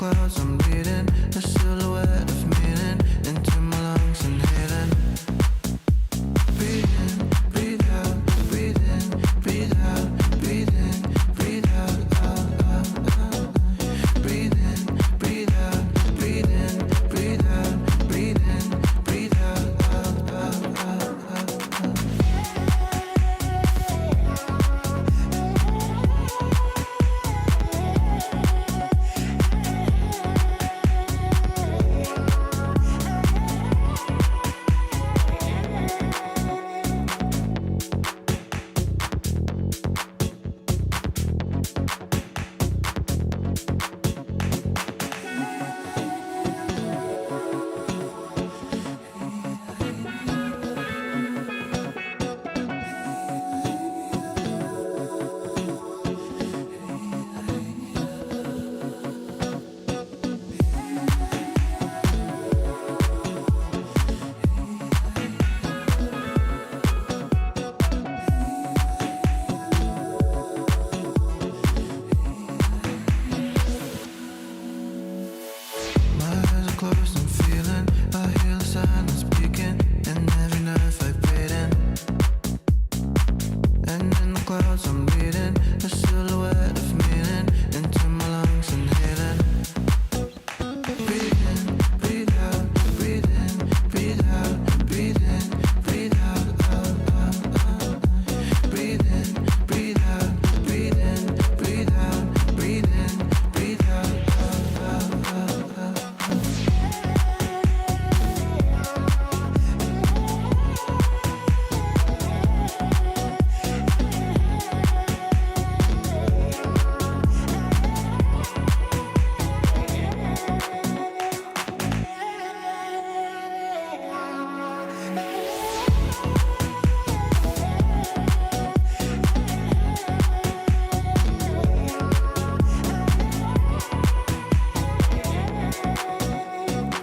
clouds I'm bleeding, a silhouette of meaning into my lungs, inhaling. Breathe in, breathe out, breathe in, breathe out, breathe in, breathe out, out, out, out. Breathe in, breathe out, breathe in, breathe out, breathe in, breathe out, out, out, out, out, out. Closed, I'm feeling, I hear the silence speaking, and every nerve vibrating. And in the clouds I'm bleeding, a silhouette of meaning into my lungs, inhaling. Breathe in, breathe out, breathe in, breathe out, breathe in, breathe out, out, out, out. Breathe in, breathe out, breathe in, breathe out, breathe in, breathe out, out, out, out, out.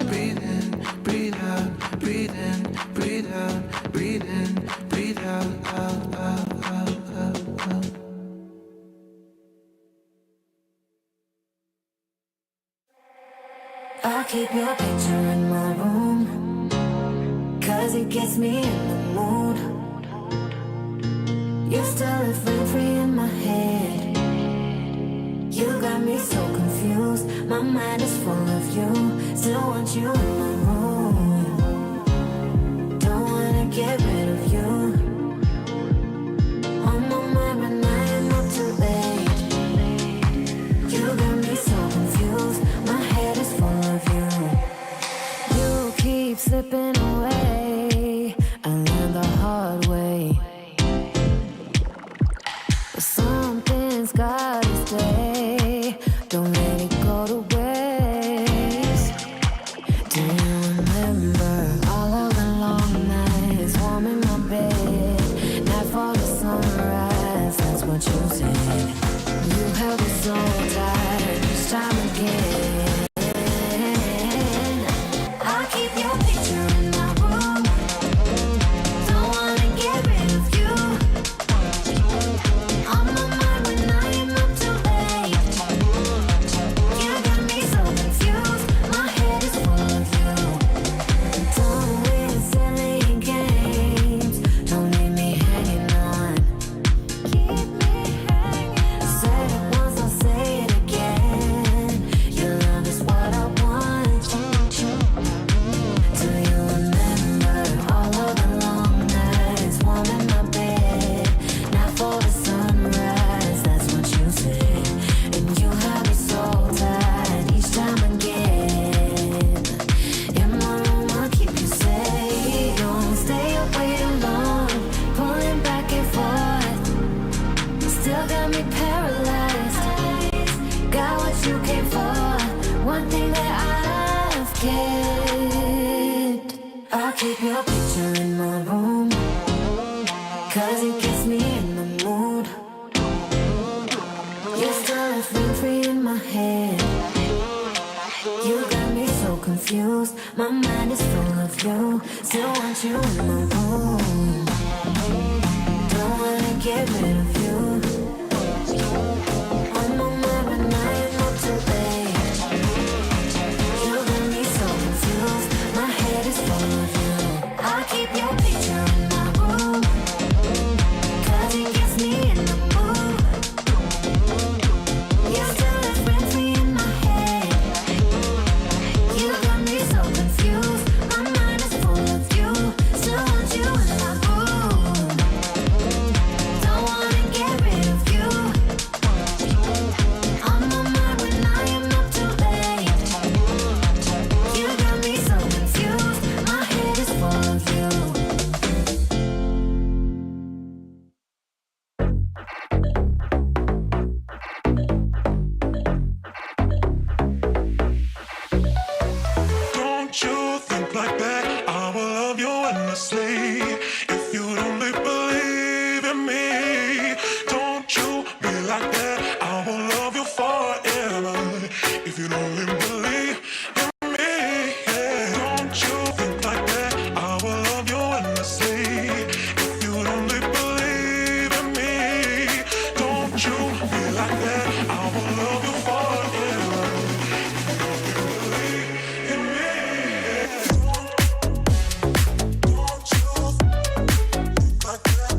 Breathe in, breathe out, breathe in, breathe out, breathe in, breathe out, out, out, out, out, out. I keep your picture in my room, 'cause it gets me in the mood. You still live free in my head. You got me so confused. My mind is full of you. Still want you in my room. Don't wanna get rid of you. On my mind, but I am not too late. You got me so confused. My head is full of you. You keep slipping away. I learned the hard way. But something's gotta stay. Don't let it go to waste. Do you remember all of the long nights, warm in my bed, nightfall to sunrise? That's what you said. You held me so tight each time again. I keep your picture in my room. Don't wanna get rid of you. On my mind when I am up too late. You got me so confused. My head is full of you. Don't win silly games. Don't leave me hanging on. Keep me hanging. Said it once, I'll say it again. Your love is what I want. Do you remember all of the long nights, warm in my bed, night for the sunrise? That's what you said. And you have me so tight each time again. In my room, I'll keep you safe. Don't stay away alone, pulling back and forth. Still got me paralyzed. Got what you came for. One thing that I've kept. I keep your picture in my room, 'cause it gets me in the mood. You're still free in my head. You got me so confused. My mind is full of you. Still want you in my room. Don't wanna get rid of you. On my mind when I am up too late. if you'd only believe in me. Yeah. Don't you think like that? I will love you endlessly. If you'd only believe in me. Don't you feel like that? I will love you forever. If you'd only believe in me. Don't you think like that?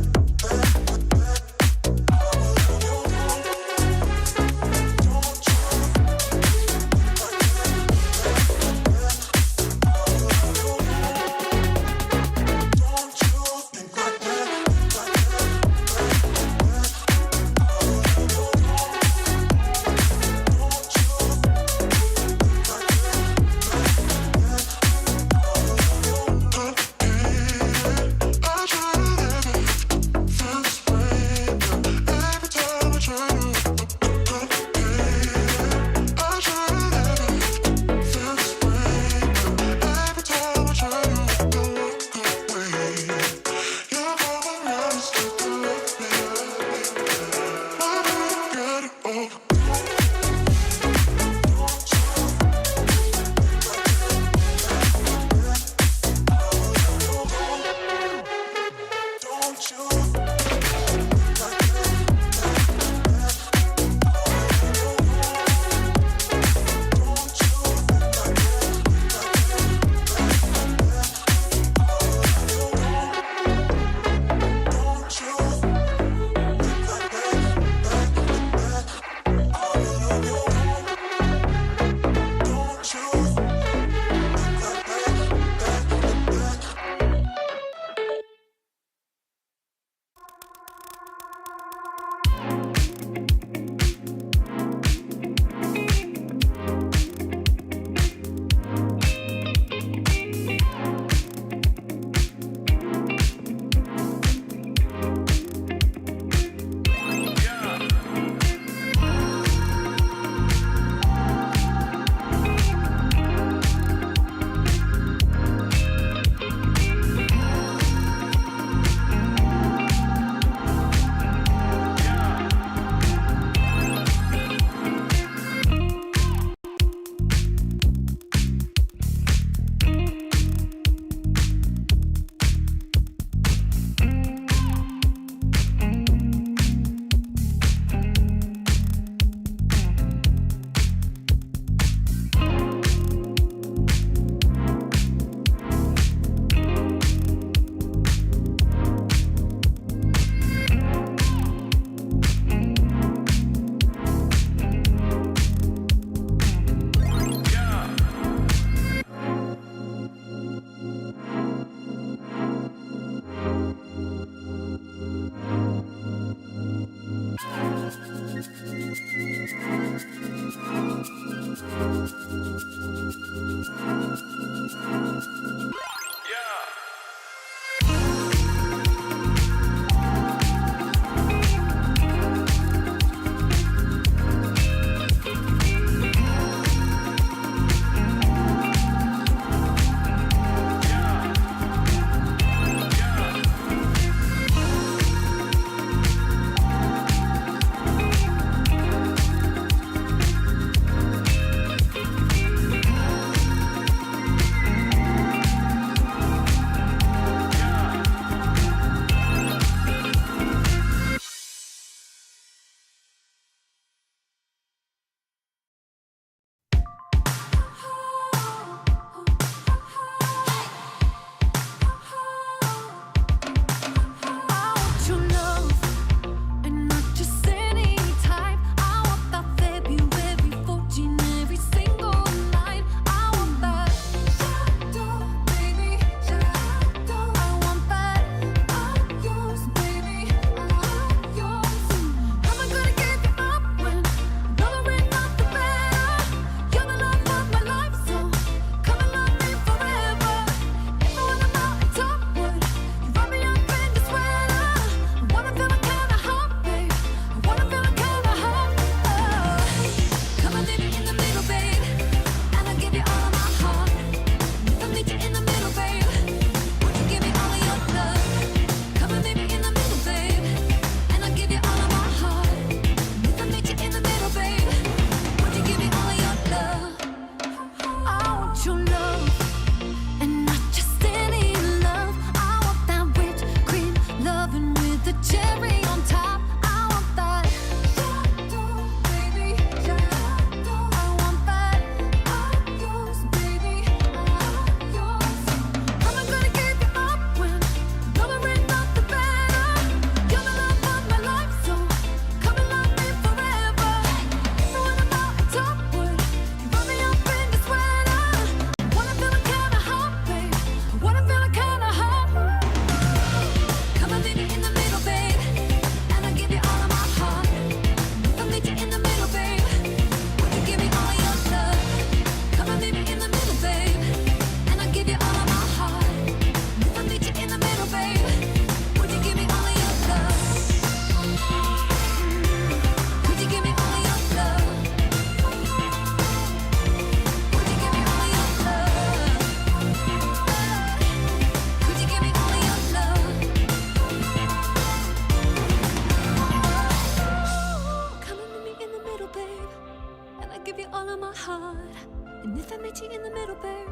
And if I met you in the middle, babe,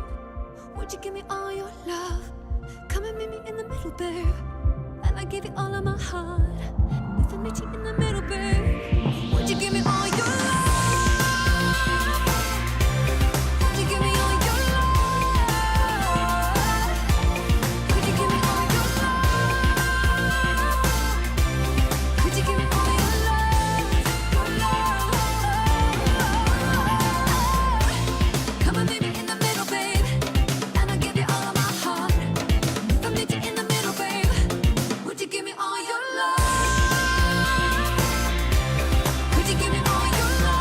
would you give me all your love? Come and meet me in the middle, babe, and I give you all of my heart. And if I met you in the middle, babe, would you give me all your love? Would you give me all your love? Could you give me all your love? Could you give me all your love? Your love. Come and meet me in the middle, babe, and I'll give you all of my heart. If I meet you in the middle, babe, would you give me all your love? Could you give me all your love?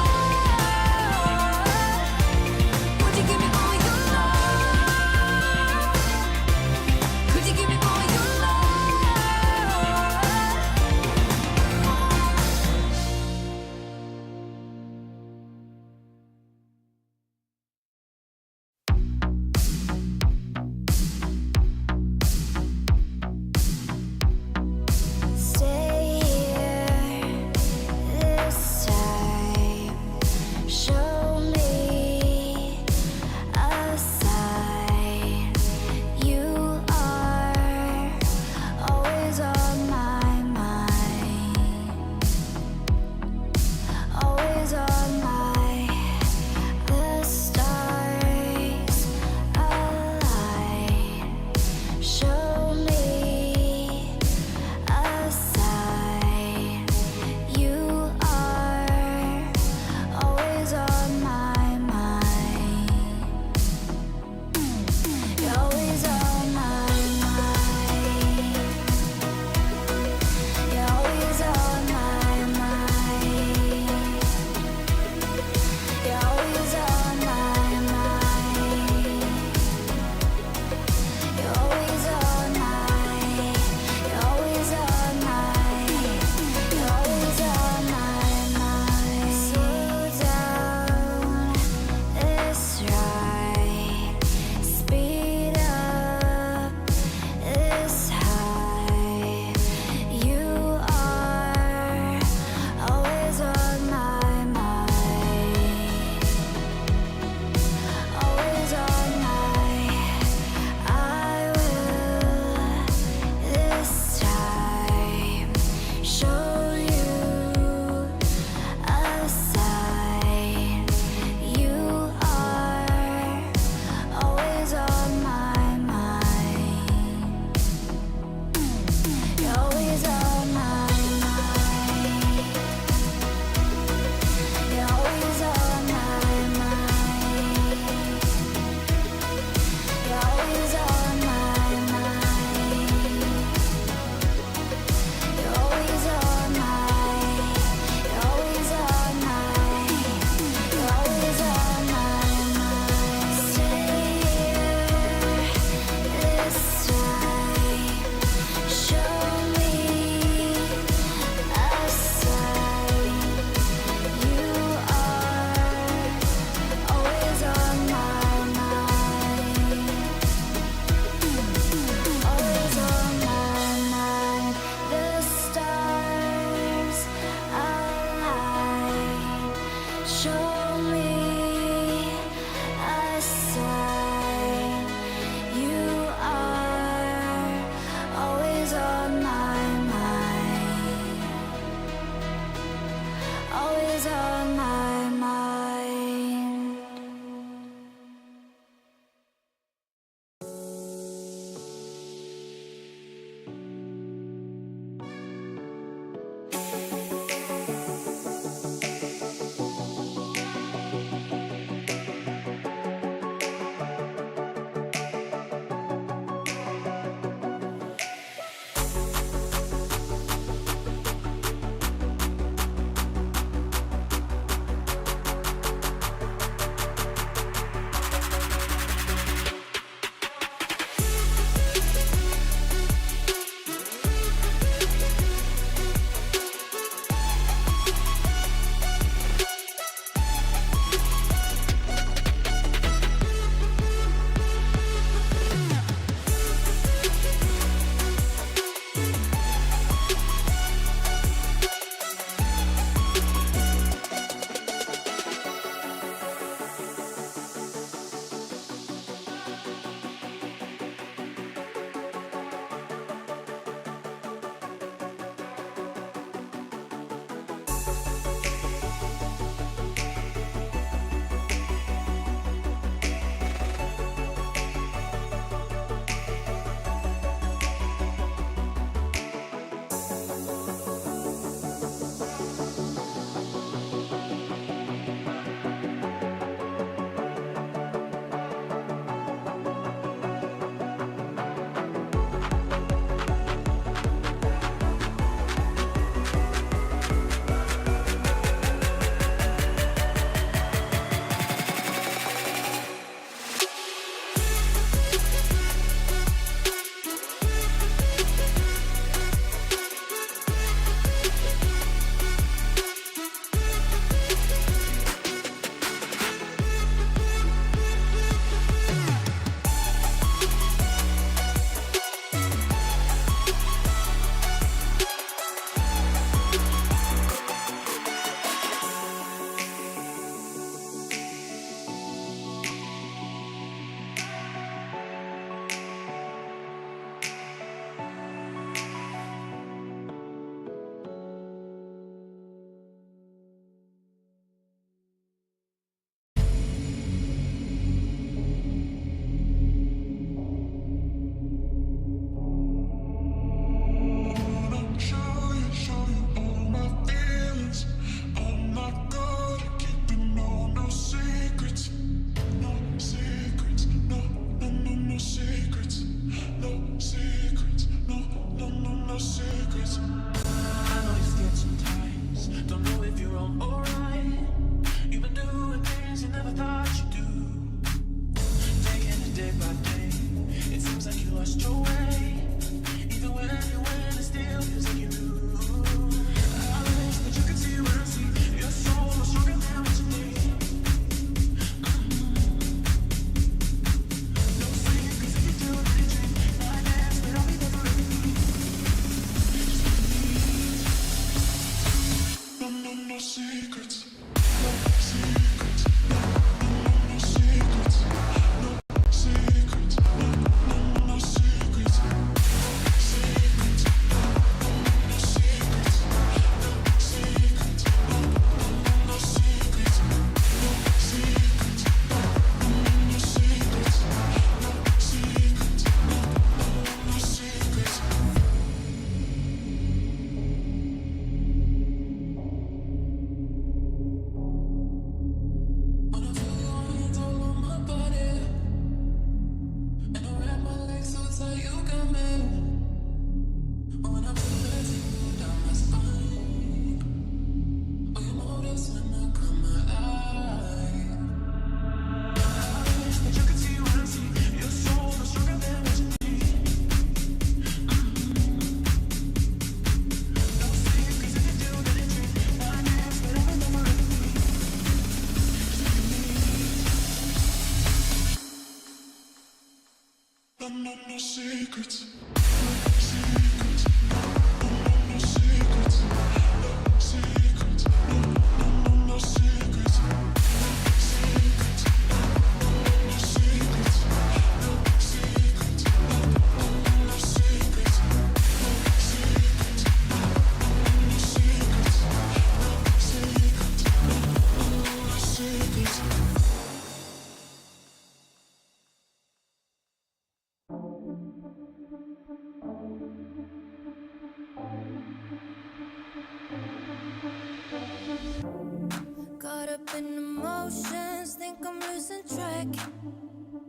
Caught up in emotions, think I'm losing track.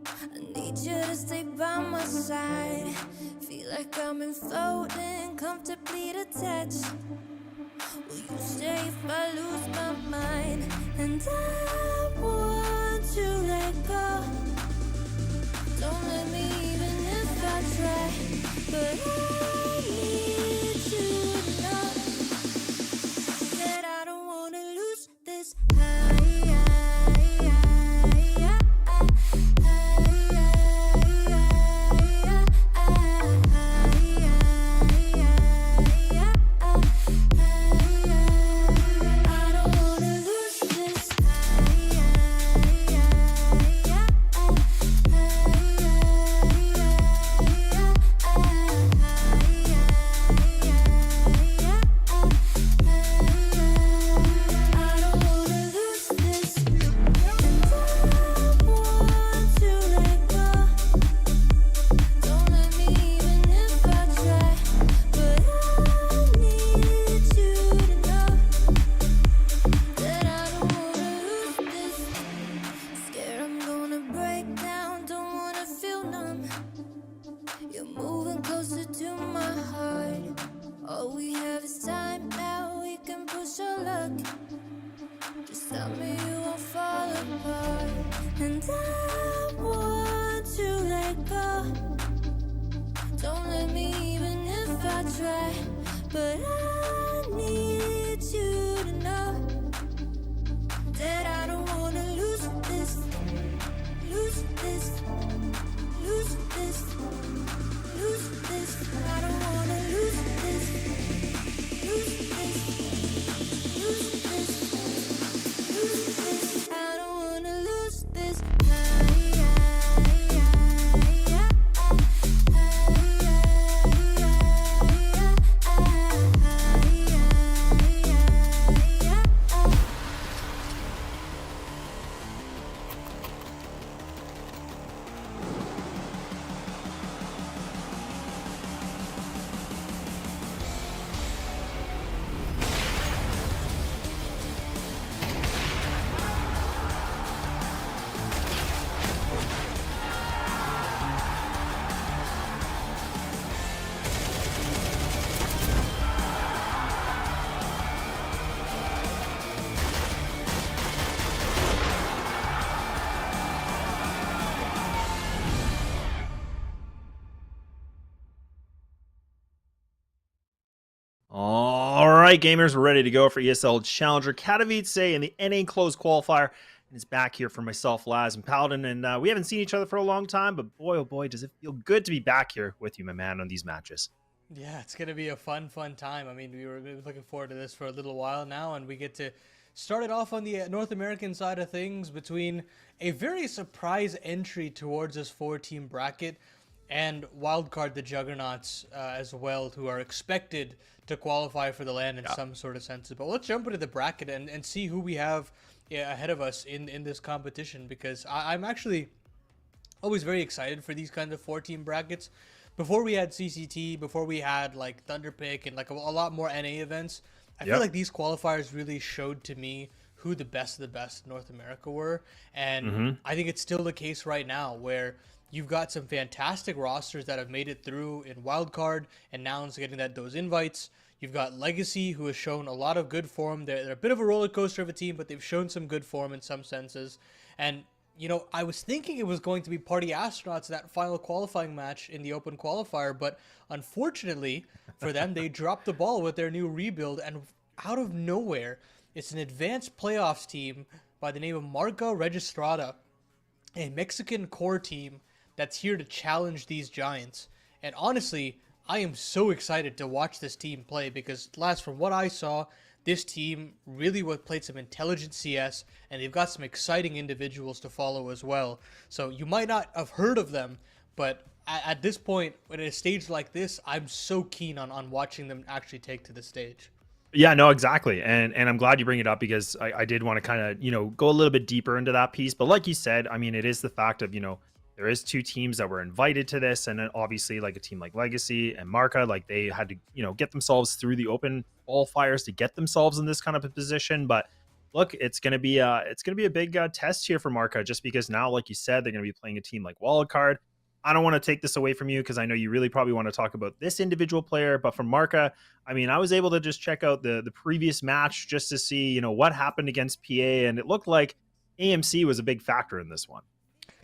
I need you to stay by my side. Feel like I'm floating, comfortably detached. Will you stay if I lose my mind? And I want to let go. Don't let me even if I try. But I need you to know that I don't wanna lose this high. And I want to let go. Don't let me even if I try. But I need you to know that I don't wanna lose this, lose this, lose this, lose this. I don't wanna lose this, lose this, lose this, lose this. I don't wanna lose this. All right, gamers, we're ready to go for ESL Challenger Katowice in the NA Closed Qualifier. And it's back here for myself, Laz, and Paladin. And we haven't seen each other for a long time, but boy, oh boy, does it feel good to be back here with you, my man, on these matches. Yeah, it's going to be a fun time. I mean, we were looking forward to this for a little while now, and we get to start it off on the North American side of things between a very surprise entry towards this 4-team bracket and wildcard the Juggernauts as well, who are expected to qualify for the LAN in some sort of senses. But let's jump into the bracket and see who we have ahead of us in this competition, because I'm actually always very excited for these kinds of 4-team brackets. Before we had CCT, before we had like Thunderpick and like a lot more NA events, I feel like these qualifiers really showed to me who the best of the best in North America were. And I think it's still the case right now, where you've got some fantastic rosters that have made it through in wildcard and Nouns getting those invites. You've got Legacy, who has shown a lot of good form. They're a bit of a roller coaster of a team, but they've shown some good form in some senses. And you know, I was thinking it was going to be Party Astronauts, that final qualifying match in the open qualifier, but unfortunately for them, they dropped the ball with their new rebuild, and out of nowhere, it's an advanced playoffs team by the name of MarcaRegistrada, a Mexican core team that's here to challenge these giants. And honestly, I am so excited to watch this team play because, last from what I saw, this team really played some intelligent CS, and they've got some exciting individuals to follow as well. So you might not have heard of them, but at this point, at a stage like this, I'm so keen on watching them actually take to the stage. Yeah, no, exactly. And I'm glad you bring it up because I did want to kind of, go a little bit deeper into that piece. But like you said, I mean, it is the fact of, there is two teams that were invited to this. And then obviously like a team like Legacy and Marca, like they had to, get themselves through the open qualifiers to get themselves in this kind of a position. But look, it's going to be a big test here for Marca just because now, like you said, they're going to be playing a team like Wildcard. I don't want to take this away from you because I know you really probably want to talk about this individual player, but from Marca, I mean, I was able to just check out the previous match just to see, what happened against PA, and it looked like AMC was a big factor in this one.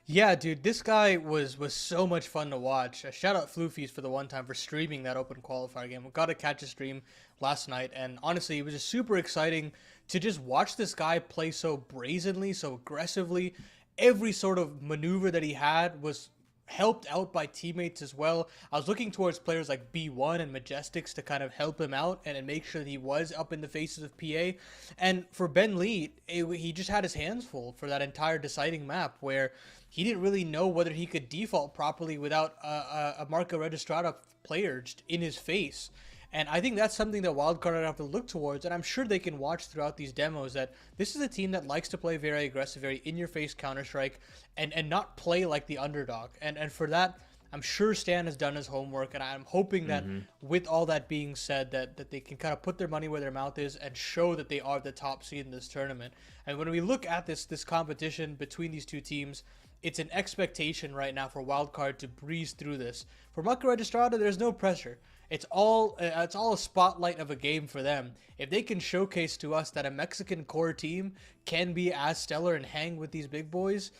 Yeah, dude, this guy was so much fun to watch. Shout out Floofies for the one time for streaming that open qualifier game. We got to catch a stream last night, and honestly, it was just super exciting to just watch this guy play so brazenly, so aggressively. Every sort of maneuver that he had was helped out by teammates as well. I was looking towards players like B1 and Majestics to kind of help him out and make sure that he was up in the faces of PA. And for Ben Lee, he just had his hands full for that entire deciding map where he didn't really know whether he could default properly without a MarcaRegistrada player just in his face. And I think that's something that Wildcard would have to look towards, and I'm sure they can watch throughout these demos that this is a team that likes to play very aggressive, very in-your-face Counter-Strike, and not play like the underdog. And for that, I'm sure Stan has done his homework, and I'm hoping that with all that being said, that they can kind of put their money where their mouth is and show that they are the top seed in this tournament. And when we look at this competition between these two teams, it's an expectation right now for Wildcard to breeze through this. For MarcaRegistrada, there's no pressure. It's all a spotlight of a game for them. If they can showcase to us that a Mexican core team can be as stellar and hang with these big boys,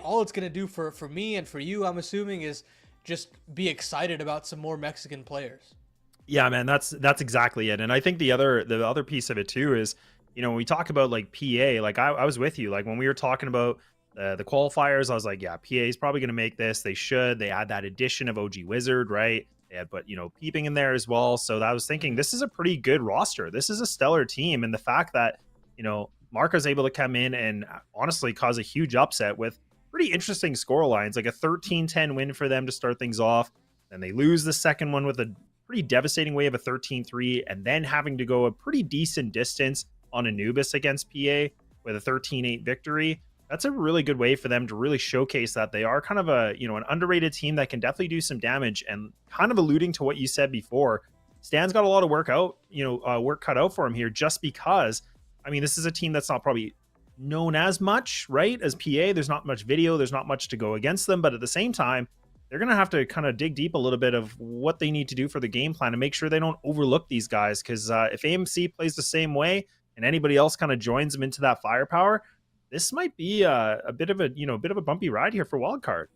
all it's going to do for me and for you, I'm assuming, is just be excited about some more Mexican players. Yeah, man, that's exactly it. And I think the other piece of it too is, when we talk about like PA, like I was with you, like when we were talking about the qualifiers, I was like, yeah, PA is probably going to make this. They should. They had that addition of OG Wizard, right? They had, but Peeping in there as well. So I was thinking this is a pretty good roster. This is a stellar team, and the fact that Marca's able to come in and honestly cause a huge upset with pretty interesting score lines, like a 13-10 win for them to start things off. Then they lose the second one with a pretty devastating way of a 13-3, and then having to go a pretty decent distance on Anubis against PA with a 13-8 victory. That's a really good way for them to really showcase that they are kind of an underrated team that can definitely do some damage. And kind of alluding to what you said before, Stan's got a lot of work cut out for him here, just because, I mean, this is a team that's not probably known as much, right, as PA. There's not much video. There's not much to go against them. But at the same time, they're going to have to kind of dig deep a little bit of what they need to do for the game plan and make sure they don't overlook these guys. Because if AMC plays the same way and anybody else kind of joins them into that firepower, this might be a bit of a bumpy ride here for Wildcard.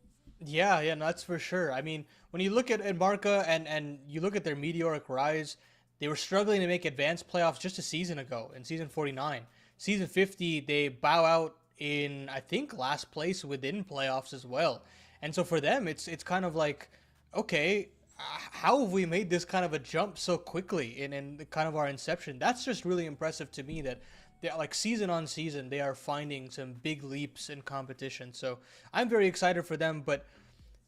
Yeah, no, that's for sure. I mean, when you look at Marca and you look at their meteoric rise, they were struggling to make advanced playoffs just a season ago in season 49. Season 50, they bow out in, I think, last place within playoffs as well. And so for them, it's kind of like, okay, how have we made this kind of a jump so quickly in kind of our inception? That's just really impressive to me that they're like season on season, they are finding some big leaps in competition. So I'm very excited for them. But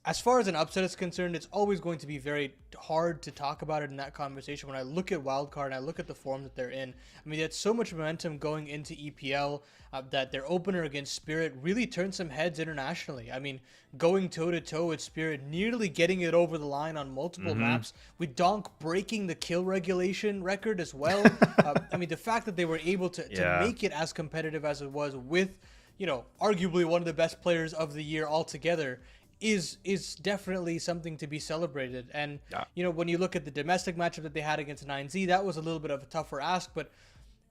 as far as an upset is concerned, it's always going to be very hard to talk about it in that conversation. When I look at Wildcard and I look at the form that they're in, I mean, they had so much momentum going into EPL that their opener against Spirit really turned some heads internationally. I mean, going toe-to-toe with Spirit, nearly getting it over the line on multiple maps, with Donk breaking the kill regulation record as well. I mean, the fact that they were able to make it as competitive as it was with, arguably one of the best players of the year altogether is definitely something to be celebrated. And, when you look at the domestic matchup that they had against 9Z, that was a little bit of a tougher ask. But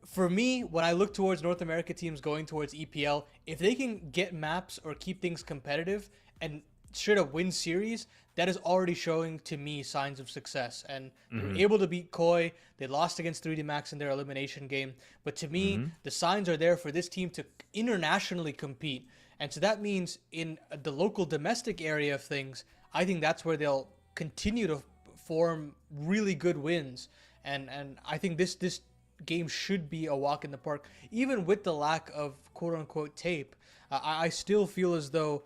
for me, when I look towards North America teams going towards EPL, if they can get maps or keep things competitive and straight up win series, that is already showing to me signs of success. And they were able to beat Koi. They lost against 3D Max in their elimination game. But to me, the signs are there for this team to internationally compete. And so that means in the local domestic area of things, I think that's where they'll continue to form really good wins. And I think this game should be a walk in the park, even with the lack of quote unquote tape. I still feel as though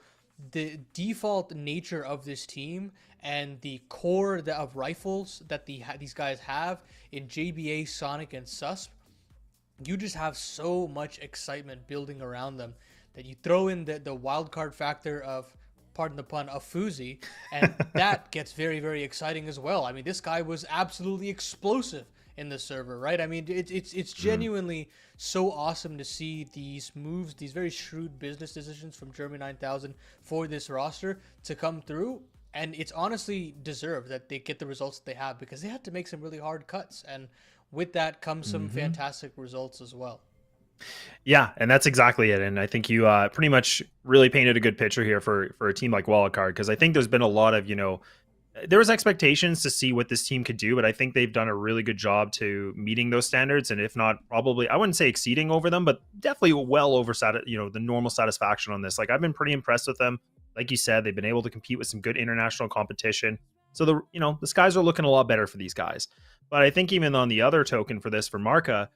the default nature of this team and the core of rifles that these guys have in JBA, Sonic, and Susp, you just have so much excitement building around them that you throw in the wild card factor of, pardon the pun, of Fuzi, and that gets very, very exciting as well. I mean, this guy was absolutely explosive in the server, right? I mean, it's genuinely so awesome to see these moves, these very shrewd business decisions from Germany 9000 for this roster to come through. And it's honestly deserved that they get the results that they have, because they had to make some really hard cuts. And with that comes some fantastic results as well. Yeah, and that's exactly it. And I think you pretty much really painted a good picture here for a team like Wildcard, because I think there's been a lot of, there was expectations to see what this team could do, but I think they've done a really good job to meeting those standards. And if not, probably, I wouldn't say exceeding over them, but definitely well over, the normal satisfaction on this. Like, I've been pretty impressed with them. Like you said, they've been able to compete with some good international competition. So the skies are looking a lot better for these guys. But I think even on the other token for this, for Marca,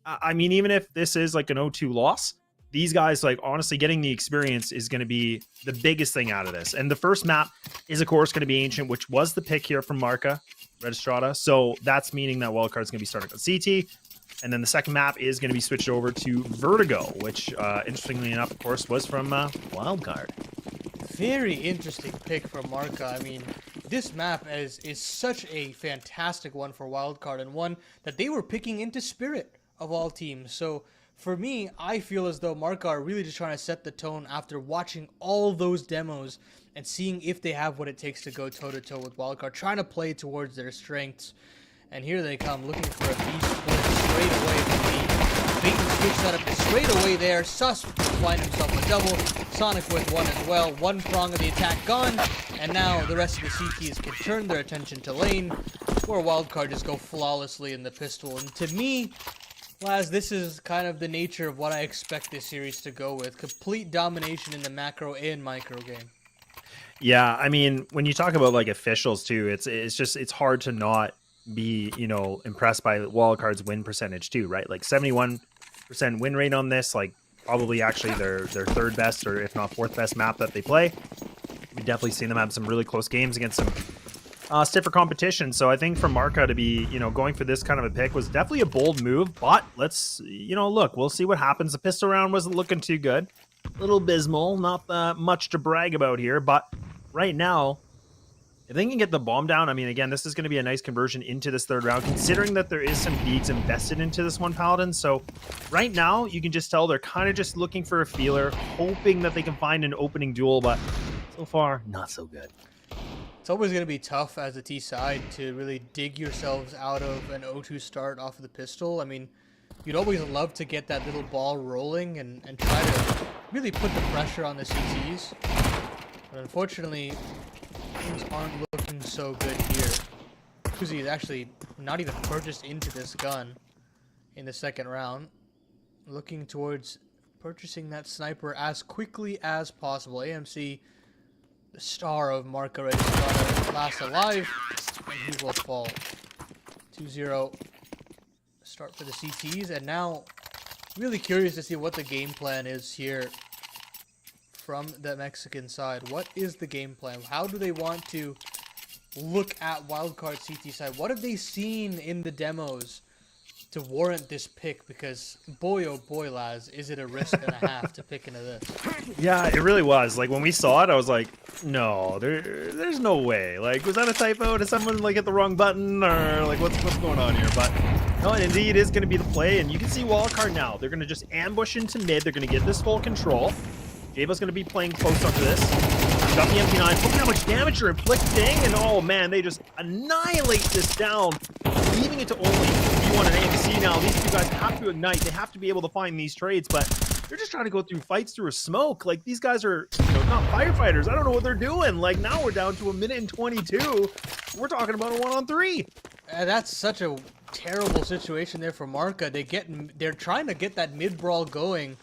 I mean, even if this is like an 0-2 loss, these guys, like, honestly, getting the experience is going to be the biggest thing out of this. And the first map is, of course, going to be Ancient, which was the pick here from MarcaRegistrada. So that's meaning that Wildcard's going to be starting on CT. And then the second map is going to be switched over to Vertigo, which, interestingly enough, of course, was from Wildcard. Very interesting pick from Marca. I mean, this map is such a fantastic one for Wildcard, and one that they were picking into Spirit of all teams. So for me, I feel as though Marca are really just trying to set the tone after watching all those demos and seeing if they have what it takes to go toe-to-toe with Wildcard, trying to play towards their strengths. And here they come, looking for a B split straight away from the bait and switch setup is straight away there. Sus find himself a double. Sonic with one as well. One prong of the attack gone. And now the rest of the CTs can turn their attention to lane, where Wildcard just go flawlessly in the pistol. And to me, Laz, this is kind of the nature of what I expect this series to go with. Complete domination in the macro and micro game. Yeah, I mean, when you talk about like officials too, it's hard to not be, impressed by Wildcard's win percentage too, right? Like 71% win rate on this, like probably actually their third best, or if not fourth best map that they play. We've definitely seen them have some really close games against some stiffer competition. So I think for Marca to be, going for this kind of a pick was definitely a bold move, but let's, look, we'll see what happens. The pistol round wasn't looking too good. A little abysmal, not much to brag about here, but right now, if they can get the bomb down, I mean, again, this is going to be a nice conversion into this third round, considering that there is some beads invested into this one, Paladin. So right now, you can just tell they're kind of just looking for a feeler, hoping that they can find an opening duel, but so far, not so good. It's always going to be tough as a T side to really dig yourselves out of an 0-2 start off of the pistol. I mean, you'd always love to get that little ball rolling and try to really put the pressure on the CTs. But unfortunately, things aren't looking so good here. Kuzi is actually not even purchased into this gun in the second round. Looking towards purchasing that sniper as quickly as possible. AMC, the star of MarcaRegistrada, last alive, and he will fall. 2-0 start for the CTs, and now really curious to see what the game plan is here from the Mexican side. What is the game plan? How do they want to look at Wildcard CT side? What have they seen in the demos to warrant this pick? Because boy, oh boy, Laz, is it a risk and a half to pick into this. Yeah, it really was. Like, when we saw it, I was like, no, there's no way. Like, was that a typo? Did someone like hit the wrong button, or like what's going on here? But no, it indeed is going to be the play, and you can see Wildcard now. They're going to just ambush into mid. They're going to get this full control. Jaba's going to be playing close up to this. Got the MP9. Look at how much damage you're inflicting. And oh man, they just annihilate this down, leaving it to only B1 and AMC now. These two guys have to ignite. They have to be able to find these trades, but they're just trying to go through fights through a smoke. Like, these guys are, not firefighters. I don't know what they're doing. Like, now we're down to a minute and 22. We're talking about a 1-on-3. That's such a terrible situation there for Marca. They're trying to get that mid brawl going.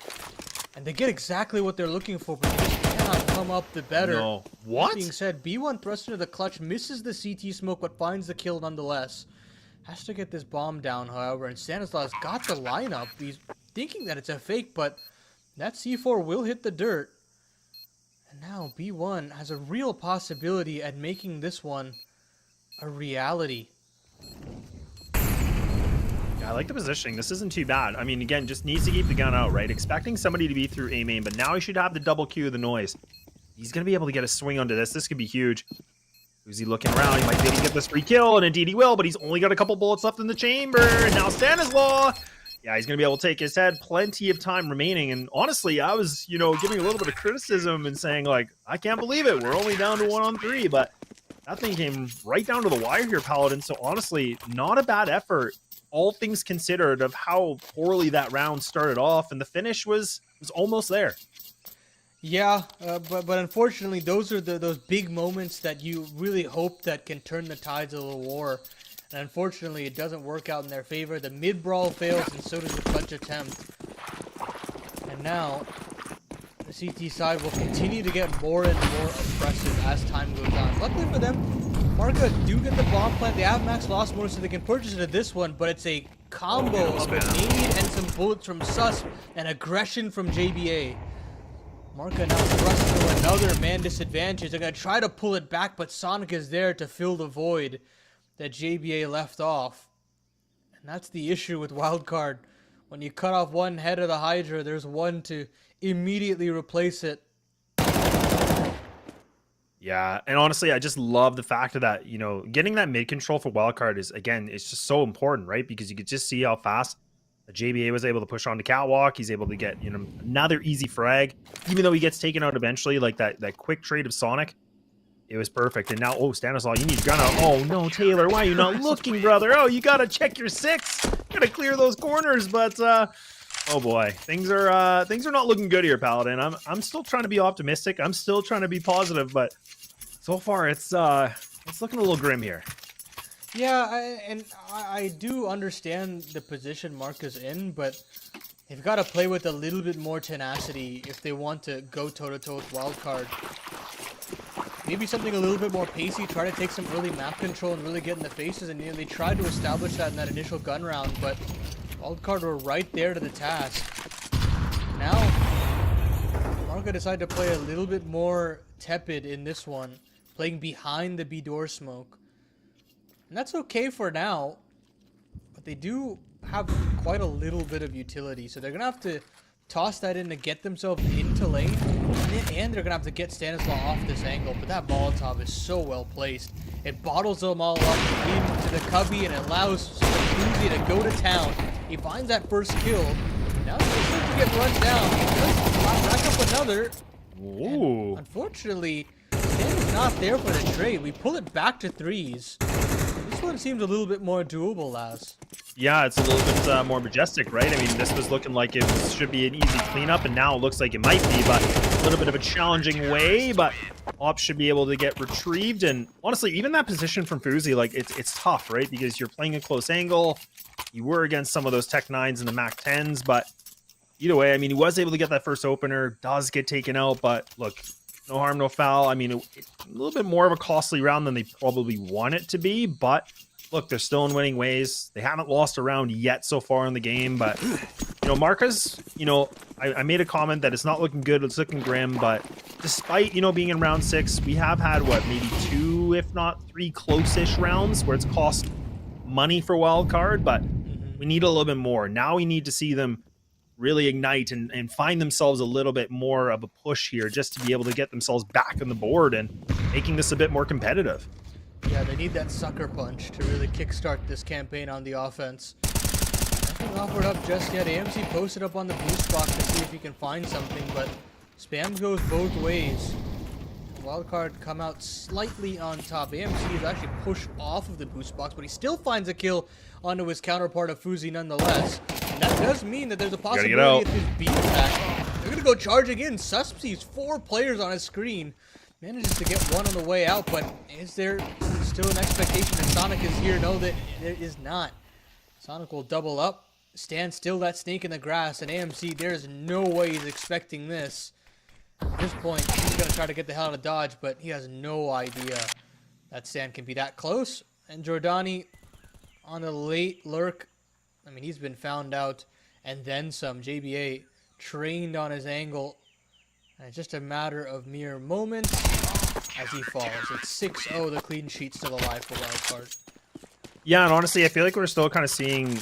And they get exactly what they're looking for, but they just cannot come up the better. No. What? That being said, B1 thrusts into the clutch, misses the CT smoke, but finds the kill nonetheless. Has to get this bomb down, however, and Stanislaus got the lineup. He's thinking that it's a fake, but that C4 will hit the dirt. And now B1 has a real possibility at making this one a reality. Yeah, I like the positioning. This isn't too bad. I mean, again, just needs to keep the gun out, right? Expecting somebody to be through A main, but now he should have the double Q of the noise. He's going to be able to get a swing onto this. This could be huge. Who's he looking around? He might be able to get this free kill, and indeed he will, but he's only got a couple bullets left in the chamber. And now Stanislaus, yeah, he's going to be able to take his head. Plenty of time remaining. And honestly, I was, giving a little bit of criticism and saying, like, I can't believe it. We're only down to 1-on-3, but that thing came right down to the wire here, Paladin. So honestly, not a bad effort, all things considered, of how poorly that round started off. And the finish was almost there. Yeah, but unfortunately, those are those big moments that you really hope that can turn the tides of the war. And unfortunately, it doesn't work out in their favor. The mid-brawl fails, and so does the clutch attempt. And now, the CT side will continue to get more and more oppressive as time goes on. Luckily for them, Marca do get the bomb plant. They have max loss mode, so they can purchase it at this one, but it's a combo of a nade and some bullets from Sus and aggression from JBA. Marca now thrust into another man disadvantage. They're going to try to pull it back, but Sonic is there to fill the void that JBA left off. And that's the issue with Wildcard. When you cut off one head of the Hydra, there's one to immediately replace it. Yeah, and honestly, I just love the fact of that, getting that mid control for Wildcard is, again, it's just so important, right? Because you could just see how fast the JBA was able to push on the catwalk. He's able to get, another easy frag. Even though he gets taken out eventually, like that quick trade of Sonic, it was perfect. And now, Stanislaus, you need your gun out. Oh, no, Taylor, why are you not looking, brother? Oh, you got to check your six. Got to clear those corners, but, oh boy, things are not looking good here, Paladin. I'm still trying to be optimistic. I'm still trying to be positive, but so far it's looking a little grim here. Yeah, I do understand the position Marca's in, but they've got to play with a little bit more tenacity if they want to go toe-to-toe with Wildcard. Maybe something a little bit more pacey, try to take some early map control and really get in the faces, and they tried to establish that in that initial gun round, but Wildcard were right there to the task. Now, Marca decided to play a little bit more tepid in this one, playing behind the B door smoke. And that's okay for now, but they do have quite a little bit of utility, so they're going to have to toss that in to get themselves into lane, and they're going to have to get Stanislaus off this angle, but that Molotov is so well placed. It bottles them all up into the cubby and allows Uzi to go to town. He finds that first kill. Now he's going to get run down. He does rack up another. Ooh. Unfortunately, Stan is not there for the trade. We pull it back to threes. This one seems a little bit more doable, Laz. Yeah, it's a little bit more majestic, right? I mean, this was looking like it should be an easy cleanup, and now it looks like it might be, but a little bit of a challenging way, but Ops should be able to get retrieved. And honestly, even that position from Fuzi, like, it's tough, right? Because you're playing a close angle. You were against some of those Tech 9s and the Mac 10s, but either way, I mean, he was able to get that first opener, does get taken out, but look, no harm, no foul. I mean, it's a little bit more of a costly round than they probably want it to be, but look, they're still in winning ways. They haven't lost a round yet so far in the game, but, Marca's, I made a comment that it's not looking good, it's looking grim, but despite, being in round 6, we have had, maybe 2, if not 3 close-ish rounds where it's cost money for Wildcard, but we need a little bit more. Now we need to see them really ignite and find themselves a little bit more of a push here just to be able to get themselves back on the board and making this a bit more competitive. Yeah, they need that sucker punch to really kickstart this campaign on the offense. Nothing offered up just yet. AMC posted up on the boost box to see if he can find something, but spam goes both ways. Wildcard come out slightly on top. AMC is actually pushed off of the boost box, but he still finds a kill onto his counterpart of Fuzi nonetheless. And that does mean that there's a possibility of his B attack. They're going to go charging in. Sus sees 4 players on his screen. Manages to get one on the way out, but is there still an expectation that Sonic is here? No, that there is not. Sonic will double up. Stan still that snake in the grass, and AMC, there's no way he's expecting this. At this point, he's going to try to get the hell out of Dodge, but he has no idea that Stan can be that close. And Jordani on a late lurk. I mean, he's been found out, and then some. JBA trained on his angle, and it's just a matter of mere moments as he falls. It's 6-0, the clean sheet still alive for Wildcard. Yeah, and honestly, I feel like we're still kind of seeing,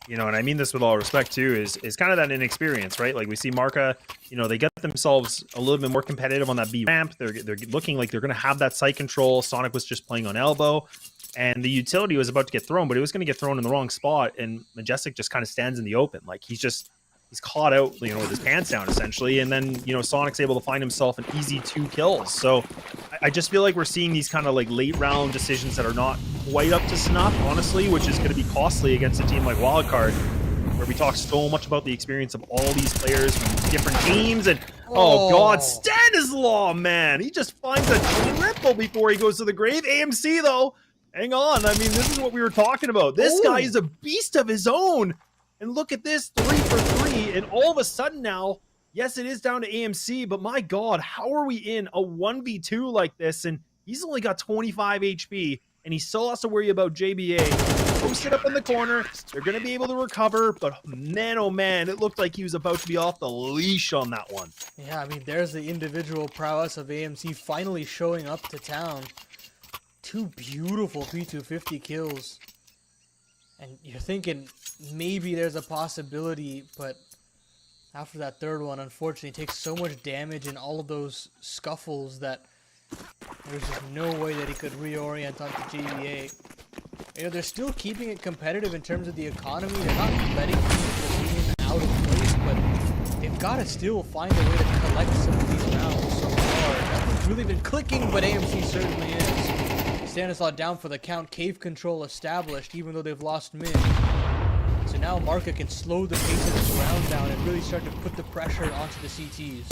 you know, and I mean this with all respect too, is kind of that inexperience, right? Like we see Marca, you know, they get themselves a little bit more competitive on that B ramp. They're looking like they're going to have that site control. Sonic was just playing on elbow, and the utility was about to get thrown, but it was going to get thrown in the wrong spot, and Majestic just kind of stands in the open. Like he's caught out, you know, with his pants down essentially, and then, you know, Sonic's able to find himself an easy 2 kills. So I just feel like we're seeing these kind of like late round decisions that are not quite up to snuff, honestly, which is going to be costly against a team like Wildcard, where we talk so much about the experience of all these players from different teams. And oh god, Stanislaw, man, he just finds a triple before he goes to the grave. AMC though, hang on, I mean, this is what we were talking about. This guy is a beast of his own. And look at this, 3 for 3, and all of a sudden now, yes, it is down to AMC, but my god, how are we in a 1v2 like this? And he's only got 25 HP, and he still has to worry about JBA. Posted up in the corner, they're going to be able to recover, but man, oh man, it looked like he was about to be off the leash on that one. Yeah, I mean, there's the individual prowess of AMC finally showing up to town. 2 beautiful P250 kills. And you're thinking maybe there's a possibility, but after that third one, unfortunately, it takes so much damage in all of those scuffles that there's just no way that he could reorient onto JBA. You know, they're still keeping it competitive in terms of the economy. They're not letting people be out of place, but they've got to still find a way to collect some of these rounds so far. Nothing's really been clicking, but AMC certainly is. Stanislaw down for the count, cave control established, even though they've lost mid. So now Marca can slow the pace of this round down and really start to put the pressure onto the CTs.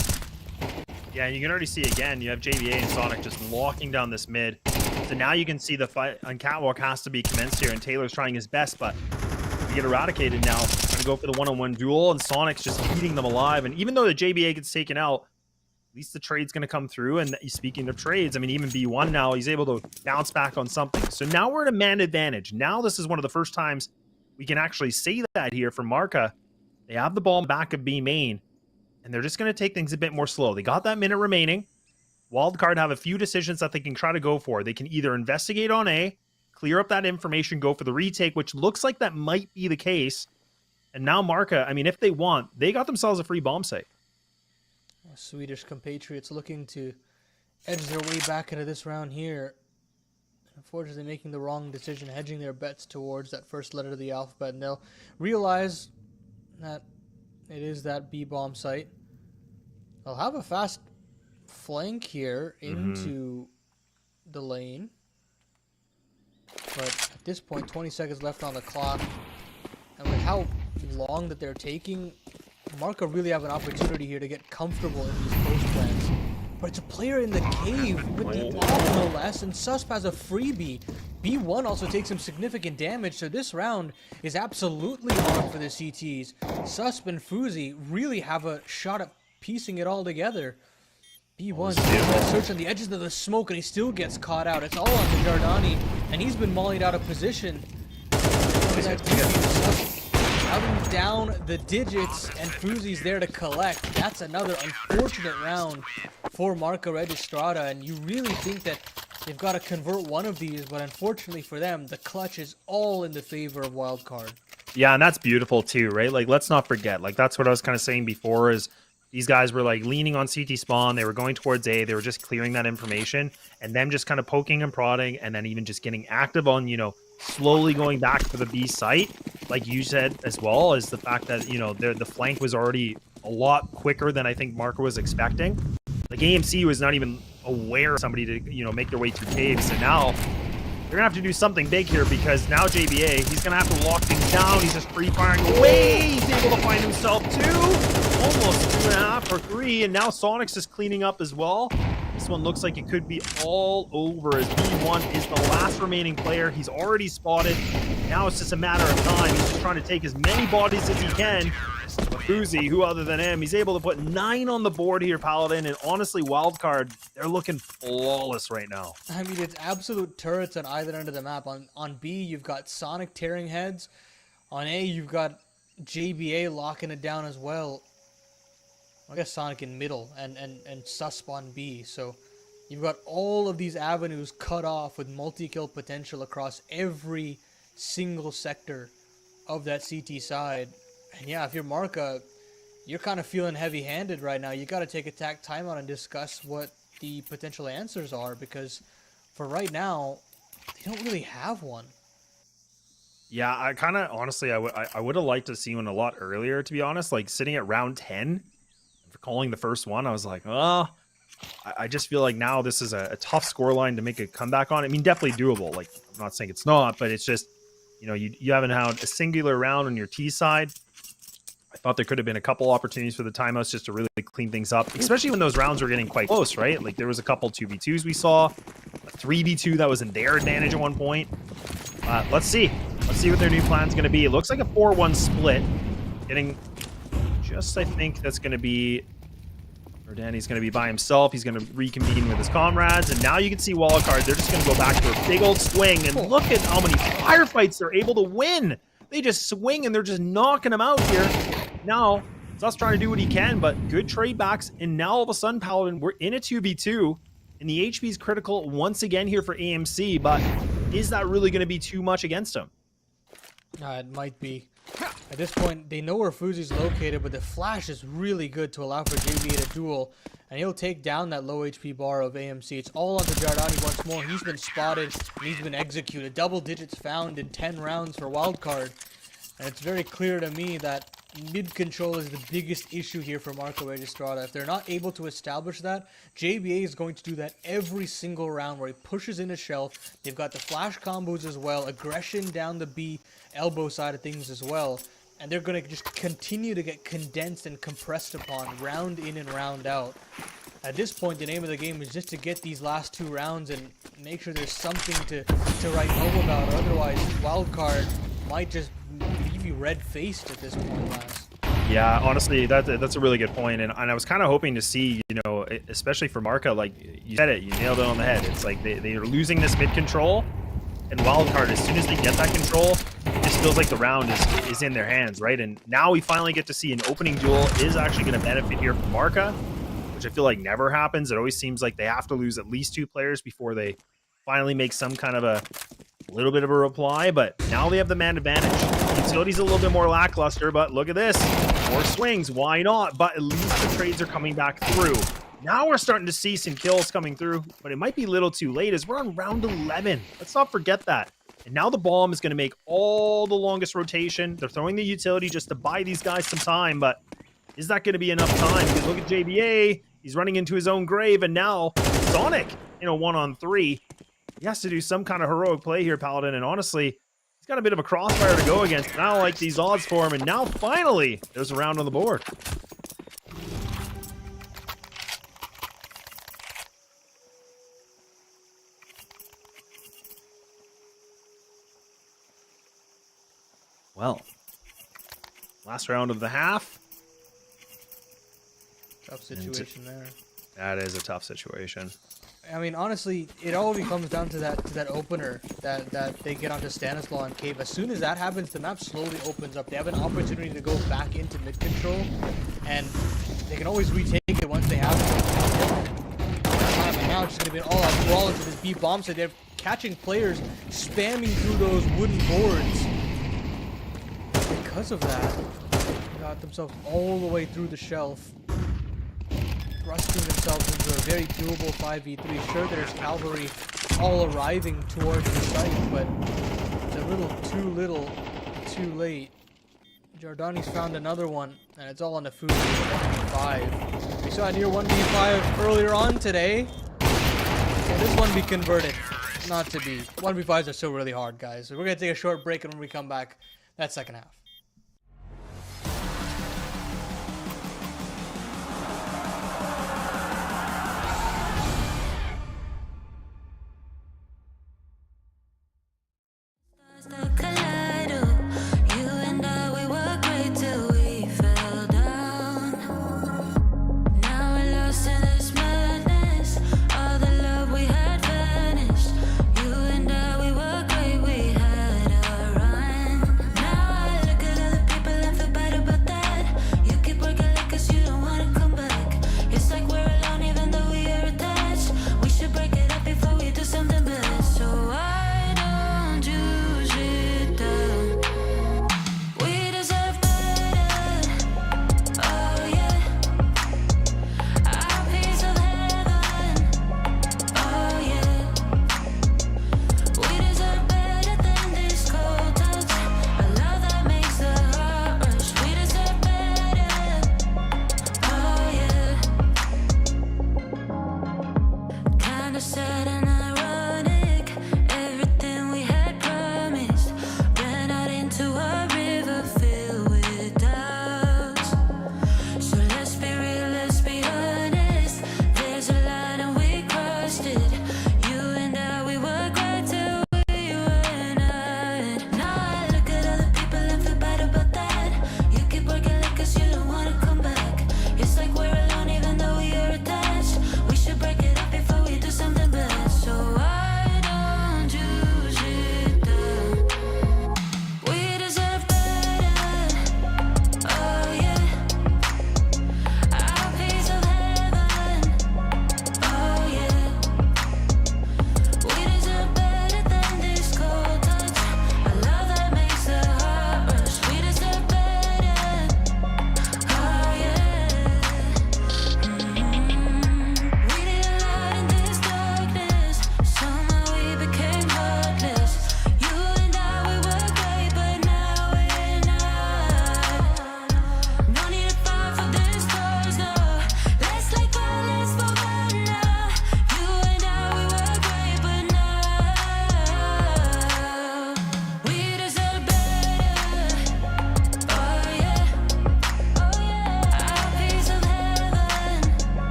Yeah, and you can already see again, you have JBA and Sonic just locking down this mid. So now you can see the fight on Catwalk has to be commenced here, and Taylor's trying his best, but we get eradicated now. Trying to go for the one-on-one duel, and Sonic's just eating them alive. And even though the JBA gets taken out, at least the trade's going to come through. And speaking of trades, I mean, even B1 now, he's able to bounce back on something. So now we're at a man advantage. Now this is one of the first times we can actually say that here for Marca. They have the ball in back of B main, and they're just going to take things a bit more slow. They got that minute remaining. Wildcard have a few decisions that they can try to go for. They can either investigate on A, clear up that information, go for the retake, which looks like that might be the case. And now Marca, I mean, if they want, they got themselves a free bomb site. Swedish compatriots looking to edge their way back into this round here. Unfortunately, making the wrong decision, hedging their bets towards that first letter of the alphabet. And they'll realize that it is that B bomb site. They'll have a fast flank here into the lane. But at this point, 20 seconds left on the clock. And with how long that they're taking, Marca really have an opportunity here to get comfortable in these post plans. But it's a player in the cave with the off no less, and Susp has a freebie. B1 also takes some significant damage, so this round is absolutely on for the CTs. Susp and Fuzi really have a shot at piecing it all together. B1's search on the edges of the smoke, and he still gets caught out. It's all on to Jardani, and he's been mollied out of position. Counting down the digits, and Fuzi's there to collect. That's another unfortunate round for MarcaRegistrada, and you really think that they've got to convert one of these, but unfortunately for them, the clutch is all in the favor of Wildcard. Yeah, and that's beautiful too, right? Like, let's not forget, like, that's what I was kind of saying before, is these guys were like leaning on CT spawn, they were going towards A, they were just clearing that information, and them just kind of poking and prodding, and then even just getting active on, you know, slowly going back for the B site, like you said as well, is the fact that, you know, the flank was already a lot quicker than I think Marca was expecting. Like, AMC was not even aware of somebody to, you know, make their way through caves, and now they're gonna have to do something big here, because now JBA, he's gonna have to lock things down. He's just free firing away. He's able to find himself 2, almost 2.5 or 3, and now Sonic's just cleaning up as well. This one looks like it could be all over as B1 is the last remaining player. He's already spotted. Now it's just a matter of time. He's just trying to take as many bodies as he can. But Fuzi, who other than him, he's able to put 9 on the board here, Paladin. And honestly, Wildcard, they're looking flawless right now. I mean, it's absolute turrets on either end of the map. On B, you've got Sonic tearing heads. On A, you've got JBA locking it down as well. I guess Sonic in middle and Susp on B. So you've got all of these avenues cut off with multi-kill potential across every single sector of that CT side. And yeah, if you're Marca, you're kind of feeling heavy-handed right now. You got to take a timeout and discuss what the potential answers are, because for right now, they don't really have one. Yeah, I kind of, honestly, I would have liked to see one a lot earlier, to be honest. Like, sitting at round 10, for calling the first one, I was like, oh, I just feel like now this is a tough scoreline to make a comeback on. I mean, definitely doable. Like, I'm not saying it's not, but it's just, you know, you haven't had a singular round on your T side. I thought there could have been a couple opportunities for the timeouts just to really clean things up, especially when those rounds were getting quite close, right? Like, there was a couple 2v2s we saw, a 3v2 that was in their advantage at one point. Let's see. Let's see what their new plan's going to be. It looks like a 4-1 split. Getting just, I think that's going to be... Danny's going to be by himself. He's going to reconvene with his comrades. And now you can see Wildcard. They're just going to go back to a big old swing. And look at how many firefights they're able to win. They just swing and they're just knocking them out here. Now, Sus trying to do what he can, but good trade backs. And now all of a sudden, Paladin, we're in a 2v2. And the HP is critical once again here for AMC. But is that really going to be too much against him? It might be. At this point, they know where Fuzi's located, but the flash is really good to allow for JBA to duel, and he'll take down that low HP bar of AMC. It's all onto Giordani once more. He's been spotted, and he's been executed. Double digits found in 10 rounds for Wildcard, and it's very clear to me that mid-control is the biggest issue here for MarcaRegistrada. If they're not able to establish that, JBA is going to do that every single round where he pushes in a shelf. They've got the flash combos as well, aggression down the B elbow side of things as well. And they're going to just continue to get condensed and compressed upon round in and round out. At this point, the name of the game is just to get these last 2 rounds and make sure there's something to write home about. Or otherwise, Wildcard might just leave you red-faced at this point, Laz. Yeah, honestly, that's a really good point. And I was kind of hoping to see, you know, especially for Marca, like you said it, you nailed it on the head. It's like they are losing this mid-control. And Wildcard, as soon as they get that control, it just feels like the round is in their hands, right? And now we finally get to see an opening duel is actually going to benefit here for Marca, which I feel like never happens. It always seems like they have to lose at least 2 players before they finally make some kind of a little bit of a reply. But now they have the man advantage. Utility's a little bit more lackluster, but look at this. More swings, why not? But at least the trades are coming back through. Now we're starting to see some kills coming through, but it might be a little too late as we're on round 11. Let's not forget that. And now the bomb is going to make all the longest rotation. They're throwing the utility just to buy these guys some time, but is that going to be enough time? Because look at JBA. He's running into his own grave, and now Sonic in a 1-on-3. He has to do some kind of heroic play here, Paladin, and honestly, he's got a bit of a crossfire to go against. And I don't like these odds for him, and now finally, there's a round on the board. Well, last round of the half. Tough situation there. That is a tough situation. I mean, honestly, it all comes down to that opener that they get onto Stanislaw and Cave. As soon as that happens, the map slowly opens up. They have an opportunity to go back into mid control, and they can always retake it once they have it. And now it's just gonna be an all-out brawl into this B bomb. So they're catching players spamming through those wooden boards. Because of that, they got themselves all the way through the shelf, thrusting themselves into a very doable 5v3. Sure, there's cavalry all arriving towards the site, but it's a little too late. Giordani's found another one, and it's all on the food. 1v5. We saw a near 1v5 earlier on today. Can this one be converted? Not to be. 1v5s are still really hard, guys. So we're going to take a short break, and when we come back, that second half.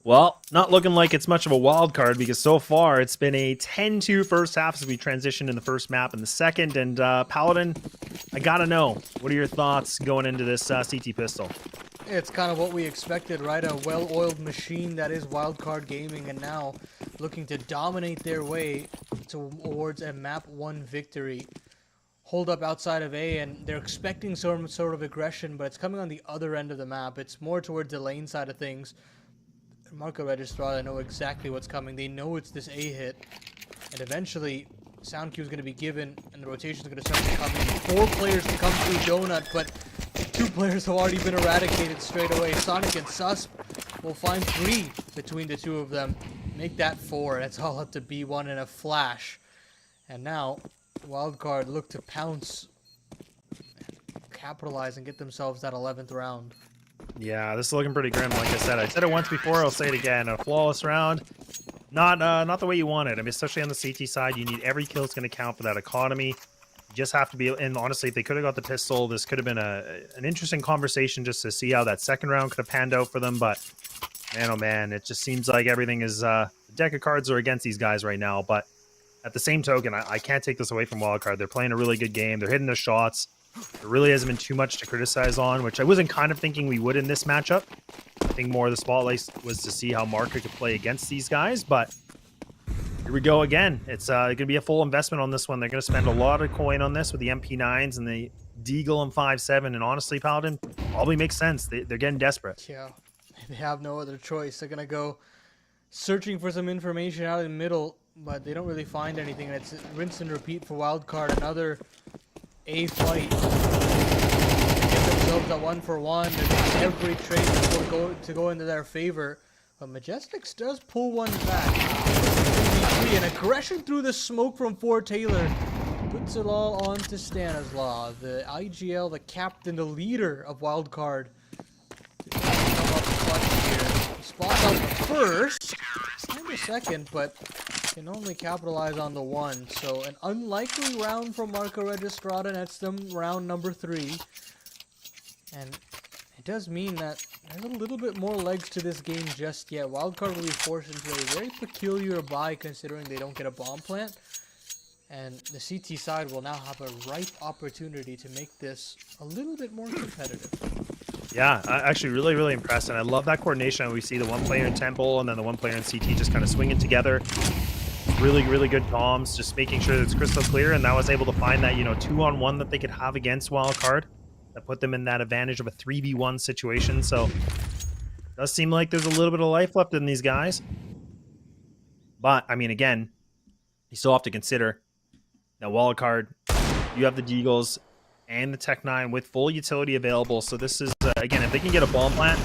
Well, not looking like it's much of a wild card because so far it's been a 10-2 first half as we transition in the first map and the second. And Paladin, I gotta know, what are your thoughts going into this CT pistol? It's kind of what we expected, right? A well-oiled machine that is Wildcard Gaming, and now looking to dominate their way towards a map 1 victory. Hold up outside of A, and they're expecting some sort of aggression, but it's coming on the other end of the map. It's more towards the lane side of things. MarcaRegistrada know exactly what's coming. They know it's this A hit, and eventually sound cue is going to be given, and the rotation is going to start to come in. 4 players to come through Donut, but 2 players have already been eradicated straight away. Sonic and Sus will find 3 between the 2 of them. Make that 4. That's all up to B1 in a flash. And now, Wildcard look to pounce, capitalize, and get themselves that 11th round. Yeah, this is looking pretty grim. Like I said it once before, I'll say it again. A flawless round. Not the way you want it. I mean, especially on the CT side, you need every kill is going to count for that economy. You just have to be, and honestly, if they could have got the pistol, this could have been an interesting conversation just to see how that second round could have panned out for them. But man, oh man, it just seems like everything is, the deck of cards are against these guys right now. But at the same token, I can't take this away from Wildcard. They're playing a really good game. They're hitting their shots. There really hasn't been too much to criticize on, which I wasn't kind of thinking we would in this matchup. I think more of the spotlight was to see how Marca could play against these guys, but here we go again. It's going to be a full investment on this one. They're going to spend a lot of coin on this with the MP9s and the Deagle and 5.7, and honestly, Paladin, probably makes sense. They're getting desperate. Yeah, they have no other choice. They're going to go searching for some information out in the middle, but they don't really find anything, and it's rinse and repeat for Wildcard. Another A fight. They get themselves at 1-for-1. They're doing every trade to go into their favor. But Majestics does pull one back. An aggression through the smoke from 4 Taylor puts it all on to Stanislaw, the IGL, the captain, the leader of Wildcard. Come up clutch here. Spot out the first and the second, but can only capitalize on the 1. So an unlikely round from MarcaRegistrada. That's them round number 3. And it does mean that there's a little bit more legs to this game just yet. Wildcard will be forced into a very peculiar bye considering they don't get a bomb plant. And the CT side will now have a ripe opportunity to make this a little bit more competitive. Yeah, actually really, really impressed. And I love that coordination. We see the 1 player in Temple and then the 1 player in CT just kind of swinging together. Really, really good comms, just making sure that it's crystal clear. And that was able to find that, 2-on-1 that they could have against Wildcard. That put them in that advantage of a 3v1 situation. So it does seem like there's a little bit of life left in these guys. But, I mean, again, you still have to consider that Wildcard, you have the Deagles and the Tech 9 with full utility available. So this is, again, if they can get a bomb plant,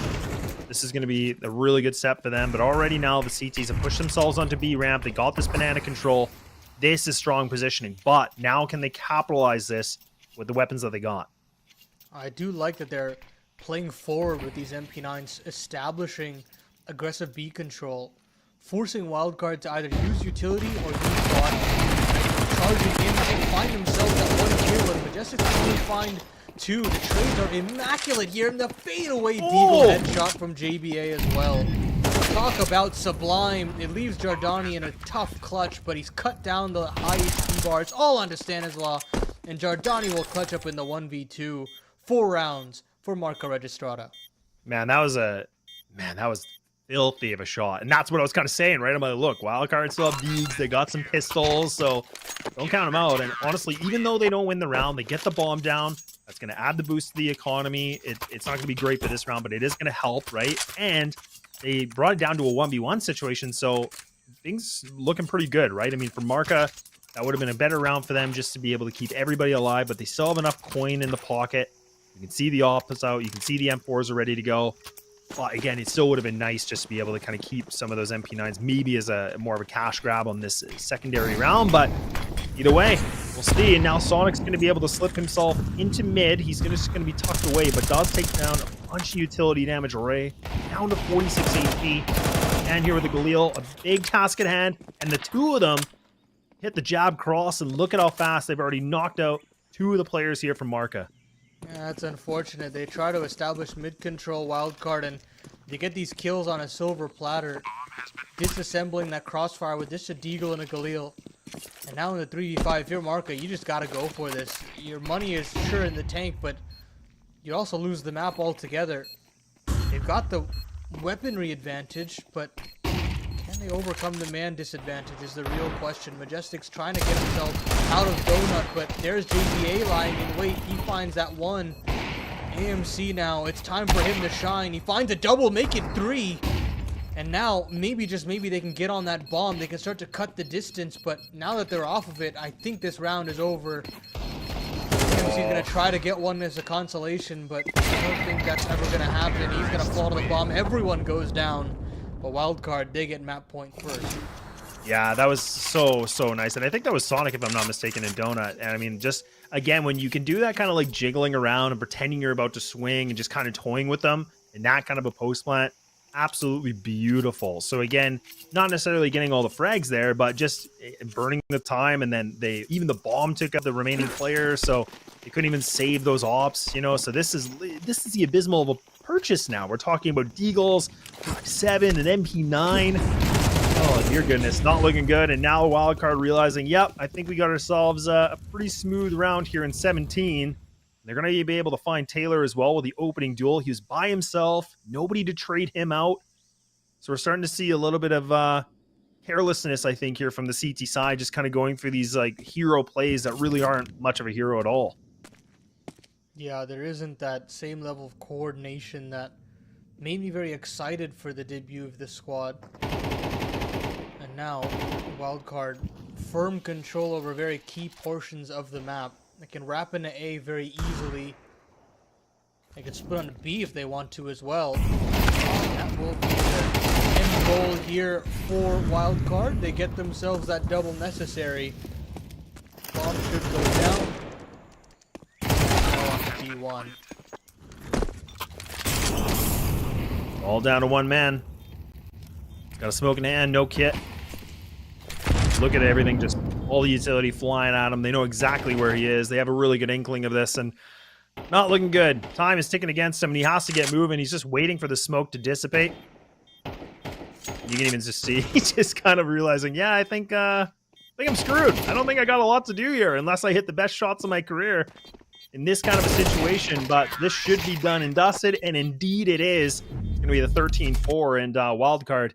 this is going to be a really good step for them. But already now the CTs have pushed themselves onto B ramp. They got this banana control. This is strong positioning. But now can they capitalize this with the weapons that they got? I do like that they're playing forward with these MP9s, establishing aggressive B control, forcing Wildcard to either use utility or use body. Charging in, they find themselves at 1 kill, and Majestics only find 2. The trades are immaculate here, and the fadeaway Deagle headshot from JBA as well. Talk about sublime. It leaves Jardani in a tough clutch, but he's cut down the high HP bar. It's all onto Stanislaw, and Jardani will clutch up in the 1v2. 4 rounds for MarcaRegistrada. Man, that was filthy of a shot. And that's what I was kind of saying, right? I'm like, look, Wildcard still have Deags. They got some pistols, so don't count them out. And honestly, even though they don't win the round, they get the bomb down. That's going to add the boost to the economy. It's not going to be great for this round, but it is going to help, right? And they brought it down to a 1v1 situation, so things looking pretty good, right? I mean, for Marca, that would have been a better round for them just to be able to keep everybody alive, but they still have enough coin in the pocket. You can see the offs out. You can see the M4s are ready to go. But again, it still would have been nice just to be able to kind of keep some of those MP9s maybe as a more of a cash grab on this secondary round. But either way, we'll see. And now Sonic's going to be able to slip himself into mid. He's just going to be tucked away, but does take down a bunch of utility damage. Ray down to 46 HP. And here with the Galil, a big task at hand. And the 2 of them hit the jab cross. And look at how fast they've already knocked out 2 of the players here from Marca. Yeah, that's unfortunate. They try to establish mid-control Wildcard, and They get these kills on a silver platter, disassembling that crossfire with just a Deagle and a Galil. And now in the 3v5, if you're Marca, you just gotta go for this. Your money is sure in the tank, but you also lose the map altogether. They've got the weaponry advantage, but can they overcome the man disadvantage is the real question. Majestic's trying to get himself out of Donut, but there's JVA lying in wait. He finds that one. AMC now, it's time for him to shine. He finds a double, make it 3. And now, maybe, just maybe, they can get on that bomb. They can start to cut the distance, but now that they're off of it, I think this round is over. AMC's going to try to get one as a consolation, but I don't think that's ever going to happen. He's going to fall to the bomb. Everyone goes down. But Wildcard, they get map point first. Yeah, that was so nice. And I think that was Sonic, if I'm not mistaken, in Donut. And I mean, just, again, when you can do that kind of like jiggling around and pretending you're about to swing and just kind of toying with them in that kind of a post plant, absolutely beautiful. So again, not necessarily getting all the frags there, but just burning the time. And then even the bomb took out the remaining players, so they couldn't even save those ops, you know. So this is the abysmal of a purchase now. We're talking about Deagles, 7 and MP9. Oh dear goodness, not looking good. And now Wildcard realizing, yep, I think we got ourselves a pretty smooth round here in 17. They're going to be able to find Taylor as well with the opening duel. He was by himself, nobody to trade him out. So we're starting to see a little bit of carelessness, I think, here from the CT side, just kind of going through these like hero plays that really aren't much of a hero at all. Yeah, there isn't that same level of coordination that made me very excited for the debut of this squad. And now, Wildcard, firm control over very key portions of the map. They can wrap into A very easily. They can split on B if they want to as well. That will be the end goal here for Wildcard. They get themselves that double necessary. Bomb should go down. D1. All down to one man. Got a smoke in hand, no kit. Look at everything, just all the utility flying at him. They know exactly where he is. They have a really good inkling of this, and not looking good. Time is ticking against him, and he has to get moving. He's just waiting for the smoke to dissipate. You can even just see, he's just kind of realizing, yeah, I think I'm screwed. I don't think I got a lot to do here unless I hit the best shots of my career in this kind of a situation, but this should be done and dusted, and indeed it is. It's going to be the 13-4, and Wildcard,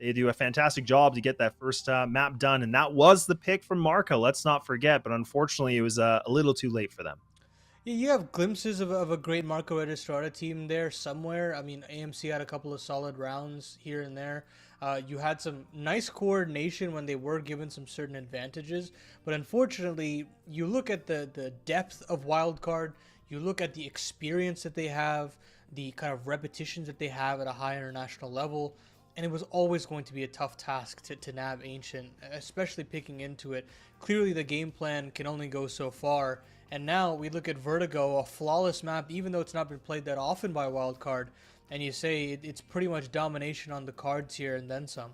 they do a fantastic job to get that first map done, and that was the pick from Marca, let's not forget, but unfortunately it was a little too late for them. Yeah, you have glimpses of a great MarcaRegistrada team there somewhere. I mean, AMC had a couple of solid rounds here and there. You had some nice coordination when they were given some certain advantages, but unfortunately, you look at the depth of Wildcard, you look at the experience that they have, the kind of repetitions that they have at a high international level, and it was always going to be a tough task to nab Ancient, especially picking into it. Clearly, the game plan can only go so far, and now we look at Vertigo, a flawless map, even though it's not been played that often by Wildcard, and you say it's pretty much domination on the cards here and then some.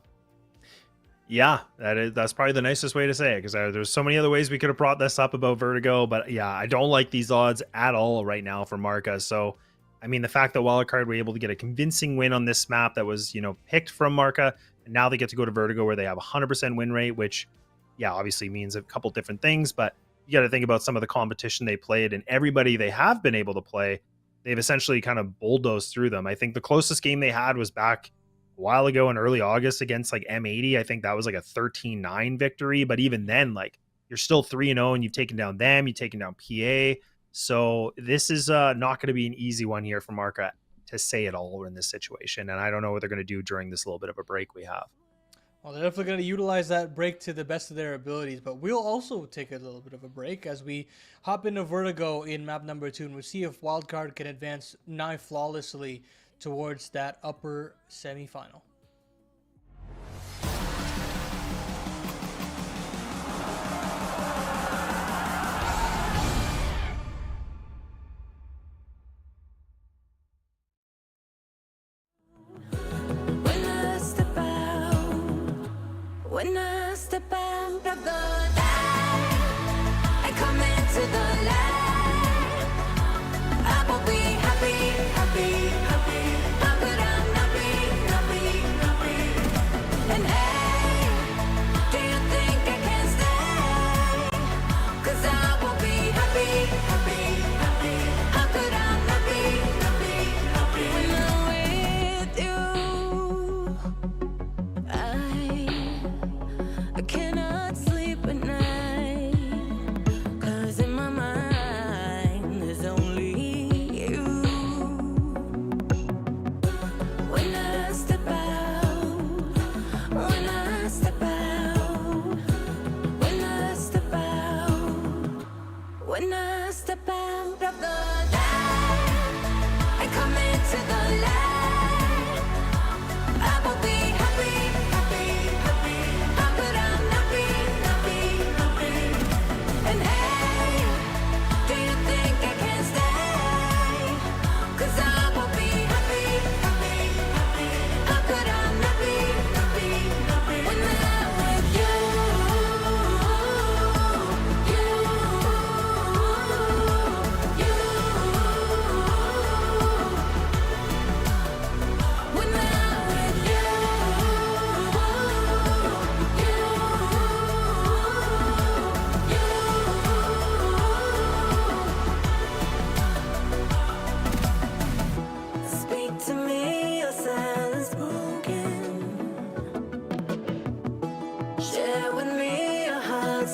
Yeah, that's probably the nicest way to say it, because there's so many other ways we could have brought this up about Vertigo, but yeah, I don't like these odds at all right now for Marca. So, I mean, the fact that Wildcard were able to get a convincing win on this map that was, you know, picked from Marca, and now they get to go to Vertigo where they have a 100% win rate, which, yeah, obviously means a couple different things, but you got to think about some of the competition they played, and everybody they have been able to play, they've essentially kind of bulldozed through them. I think the closest game they had was back a while ago in early August against like M80. I think that was like a 13-9 victory, but even then, like, you're still 3-0 and you've taken down them, you've taken down PA. So this is not going to be an easy one here for Marca, to say it all, in this situation. And I don't know what they're going to do during this little bit of a break we have. Well, they're definitely going to utilize that break to the best of their abilities, but we'll also take a little bit of a break as we hop into Vertigo in map number 2, and we'll see if Wildcard can advance nigh flawlessly towards that upper semifinal. When I step out of the light, I come into the light. I will be happy, happy, happy. How could I not be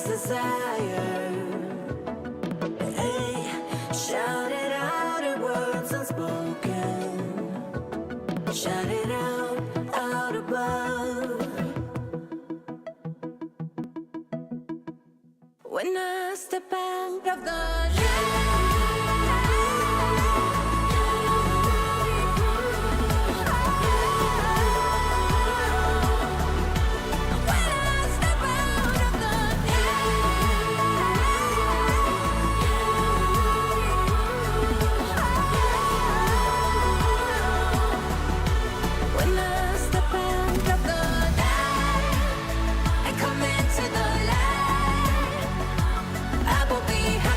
desire. Hey, shout it out in words unspoken. Shout it out above. When I step out of the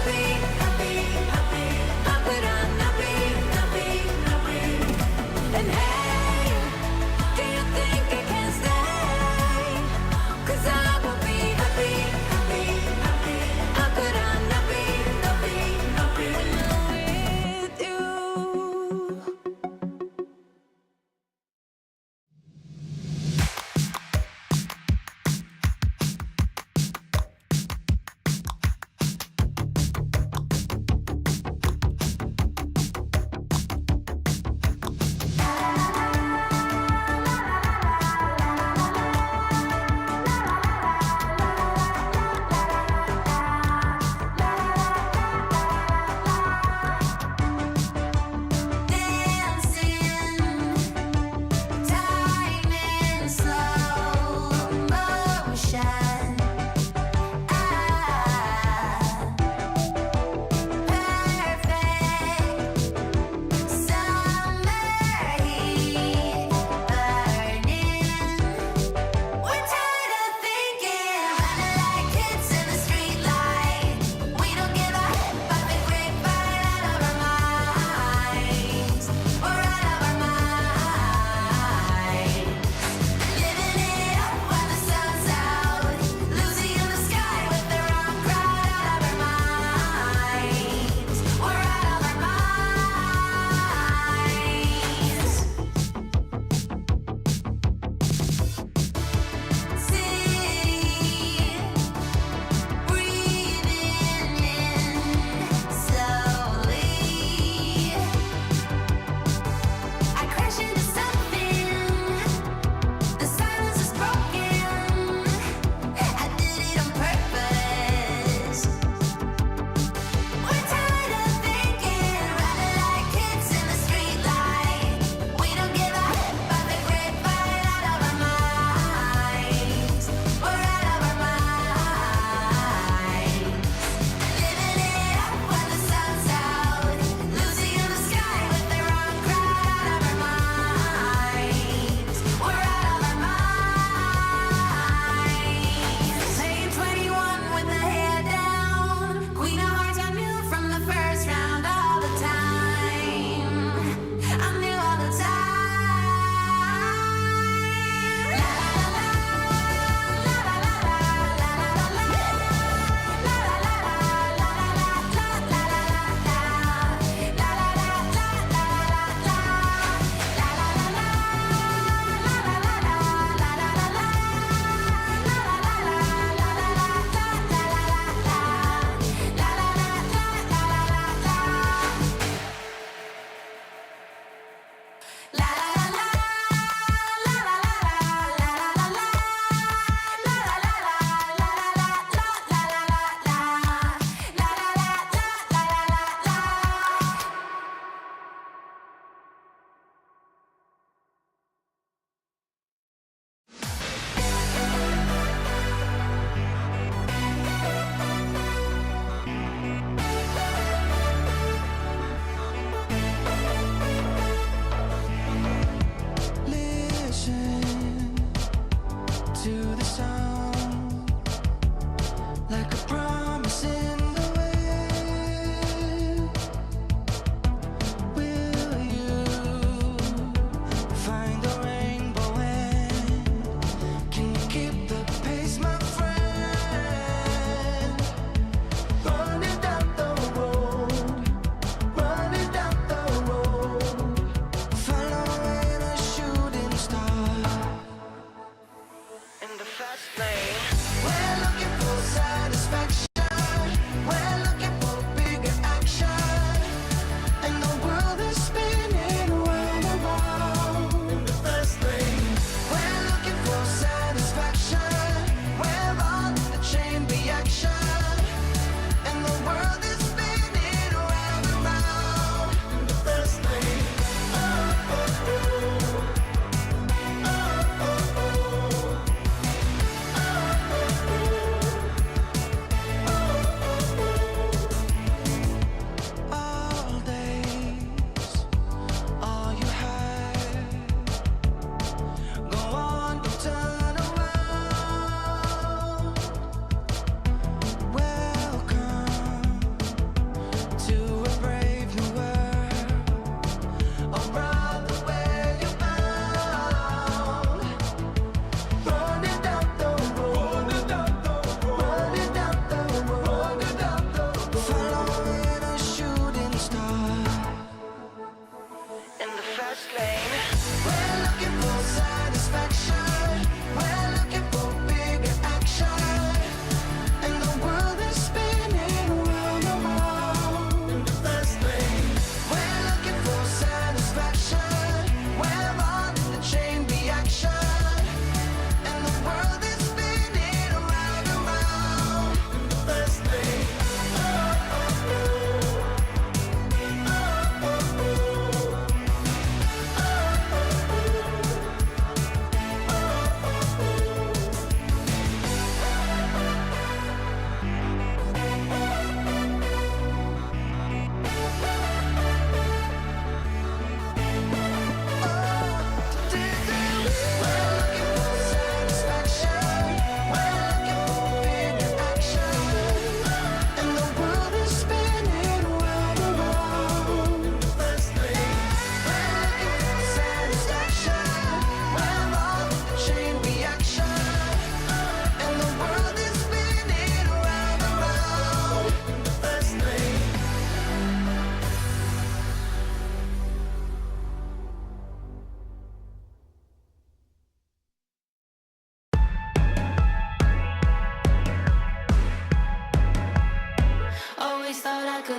happy, happy.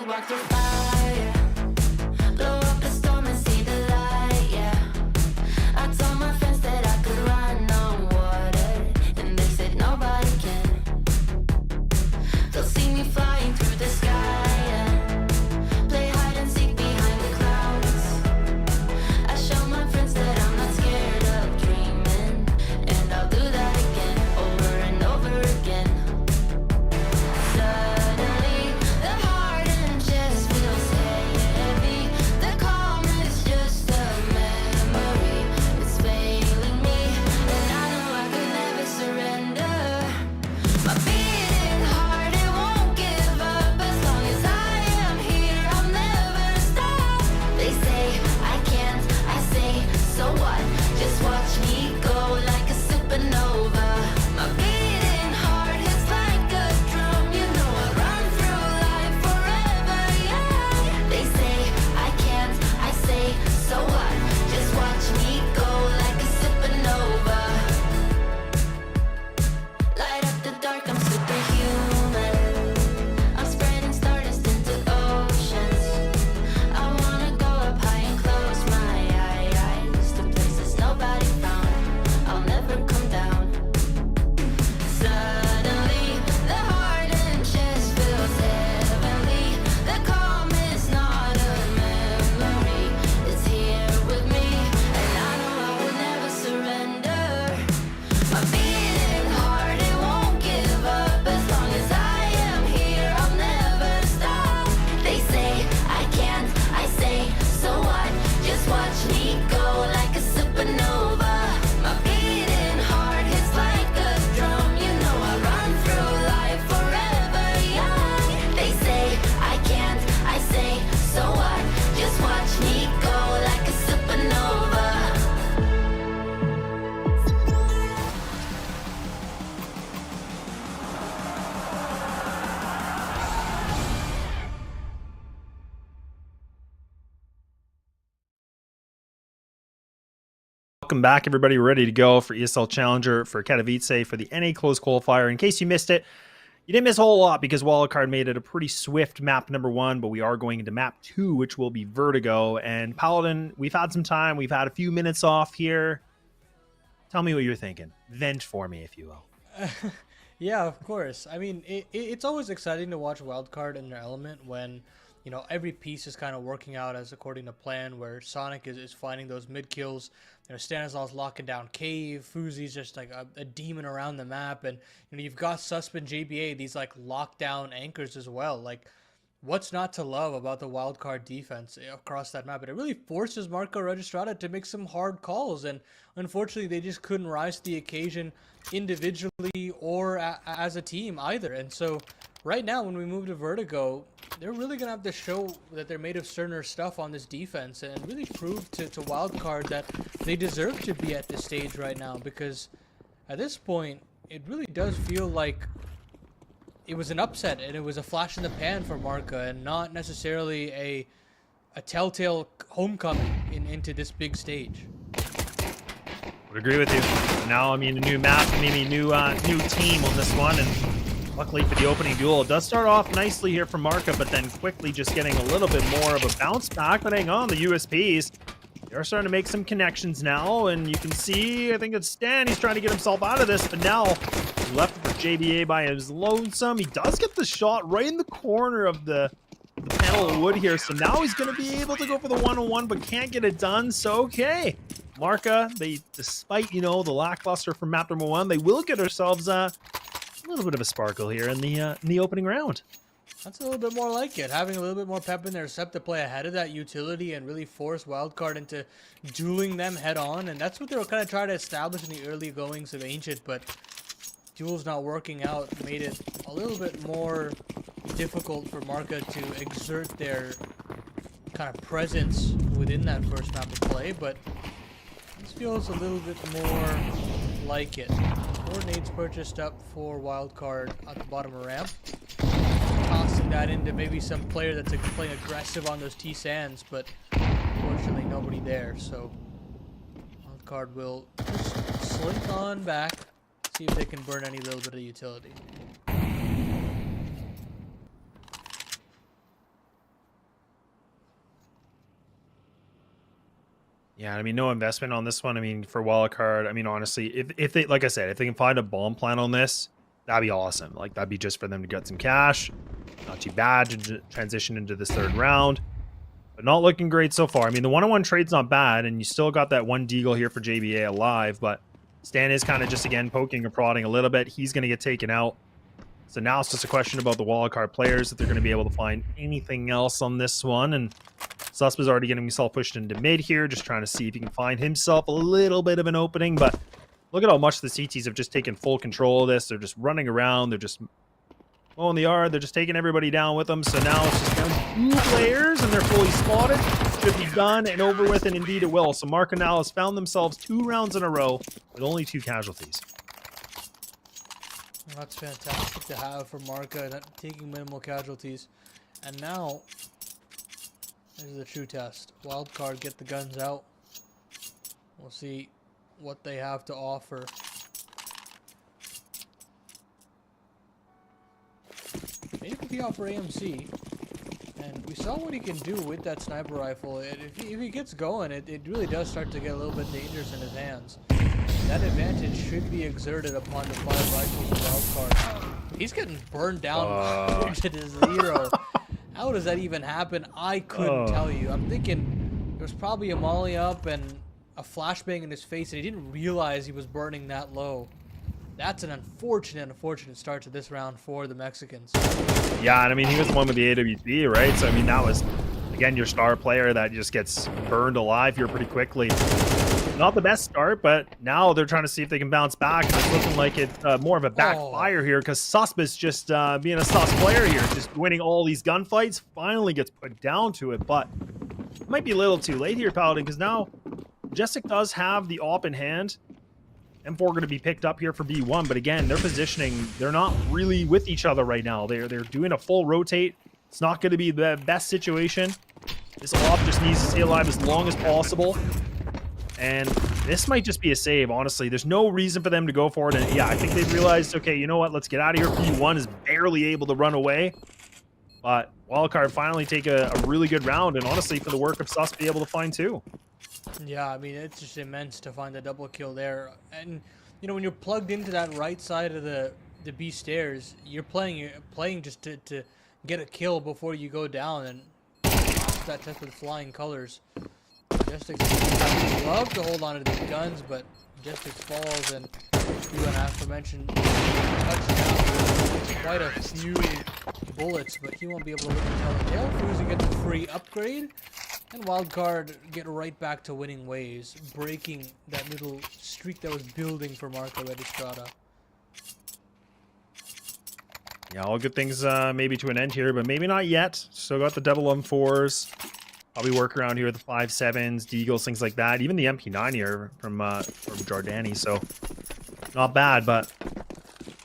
walk through fire, blow up the storm and see the light, yeah. I told my friends that I could run on water, and they said nobody can. They'll see me flying through the sky, yeah. Play hide and seek behind the clouds. I show my friends that I'm not scared of dreaming, and I'll do that again, over and over again. Suddenly, the heart and chest feels heavy. The calm is just a memory. It's failing me, and I know I could never surrender. My beating heart, it won't give up. As long as I am here, I'll never stop. They say I can't, I say, so what? Just watch me go like a supernova. My beating heart is like a drum. You know I run through life forever, yeah. They say I can't, I say, so what? Just watch me go like a supernova. Light up the dark, I'm superhuman. I'm spreading stardust into oceans. I wanna go up high and close my eyes to places nobody found. I'll never come down. Suddenly, the heart and chest feels heavenly. The calm is not a memory. It's here with me, and I know I will never surrender. My beating heart, it won't give up. As long as I am here, I'll never stop. They say I can't, I say, so what? Just watch me go like a supernova. My beating heart is like a drum. You know I run through life forever, yeah. They say I can't, I say, so what? Just watch me go like a supernova. Welcome back, everybody. We're ready to go for ESL Challenger for Katowice for the NA Close Qualifier. In case you missed it, you didn't miss a whole lot because Wildcard made it a pretty swift map number 1, but we are going into map 2, which will be Vertigo. And Paladin, we've had some time. We've had a few minutes off here. Tell me what you're thinking. Vent for me, if you will. Yeah, of course. I mean, it's always exciting to watch Wildcard in their element when, you know, every piece is kind of working out as according to plan, where Sonic is finding those mid kills, you know, Stanislav's locking down Cave, Fuzi's just like a demon around the map, and, you know, you've got Susp and JBA, these like lockdown anchors as well. Like, what's not to love about the Wildcard defense across that map? But it really forces MarcaRegistrada to make some hard calls, and unfortunately they just couldn't rise to the occasion individually or as a team either. And so right now when we move to Vertigo, they're really going to have to show that they're made of sterner stuff on this defense and really prove to Wildcard that they deserve to be at this stage right now, because at this point it really does feel like it was an upset and it was a flash in the pan for Marca and not necessarily a telltale homecoming into this big stage. Would agree with you. Now, I mean, a new map, maybe new team on this one, and luckily for the opening duel, it does start off nicely here for Marca, but then quickly just getting a little bit more of a bounce back. But hang on, the USPs, they're starting to make some connections now, and you can see, I think it's Stan, he's trying to get himself out of this, but now he left for JBA by his lonesome. He does get the shot right in the corner of the panel of wood here, so now he's going to be able to go for the 1-on-1, but can't get it done. So, okay. Marca, they, despite, you know, the lackluster from map number 1, they will get ourselves a little bit of a sparkle here in the opening round. That's a little bit more like it, having a little bit more pep in their step to play ahead of that utility and really force Wildcard into dueling them head on, and that's what they were kind of trying to establish in the early goings of Ancient, but duels not working out made it a little bit more difficult for Marca to exert their kind of presence within that first map of play, but this feels a little bit more like it. Coordinates purchased up for Wildcard at the bottom of ramp. Tossing that into maybe some player that's playing aggressive on those T-Sands, but unfortunately nobody there, so Wildcard will just slink on back, see if they can burn any little bit of utility. Yeah, I mean, no investment on this one. I mean, for wildcard, I mean, honestly, if they, like I said, if they can find a bomb plan on this, that'd be awesome. Like, that'd be just for them to get some cash. Not too bad to transition into this third round, but not looking great so far. I mean, the one-on-one trade's not bad, and you still got that one deagle here for JBA alive, but Stan is kind of just, again, poking and prodding a little bit. He's going to get taken out. So now it's just a question about the wildcard players, if they're going to be able to find anything else on this one. And Susp is already getting himself pushed into mid here, just trying to see if he can find himself a little bit of an opening. But look at how much the CTs have just taken full control of this. They're just running around. They're just mowing the yard. They're just taking everybody down with them. So now it's just down to 2 players, and they're fully spotted. Should be done and over with, and indeed it will. So Marca now has found themselves 2 rounds in a row with only 2 casualties. That's fantastic to have for Marca, not taking minimal casualties. And now, this is the true test. Wildcard, get the guns out. We'll see what they have to offer. Maybe he offer AMC. And we saw what he can do with that sniper rifle. If he gets going, it really does start to get a little bit dangerous in his hands. That advantage should be exerted upon the 5 rifles of Wildcard. He's getting burned down to 0. How does that even happen? I couldn't tell you. I'm thinking there was probably a molly up and a flashbang in his face, and he didn't realize he was burning that low. That's an unfortunate start to this round for the Mexicans. Yeah, and I mean, he was the one with the AWP, right? So, I mean, that was, again, your star player that just gets burned alive here pretty quickly. Not the best start, but now they're trying to see if they can bounce back. And it's looking like it's more of a backfire here, because Susp is just being a sus player here, just winning all these gunfights. Finally gets put down to it, but it might be a little too late here, Paladin, because now Majestic does have the op in hand. M4 going to be picked up here for B1, but again, their positioning, they're not really with each other right now. They're doing a full rotate. It's not going to be the best situation. This op just needs to stay alive as long as possible. And this might just be a save, honestly. There's no reason for them to go for it. And yeah, I think they've realized, okay, you know what? Let's get out of here. B1 is barely able to run away. But Wildcard finally take a really good round. And honestly, for the work of Sus, be able to find 2. Yeah, I mean, it's just immense to find a double kill there. And, you know, when you're plugged into that right side of the B stairs, you're playing just to get a kill before you go down. And that test with flying colors. Majestic would love to hold on to these guns, but Majestic falls, and you and aforementioned touchdown. Quite a few bullets, but he won't be able to live to tell the tale. Fuzi gets a free upgrade, and Wildcard get right back to winning ways, breaking that little streak that was building for MarcaRegistrada. Yeah, all good things maybe to an end here, but maybe not yet. Still got the double M4s. Probably work around here with the 5.7s, Deagles, things like that. Even the MP9 here from Jordani, so not bad, but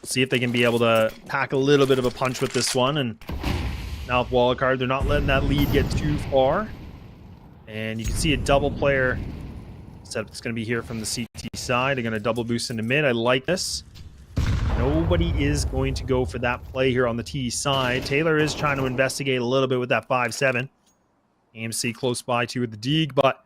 see if they can be able to pack a little bit of a punch with this one. And now with Wildcard, they're not letting that lead get too far. And you can see a double player setup's going to be here from the CT side. They're going to double boost into mid. I like this. Nobody is going to go for that play here on the T side. Taylor is trying to investigate a little bit with that 5.7. AMC close by too with the Deeg, but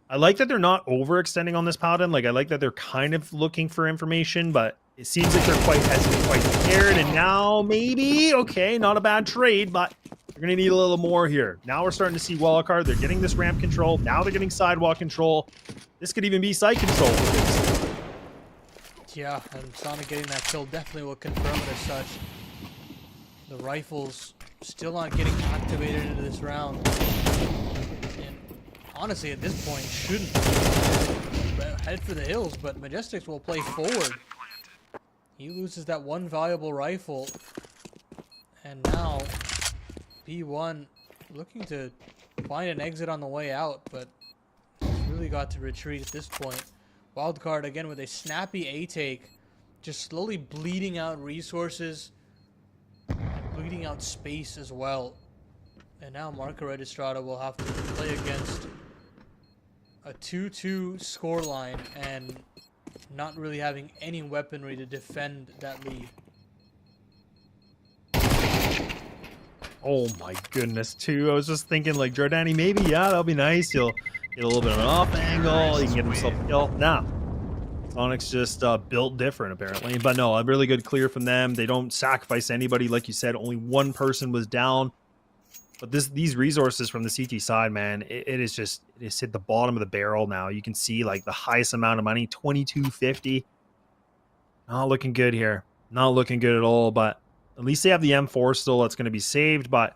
I like that they're not overextending on this Paladin. Like, I like that they're kind of looking for information, but it seems like they're quite hesitant, quite scared, and now maybe, okay, not a bad trade, but they're going to need a little more here. Now we're starting to see Wildcard. They're getting this ramp control. Now they're getting sidewalk control. This could even be site control for this. Yeah, and Sonic getting that kill definitely will confirm it as such. The rifles still not getting activated into this round. And honestly, at this point, shouldn't head for the hills, but Majestics will play forward. He loses that one valuable rifle. And now, P1 looking to find an exit on the way out, but he's really got to retreat at this point. Wildcard again with a snappy A-take, just slowly bleeding out resources, bleeding out space as well. And now MarcaRegistrada will have to play against a 2-2 scoreline and not really having any weaponry to defend that lead. Oh my goodness, too. I was just thinking, like, Jordani, maybe, yeah, that'll be nice. You'll get a little bit of an off angle. He can get himself a kill. Nah. Sonic's just built different, apparently. But no, a really good clear from them. They don't sacrifice anybody. Like you said, only one person was down. But these resources from the CT side, man, it is hit the bottom of the barrel now. You can see like the highest amount of money, 2250. Not looking good here. Not looking good at all, but at least they have the M4 still that's going to be saved. But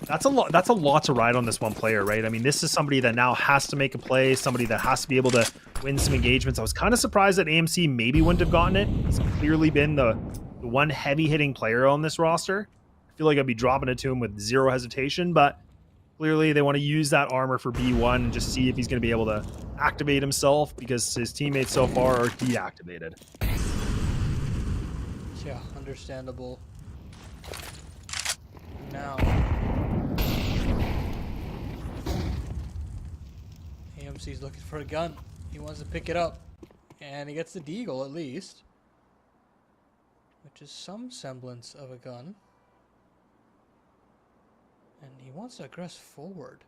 that's a lot to ride on this one player, right? I mean, this is somebody that now has to make a play, somebody that has to be able to win some engagements. I was kind of surprised that AMC maybe wouldn't have gotten it. He's clearly been the one heavy-hitting player on this roster. I feel like I'd be dropping it to him with zero hesitation, but clearly they want to use that armor for B1 and just see if he's going to be able to activate himself, because his teammates so far are deactivated. Yeah, understandable. Now, AMC's looking for a gun. He wants to pick it up, and he gets the deagle at least, which is some semblance of a gun. And he wants to aggress forward.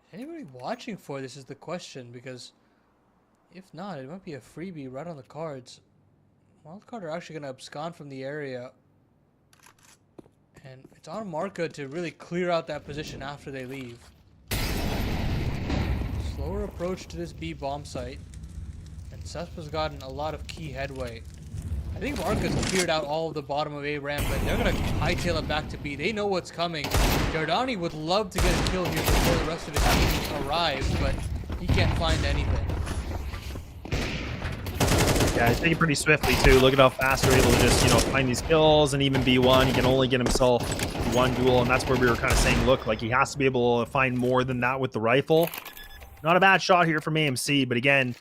Is anybody watching for this is the question, because if not, it might be a freebie right on the cards. Wildcard are actually going to abscond from the area. And it's on Marca to really clear out that position after they leave. Slower approach to this B bomb site. And Cespa's gotten a lot of key headway. I think Marca's cleared out all of the bottom of A ramp, but they're going to hightail it back to B. They know what's coming. Jordani would love to get a kill here before the rest of his team arrives, but he can't find anything. Yeah, I think it pretty swiftly too. Look at how fast they're able to just, find these kills, and even B1, he can only get himself one duel, and that's where we were kind of saying, look, like he has to be able to find more than that with the rifle. Not a bad shot here from AMC, but again,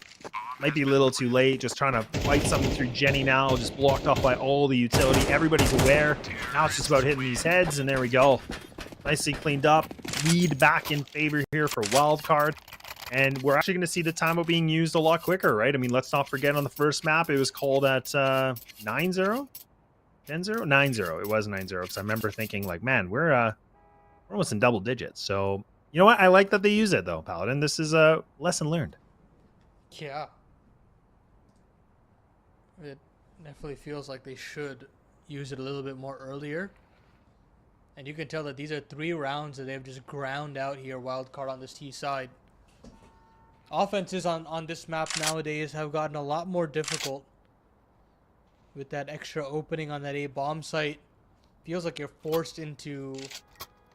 might be a little too late. Just trying to fight something through Jenny now, just blocked off by all the utility. Everybody's aware. Now it's just about hitting these heads, and there we go. Nicely cleaned up. Lead back in favor here for Wildcard. And we're actually going to see the timeout being used a lot quicker, right? I mean, let's not forget on the first map, it was called at 9-0? 10-0? 9-0. It was 9-0, because I remember thinking, like, man, we're almost in double digits. So, you know what? I like that they use it, though, Paladin. This is a lesson learned. Yeah. It definitely feels like they should use it a little bit more earlier. And you can tell that these are 3 rounds that they've just ground out here, Wildcard on this T side. Offenses on this map nowadays have gotten a lot more difficult. With that extra opening on that A bomb site, feels like you're forced into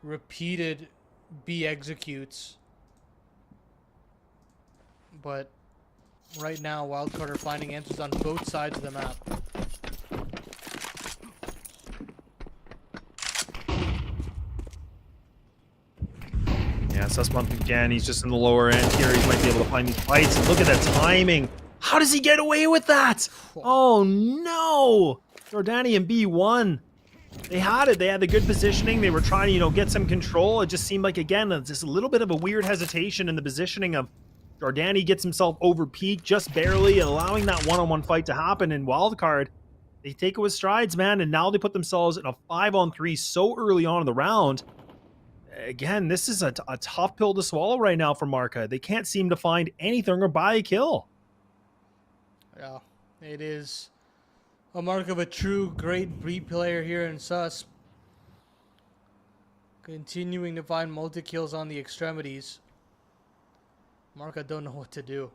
repeated B executes. But right now, Wildcard are finding answers on both sides of the map. Yeah, Sussmonth again, he's just in the lower end here. He might be able to find these fights. And look at that timing. How does he get away with that? Oh, no. Jordani and B1. They had it. They had the good positioning. They were trying to, get some control. It just seemed like, again, just a little bit of a weird hesitation in the positioning of Jordani gets himself over peak just barely and allowing that one-on-one fight to happen. In Wildcard, they take it with strides, man, and now they put themselves in a 5-on-3 so early on in the round. Again, this is a tough pill to swallow right now for Marca. They can't seem to find anything or buy a kill. Yeah, it is a mark of a true great breed player here in Sus. Continuing to find multi-kills on the extremities. Marca don't know what to do.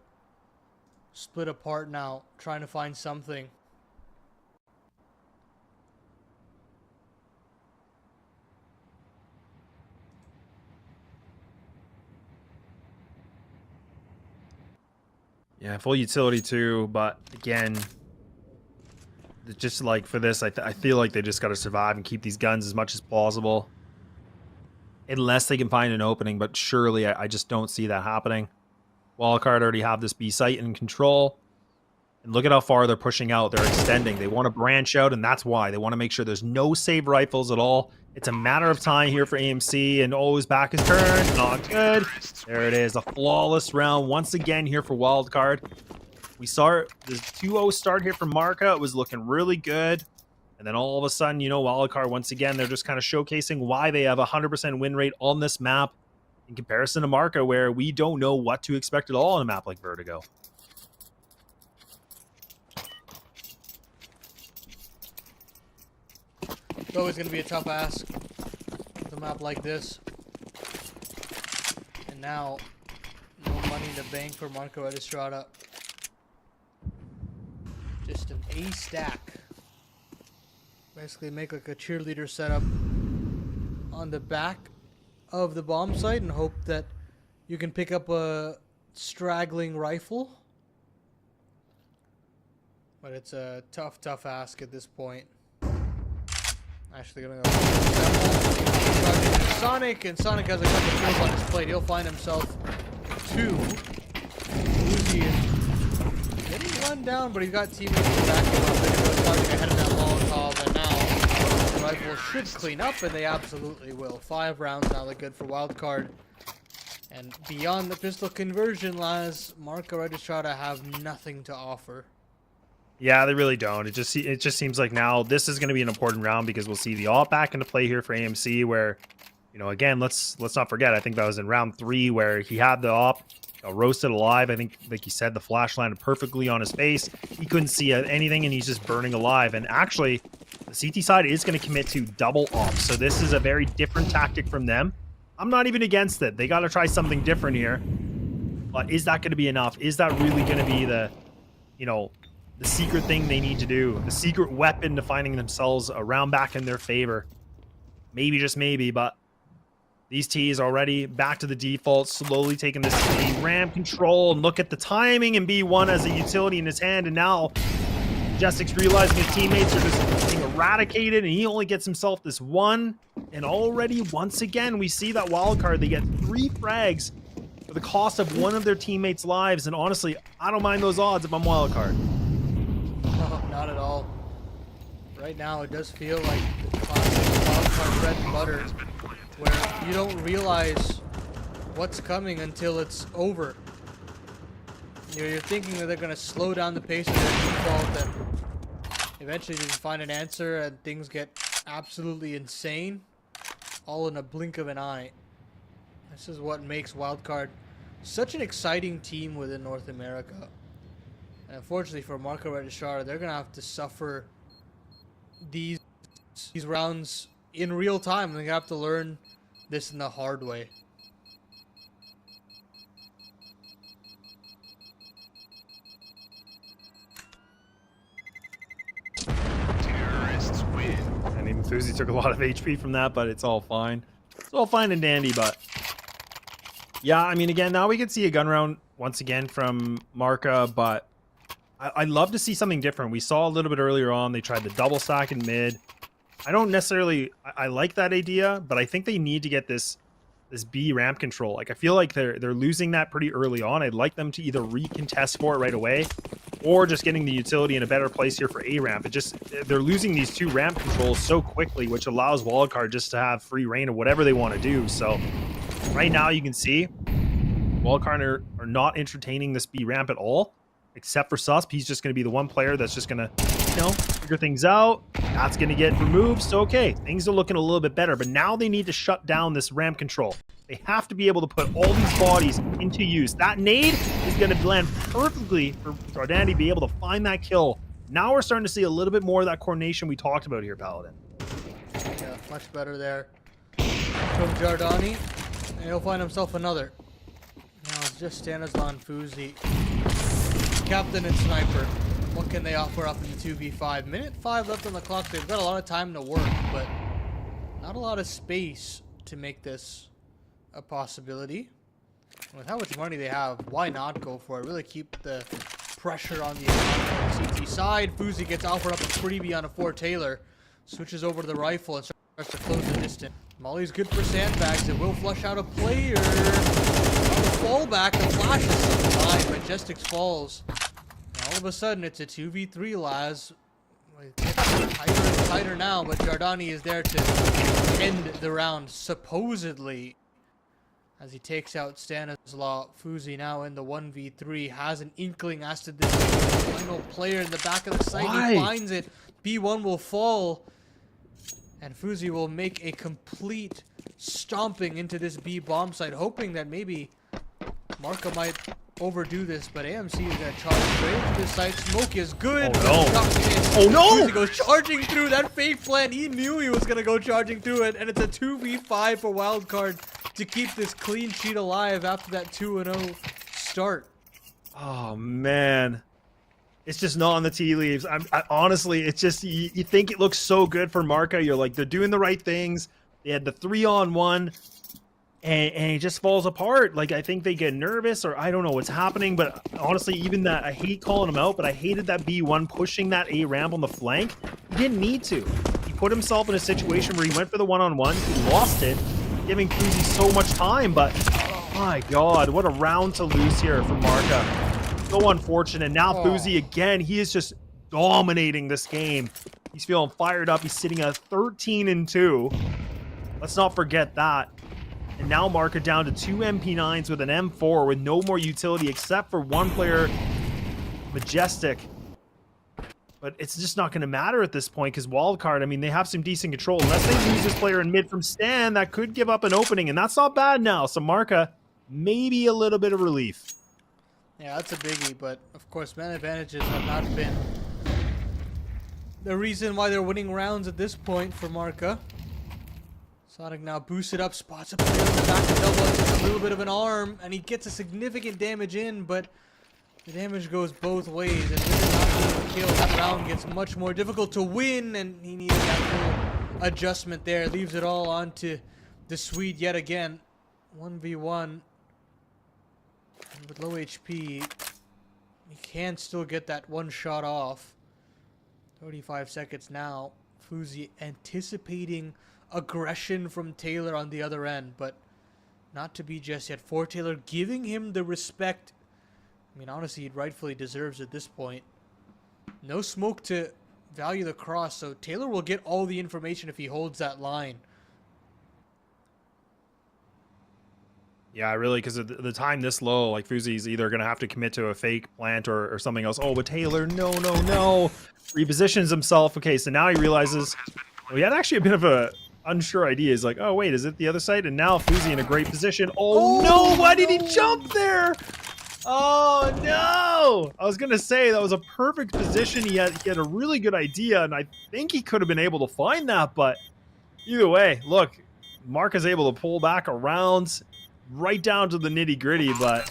Split apart now, trying to find something. Yeah, full utility too, but again, just like for this, I feel like they just got to survive and keep these guns as much as possible. Unless they can find an opening, but surely I just don't see that happening. Wildcard already have this B site in control. And look at how far they're pushing out. They're extending. They want to branch out, and that's why. They want to make sure there's no save rifles at all. It's a matter of time here for AMC, and always back his turn. Not good. There it is. A flawless round once again here for Wildcard. We saw the 2-0 start here from Marca. It was looking really good. And then all of a sudden, Wildcard, once again, they're just kind of showcasing why they have a 100% win rate on this map. in comparison to Marca, where we don't know what to expect at all on a map like Vertigo. It's always going to be a tough ask with a map like this. And now, no money in the bank for MarcaRegistrada. Just an A stack. Basically make like a cheerleader setup on the back of the bomb site and hope that you can pick up a straggling rifle. But it's a tough ask at this point. Actually gonna go Sonic, and Sonic has a couple of kills on his plate. He'll find himself 2. Uzi is getting run down, but he's got teammates to back him up. They're gonna go target ahead of that Molotov, and now the rifle should clean up, and they absolutely will. 5 rounds now, they're good for wildcard. And beyond the pistol conversion, Laz, MarcaRegistrada have nothing to offer. Yeah, they really don't. It just seems like now this is going to be an important round because we'll see the AWP back into play here for AMC, where, you know, again, let's not forget, I think that was in round 3 where he had the AWP roasted alive. I think, like you said, the flash landed perfectly on his face. He couldn't see anything, and he's just burning alive. And actually, the CT side is going to commit to double AWP, so this is a very different tactic from them. I'm not even against it. They got to try something different here. But is that going to be enough? Is that really going to be the, you know, the secret thing they need to do? The secret weapon to finding themselves a round back in their favor? Maybe, just maybe, but these T's already back to the default, slowly taking this ramp control, and look at the timing, and B1 has a utility in his hand, and now Majestic's realizing his teammates are just being eradicated, and he only gets himself this 1, and already, once again, we see that wild card. They get 3 frags for the cost of one of their teammates' lives, and honestly, I don't mind those odds if I'm wild card. No, not at all. Right now, it does feel like the classic wild card bread and butter, where you don't realize what's coming until it's over. You're thinking that they're going to slow down the pace of their default, and eventually they find an answer and things get absolutely insane, all in a blink of an eye. This is what makes Wildcard such an exciting team within North America. And unfortunately for MarcaRegistrada, they're going to have to suffer these rounds in real time. They're going to have to learn this in the hard way. Terrorists win. And even Fuzi took a lot of HP from that, but it's all fine. It's all fine and dandy, but yeah, I mean, again, now we can see a gun round once again from Marca, but I'd love to see something different. We saw a little bit earlier on, they tried the double stack in mid. I don't necessarily, I like that idea, but I think they need to get this B ramp control. Like, I feel like they're losing that pretty early on. I'd like them to either recontest for it right away, or just getting the utility in a better place here for A ramp. They're losing these 2 ramp controls so quickly, which allows Wildcard just to have free reign of whatever they want to do. So right now you can see Wildcard are not entertaining this B ramp at all, except for Susp. He's just going to be the one player that's just going to, you know, figure things out. That's going to get removed. So, okay, things are looking a little bit better, but now they need to shut down this ramp control. They have to be able to put all these bodies into use. That nade is going to land perfectly for Jardani to be able to find that kill. Now we're starting to see a little bit more of that coordination we talked about here, Paladin. Yeah, much better there from Jardani. And he'll find himself another. Now it's just Stanislav Fuzi, captain and sniper. What can they offer up in the 2v5? Minute 5 left on the clock. They've got a lot of time to work, but not a lot of space to make this a possibility. With how much money they have, why not go for it? Really keep the pressure on the CT side. Fuzi gets offered up a freebie on a 4 Taylor. Switches over to the rifle and starts to close the distance. Molly's good for sandbags. It will flush out a player. On the fallback, the flash is some time. Majestics falls. And all of a sudden, it's a 2v3, Laz. It's tighter and tighter now, but Jardani is there to end the round, supposedly. As he takes out Stanislav Fuzi now in the 1v3, has an inkling as to this final player in the back of the site. He finds it. B1 will fall, and Fuzi will make a complete stomping into this B bomb site, hoping that maybe Marca might overdo this, but AMC is going to charge straight into this site. Smoke is good. Oh, no. Shot missed. Oh, no. Fuzi goes charging through that fake plan. He knew he was going to go charging through it, and it's a 2v5 for Wildcard to keep this clean sheet alive after that 2-0 start. Oh, man. It's just not on the tea leaves. I honestly, it's just, you think it looks so good for Marca. You're like, they're doing the right things. They had the 3-on-1, and it just falls apart. Like, I think they get nervous, or I don't know what's happening. But honestly, even that, I hate calling him out, but I hated that B1 pushing that A ramp on the flank. He didn't need to. He put himself in a situation where he went for the 1-on-1. He lost it, giving Fuzi so much time. But, oh my God, what a round to lose here for Marca. So unfortunate. Now Fuzi again, he is just dominating this game. He's feeling fired up. He's sitting at 13-2. Let's not forget that. And now Marca down to 2 MP9s with an M4 with no more utility except for one player, Majestic. But it's just not going to matter at this point because Wildcard, I mean, they have some decent control. Unless they lose this player in mid from Stan, that could give up an opening, and that's not bad now. So Marca, maybe a little bit of relief. Yeah, that's a biggie, but of course, man advantages have not been the reason why they're winning rounds at this point for Marca. Sonic now boosted up, spots a player in the back to double, takes a little bit of an arm, and he gets a significant damage in, but the damage goes both ways, and with it not being a kill, that round gets much more difficult to win, and he needed that full adjustment there. Leaves it all onto the Swede yet again. 1v1. And with low HP, he can still get that one shot off. 35 seconds now. Fuzi anticipating aggression from Taylor on the other end, but not to be just yet. For Taylor, giving him the respect. I mean, honestly, he rightfully deserves at this point. No smoke to value the cross, so Taylor will get all the information if he holds that line. Yeah, really, because at the time this low, like Fuzi's either going to have to commit to a fake plant or something else. Oh, but Taylor, no. Repositions himself. Okay, so now he realizes he had actually a bit of a unsure idea. He's like, oh, wait, is it the other side? And now Fuzi in a great position. Oh, no, why did he jump there? Oh, no. I was going to say that was a perfect position. He had a really good idea, and I think he could have been able to find that. But either way, look, Mark is able to pull back around right down to the nitty gritty, but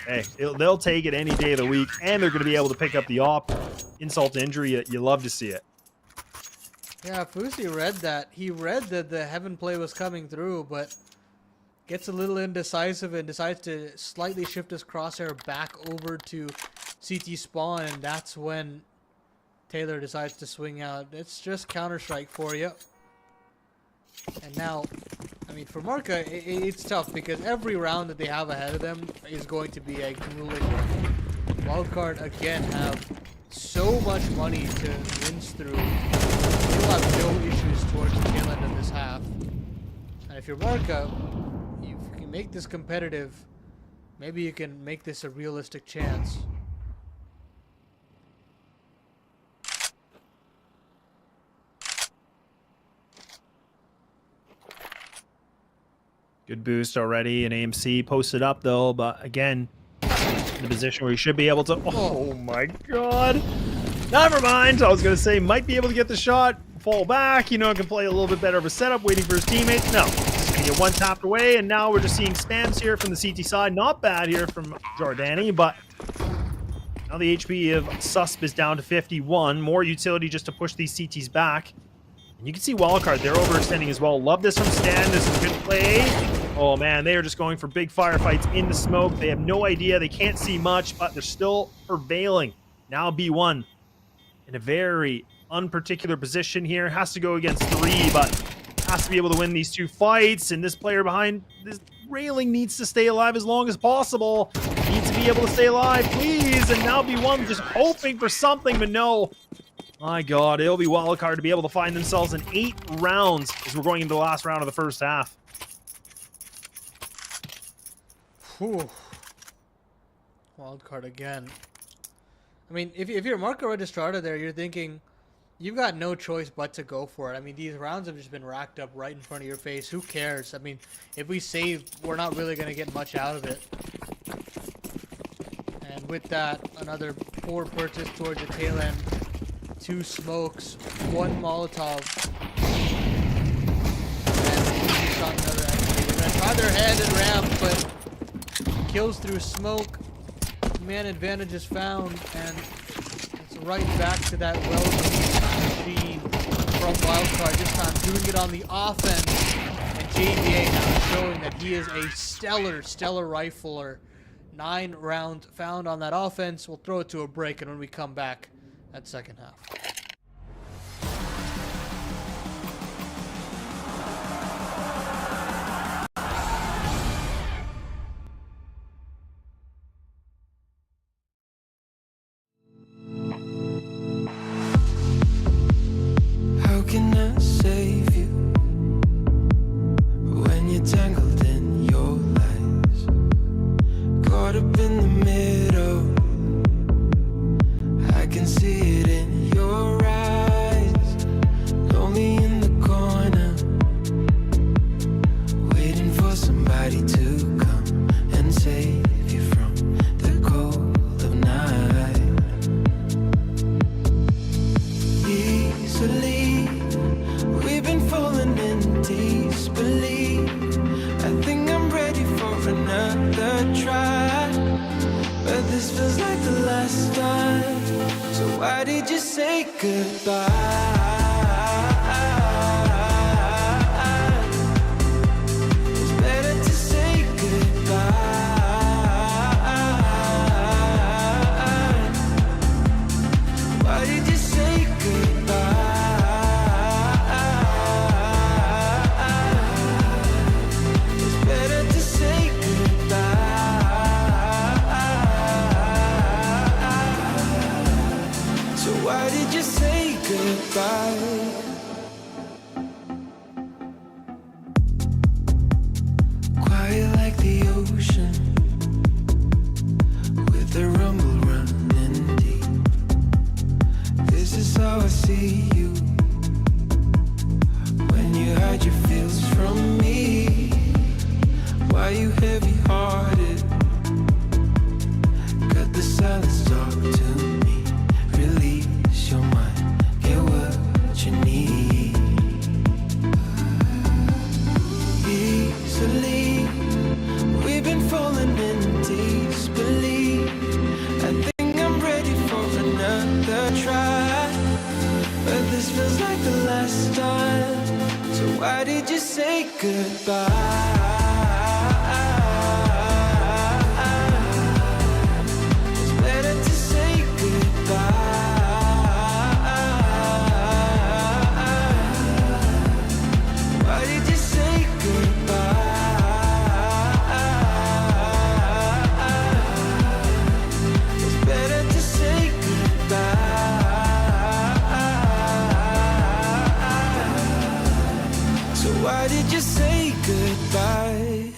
hey, they'll take it any day of the week, and they're going to be able to pick up the op. Insult to injury, you love to see it. Yeah, Fuzi read that. He read that the heaven play was coming through, but gets a little indecisive and decides to slightly shift his crosshair back over to CT spawn, and that's when Taylor decides to swing out. It's just Counter-Strike for you. And now, I mean, for Marca, it's tough because every round that they have ahead of them is going to be a grueling one. Wildcard, again, have so much money to rinse through. You'll have no issues towards the tail end of this half. And if you're Marca, if you can make this competitive, maybe you can make this a realistic chance. Good boost already, and AMC posted up though, but again, in the position where he should be able to. Oh my God! Never mind. I was gonna say might be able to get the shot, fall back. You know, can play a little bit better of a setup, waiting for his teammates. No, just gonna get one tapped away, and now we're just seeing spams here from the CT side. Not bad here from Jordani, but now the HP of Susp is down to 51. More utility just to push these CTs back. And you can see Wildcard, they're overextending as well. Love this from Stan. This is a good play. Oh man, they are just going for big firefights in the smoke. They have no idea. They can't see much, but they're still prevailing. Now B1 in a very unparticular position here. Has to go against 3, but has to be able to win these 2 fights. And this player behind this railing needs to stay alive as long as possible. Needs to be able to stay alive, please. And now B1 just hoping for something, but no. My God, it'll be Wildcard to be able to find themselves in 8 rounds as we're going into the last round of the first half. Whew. Wildcard again. I mean, if you're MarcaRegistrada there, you're thinking You've got no choice but to go for it. I mean, these rounds have just been racked up right in front of your face. Who cares? I mean, if we save, we're not really going to get much out of it. And with that, another poor purchase towards the tail end. 2 smokes, 1 Molotov. And he shot another entry. They're going to try their hand and ramp, but kills through smoke. Man advantage is found, and it's right back to that well-machine from Wildcard, this time doing it on the offense. And JVA now showing that he is a stellar rifler. 9 rounds found on that offense. We'll throw it to a break, and when we come back, that second half. How can I save you when you're tangled in your lies? Caught up in the middle, I can see it in your eyes. Lonely in the corner, waiting for somebody to come and save you from the cold of night. Easily, we've been falling in disbelief. I think I'm ready for another try, but this feels like the last time. So why did you say goodbye? It's better to say goodbye. Why did you say goodbye? It's better to say goodbye. So why did you say goodbye? Quiet like the ocean, with the rumble running deep. This is how I see you, when you hide your feels from me. Why you heavy-hearted? Cut the silence, talk to me. Release your mind, get what you need. Easily, we've been falling in disbelief. I think I'm ready for another try, but this feels like the last time. So why did you say goodbye? It's better to say goodbye. Why did you say goodbye? It's better to say goodbye. So why did you say goodbye?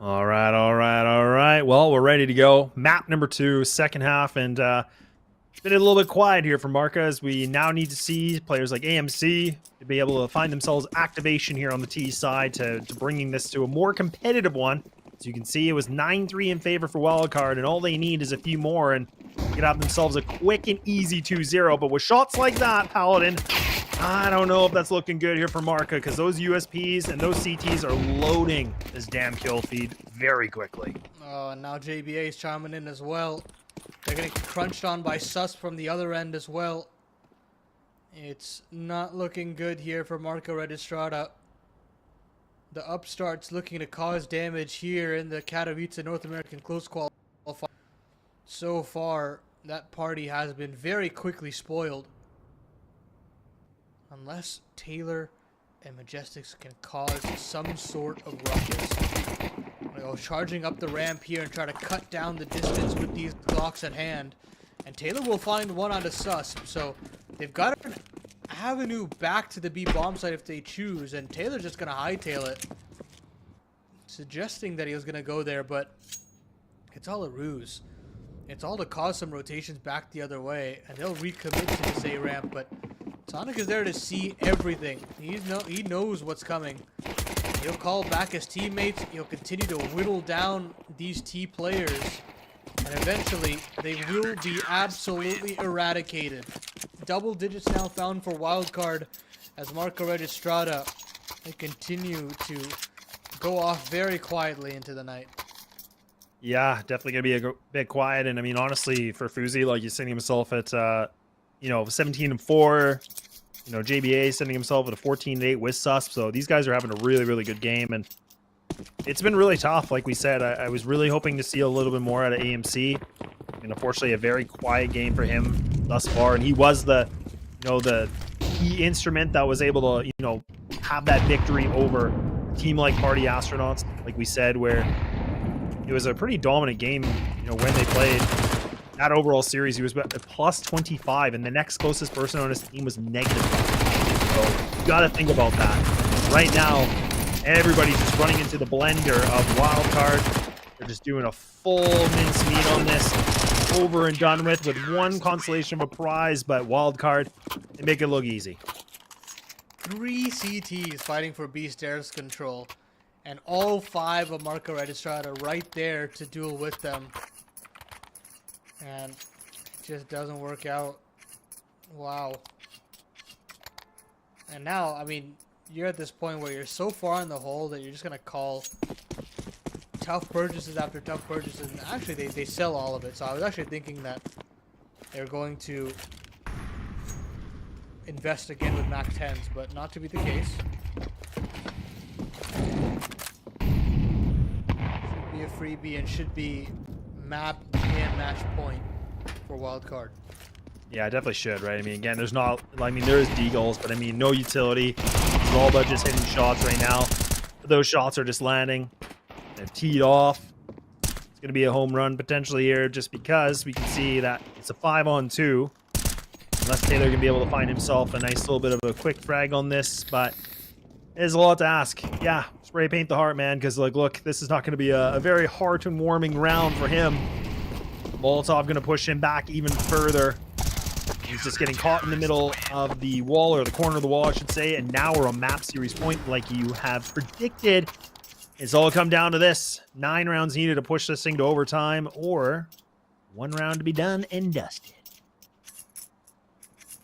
All right. Well, we're ready to go. Map number 2, second half, and it's been a little bit quiet here for Marca as we now need to see players like AMC to be able to find themselves activation here on the T side to bringing this to a more competitive one. As you can see, it was 9-3 in favor for Wildcard, and all they need is a few more and they could have themselves a quick and easy 2-0. But with shots like that, Paladin, I don't know if that's looking good here for Marca, because those USPs and those CTs are loading this damn kill feed very quickly. Oh, and now JBA is chiming in as well. They're going to get crunched on by Sus from the other end as well. It's not looking good here for MarcaRegistrada. The upstarts looking to cause damage here in the Katowice North American close qualifier. So far, that party has been very quickly spoiled. Unless Taylor and Majestics can cause some sort of ruckus. Go charging up the ramp here and try to cut down the distance with these Glocks at hand. And Taylor will find one on the Sus. So they've got an avenue back to the B bomb site if they choose, and Taylor's just gonna hightail it, suggesting that he was gonna go there, but it's all a ruse. It's all to cause some rotations back the other way, and they'll recommit to this A ramp. But Sonic is there to see everything. He knows what's coming. He'll call back his teammates. He'll continue to whittle down these T players, and eventually they will be absolutely eradicated. Double digits now found for wildcard as MarcaRegistrada, they continue to go off very quietly into the night. Yeah, definitely gonna be a bit quiet. And I mean, honestly, for Fuzi, like, he's sending himself at 17-4. JBA sending himself at a 14-8 with Susp. So these guys are having a really, really good game, and it's been really tough. Like we said, I was really hoping to see a little bit more out of AMC, and unfortunately, a very quiet game for him thus far. And he was the key instrument that was able to have that victory over a team like Party Astronauts, like we said, where it was a pretty dominant game, when they played. That overall series, he was at plus 25, and the next closest person on his team was negative 5. So you got to think about that. Right now, everybody's just running into the blender of wildcard. They're just doing a full mincemeat on this, over and done with one consolation of a prize, but wildcard, they make it look easy. 3 CTs fighting for B stairs control, and all 5 of MarcaRegistrada right there to duel with them. And it just doesn't work out. Wow. And now, I mean, you're at this point where you're so far in the hole that you're just going to call tough purchases after tough purchases. And actually, they sell all of it. So I was actually thinking that they're going to invest again with Mac 10s, but not to be the case. Should be a freebie and should be map and match point for wildcard. Yeah, definitely should, right? I mean, again, there is deagles, but I mean, no utility. Zalba just hitting shots right now. But those shots are just landing. They're teed off. It's going to be a home run potentially here, just because we can see that it's a 5-on-2. Unless Taylor can be able to find himself a nice little bit of a quick frag on this, but there's a lot to ask. Yeah, spray paint the heart, man, because, like, look, this is not going to be a very heart and warming round for him. Molotov going to push him back even further. He's just getting caught in the middle of the wall, or the corner of the wall, I should say, and now we're a map series point like you have predicted. It's all come down to this. 9 rounds needed to push this thing to overtime, or 1 round to be done and dusted.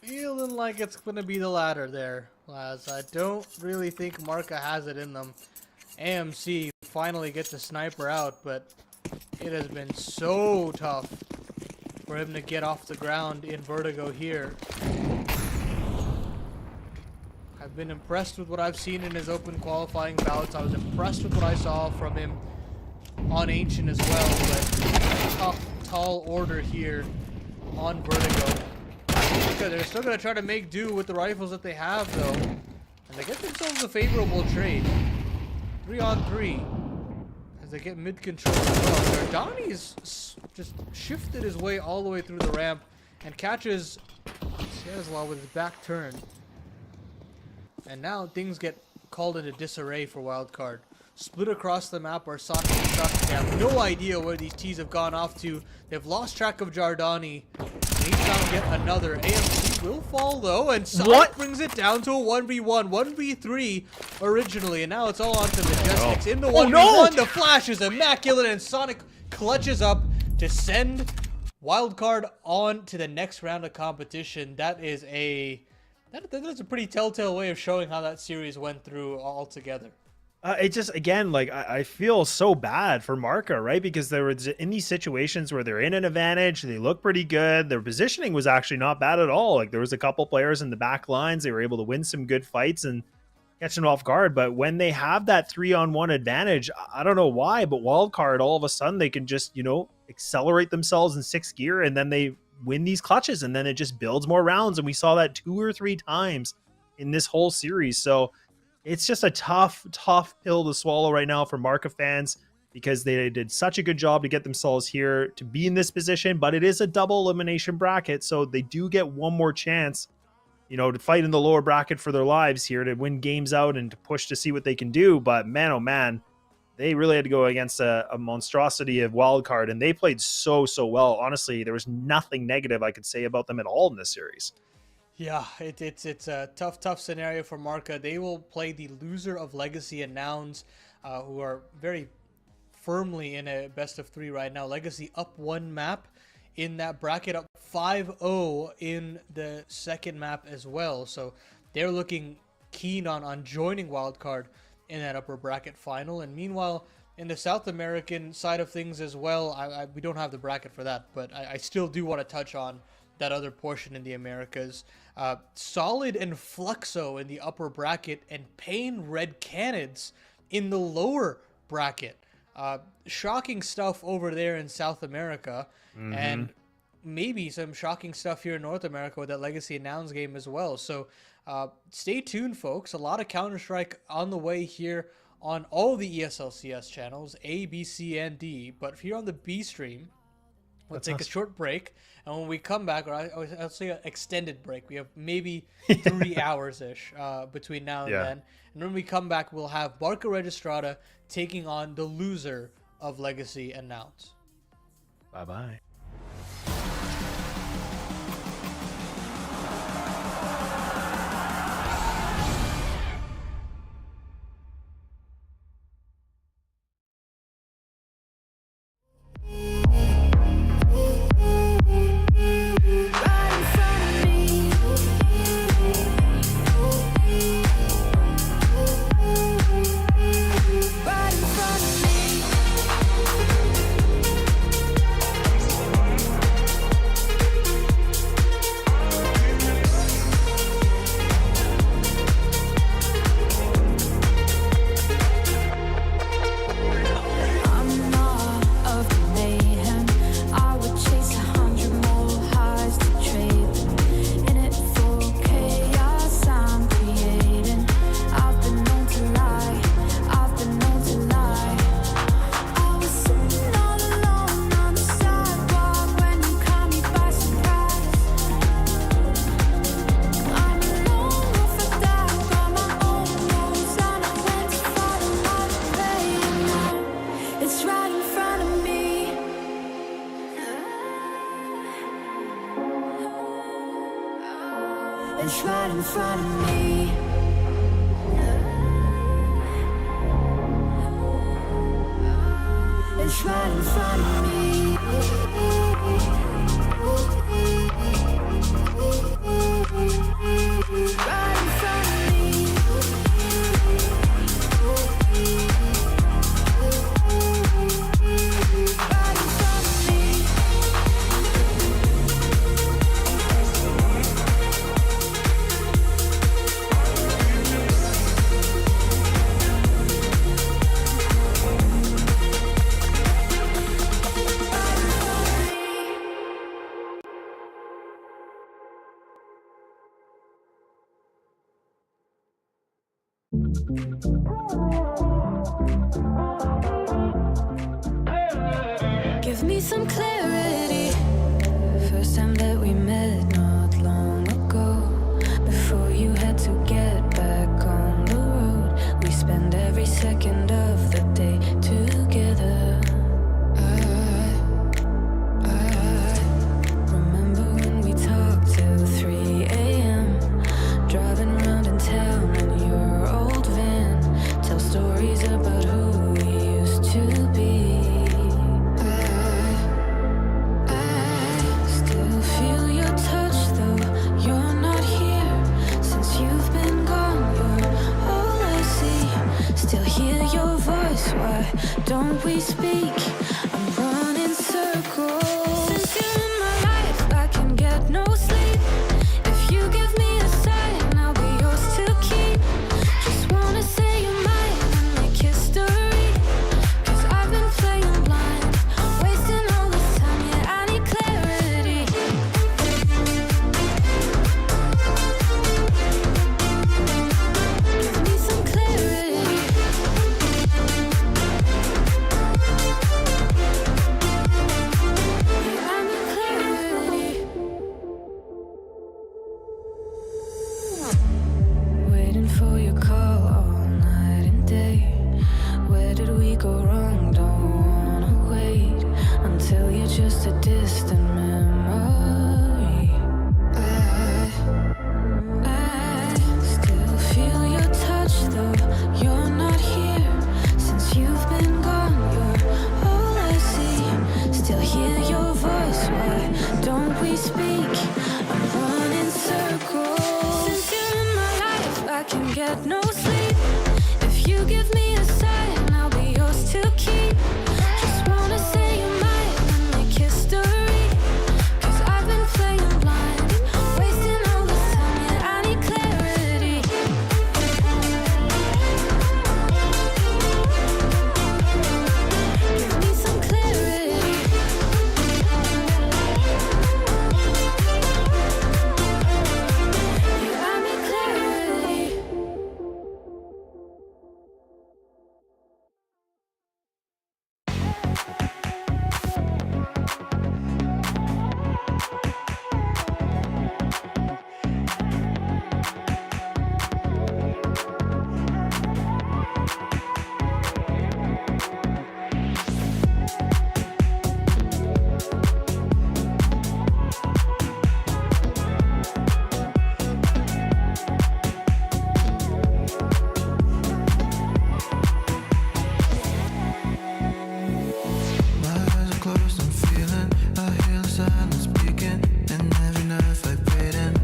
Feeling like it's going to be the latter there, Laz. I don't really think Marca has it in them. AMC finally gets a sniper out, but it has been so tough for him to get off the ground in Vertigo here. I've been impressed with what I've seen in his open qualifying bouts. I was impressed with what I saw from him on Ancient as well, but tough, tall order here on Vertigo. They're still going to try to make do with the rifles that they have, though. And they get themselves a favorable trade. 3-on-3. As they get mid-control as well. Jardani's just shifted his way all the way through the ramp and catches Cesla with his back turned. And now things get called into disarray for wildcard. Split across the map are Sonic and Sus. They have no idea where these T's have gone off to. They've lost track of Jardani. He's found yet another. AMC will fall though, and Sonic brings it down to a 1v1, 1v3 originally, and now it's all onto Majestics in the 1v1. The flash is immaculate, and Sonic clutches up to send wildcard on to the next round of competition. That is a pretty telltale way of showing how that series went through altogether. It just, again, like, I feel so bad for Marca, right? Because they were in these situations where they're in an advantage. They look pretty good. Their positioning was actually not bad at all. Like, there was a couple players in the back lines. They were able to win some good fights and catch them off guard. But when they have that 3-on-1 advantage, I don't know why, but wildcard, all of a sudden, they can just, accelerate themselves in 6th gear, and then they win these clutches, and then it just builds more rounds. And we saw that 2 or 3 times in this whole series. So it's just a tough pill to swallow right now for Marca fans, because they did such a good job to get themselves here to be in this position, but it is a double elimination bracket, so they do get one more chance to fight in the lower bracket for their lives here, to win games out and to push to see what they can do. But man, oh man, they really had to go against a monstrosity of wild card, and they played so well. Honestly, there was nothing negative I could say about them at all in this series. Yeah, it's a tough scenario for Marca. They will play the loser of Legacy and Nouns, who are very firmly in a best of 3 right now. Legacy up 1 map in that bracket, up 5-0 in the second map as well. So they're looking keen on joining wildcard in that upper bracket final. And meanwhile, in the South American side of things as well, we don't have the bracket for that, but I still do want to touch on that other portion in the Americas. Solid and Fluxo in the upper bracket, and Pain Red Canids in the lower bracket. Shocking stuff over there in South America, and maybe some shocking stuff here in North America with that Legacy and Nouns game as well. So stay tuned, folks. A lot of Counter-Strike on the way here on all the ESL CS channels, A, B, C, and D. But here on the B stream, we'll take a short break, and when we come back, or I'll say an extended break, we have maybe 3 hours-ish between now and then. And when we come back, we'll have MarcaRegistrada taking on the loser of Legacy and Nouns. Bye-bye. It's right in front of me. It's right in front of me. Right in front of me. Right in front of me. Give me some clarity. First time that we met not long ago. Before you had to get back on the road, we spend every second of the day together. I remember when we talked till 3 a.m. Driving around in town in your old van. Tell stories about who we used to be. I still feel your touch though you're not here. Since you've been gone, you're all I see. Still hear your voice, why don't we speak? I'm running circles. Since you're in my life, I can get no sleep. If you give me a sign, I'll be yours to keep. Just wanna say you're mine and make history. Cause I've been playing blind, wasting all this time, yeah, I need clarity. Give me some clarity. speak. I'm running circles. Since you're in my life, I can get no sleep. If you give me a sign, I'll be yours to keep. Just wanna say you're mine and make history. 'Cause I've been playing blind, wasting all this time, yet I need clarity. Give me some clarity. Yeah, I need clarity. My eyes are closed, I'm feeling. I hear the silence speaking, and every nerve vibrating.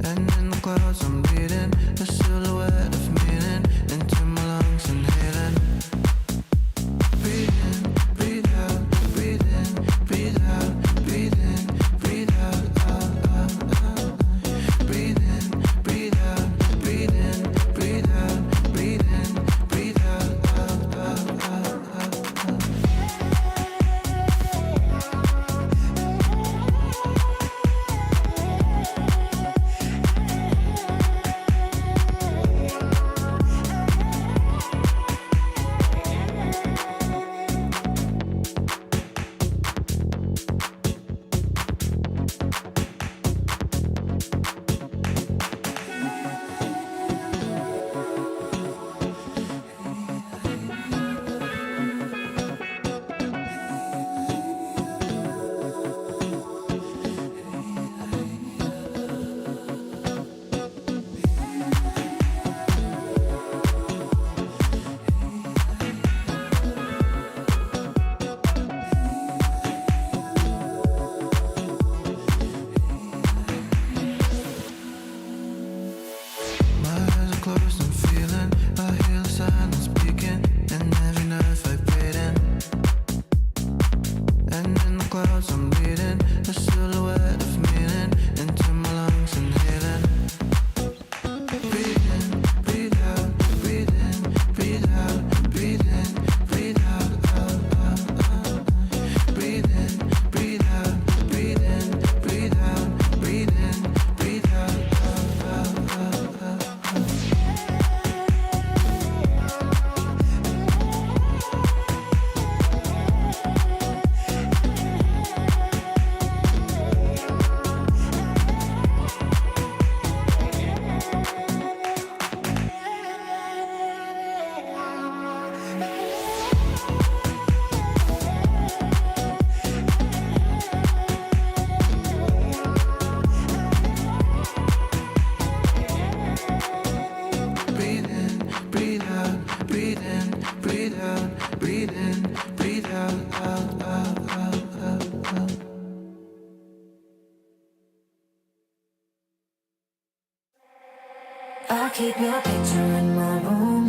And in the clouds, I'm bleeding. A silhouette of meaning into my lungs, inhaling. Breathe in, breathe out, breathe in, breathe out, breathe in, breathe out, out, out, out. Breathe in, breathe out, breathe in, breathe out, breathe in, breathe out, out, out, out, out, out. My eyes are closed, I'm feeling. I hear the silence speaking, and every nerve vibrating. And in the clouds, I'm bleeding. A silhouette of meaning into my lungs, inhaling. Breathe in, breathe out, breathe in, breathe out, breathe in, breathe out, out, out, out. Breathe in, breathe out, breathe in, breathe out, breathe in, breathe out, out, out, out, out, out. Breathe in, breathe out, breathe in, breathe out, breathe in, breathe out, out, out, out, out, out. I keep your picture in my room,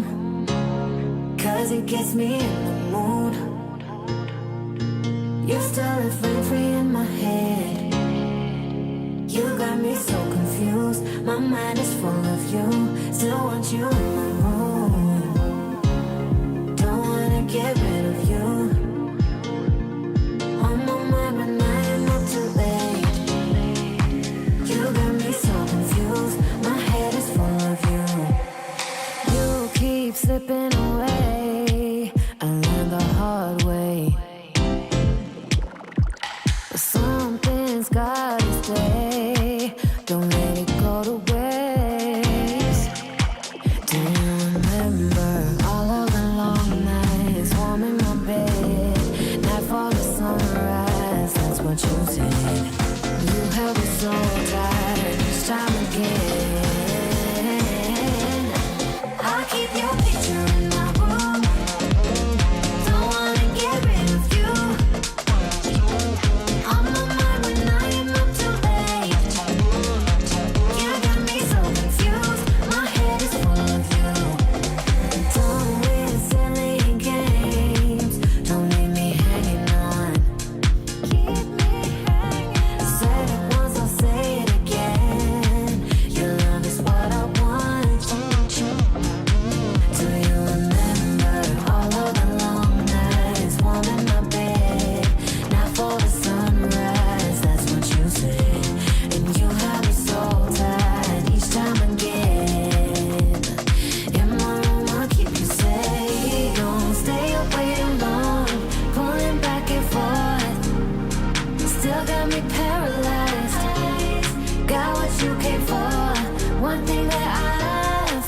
'cause it gets me in the mood. You still live free in my head. You got me so confused. My mind is full of you. Still want you in my room. Don't wanna get rid of you. On my mind, but I am not too late. You got me so confused. My head is full of you. You keep slipping away. I learned the hard way. But something's gotta stay. Don't let it go to waste. Do you remember all of the long nights, warm in my bed, nightfall to sunrise? That's what you said. You held me so tight each time again. I keep your picture in my room. Don't wanna get rid of you. On my mind.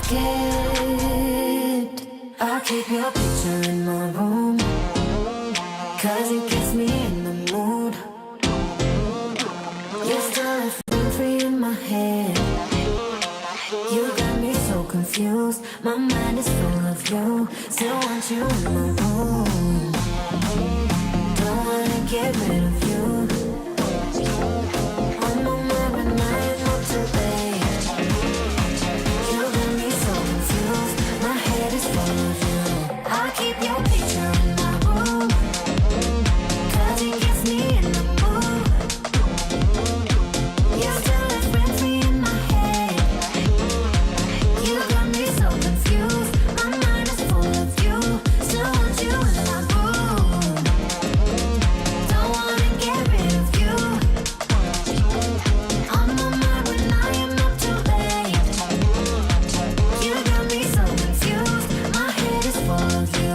skipped. I keep your picture in my room, 'cause it gets me in the mood. You're still free in my head. You got me so confused. My mind is full of you. Still want you in my room. Don't wanna get rid of you. On my mind when I am not too late. You got me so confused. My head is full of you. I keep your picture in my room, 'cause it gets me in the mood. You're still free in my head. You got me so confused. My mind is full of you. Still want you in my room. Don't wanna get rid of you. On my mind when I am not too late. You got me so confused. My head is full of you.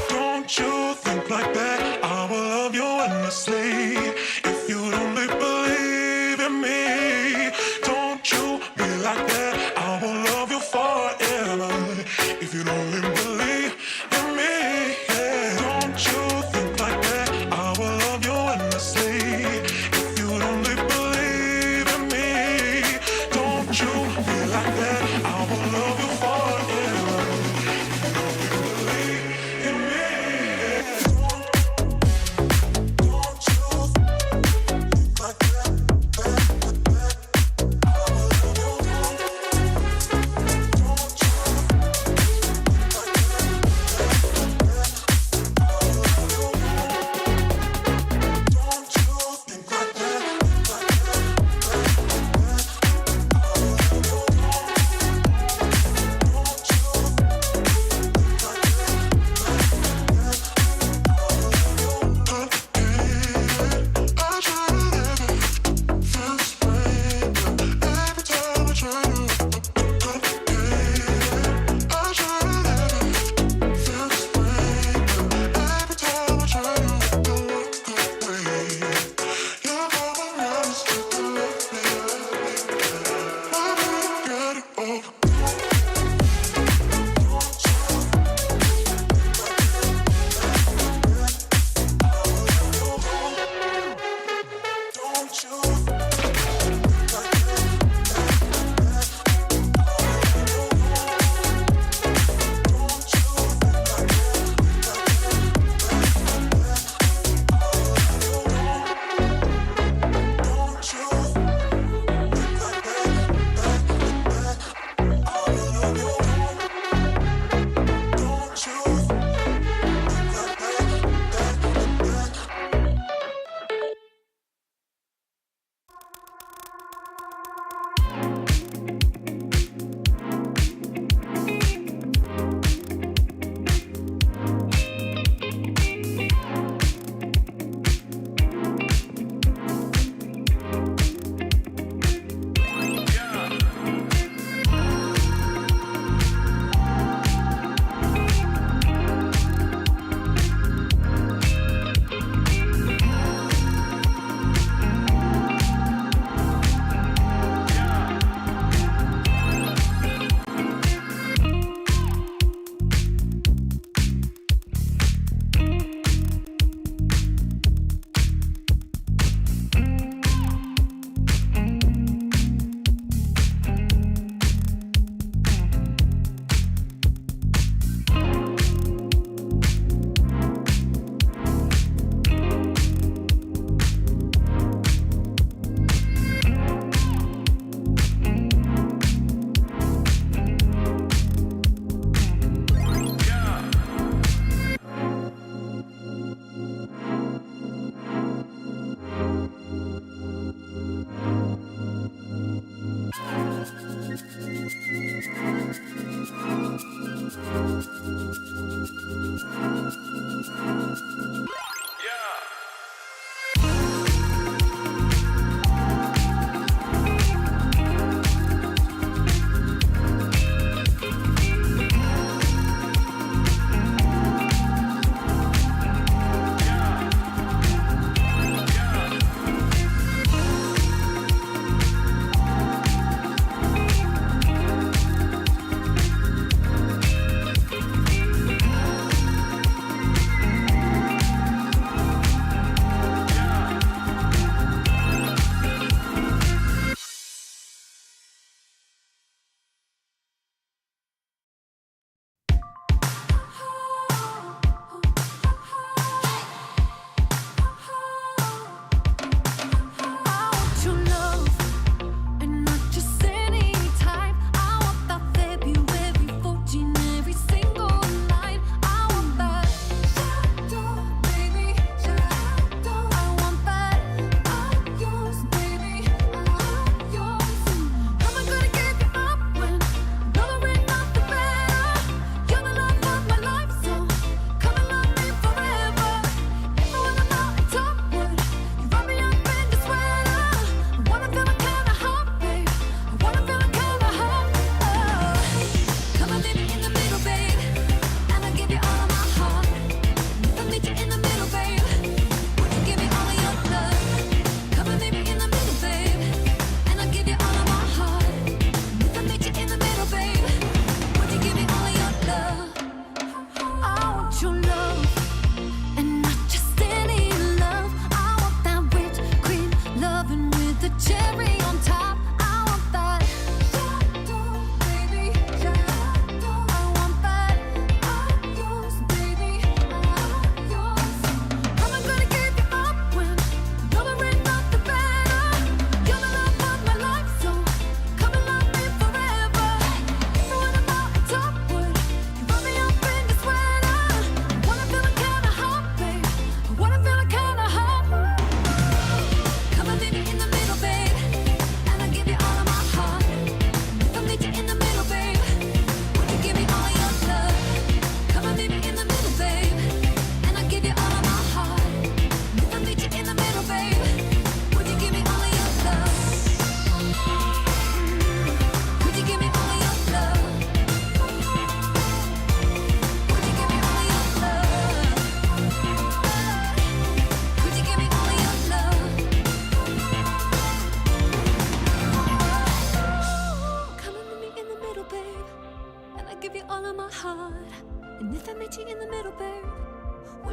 Don't you think like that? I will love you endlessly. If you only believe in me, don't you be like that? I will love you forever. If you only believe in me, yeah. Don't you think like that? I will love you endlessly. If you only believe in me, don't you be like that? I will love you forever. Believe in me, yeah. Don't you think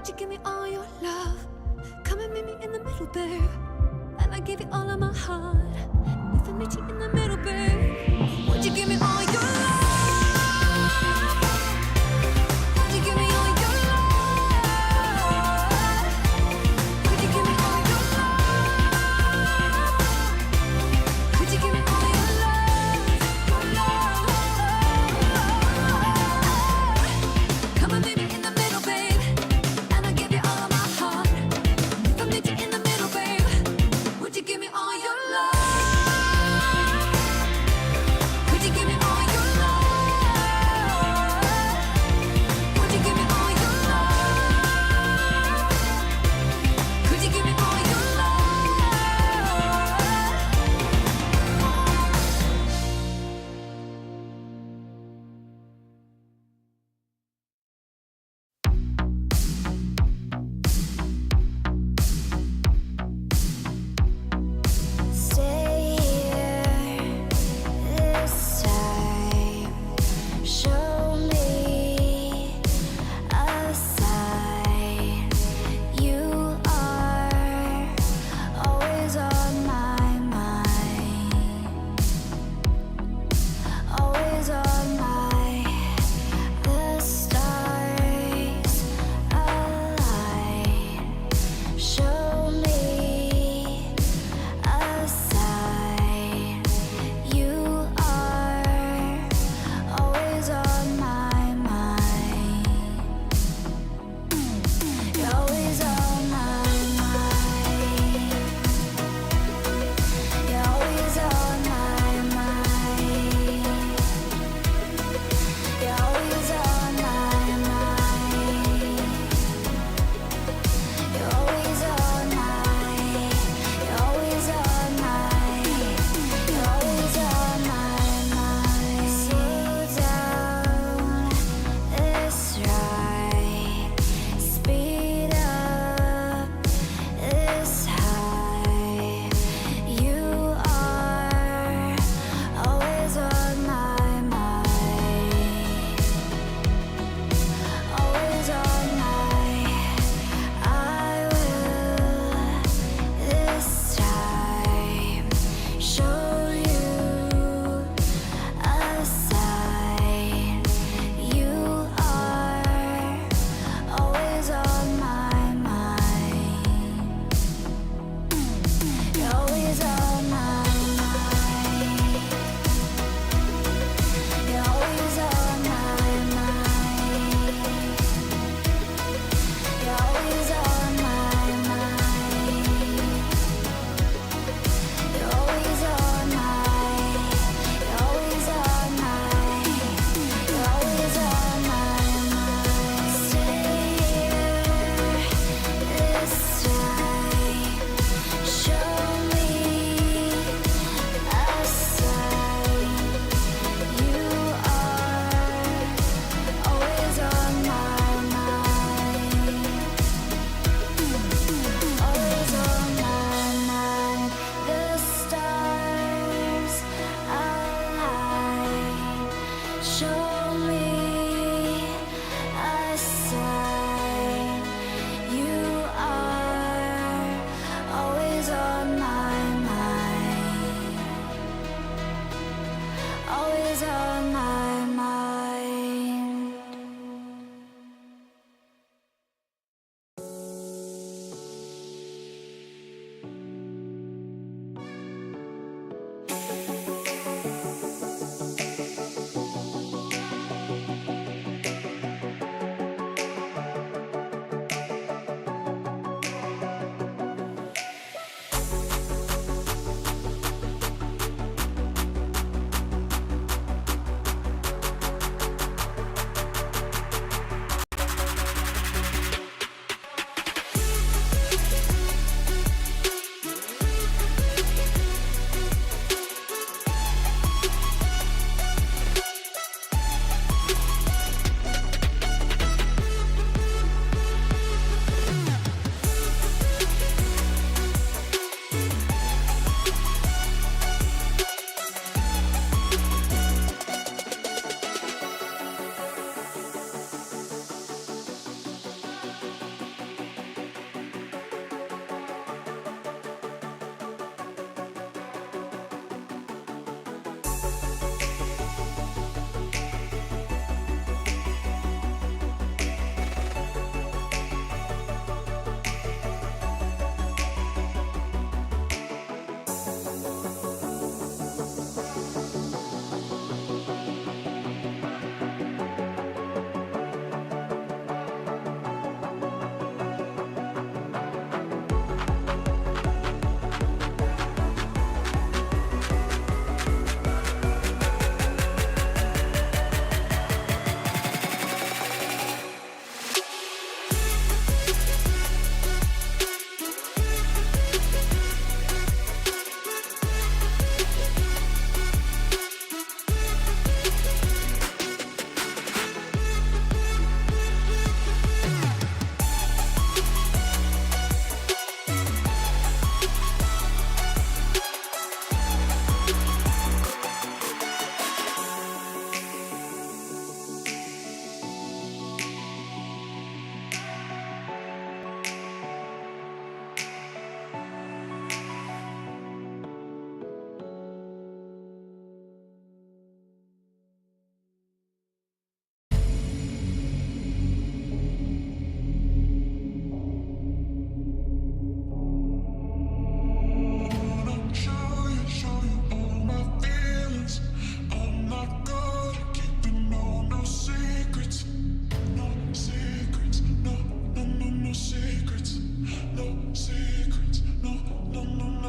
Would you give me all your love? Come and meet me in the middle, babe. And I give you all of my heart. If I meet you in the middle, babe, would you give me all your love? Would you give me all your love? Would you give me all your love? Would you give me all your love? Your love. Come and meet me in the middle, babe. And I give you all of my heart. If I meet you in the middle, babe, would you give me all your love? Would you give me all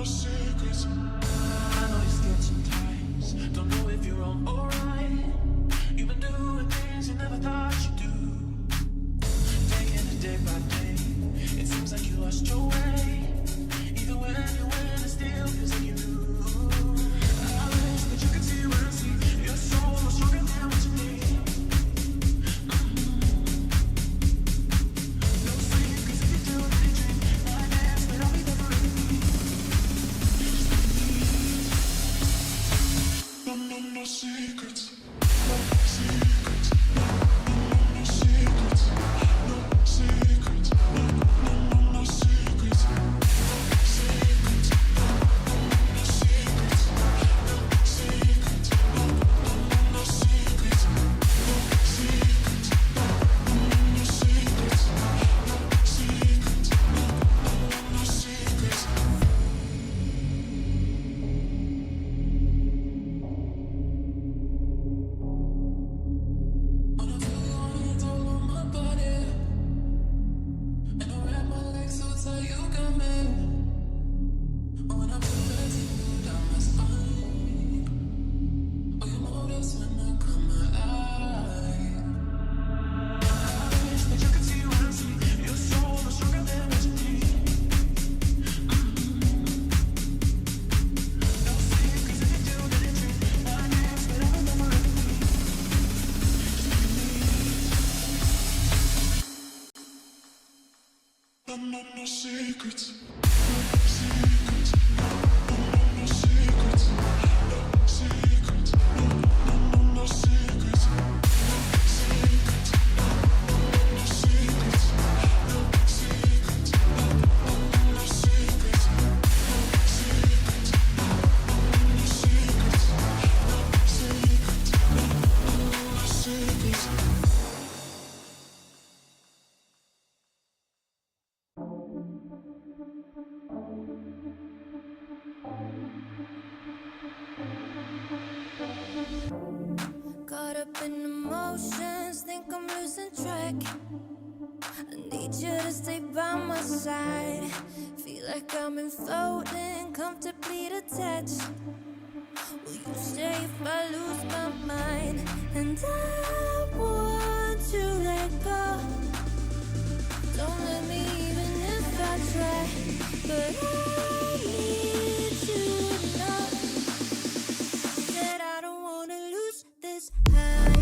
no secrets. I know you're scared sometimes. Don't know if you're wrong or right. You've been doing things you never thought you'd do. Taking it day by day. It seems like you lost your way. Even when you win, it still feels like you lose. I wish that you could see what I see. Your soul was stronger than what you need. No secrets if you do what you dream. I guess that I'll be there for you. No secrets. No secrets. No secrets. No secrets. No secrets. No secrets. Caught up in emotions, think I'm losing track. I need you to stay by my side. Feel like I'm in floating, comfortably detached. Will you stay if I lose my mind? And I want to let go. Don't let me even if I try. But I need you to know that I don't wanna lose this high.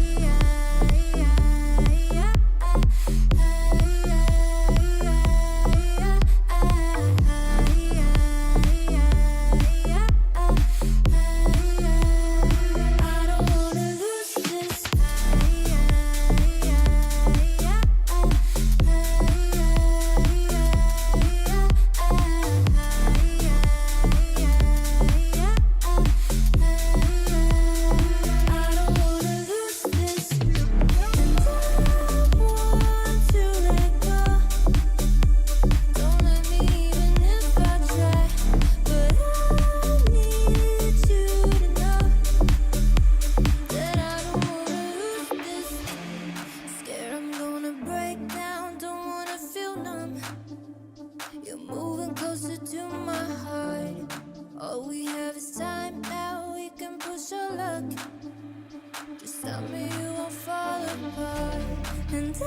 And I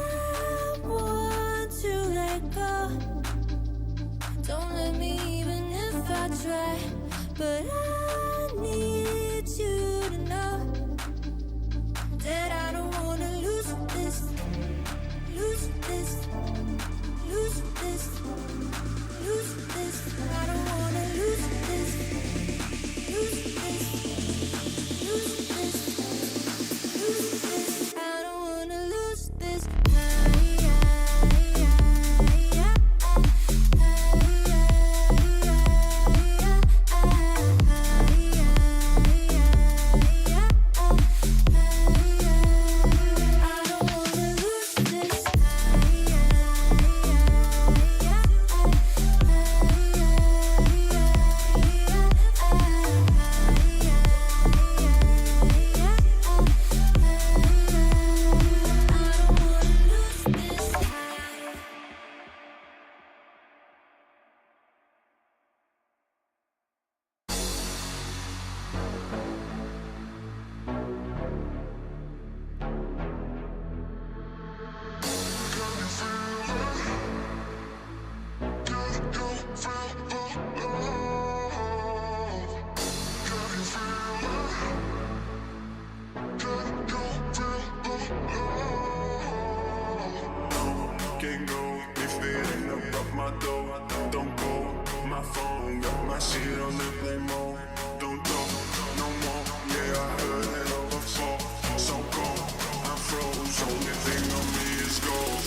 want to let go. Don't let me even if I try. But I need you to know that I don't wanna lose this, lose this, lose this, lose this. I don't wanna lose this, lose this, lose this, lose this. I don't wanna lose this. I play more. Don't talk no more. Yeah, I heard it all before. So cold, I froze. Only thing on me is gold.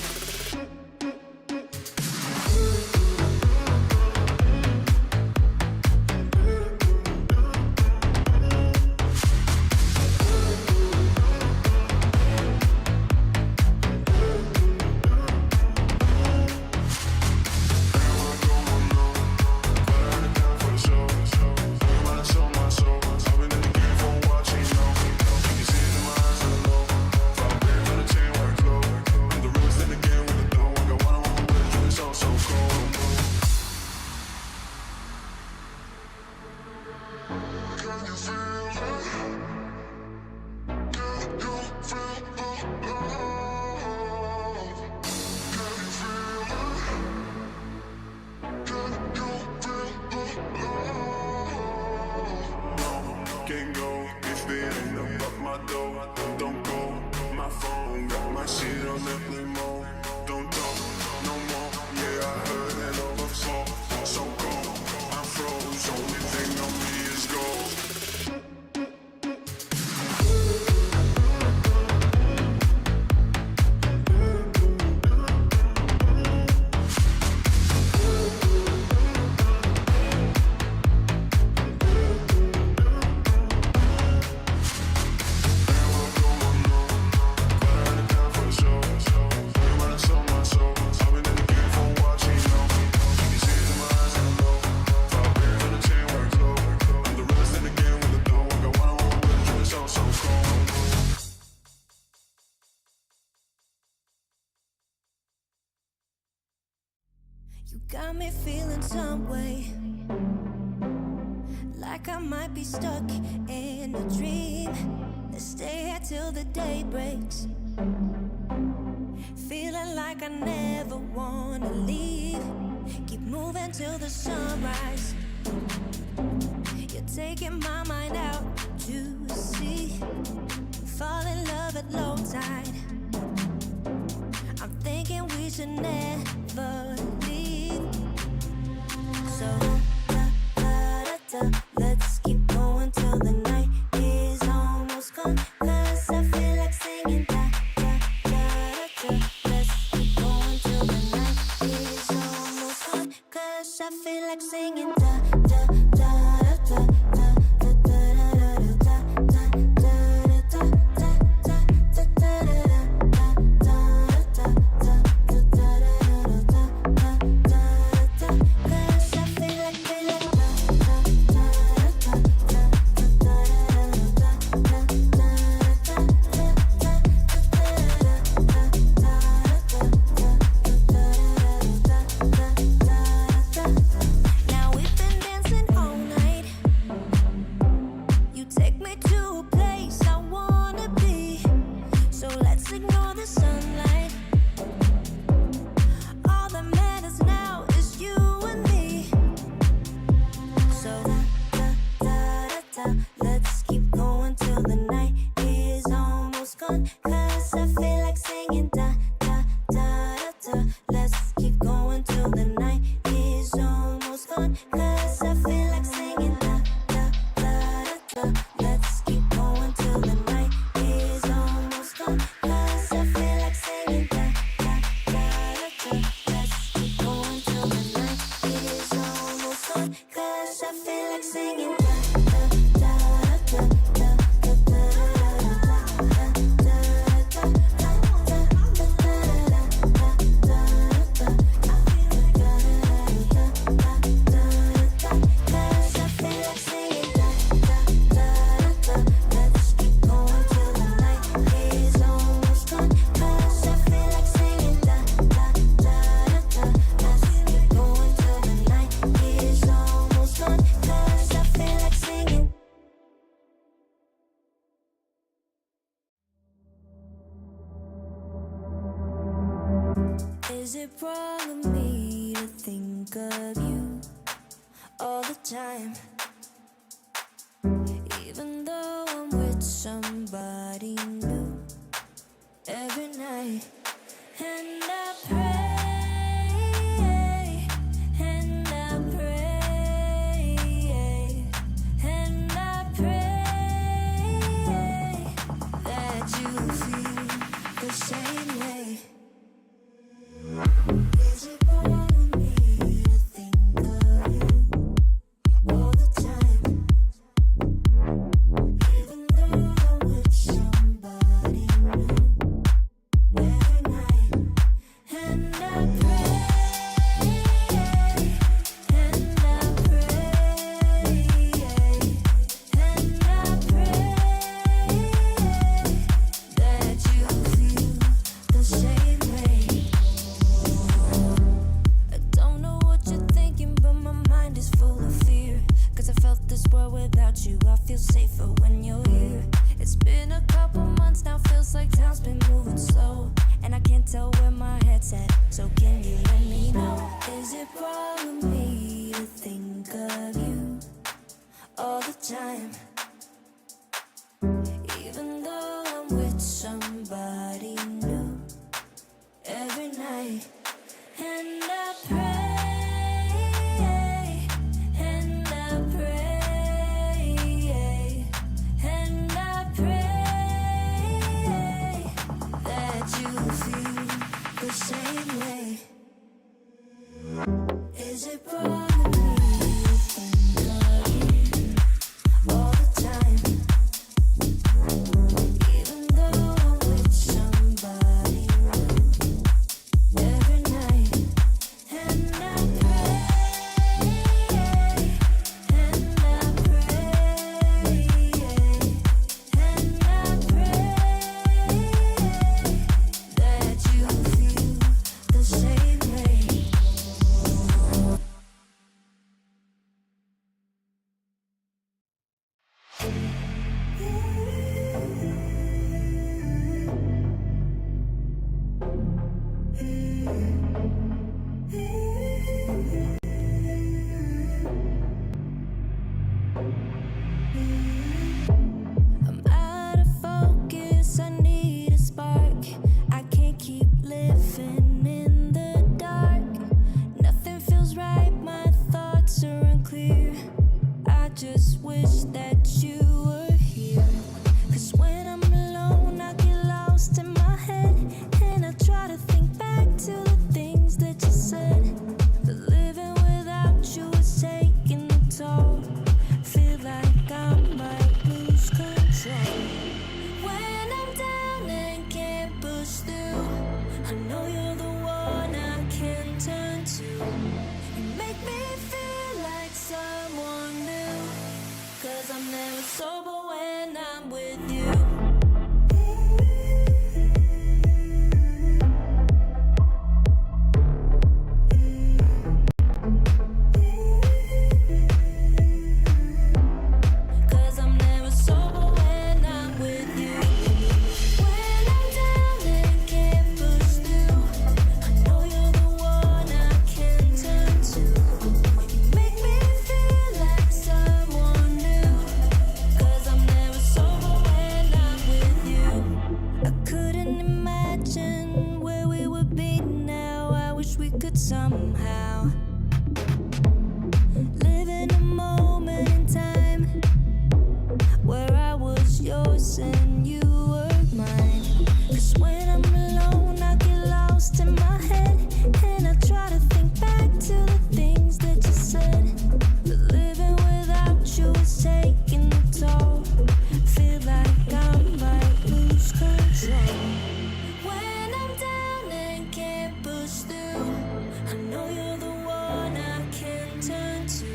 Can't go if it ain't about my dough. Don't go, my phone got my shit on airplane mode. Don't talk no more. Yeah, I heard it all before. So cold, I froze. Only thing on me is gold. You got me feeling some way, like I might be stuck in a dream. Let's stay here till the day breaks, feeling like I never wanna leave. Keep moving till the sunrise. You're taking my mind out to sea. Fall in love at low tide. I'm thinking we should never leave. So let's keep going till the night is almost gone. 'Cause I feel like singing Let's keep going till the night is almost gone. 'Cause I feel like singing Is it wrong of me to think of you all the time? Even though I'm with somebody new every night. And I pray without you, I feel safer when you're here. It's been a couple months now, feels like time's been moving slow, and I can't tell where my head's at, so can you let me know? Is it wrong with me to think of you all the time? Even though I'm with somebody new every night, and I pray, and I pray, and I pray that you feel the same way. Is it wrong with me to think of you all the time? Even though I'm with somebody new every night, and I pray, and I pray, and I pray that you feel the same way. I'm out of focus, I need a spark. I can't keep living in the dark. Nothing feels right, my thoughts are unclear. I just wish that you were here. 'Cause when I'm alone, I get lost in my head, and I try to think back to the things that you said. But living without you is taking a toll. Feel like I might lose control. When I'm down and can't push through, I know you're the one I can turn to. You make me feel like someone new, 'cause I'm never sober when I'm with you. Cause I'm never sober when I'm with you. When I'm down and can't push through, I know you're the one I can turn to. You make me feel like someone new, 'cause I'm never sober when I'm with you. I couldn't imagine where we would be now. I wish we could somehow live in a moment in time where I was yours and you were mine. 'Cause when I'm alone, I get lost in my head, and I try to think back to the things that you said. But living without you is taking a toll. Feel like I might lose control. When I'm down and can't push through, I know you're the one I can turn to.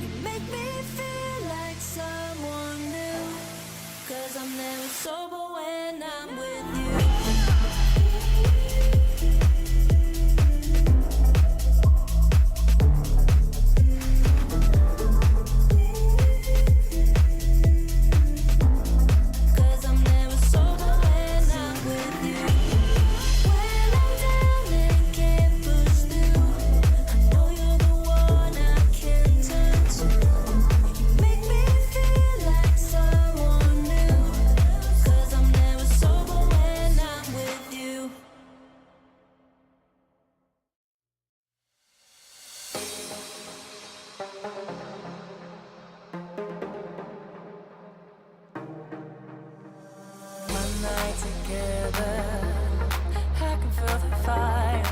You make me feel like someone new, 'cause I'm never sober when I'm with you. Cause I'm never sober when I'm with you. When I'm down and can't push through, I know you're the one I can turn to. You make me feel like someone new, 'cause I'm never sober when I'm with you. One night together, I can feel the fire.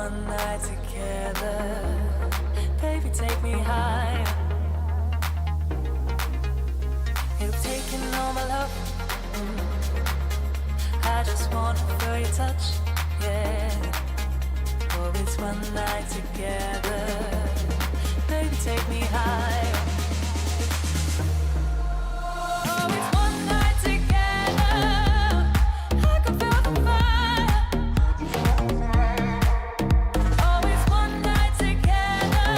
One night together, baby, take me higher. You've taken all my love. I just wanna feel your touch, yeah. Oh, it's one night together, baby, take me higher. Oh, it's one night together, I can feel the fire. Oh, it's one night together,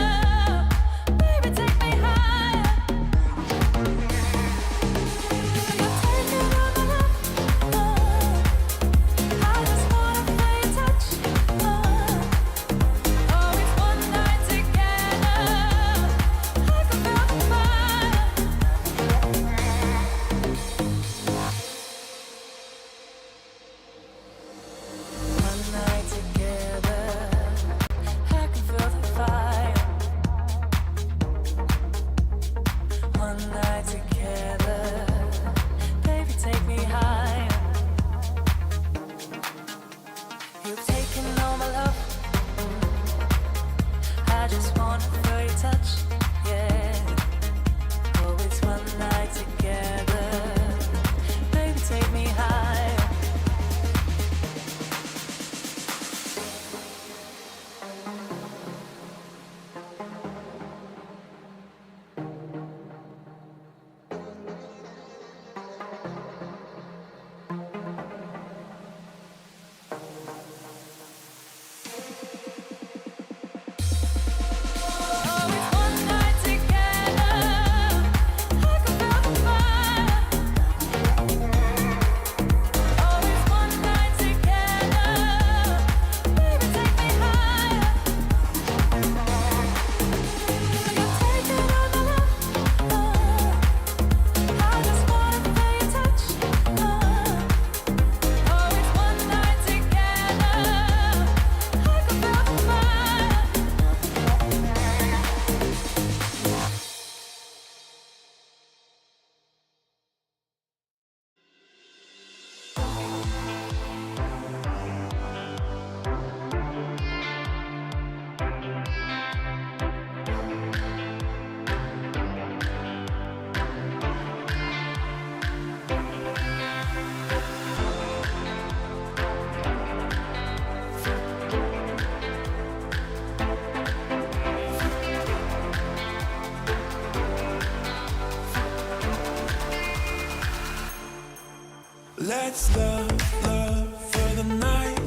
Let's love for the night.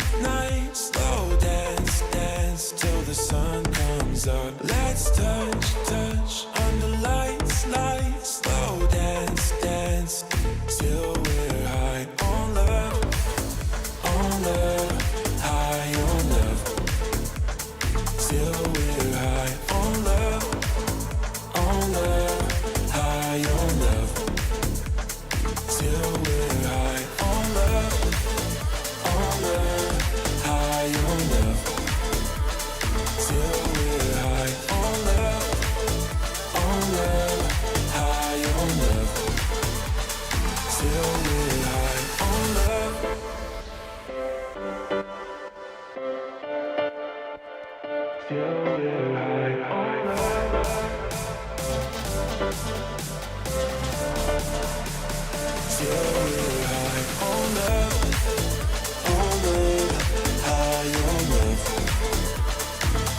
Slow dance till the sun comes up. Let's touch under lights. Slow dance till we're high on love, high on love. Till we're high on love, high on love. Till we're high on love, high on love. Till we're high on love, high on love. Till we're high on love. Till we're high on love. Till we're high on love, high on love.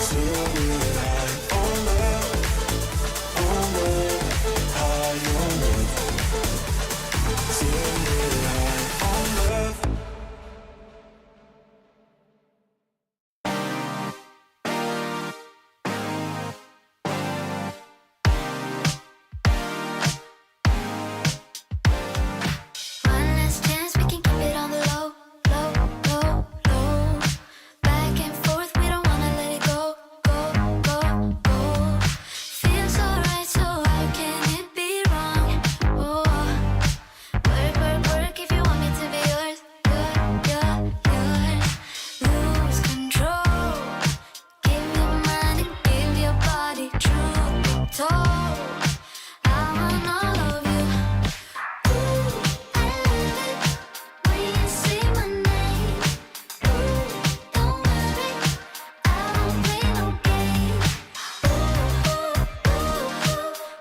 Till we're high on love, high on love. Till we're high on love. One last chance, we can keep it on the low. Back and forth, we don't wanna let it go. Feels alright, so how can it be wrong? Work if you want me to be yours. Lose control. Give your mind and give your body. Truth be told, I want all of you. I love it when you say my name. Don't worry, I won't play no game.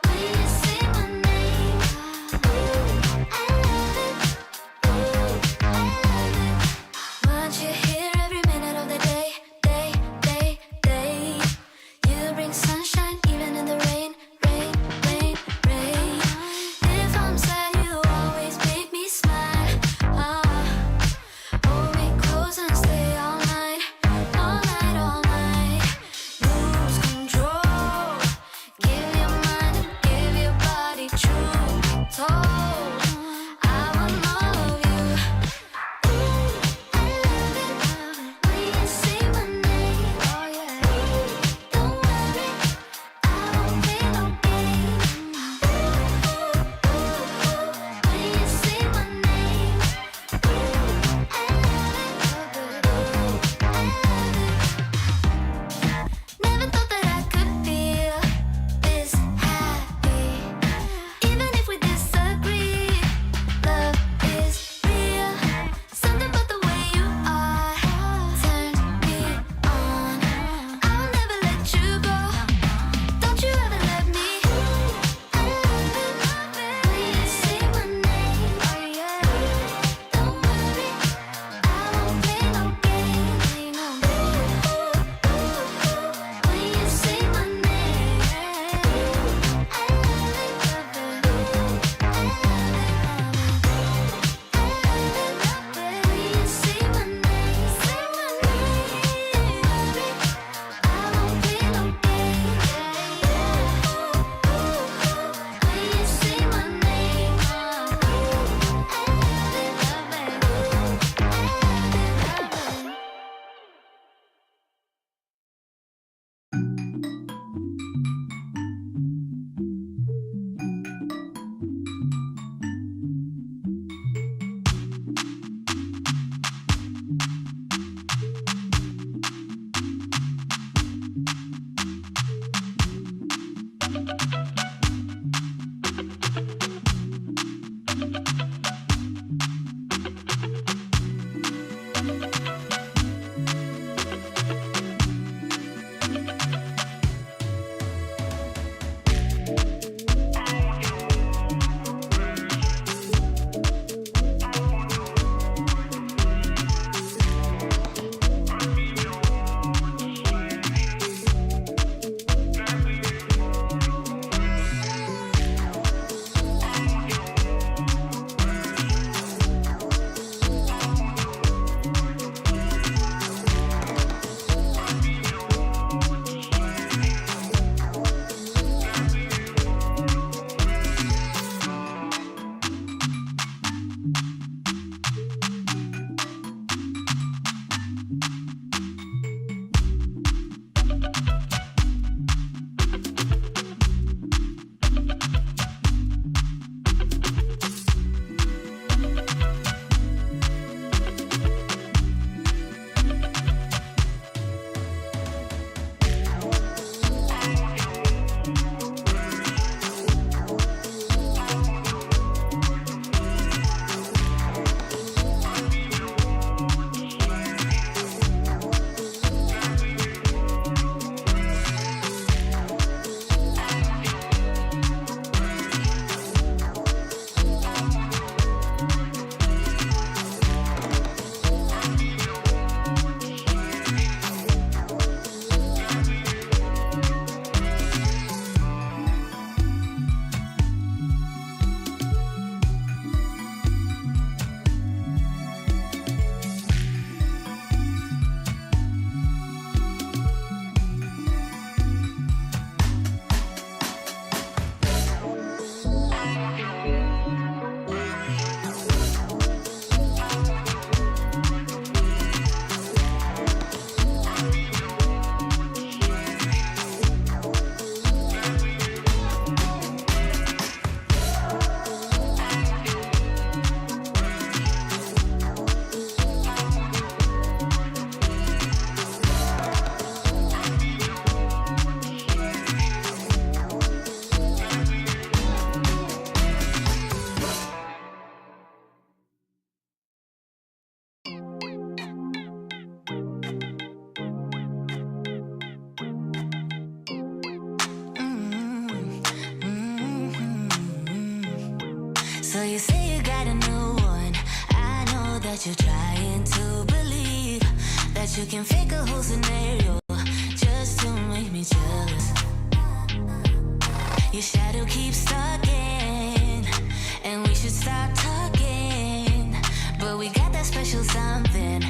When you say my name, I love it. Want you here every minute of the day. You bring sunshine even in the rain. If I'm sad, you always make me smile. Hold me close and stay all night. Lose control. Give your mind and give your body. Truth be told, I want all of you. I love it when you say my name. Don't worry, I won't play no game. When you say my name, I love it. Never thought that I could feel this happy. Even if we disagree, love is real. Something about the way you are turns me on. I'll never let you go. Don't you ever let me. I love it when you say my name. Don't worry, I won't play no game. When you say my name, I So you say you got a new one. I know that you're trying to believe that you can fake a whole scenario just to make me jealous. Your shadow keeps stalking, and we should stop talking. But we got that special something.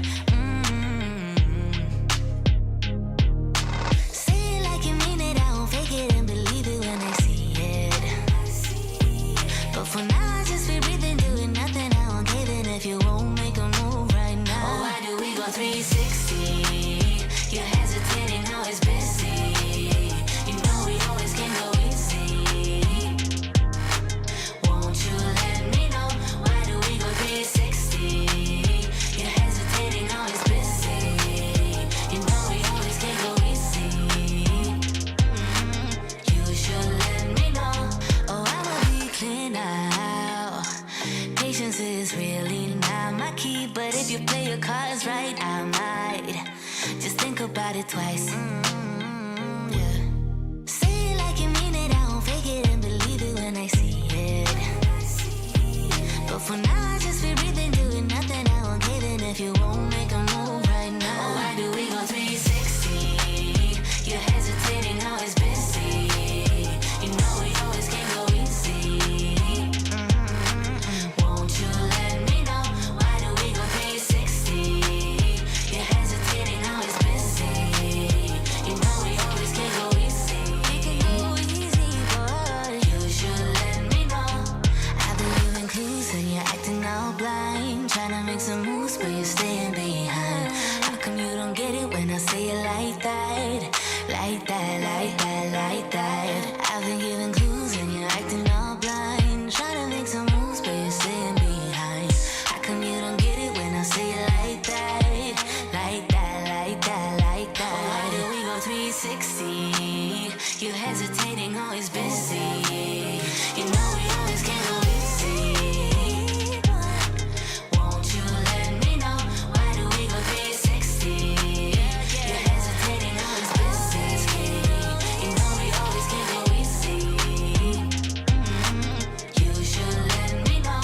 Say it like you mean it, I won't fake it and believe it when I see it. But for now, I just be breathing, doing nothing. I won't give in if you won't make a move right now. Oh, why do we go 360? You're hesitating, always busy. You know we always can go easy. Won't you let me know? Why do we go 360? You're hesitating, always busy. You know we always can go easy. You should let me know. Oh, I'ma be clear now. Patience is really not my key, but if you play your cards right, I might just think about it twice. Yeah. Say it like you mean it, I won't fake it and believe it when I see it. But for now, I just be breathing, doing nothing. I won't give in if you won't make a move right now. Oh, why do we go 360? You're hesitating, always busy. You know we always can go easy. Won't you let me know? Why do we go 360? You're hesitating, always busy. You know we always can go easy. We can go easy, but you should let me know. I've been giving clues and you're acting all blind, trying to make some moves, but you're staying behind. How come you don't get it when I say it like that? Like that, like that, like that. I've been giving clues and you're acting all blind, trying to make some moves, but you're staying behind. How come you don't get it when I say it like that? Like that, like that, like that. Oh, why do we go 360? You're hesitating, always busy. You know we always can go easy. Won't you let me know? Why do we go 360? You're hesitating, always busy. You know we always can go easy. You should let me know.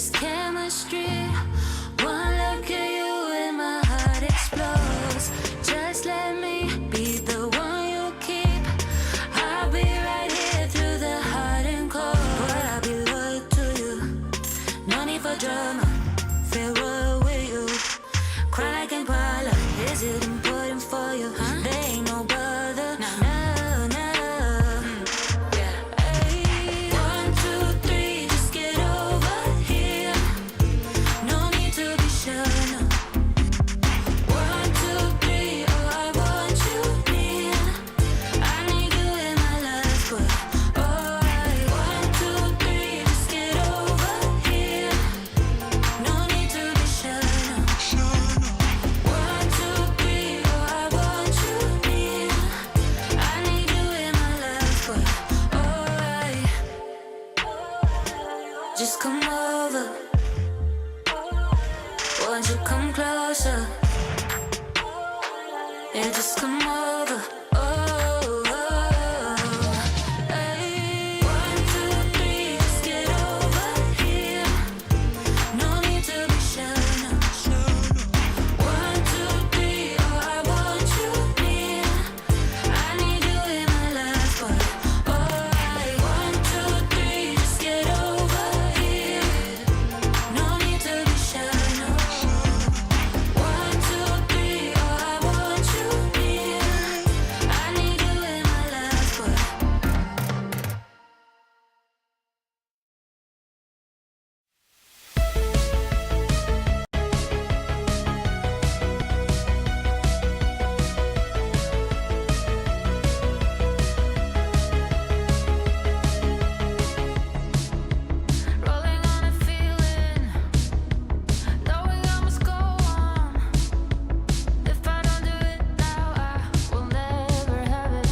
just chemistry. One look at you and my heart explodes. Just let me be the one you keep. I'll be right here through the hot and cold. But I'll be loyal to you. No need for drama. Farewell with you. Cry like Impala. Is it important for you? There ain't no bother. No, no. Hey, 1, 2, 3, just get over here. No need to be sure, no. 1, 2, 3, oh, I want you near. I need you in my life, but alright. 1, 2, 3, just get over here. No need to be sure, no. 1, 2, 3, oh, I want you near. I need you in my life, but alright. Just come over. Won't you come closer? Yeah, just come over. Oh, hey. 1, 2, 3, just get over here. No need to be sure, no. 1, 2, 3, oh, I want you near. I need you in my life, but alright. 1, 2, 3, just get over here. No need to be sure, no. 1, 2, 3, oh, I want you near. I need you in my life, but rolling on a feeling, knowing I must go on. If I don't do it now, I will never have it.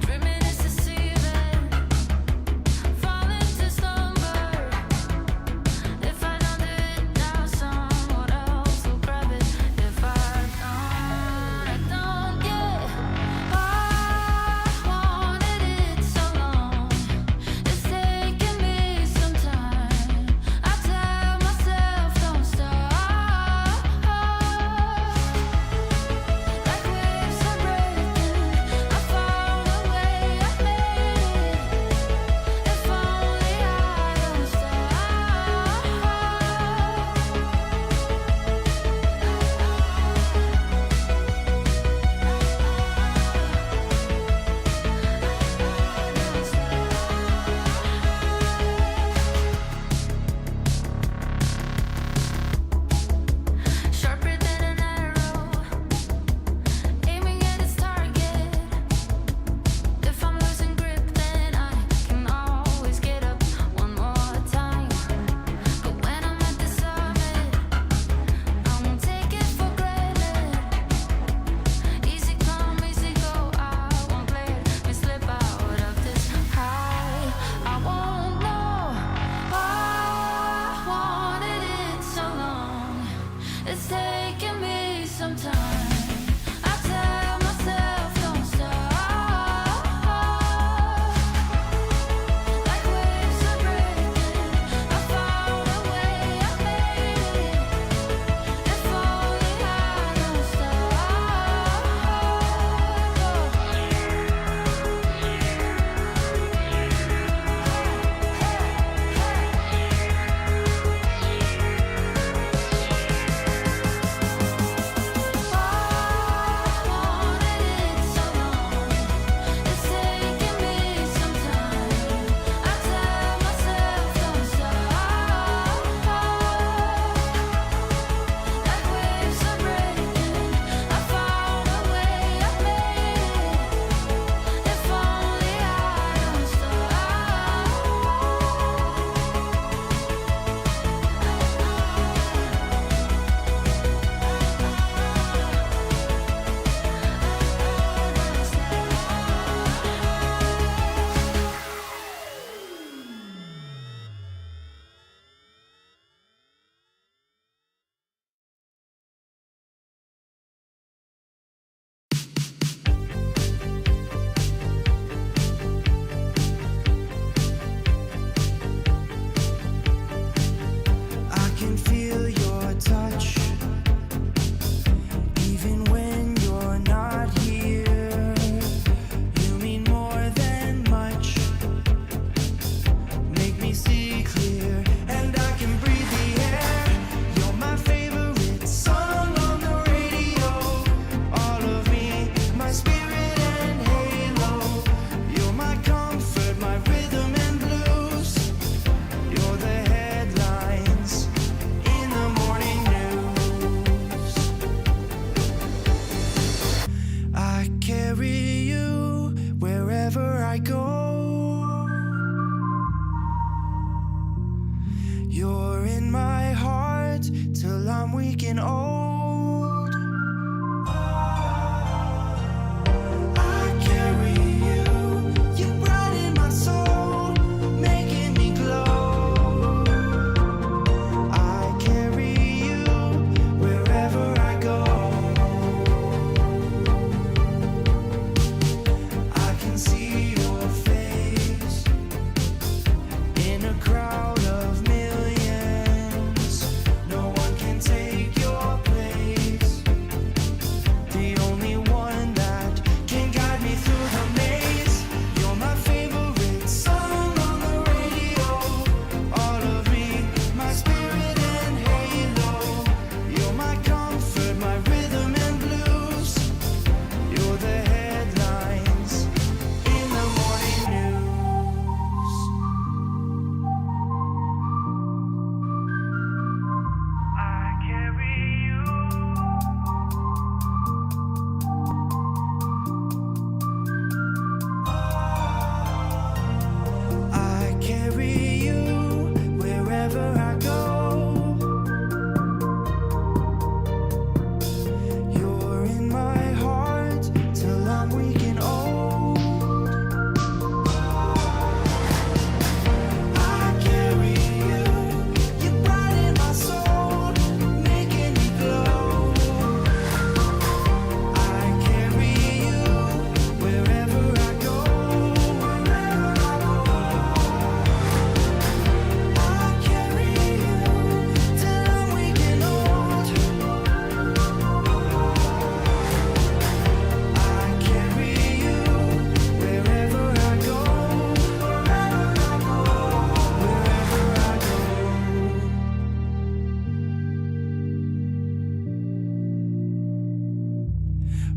Dreaming is deceiving, falling to slumber. If I don't do it now, someone else will grab it. If I don't get, I wanted it so long. It's taking me some time. I tell myself don't stop. Like waves are breaking, I found a way, I made it. If only I don't sharper than an arrow, aiming at its target. If I'm losing grip, then I can always get up one more time. But when I'm at the summit, I won't take it for granted. Easy come, easy go, I won't let me slip out of this high. I won't know. I wanted it so long. It's taking me some time. I tell myself don't stop. Like waves are breaking, I found a way, I made it. If only I don't stop.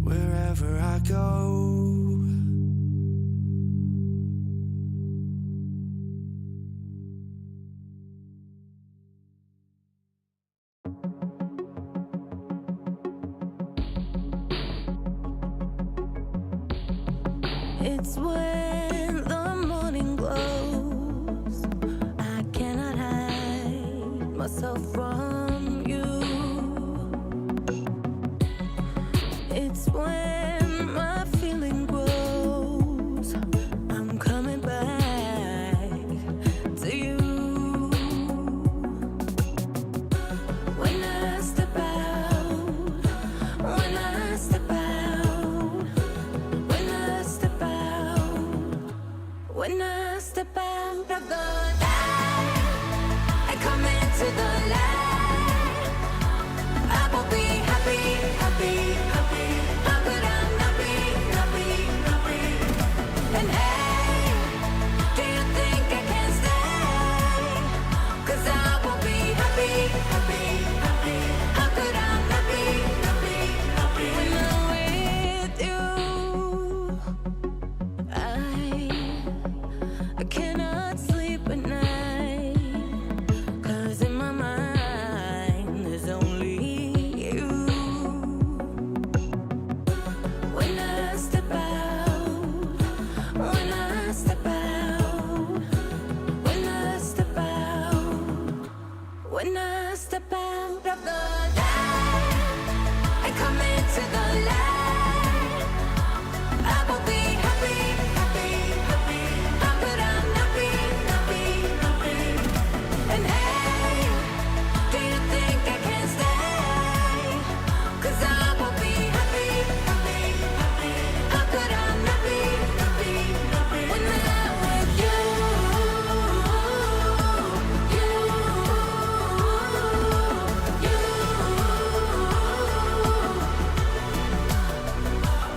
wherever I go. It's when the morning glows. I cannot hide myself from you. It's when my feeling grows. I'm coming back to you. When I step out, when I step out, when I step out, when I step out of the light, I come into the light. I will be happy, happy, happy. How could I not be, not be, not be? And hey, do you think I can stay? 'Cause I will be happy, happy, happy. How could I not be, not be, not be? When I'm with you, I cannot sleep at night, 'cause in my mind there's only you. When I step out, when I step out, when I step out, when I step out of the light, I come into the light. I will be happy, happy, happy. How could I not be, not be, not be? And hey, do you think I can stay? 'Cause I will be happy, happy, happy. How could I not be, not be, not be? When I'm with you, you, you.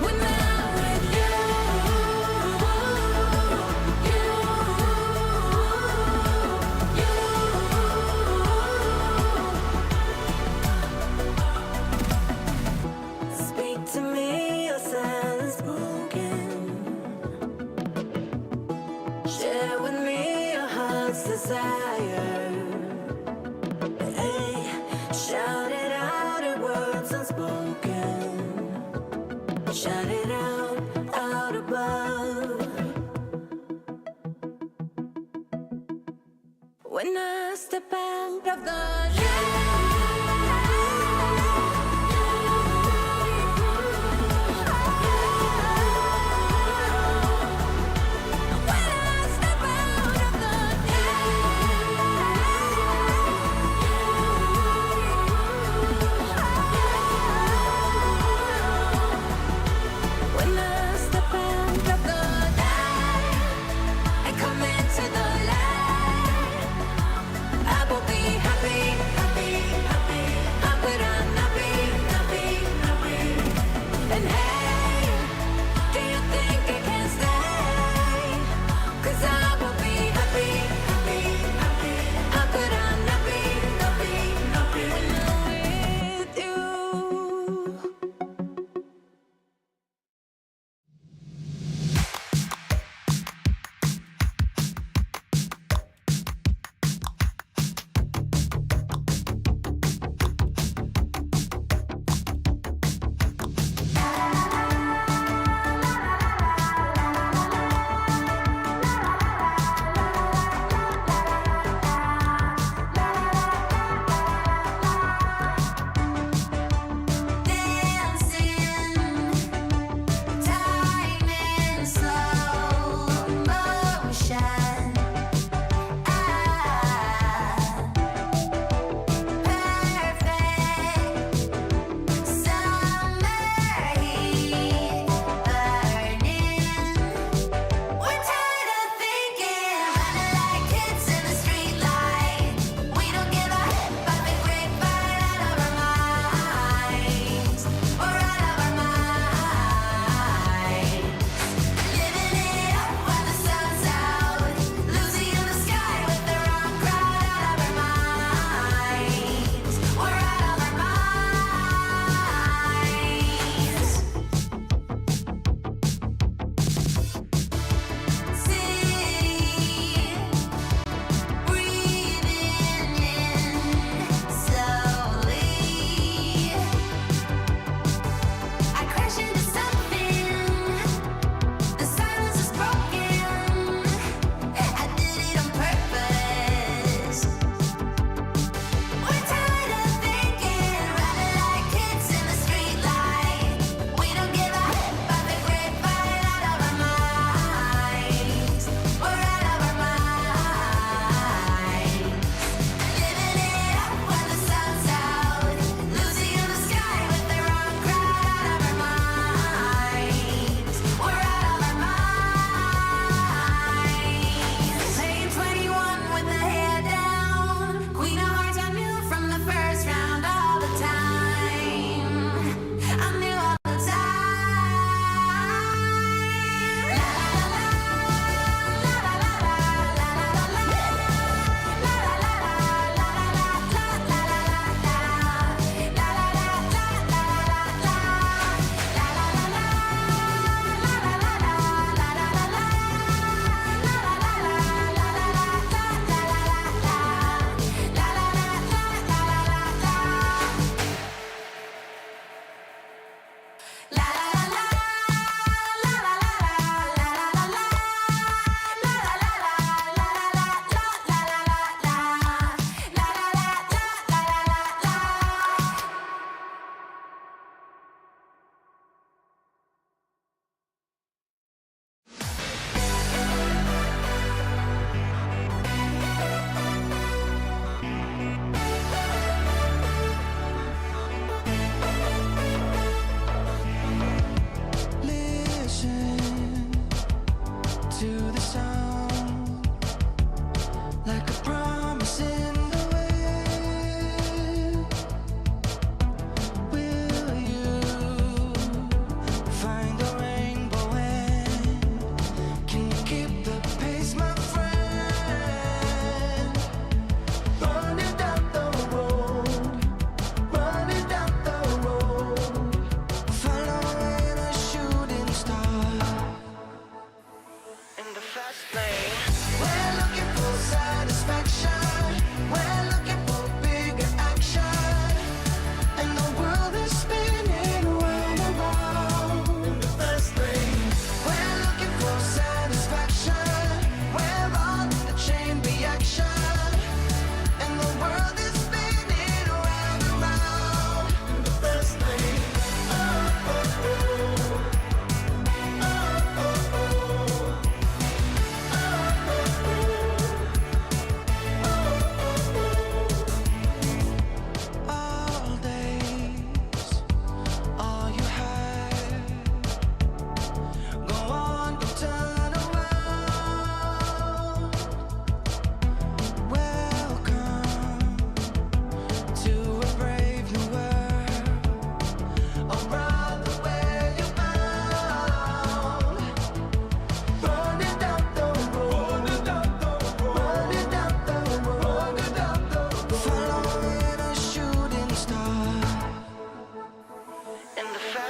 When I'm with you, speak to me, your silence broken. Share with me your heart's desire. Hey, shout it out in words unspoken. Shout it out above. When I step out of the When I step out of the light, I come into the light. I will be happy,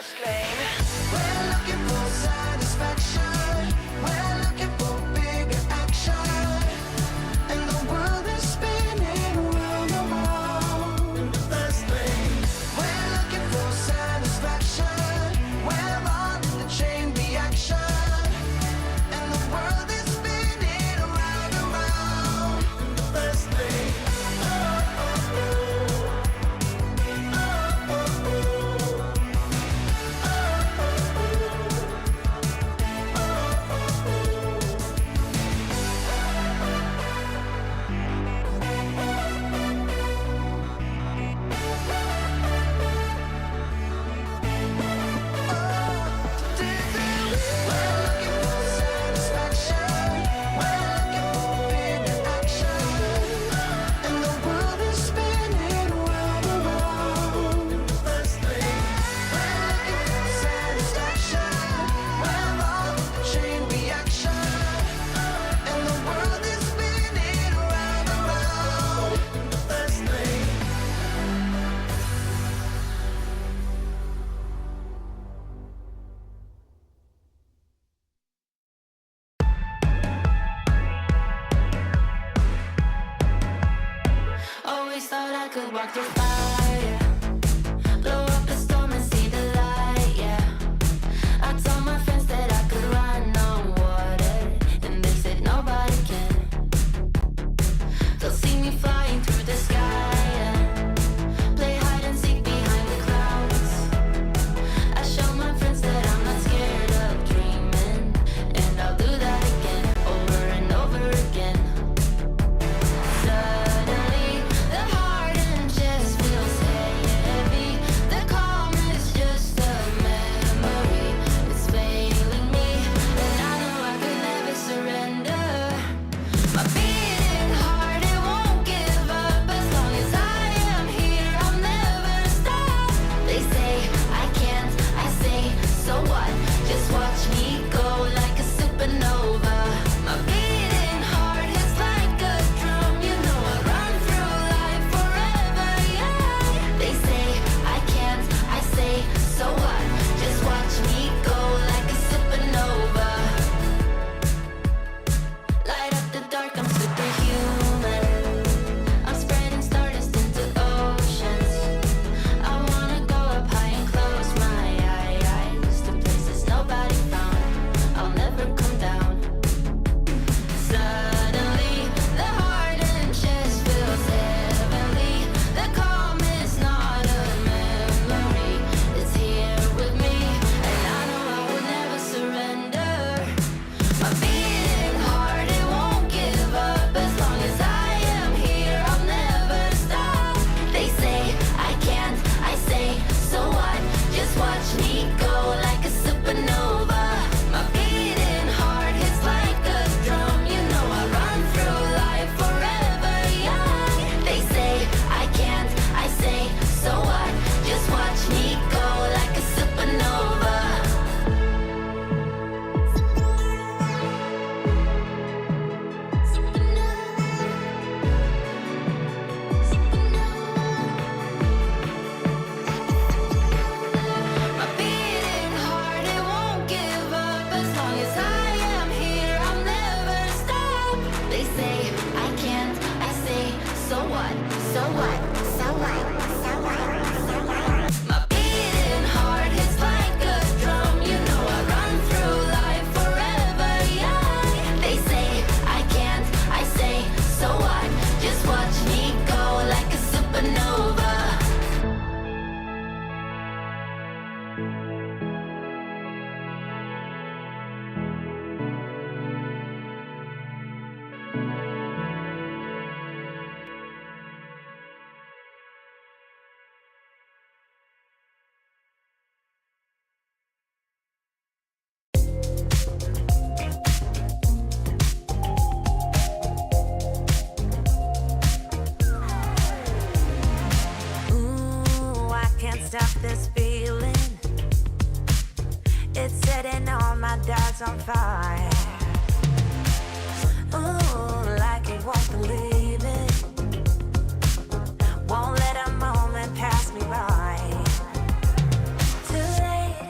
fast lane. We're looking for satisfaction. We're looking for bigger action. And the world is spinning round and round in the fast lane. We're looking for satisfaction. We're on the chain reaction. And the world is spinning around and round in the fast lane. Oh, oh, oh. Oh, oh, oh. Always thought I could walk through fire, blow up a storm and see the light, yeah. I told my friends that I could run on water, and they said nobody can. They'll see me flying through the sky, yeah. Play hide and seek behind the clouds. I show my friends that I'm not scared of dreaming, and I'll do that again, over and over again. Suddenly, the heart and chest feels heavy. The calm is just a memory. It's failing me, and I know I could never surrender. My beating heart, it won't give up. As long as I am here, I'll never stop. They say I can't, I say, so what? Just watch me go like a supernova. My beating heart is like a drum. You know I run through life forever, yeah. They say I can't, I say, so what? Just watch me go like a supernova. Light up the dark, I'm superhuman. I'm spreading stardust into oceans. I wanna go up high and close my eyes to places nobody found. I'll never come down. Suddenly, the heart and chest feels heavenly. The calm is not a memory. It's here with me, and I know I will never surrender. My beating heart, it won't give up. As long as I am here, I'll never stop. They say I can't, I say, so what? Just watch me go like a supernova. My beating heart hits like a drum. You know I run through life forever young. They say I can't, I say, so what? Just watch me go like a supernova. My beating heart, it won't give up. As long as I am here, I'll never stop. They say I can't, I say, so what? So what? So what? So what? So what? My beating heart hits like a drum. You know I run through life forever young. They say I can't, I say, so what? Just watch me go like a supernova. Ooh, I can't stop this feeling. It's setting all my doubts on fire. Ooh, like it won't believe it. Won't let a moment pass me by. Too late,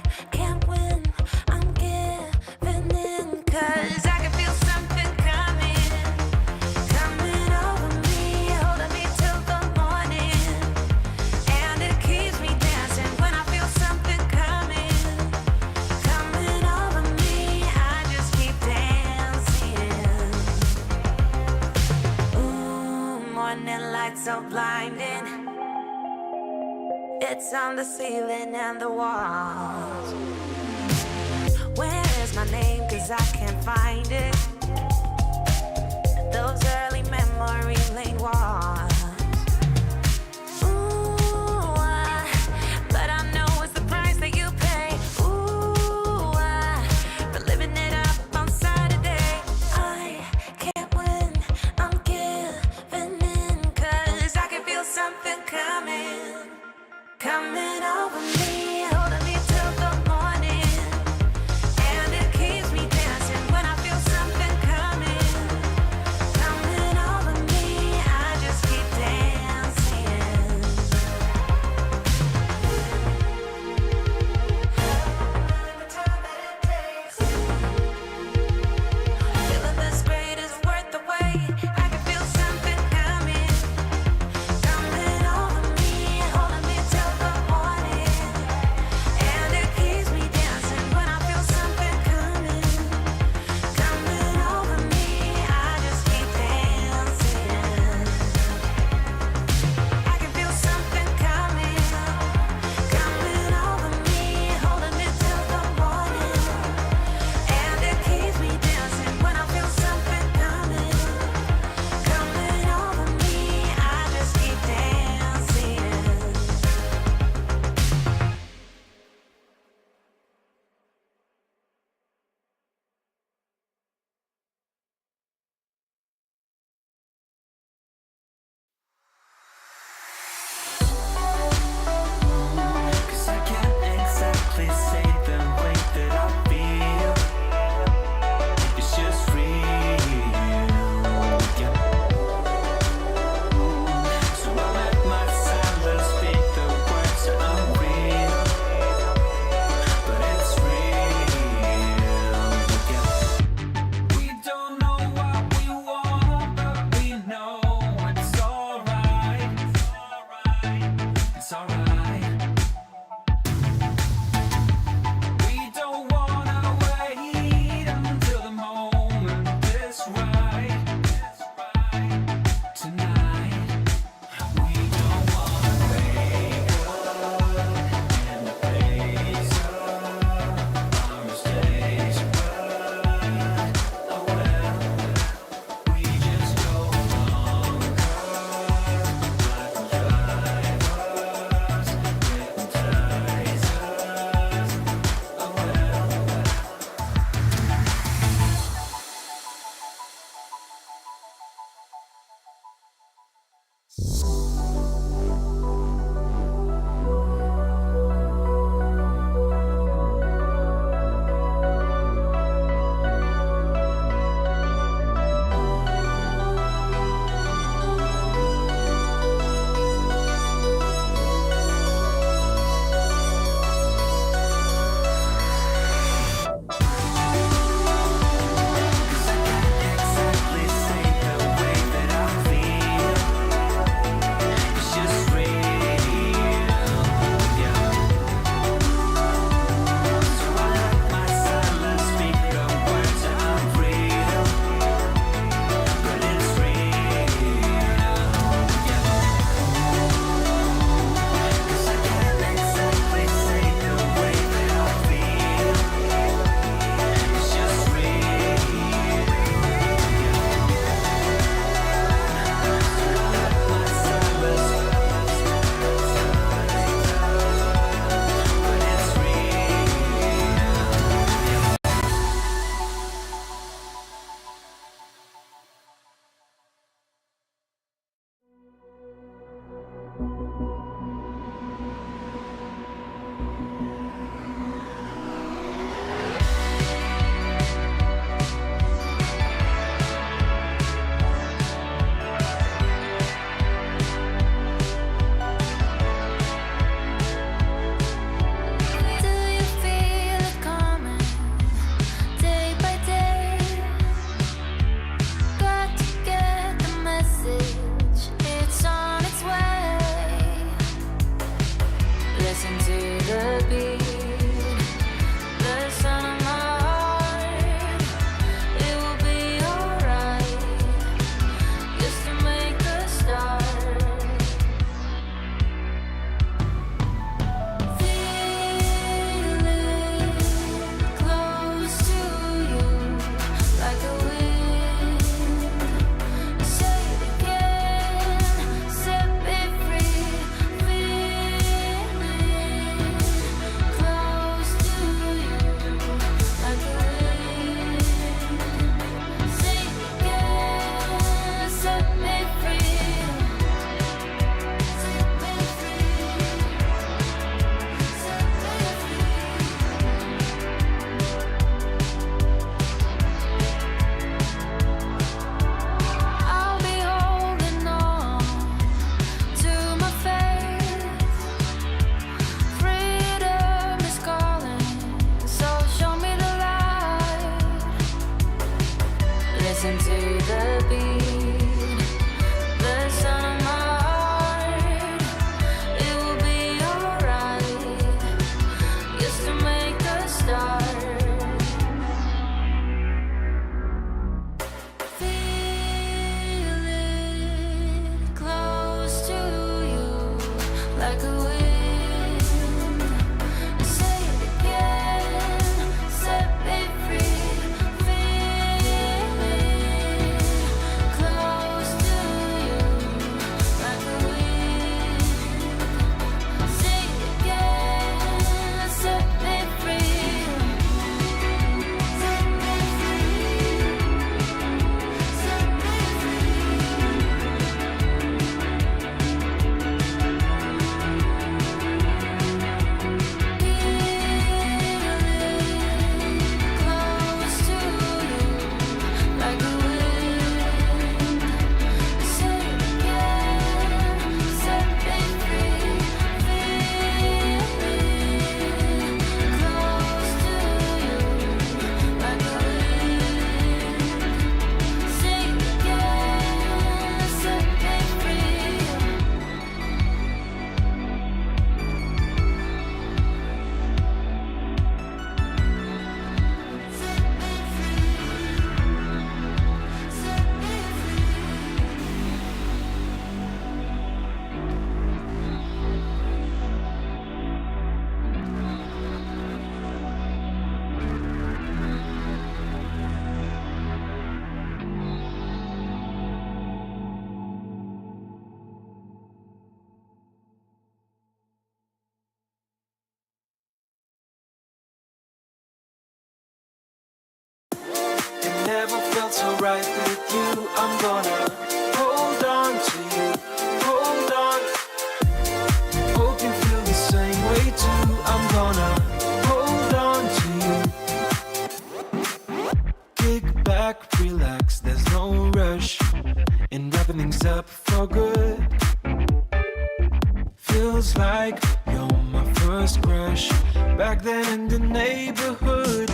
blinding. It's on the ceiling and the walls. Where's my name? 'Cause I can't find it. Those early memory lane walls. But I know it's the price that you pay. For living it up on Saturday. I can't win, I'm giving in. 'Cause I can feel something coming over me, holding me till the morning. And it keeps me dancing when I feel something coming over me. I just keep dancing. The time that it takes. Feeling this great is worth the wait. I can feel something coming over me, holding me till the morning. And it keeps me dancing when I feel something coming over me. I just keep dancing. I can feel something coming over me, holding me till the morning. And it keeps me dancing when I feel something coming over me. I just keep dancing. Cause I can't exactly say the way that I feel. It's just real, yeah. So I let my silence speak the words that I'm real. But it's real, yeah. We don't know what we want, but we know it's alright. It's alright. We don't wanna wait until the moment is right. Tonight, we don't wanna wake up in the face of our mistakes, but oh well, we just go along. Life will drive us, hypnotize us, oh well. Cause I can't exactly say the way that I feel. It's just real, yeah. So I let my silence speak the words that I'm real. But it's real, yeah. Cause I can't exactly say the way that I feel. It's just real, yeah. So I let my silence, but it's real, yeah. Do you feel it coming day by day? Got to get the message, it's on its way. Listen to the beat. crush back then in the neighborhood.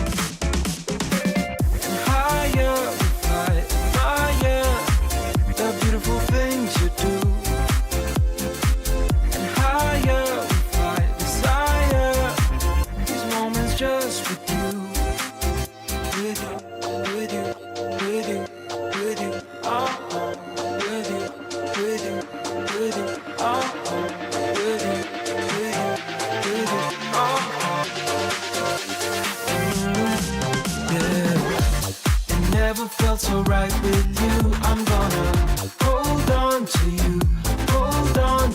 And higher we fly, higher, the beautiful things you do. And higher we fly, desire, these moments just with you. With you, with you, with you, with you, oh, with you, with you, with you, oh, with you, with you, with you, oh, yeah. It never felt so right with you. I'm gonna hold on to you, hold on.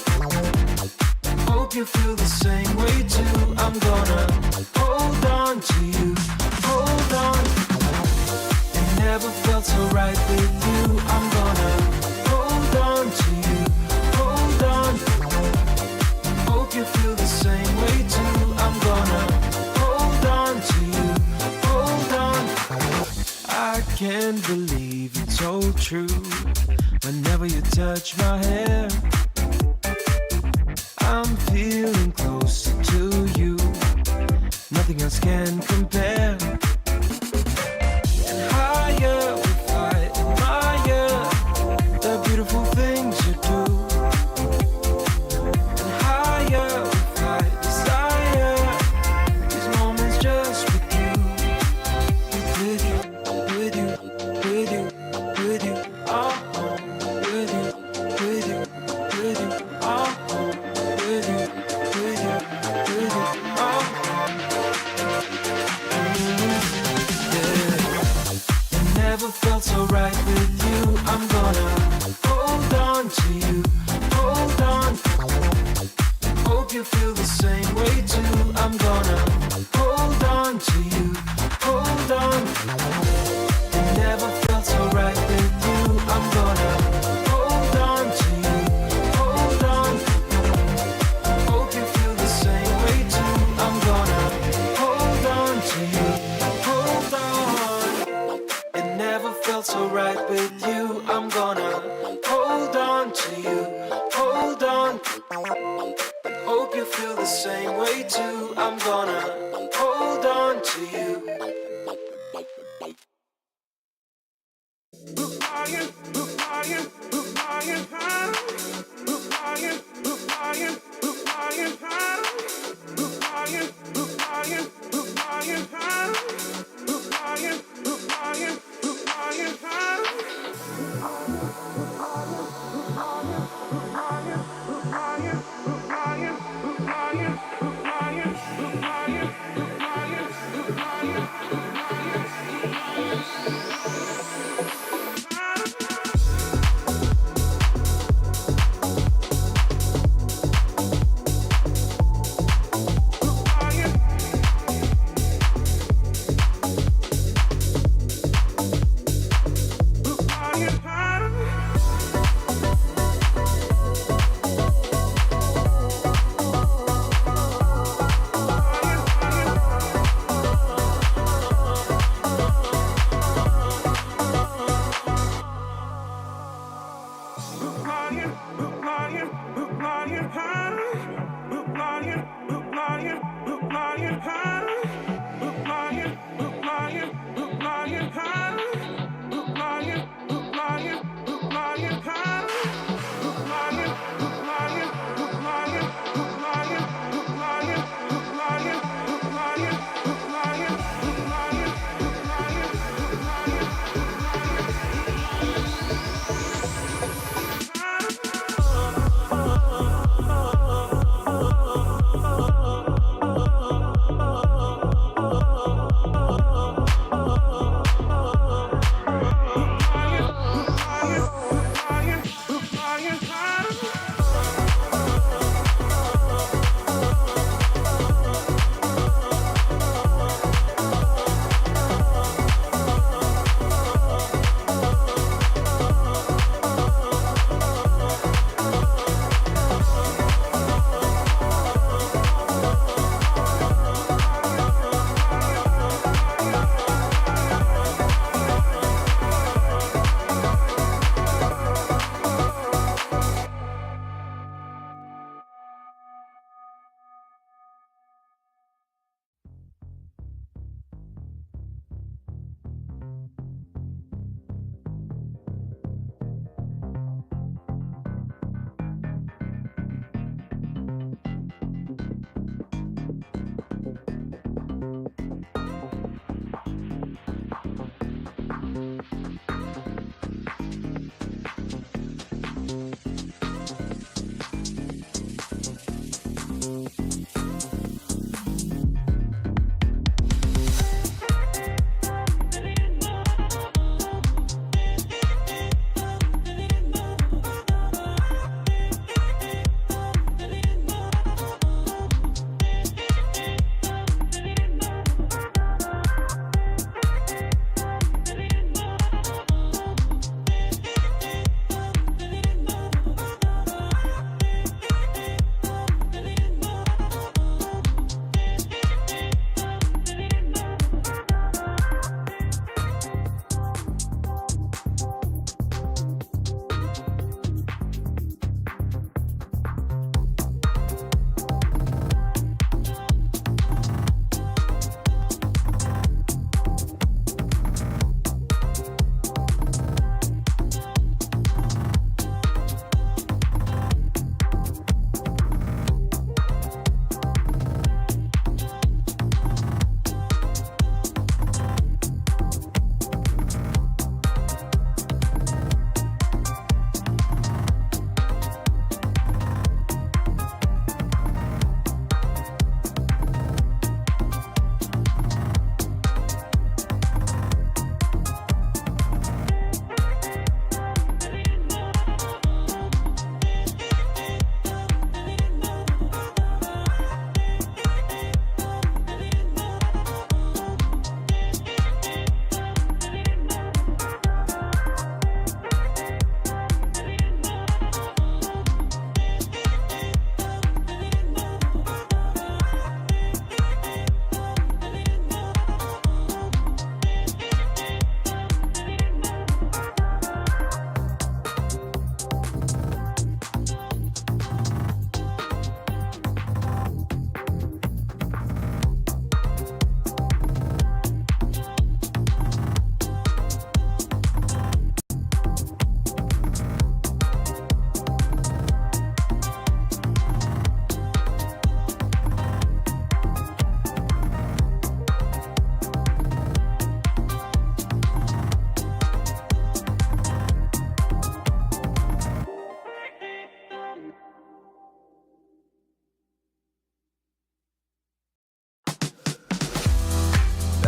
Hope you feel the same way too. I'm gonna hold on to you, hold on. It never felt so right with you. I'm gonna hold on to you, hold on. Hope you feel the same way too. I'm gonna hold on to you, hold on. I can't believe it's so true. Whenever you touch my hair, I'm feeling closer to you. Nothing else can compare. And higher we fly, admire the beautiful things you do. And higher we fly, desire these moments just with you. With you, with you, with you, with you, oh, with you, with you, with you, oh, with you, with you, with you, oh. Yeah. It never felt so right with you. I'm gonna hold on to you, hold on. Hope you feel the same way too. I'm gonna hold on to you, hold on. It never felt so right with you. I'm gonna hold on to you, hold on. Hope you feel the same way too. I'm gonna hold on to you, hold on. It never felt so right with you. I'm gonna hold on to you, hold on. Hope you feel the same way too. I'm gonna hold on to you.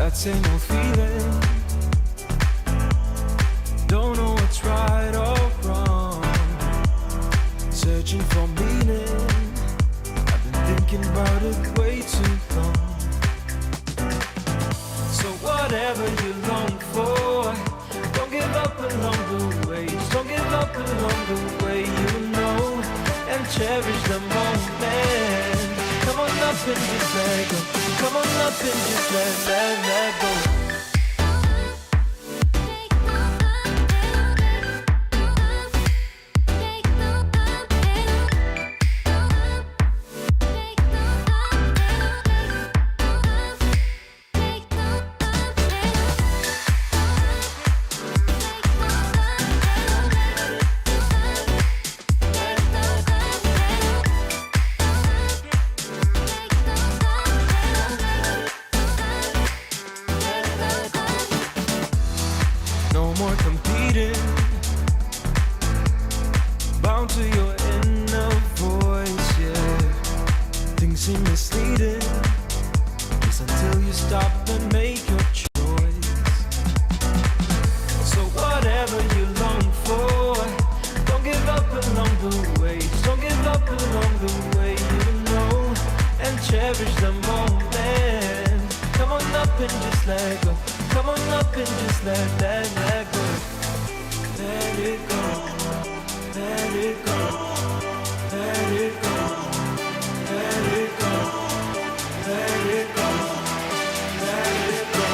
that same old feeling. Don't know what's right or wrong. Searching for meaning. I've been thinking about it way too long. So whatever you long for, don't give up along the way. Don't give up along the way, you know, and cherish the moment. Come on up and just let go. Come on up and just let go. No more competing, bound to your inner voice, yeah. Things seem misleading, just until you stop and make your choice. So whatever you long for, don't give up along the way. Don't give up along the way, you know, and cherish the moment. Come on up and just let go. Come on up and just let go. Let it go. Let it go. Let it go. Let it go. Let it go. Let it go.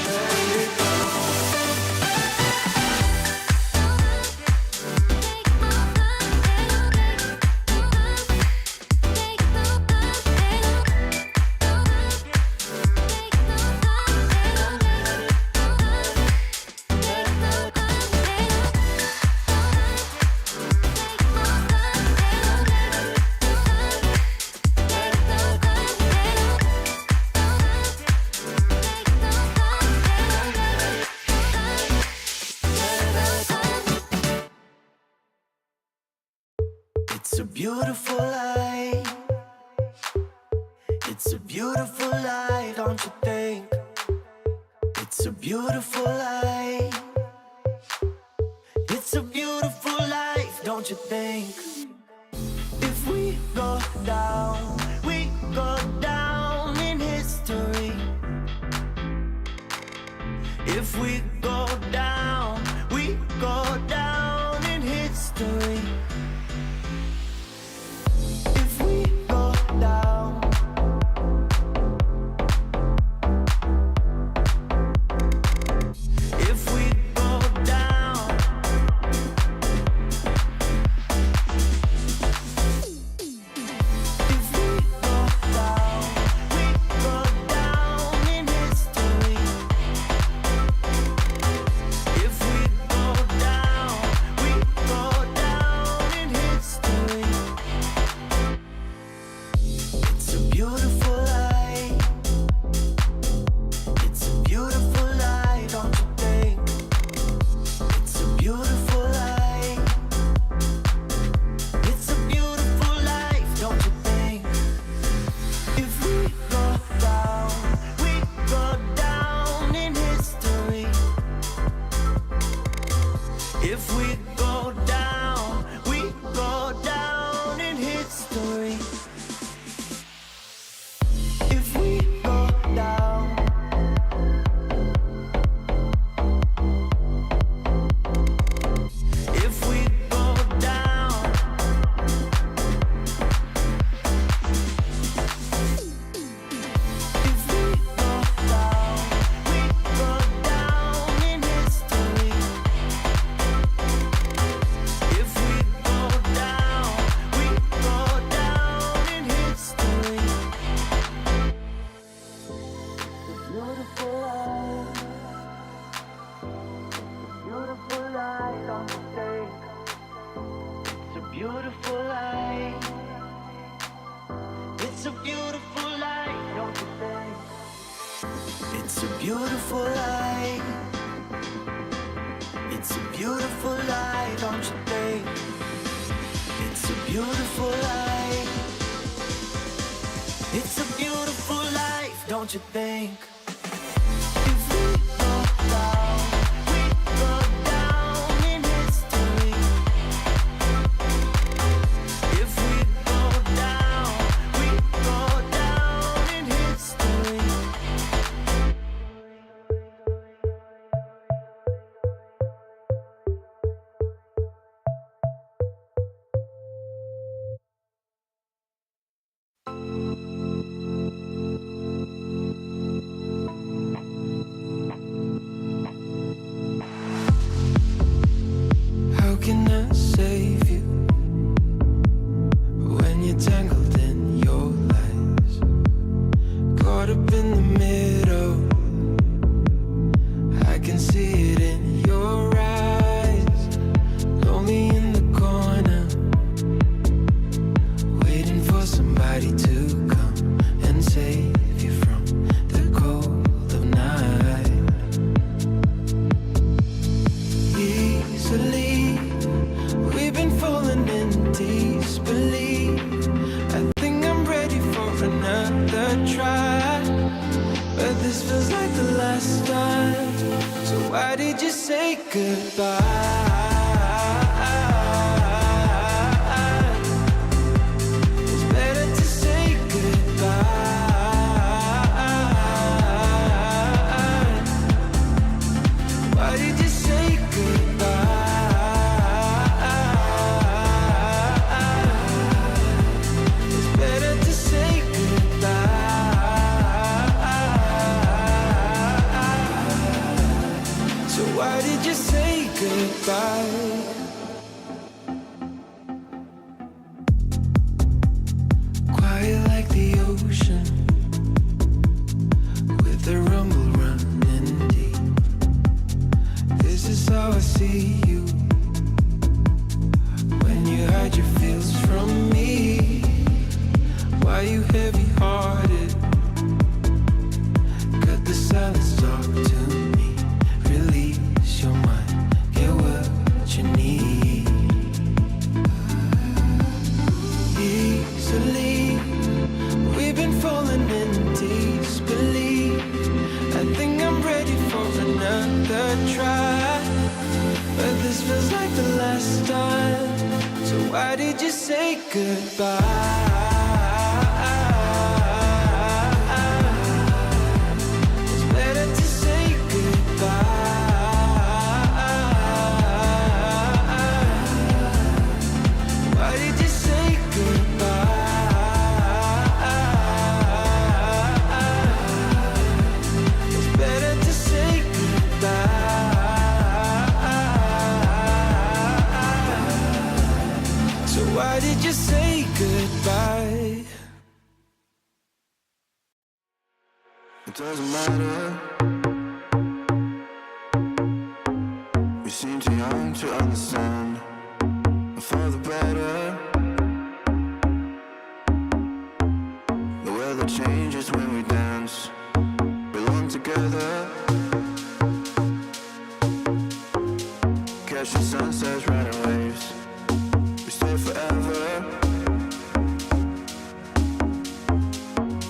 Let it go. It's a beautiful life. It's a beautiful life, don't you think? It's a beautiful life. It's a beautiful life, don't you think? If we go down in history. If we go down in history. If we go down, if we go down, if we go down in history. If we go down in history. It's a beautiful life. It's a beautiful life, don't you think? It's a beautiful life. It's a beautiful life, don't you think? If we go down in history. If we go down in history. If we go down, if we go down, if we go down in history. If we go down in history. Beautiful life. Beautiful life, don't you think? It's a beautiful life. It's a beautiful life, don't you think? It's a beautiful life. It's a beautiful life, don't you think? It's a beautiful life. It's a beautiful life, don't you think? last time. So why did you say goodbye? It's better to say goodbye. Why did you say goodbye? It's better to say goodbye. So why did you say goodbye? Quiet like the ocean, with the rumble running deep. This is how I see you, when you hide your feels from me. Why you heavy-hearted? Cut the silence, talk to me. Release your mind, get what you need. Easily, we've been falling in disbelief. I think I'm ready for another try, but this feels like the last time. So why did you say goodbye? It's better to say goodbye. Why did you say goodbye? It's better to say goodbye. So why did you say goodbye? It doesn't matter. We seem too young to understand. For the better. The weather changes when we dance. Belong together. Catch the sunsets, riding waves. We stay forever.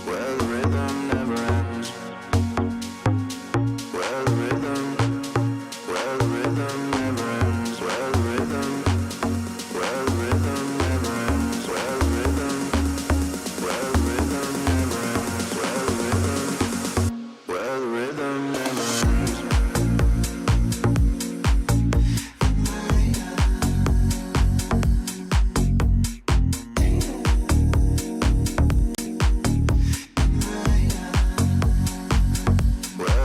Where the rhythm never ends. Where the rhythm never ends. Where the rhythm never ends. Where the rhythm never ends. Where the rhythm never ends. Where the rhythm never ends. Where the rhythm never ends. Where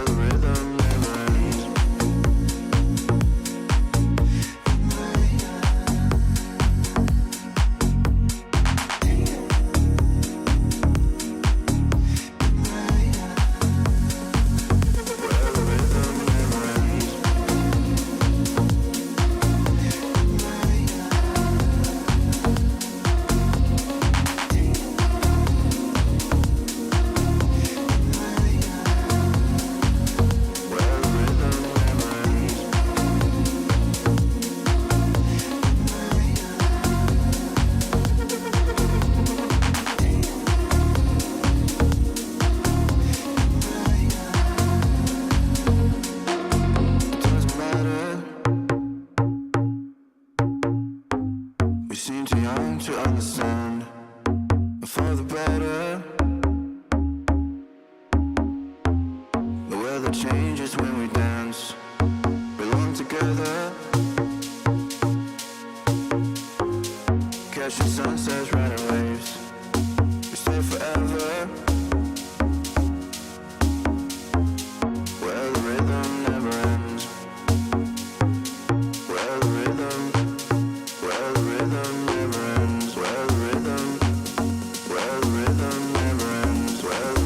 the rhythm never ends. It doesn't matter. We seem too young to understand. For the better. The weather changes when we dance. Belong together. Catch the sunsets, riding waves. We stay forever. Where the rhythm never ends. Where the rhythm never ends. Where the rhythm never ends. Where the rhythm never ends. Where the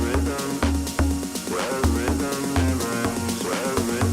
rhythm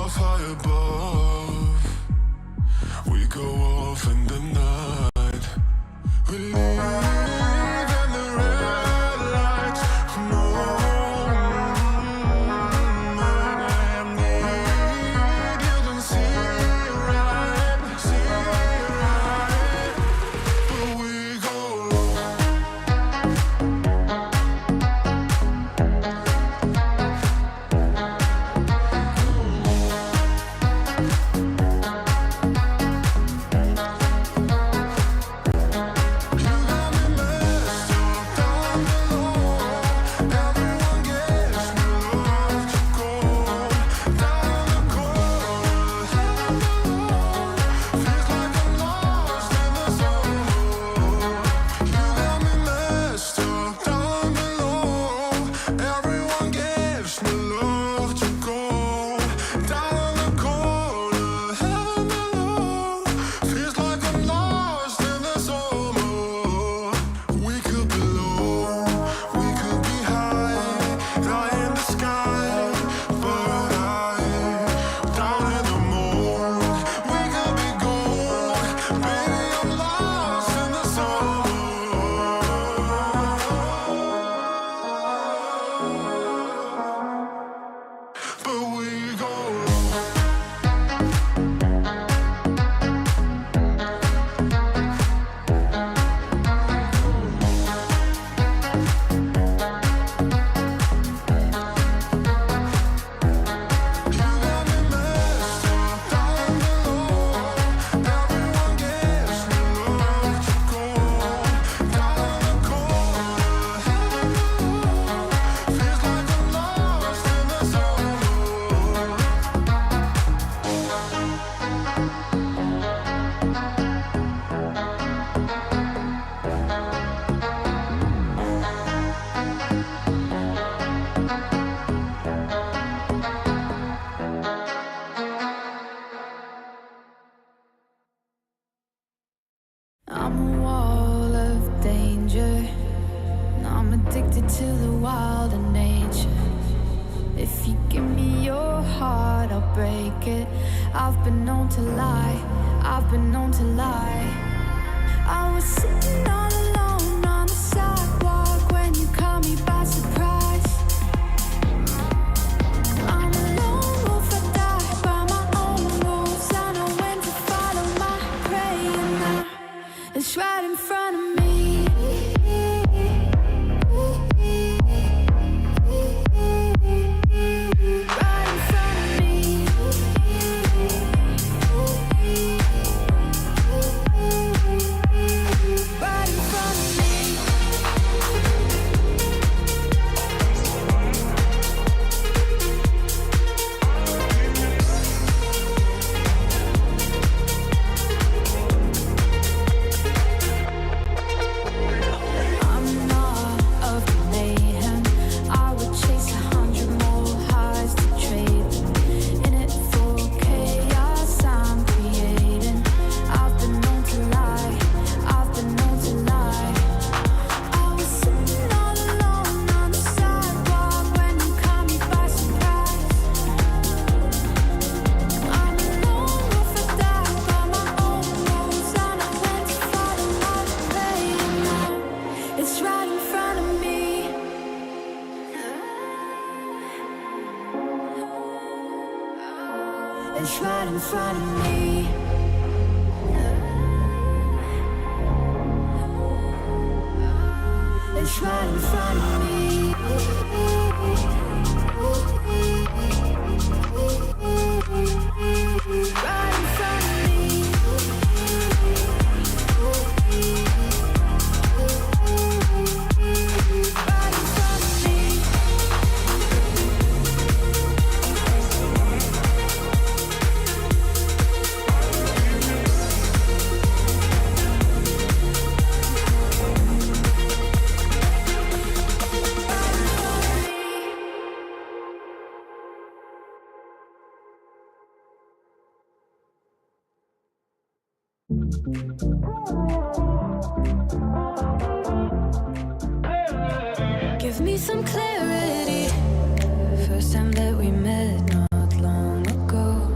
off high above. We go off in the night. We leave in the red lights. No, I need you to see right, but we go low. I'm a wall of danger, and I'm addicted to the wild and nature. If you give me your heart, I'll break it. I've been known to lie, I've been known to lie. I was sitting all alone on the sidewalk when you caught me by surprise. I'm a lone wolf, I die by my own rules. I know when to follow my prey, and now it's right in front of me. Right in front of me. Right in front of me. I'm in awe of the mayhem. I would chase 100 more highs to trade them. In it for chaos I'm creating. I've been known to lie, I've been known to lie. I was sitting all alone on the sidewalk when you caught me by surprise. I'm a lone wolf, I die by my own rules. I know when to follow my prey, and now it's right in front of me. It's right in front of me. It's right in front of me. Right in front of me. Right in front of me. Give me some clarity. First time that we met not long ago.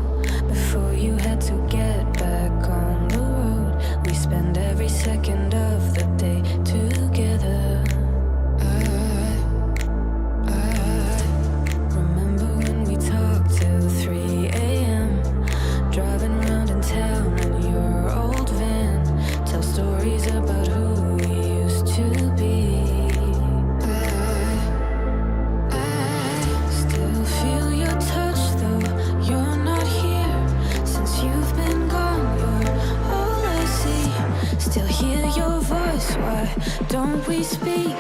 don't we speak?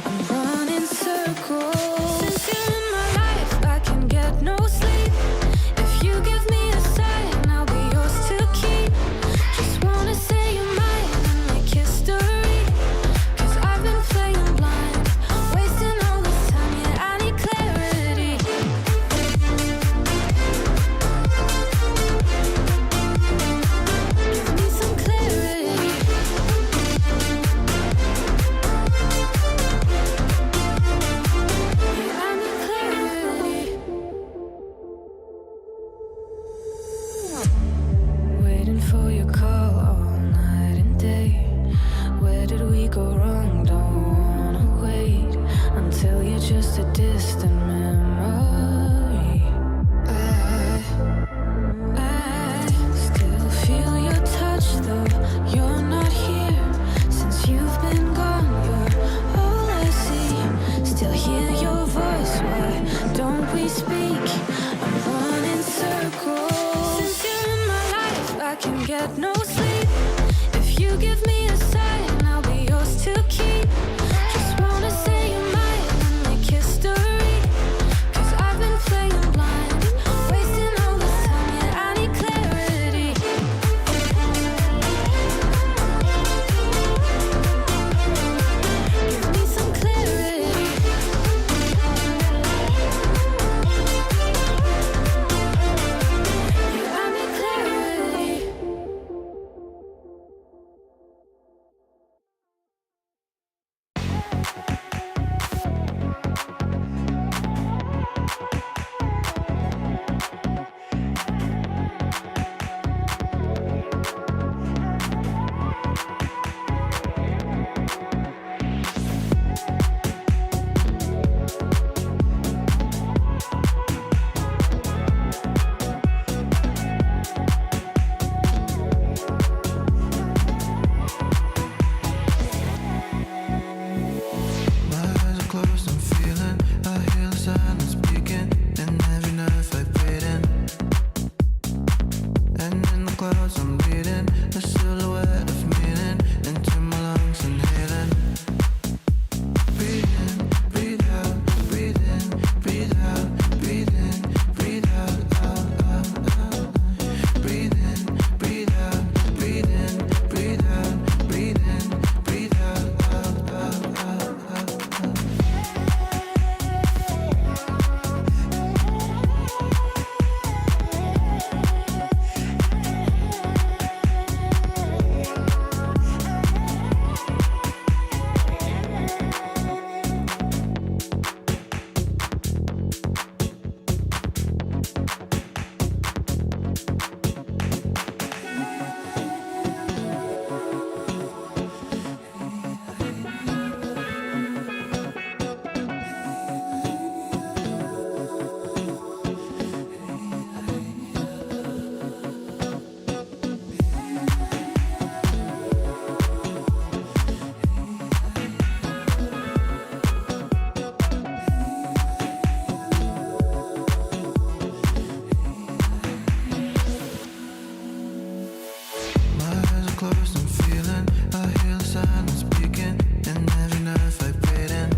I'm running circles. Since you're in my life, I can get no sleep. If you give me a sign, I'll be yours to keep. Just wanna say you're mine and make history. 'Cause I've been playing blind, wasting all this time, yeah, I need clarity. Give me some clarity. Yeah, I need clarity. Waiting for your call all night and day. Where did we go wrong? Don't wanna wait until you're just a distant memory. I still feel your touch, though you're not here. Since you've been gone, you're all I see. Still hear your voice, why don't we speak? I'm running circles. Since you're in my life, I can get no sleep. If you give me a sign, I'll be yours to keep. Just wanna say you're mine and make history. 'Cause I've been playing blind, wasting all this time, yeah, I need clarity. Give me some clarity. Yeah, I need clarity. My eyes are closed, I'm feeling. I hear the silence speaking, and every nerve vibrating. And in the clouds, I'm reading a silhouette of meaning into my lungs, inhaling. Breathe in, breathe out, breathe in, breathe out, breathe in, breathe out, out, out, out. Breathe in, breathe out, breathe in, breathe out, breathe in, breathe out, out, out, out, out, out. My eyes are closed, I'm feeling. I hear the silence speaking, and every nerve vibrating.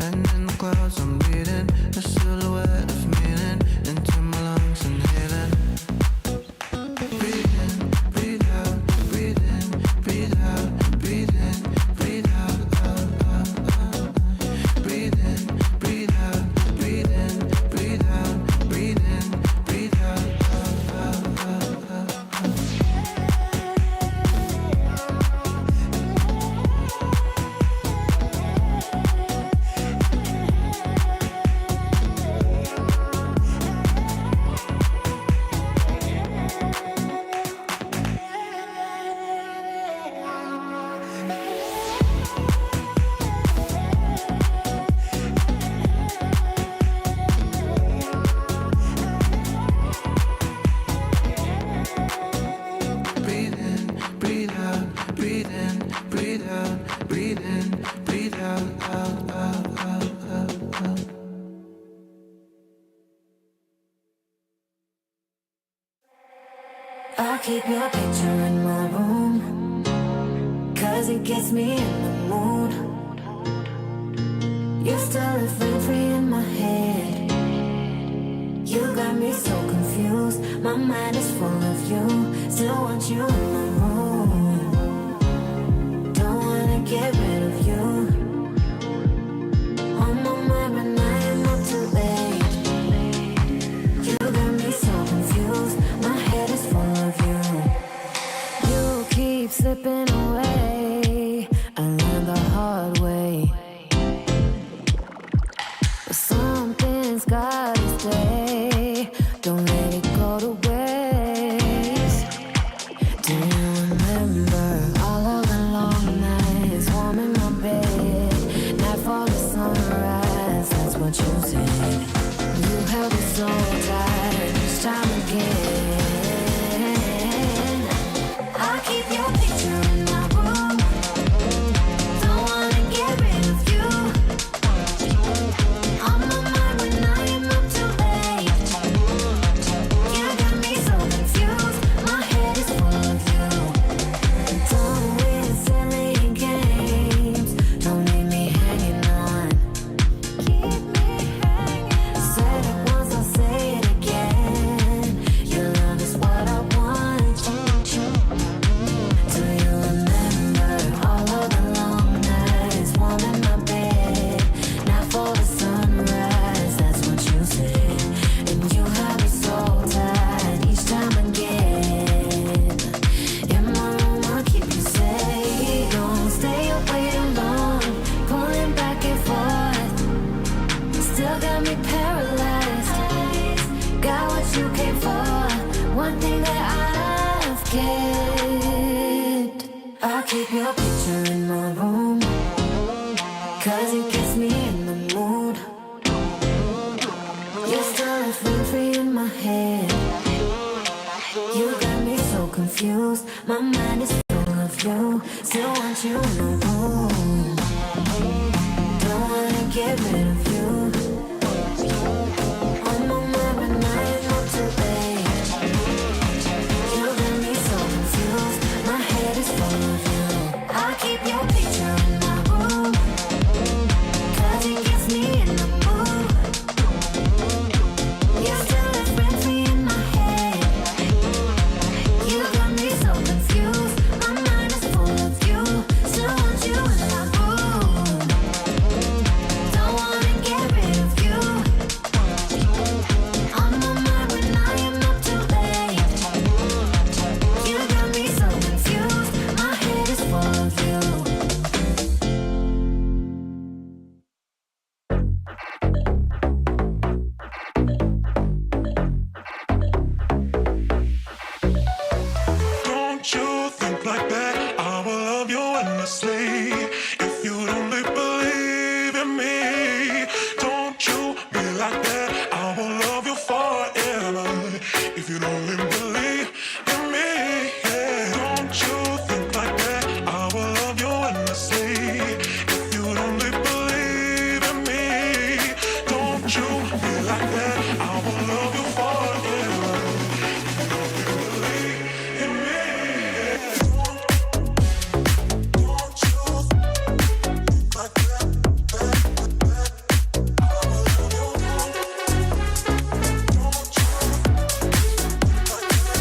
And in the clouds, I'm reading a silhouette of meaning into my lungs, inhaling. Breathe in, breathe out, breathe in, breathe out, breathe in, breathe out, out, out, out. Breathe in, breathe out, breathe in, breathe out, breathe in, breathe out, out, out, out, out, out. Breathe in, breathe out, breathe in, breathe out, breathe in, breathe out, out, out, out, out, out. I keep your picture in my room, 'cause it gets me in the mood. You still live free in my head. You got me so confused. My mind is full of you. Still want you in my room. Don't wanna get rid of you. On my mind, but I am not too late. You got me so confused. My head is full of you. You keep slipping away. I learned the hard way. But something's gotta stay. Don't let it go to waste. Do you remember all of the long nights, warm in my bed, nightfall to sunrise? That's what you said. You held me so tight each time again. I keep your picture in my room. Don't wanna get rid of you. On my mind when I am up too late. You got me so confused. My head is full of you. Done with silly games. Don't leave me hanging on. Keep me hanging. Said it once, I'll say it again. Your love is what I want. Do you remember all of the long nights, warm in my bed, night for the sunrise? That's what you said. And you had me so tight each time again. In my room, I'll keep you safe. Don't stay away too long, pulling back and forth. Still got me paralyzed. Got what you came for. One thing that I've kept. I'll keep your picture in my room. Cause it gets me in the mood. You're still free in my head. You got me so confused. My mind is full of you. Still want you in my room. Don't wanna get rid of you. On my mind, but I am not too late. You got me so confused. My head is full of you. I'll keep your picture in my room. Cause it gets me in the mood. You still live rent-free in my head. You got me so confused. My mind is full of you. Still want you in my room. Don't wanna get rid of you. On my mind when I am up too late. You got me so confused. My head is full of you. Don't you think like that? I will love you endlessly. If you only believe in me, don't you be like that? I will love you forever. If you only believe in me, yeah. Don't you think like that? I will love you endlessly. If you only believe in me, don't you be like that? I will love you forever. In me, don't you think like that? I will love you. Don't you think like that?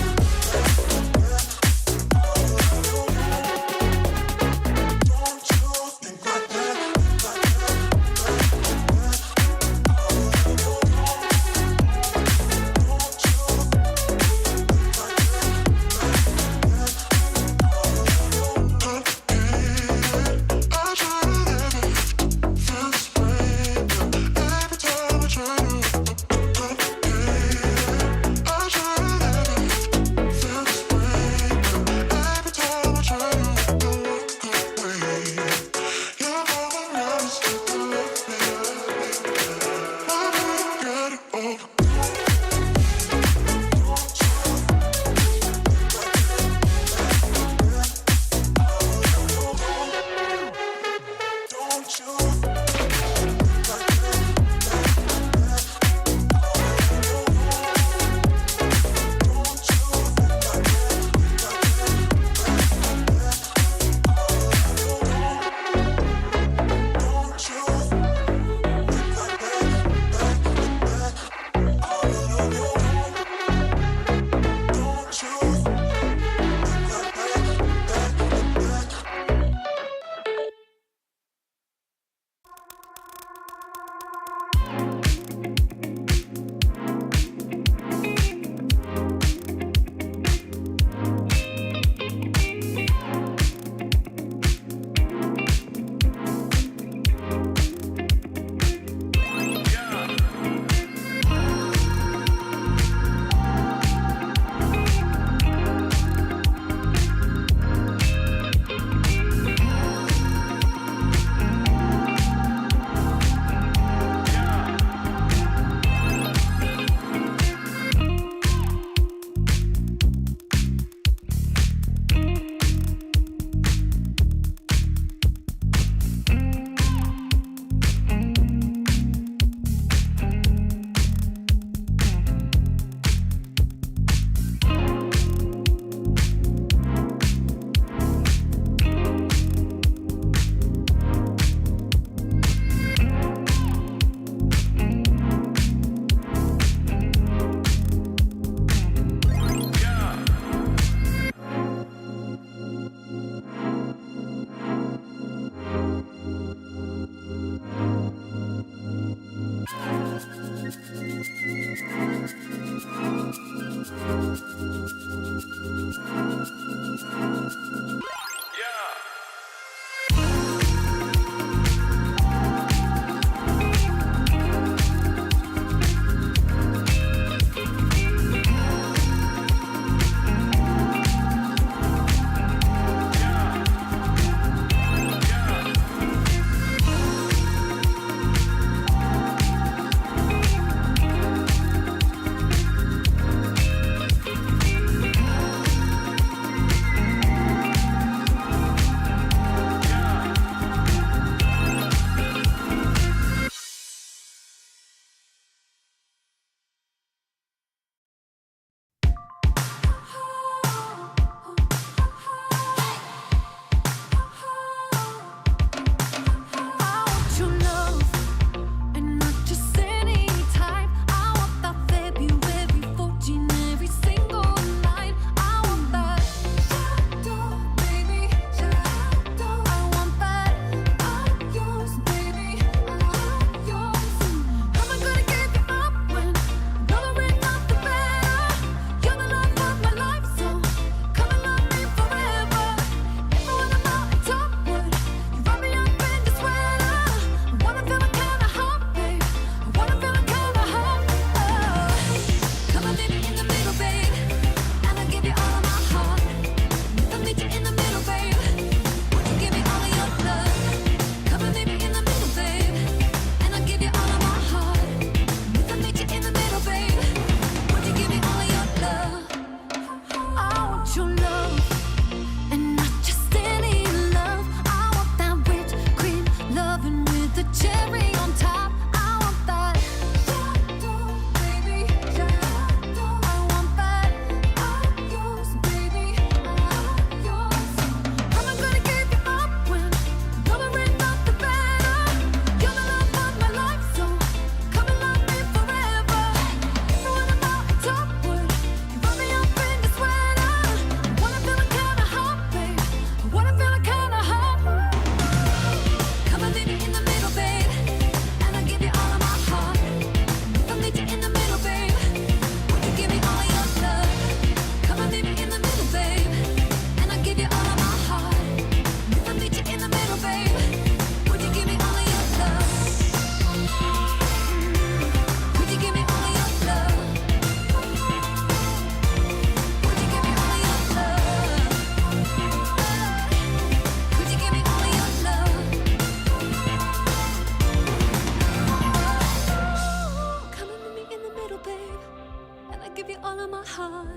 I give you all of my heart.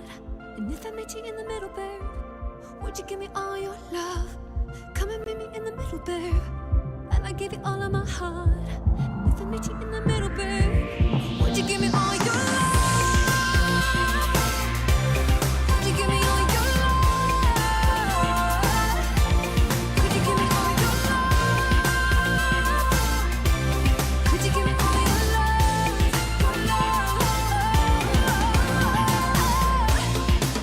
And if I met you in the middle, babe, would you give me all your love? Come and meet me in the middle, babe, and I give you all of my heart. And if I met you in the middle, babe, would you give me all your love? Would you give me all your love? Could you give me all your love? Could you give me all your love? Your love.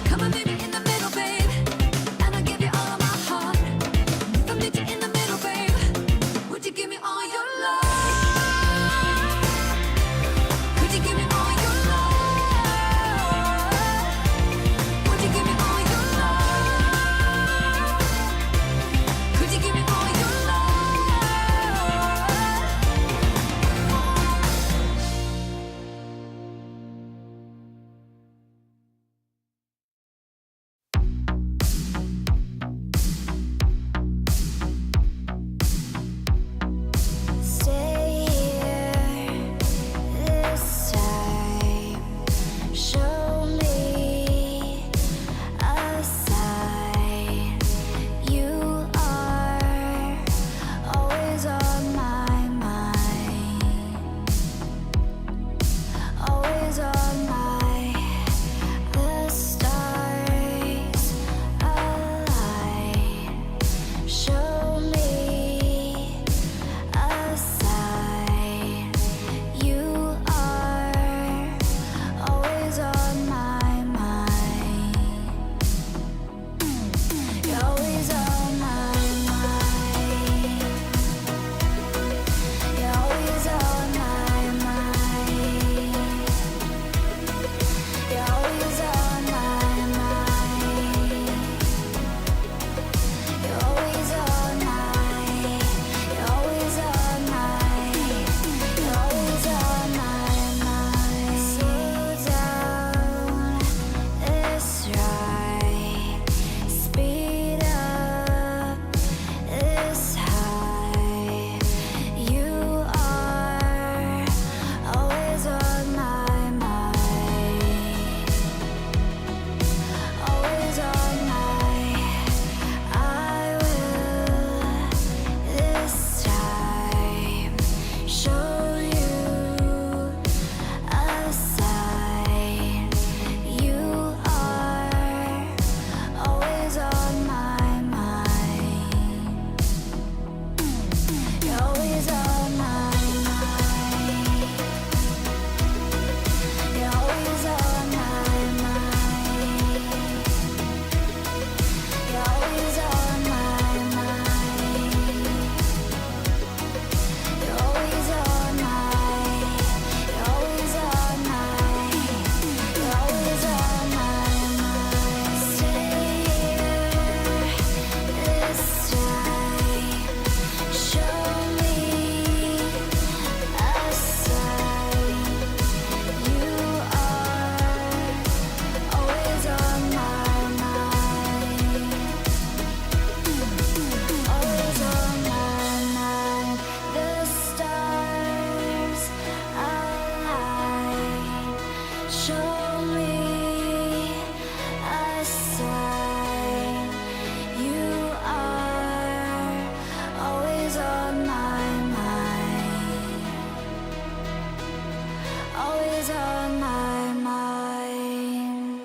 Come and meet me in the middle, babe, and I give you all of my heart. And if I meet you in the middle, babe, would you give me all your love? Could you give me all your love? Would you give me all your love? Could you give me all your Stay here this time. Show me a sign. You are always on my mind. Always on my. The stars align. Show me a sign. You are always on my mind. You're always on my mind. You're always on my mind. You're always on my mind. You're always on my. You're always on my. You're always on my mind. Slow down this ride. Speed up this high. You are always on my mind. Always on my. I will this time show you a sign. You are always on my mind. You're always on my mind. You're always on my mind. You're always on my mind. You're always on my. You're always on my. You're always on my mind. Stay here this time. Show me a sign. You are always on my mind. Always on my mind. The stars align. Show me a sign. You are always on my mind. Always on my mind.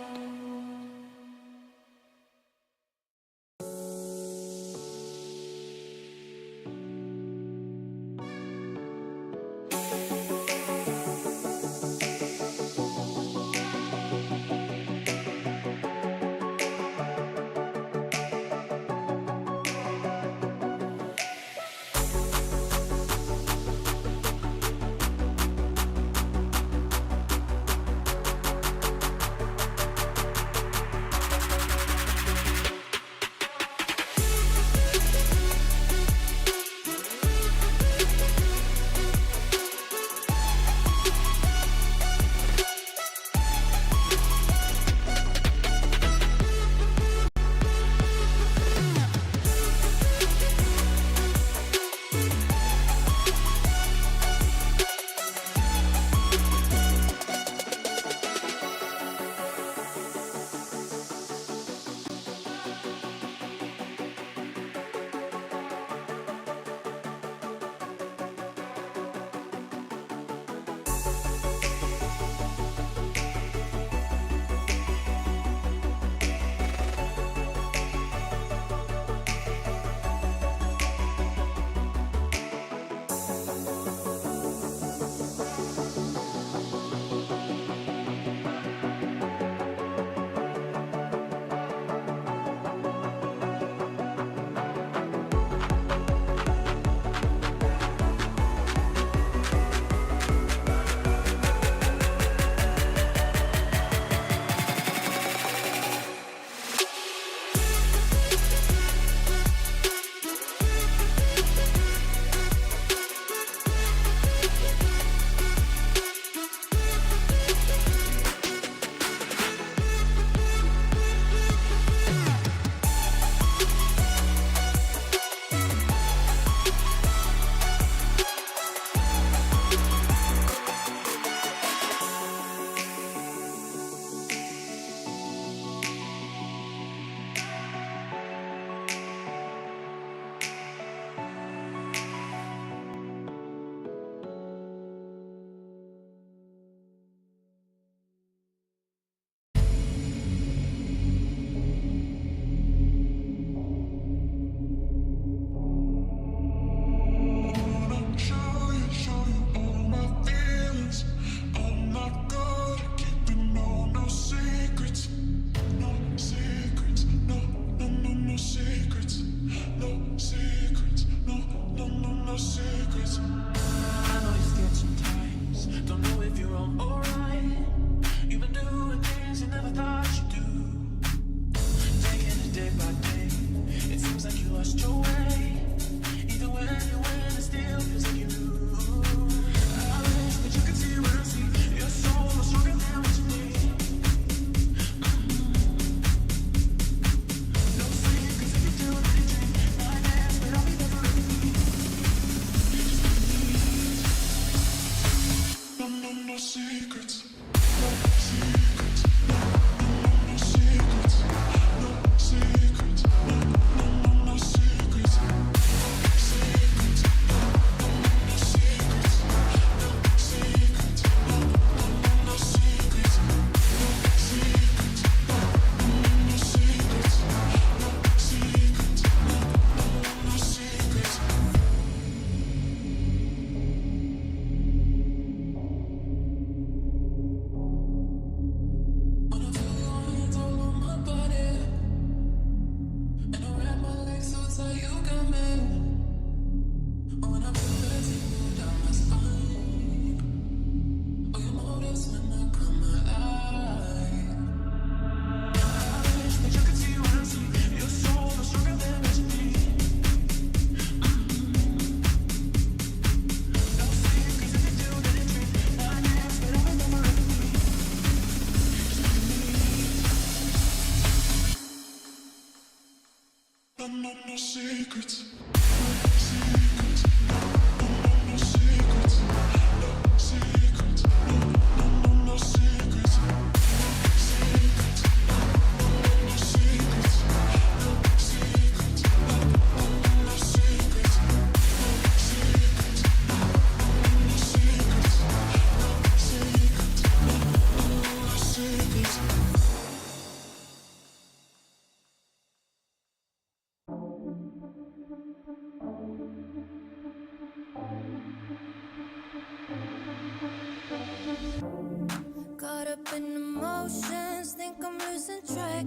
Caught up in emotions, think I'm losing track.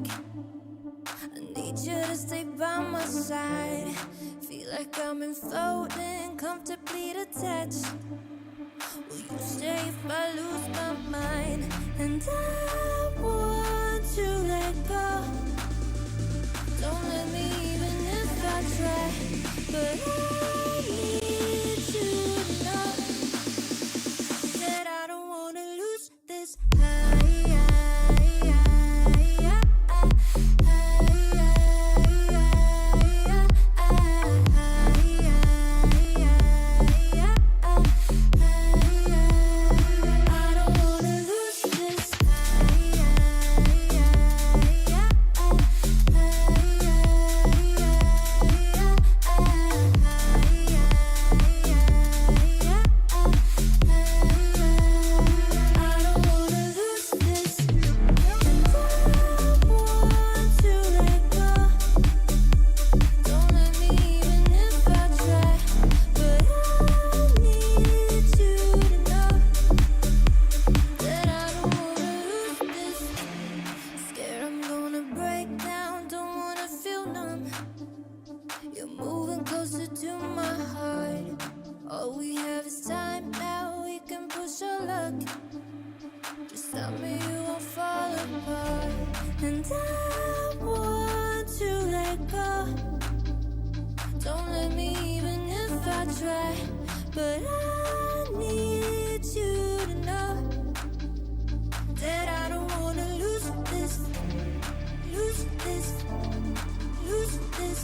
I need you to stay by my side. Feel like I'm in floating, comfortably detached. Will you stay if I lose my mind? And I want to let go. Don't let me even if I try. But I need you to know that I don't wanna lose this high. You're moving closer to my heart. All we have is time now, we can push our luck. Just tell me you won't fall apart. And I want to let go. Don't let me even if I try. But I need you to know that I don't wanna lose this, lose this, lose this,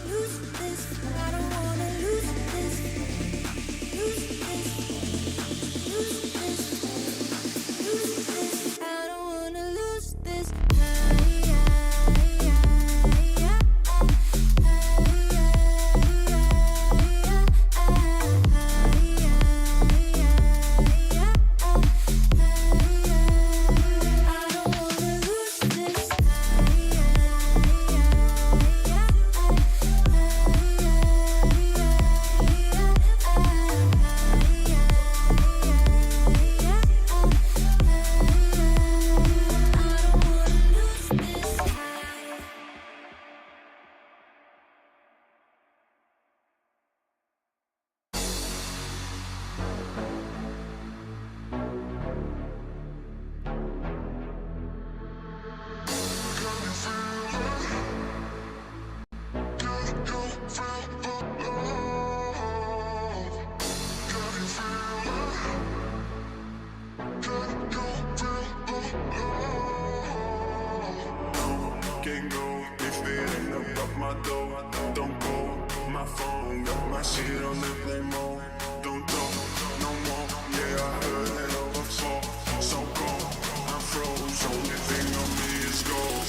lose this. I don't wanna lose this, lose this, lose this, lose this. I don't wanna lose this. Can't go if it ain't about my dough. Don't go, my phone got my shit on airplane mode. Don't talk no more. Yeah, I heard it all before. So cold, I'm froze. Only thing on me is gold.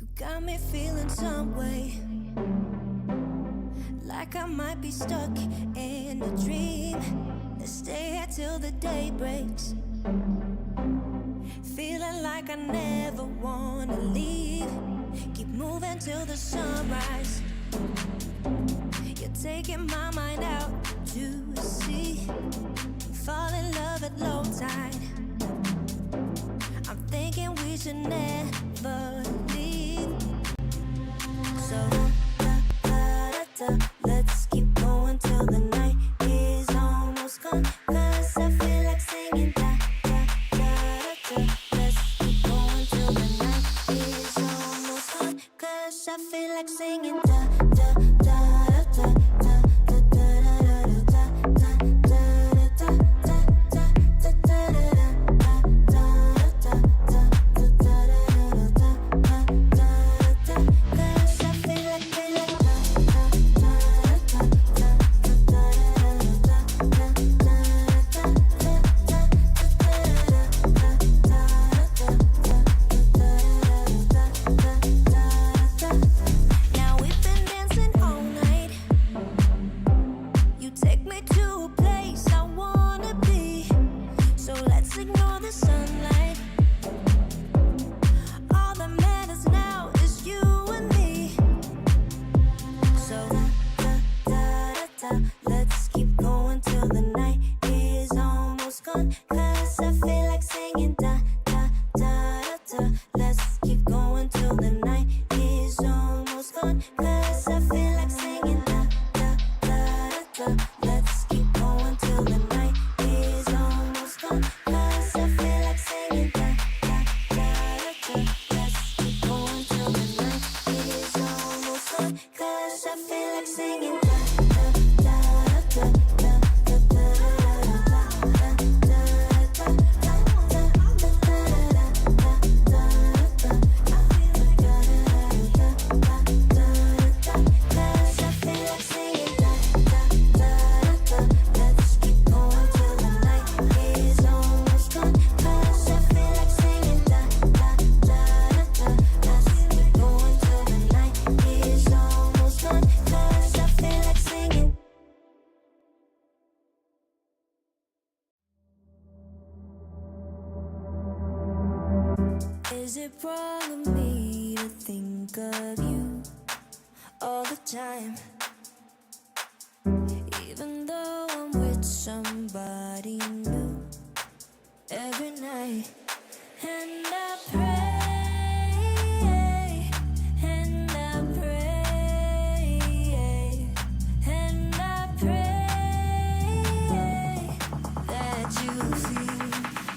You got me feeling some way, like I might be stuck in a dream. Let's stay here till the day breaks, feeling like I never wanna leave. Keep moving till the sunrise. You're taking my mind out to sea. Fall in love at low tide. I'm thinking we should never leave. So let's keep going till the night is almost gone. 'Cause I feel like singing Let's keep going till the night is almost gone. 'Cause I feel like singing Now we've been dancing all night. You take me to a place I wanna be. So let's ignore the sunlight. All that matters now is you and me. So let's keep going till the night is almost gone. 'Cause I feel like singing Let's keep going till the night is almost gone. 'Cause I feel like singing Let's keep going till the night is almost gone. 'Cause I feel like singing Let's keep going till the night is almost gone. 'Cause I feel like singing Is it wrong of me to think of you all the time? Even though I'm with somebody new every night. And I pray, and I pray, and I pray that you feel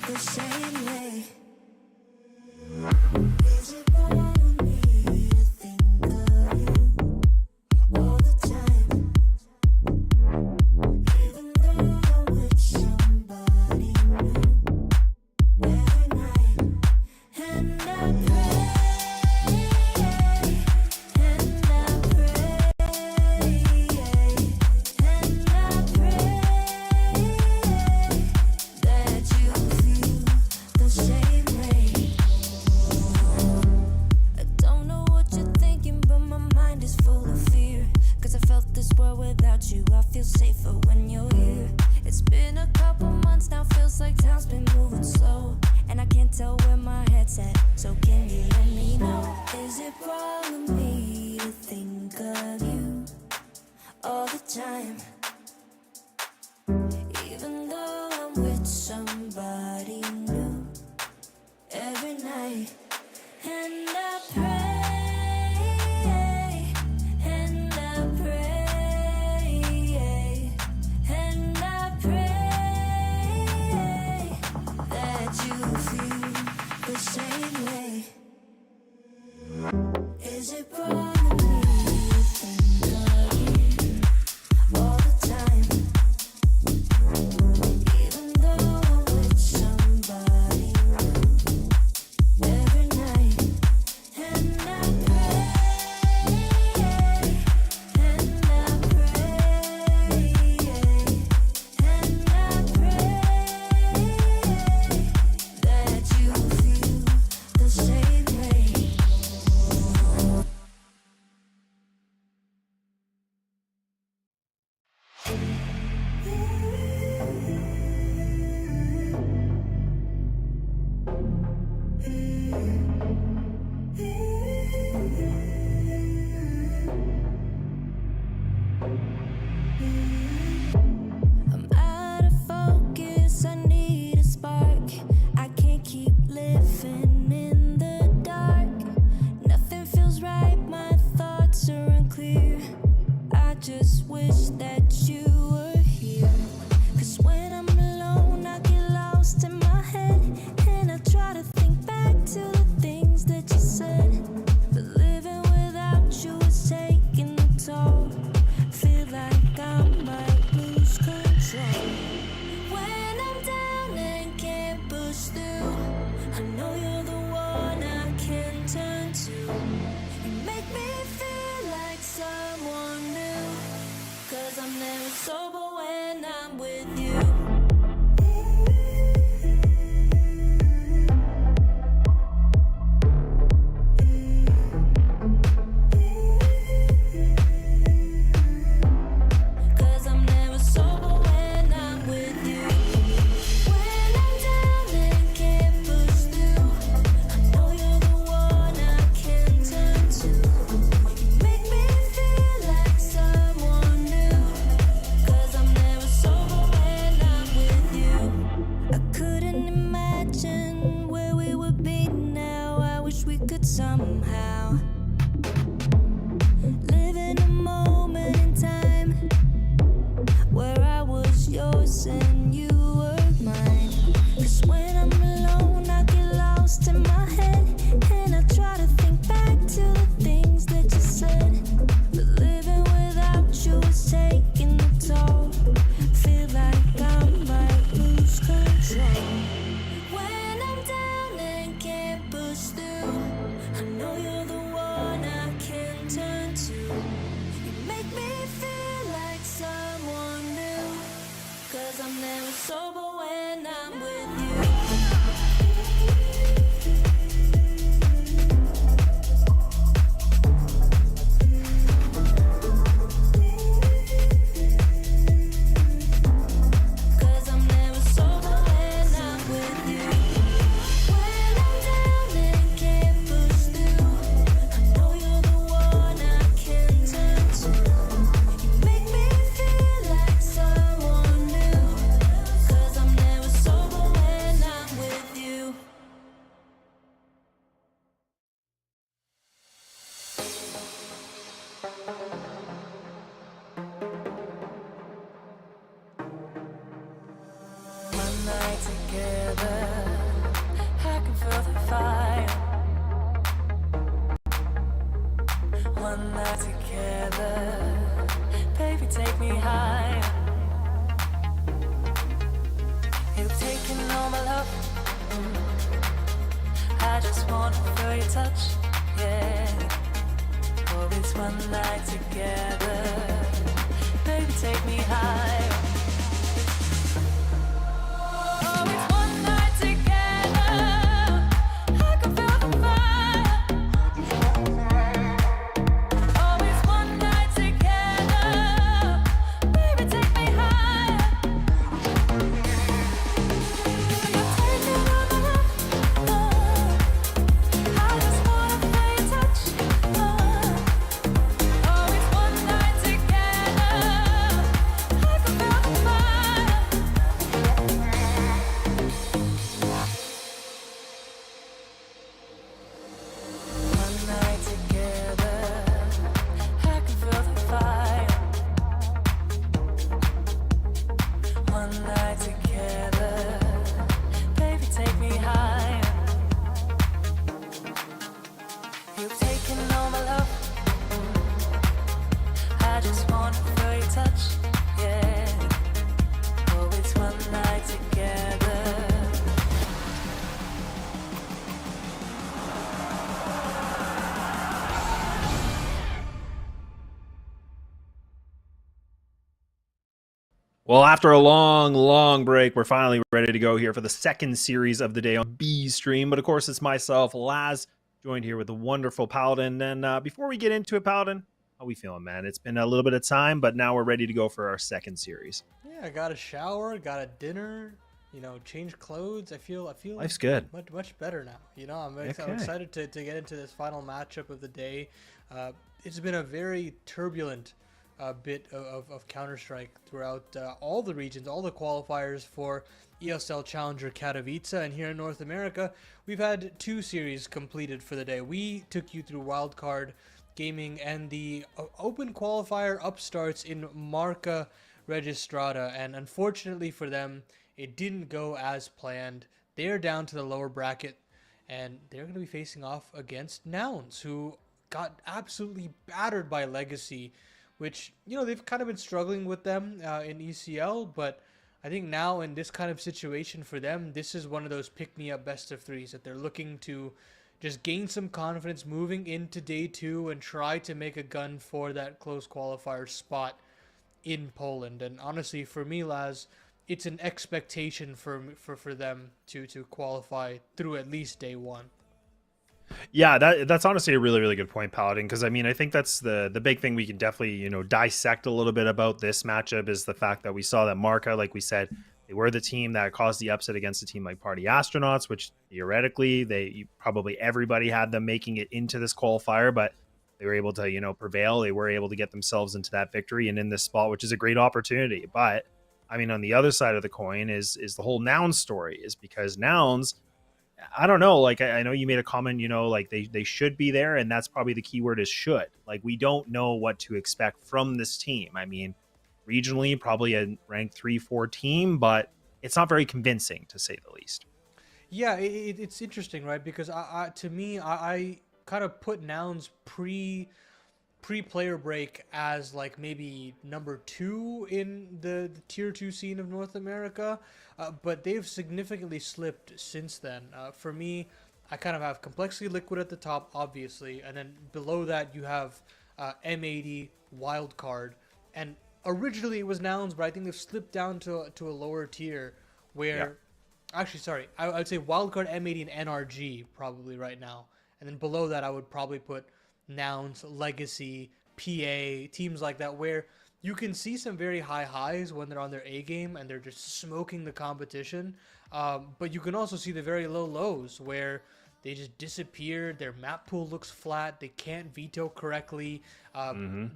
the same way. Is it wrong of me to think of you all the time? Even though I'm with somebody new every night. And I pray, and I pray, and I pray that you feel the same way. I don't know what you're thinking, but my mind is full of fear. 'Cause I felt this world without you. I feel safer when you're here. It's been a couple months now, feels like time's been moving slow. And I can't tell where my head's at, so can you let me know? Is it wrong of me to think of you all the time? Even though I'm with somebody new every night. And I pray, and I pray, and I pray that you feel the same way. Is it wrong of me to think of you all the time? Even though I'm with somebody somehow. Living a moment in time where I was yours and you were mine. 'Cause when I'm alone, I get lost in my head, and I try to think back to the things that you said. But living without you is taking a toll. Feel like I might lose control. When I'm down and can't push through, I know you're the one I can turn to. You make me feel like someone new, 'cause I'm never sober when I'm with you. Cause I'm never sober when I'm with you. When I'm down and can't push through, I know you're the one I can turn to. You make me feel like someone new, 'cause I'm never sober when I'm with you. One night together, I can feel the fire. One night together, baby, take me higher. You've taken all my love. I just wanna feel your touch, yeah. Oh, it's one night together, baby, take me higher. Oh, it's one night together, I can feel the fire. Oh, it's one night together, baby, take me higher. You're taking all my love, I just wanna feel your touch, oh, it's one night together, I can feel the fire. One night together, I can feel the fire. One night together, baby, take me higher. You've taken all my love, I just wanna feel your touch, yeah. Oh, it's one night together. Well, after a long break, we're finally ready to go here for the second series of the day on B stream. But of course, it's myself, Laz, joined here with the wonderful Paladin. And before we get into it, Paladin, how we feeling, man? It's been a little bit of time, but now we're ready to go for our second series. Yeah, I got a shower, got a dinner, change clothes. I feel Life's good. much better now. I'm Okay. excited to get into this final matchup of the day. It's been a very turbulent bit of Counter-Strike throughout all the regions, all the qualifiers for ESL Challenger Katowice, and here in North America, we've had 2 series completed for the day. We took you through Wildcard Gaming and the open qualifier upstarts in MarcaRegistrada, and unfortunately for them, it didn't go as planned. They're down to the lower bracket, and they're going to be facing off against Nouns, who got absolutely battered by Legacy, which, they've kind of been struggling with them in ECL, but I think now in this kind of situation for them, this is one of those pick-me-up best-of-3s that they're looking to just gain some confidence moving into day 2 and try to make a gun for that close qualifier spot in Poland. And honestly, for me, Laz, it's an expectation for them to qualify through at least day 1. Yeah, that's honestly a really good point, Paladin, because I mean, I think that's the big thing we can definitely, dissect a little bit about this matchup is the fact that we saw that Marca, like we said, they were the team that caused the upset against a team like Party Astronauts, which theoretically probably everybody had them making it into this qualifier, but they were able to, prevail. They were able to get themselves into that victory and in this spot, which is a great opportunity. But I mean, on the other side of the coin is the whole Nouns story, is because Nouns, I don't know. Like I know you made a comment, like they should be there, and that's probably the key word is should. Like we don't know what to expect from this team. I mean, regionally, probably a ranked 3-4 team, but it's not very convincing to say the least. Yeah, it's interesting, right? Because to me, I kind of put Nouns pre-player break as like maybe number 2 in the tier 2 scene of North America, but they've significantly slipped since then. For me, I kind of have Complexity Liquid at the top, obviously, and then below that you have M80, Wildcard, and originally it was Nouns, but I think they've slipped down to a lower tier where... Yeah. Actually, sorry, I would say Wildcard, M80, and NRG probably right now. And then below that, I would probably put Nouns, Legacy, PA, teams like that, where you can see some very high highs when they're on their A game and they're just smoking the competition. But you can also see the very low lows where they just disappeared. Their map pool looks flat. They can't veto correctly.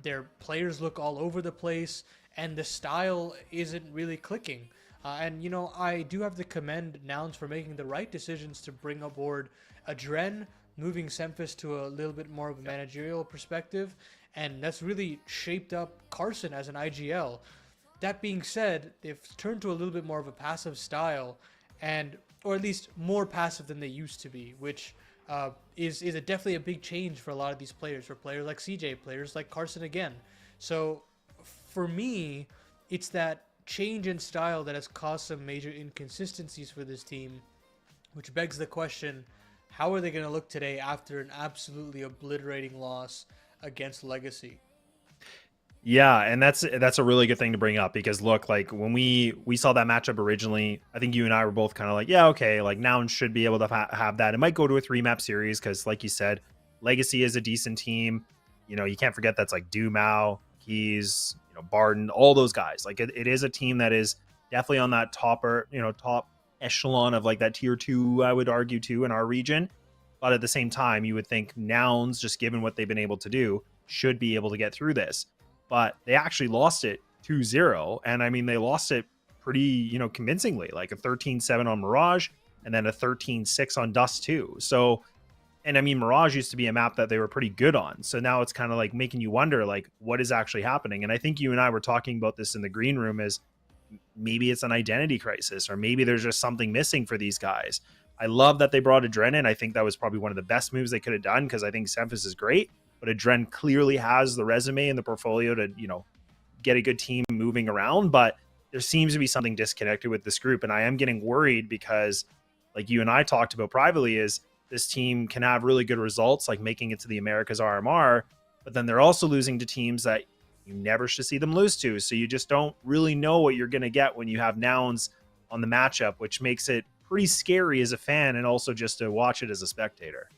Their players look all over the place. And the style isn't really clicking. And, I do have to commend Nouns for making the right decisions to bring aboard Adren, moving Semphis to a little bit more of a managerial perspective, and that's really shaped up Carson as an IGL. That being said, they've turned to a little bit more of a passive style, or at least more passive than they used to be, which is definitely a big change for a lot of these players, for players like CJ, players like Carson again. So for me, it's that change in style that has caused some major inconsistencies for this team, which begs the question, how are they going to look today after an absolutely obliterating loss against Legacy? Yeah, and that's a really good thing to bring up because look, like when we saw that matchup originally, I think you and I were both kind of like, yeah, okay, like Nouns should be able to have that. It might go to a 3-map series because, like you said, Legacy is a decent team. You can't forget that's like Dumao, Keys, Barden, all those guys. Like it is a team that is definitely on that top echelon of like that tier 2, I would argue, too, in our region. But at the same time, you would think Nouns, just given what they've been able to do, should be able to get through this. But they actually lost it 2-0. And I mean, they lost it pretty, convincingly, like a 13-7 on Mirage and then a 13-6 on Dust 2. So, and I mean, Mirage used to be a map that they were pretty good on. So now it's kind of like making you wonder, like, what is actually happening? And I think you and I were talking about this in the green room is maybe it's an identity crisis or maybe there's just something missing for these guys. I love that they brought Adren in. I think that was probably one of the best moves they could have done because I think Semphis is great, but Adren clearly has the resume and the portfolio to, get a good team moving around. But there seems to be something disconnected with this group. And I am getting worried because, like you and I talked about privately, is this team can have really good results, like making it to the Americas RMR, but then they're also losing to teams that you never should see them lose to. So you just don't really know what you're going to get when you have Nouns on the matchup, which makes it pretty scary as a fan and also just to watch it as a spectator.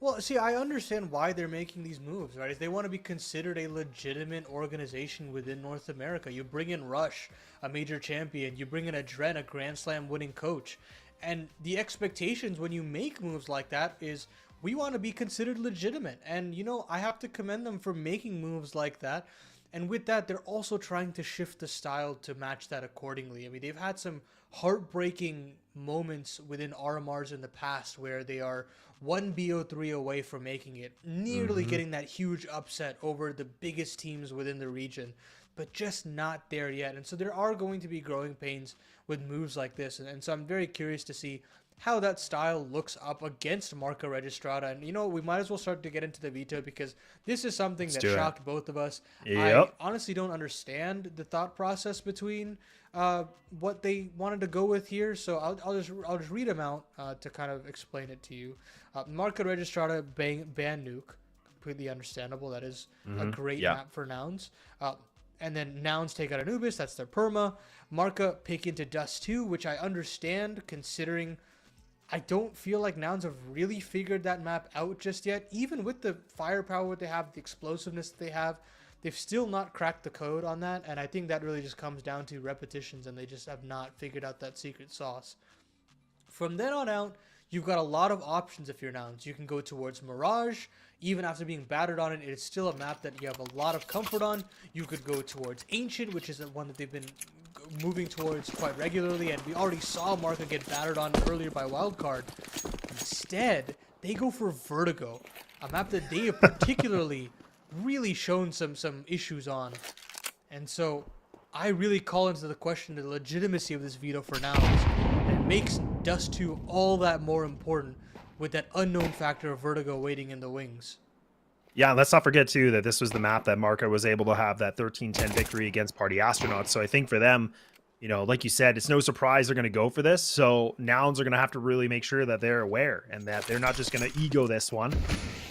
Well, see, I understand why they're making these moves, right? If they want to be considered a legitimate organization within North America, you bring in Rush, a major champion, you bring in Adren, a Grand Slam winning coach. And the expectations when you make moves like that is we want to be considered legitimate. And, I have to commend them for making moves like that. And with that, they're also trying to shift the style to match that accordingly. I mean, they've had some heartbreaking moments within RMRs in the past where they are one BO3 away from making it, nearly getting that huge upset over the biggest teams within the region, but just not there yet. And so there are going to be growing pains with moves like this. And so I'm very curious to see how that style looks up against MarcaRegistrada. And, we might as well start to get into the veto because this is something that shocked both of us. Yep. I honestly don't understand the thought process between what they wanted to go with here. So I'll just read them out to kind of explain it to you. MarcaRegistrada ban Nuke. Completely understandable. That is a great map for Nouns. And then Nouns take out Anubis. That's their perma. Marca pick into Dust 2, which I understand considering I don't feel like Nouns have really figured that map out just yet. Even with the firepower they have, the explosiveness they have, they've still not cracked the code on that. And I think that really just comes down to repetitions, and they just have not figured out that secret sauce. From then on out, you've got a lot of options if you're Nouns. You can go towards Mirage. Even after being battered on it, it is still a map that you have a lot of comfort on. You could go towards Ancient, which is one that they've been moving towards quite regularly, and we already saw Marca get battered on earlier by Wildcard. Instead, they go for Vertigo, a map that they have particularly really shown some issues on. And so I really call into the question the legitimacy of this veto for Nouns, and it makes Dust 2 all that more important with that unknown factor of Vertigo waiting in the wings. Yeah, let's not forget too that this was the map that Marca was able to have that 13-10 victory against Party Astronauts. So I think for them, you know, like you said, it's no surprise they're going to go for this. So Nouns are going to have to really make sure that they're aware and that they're not just going to ego this one.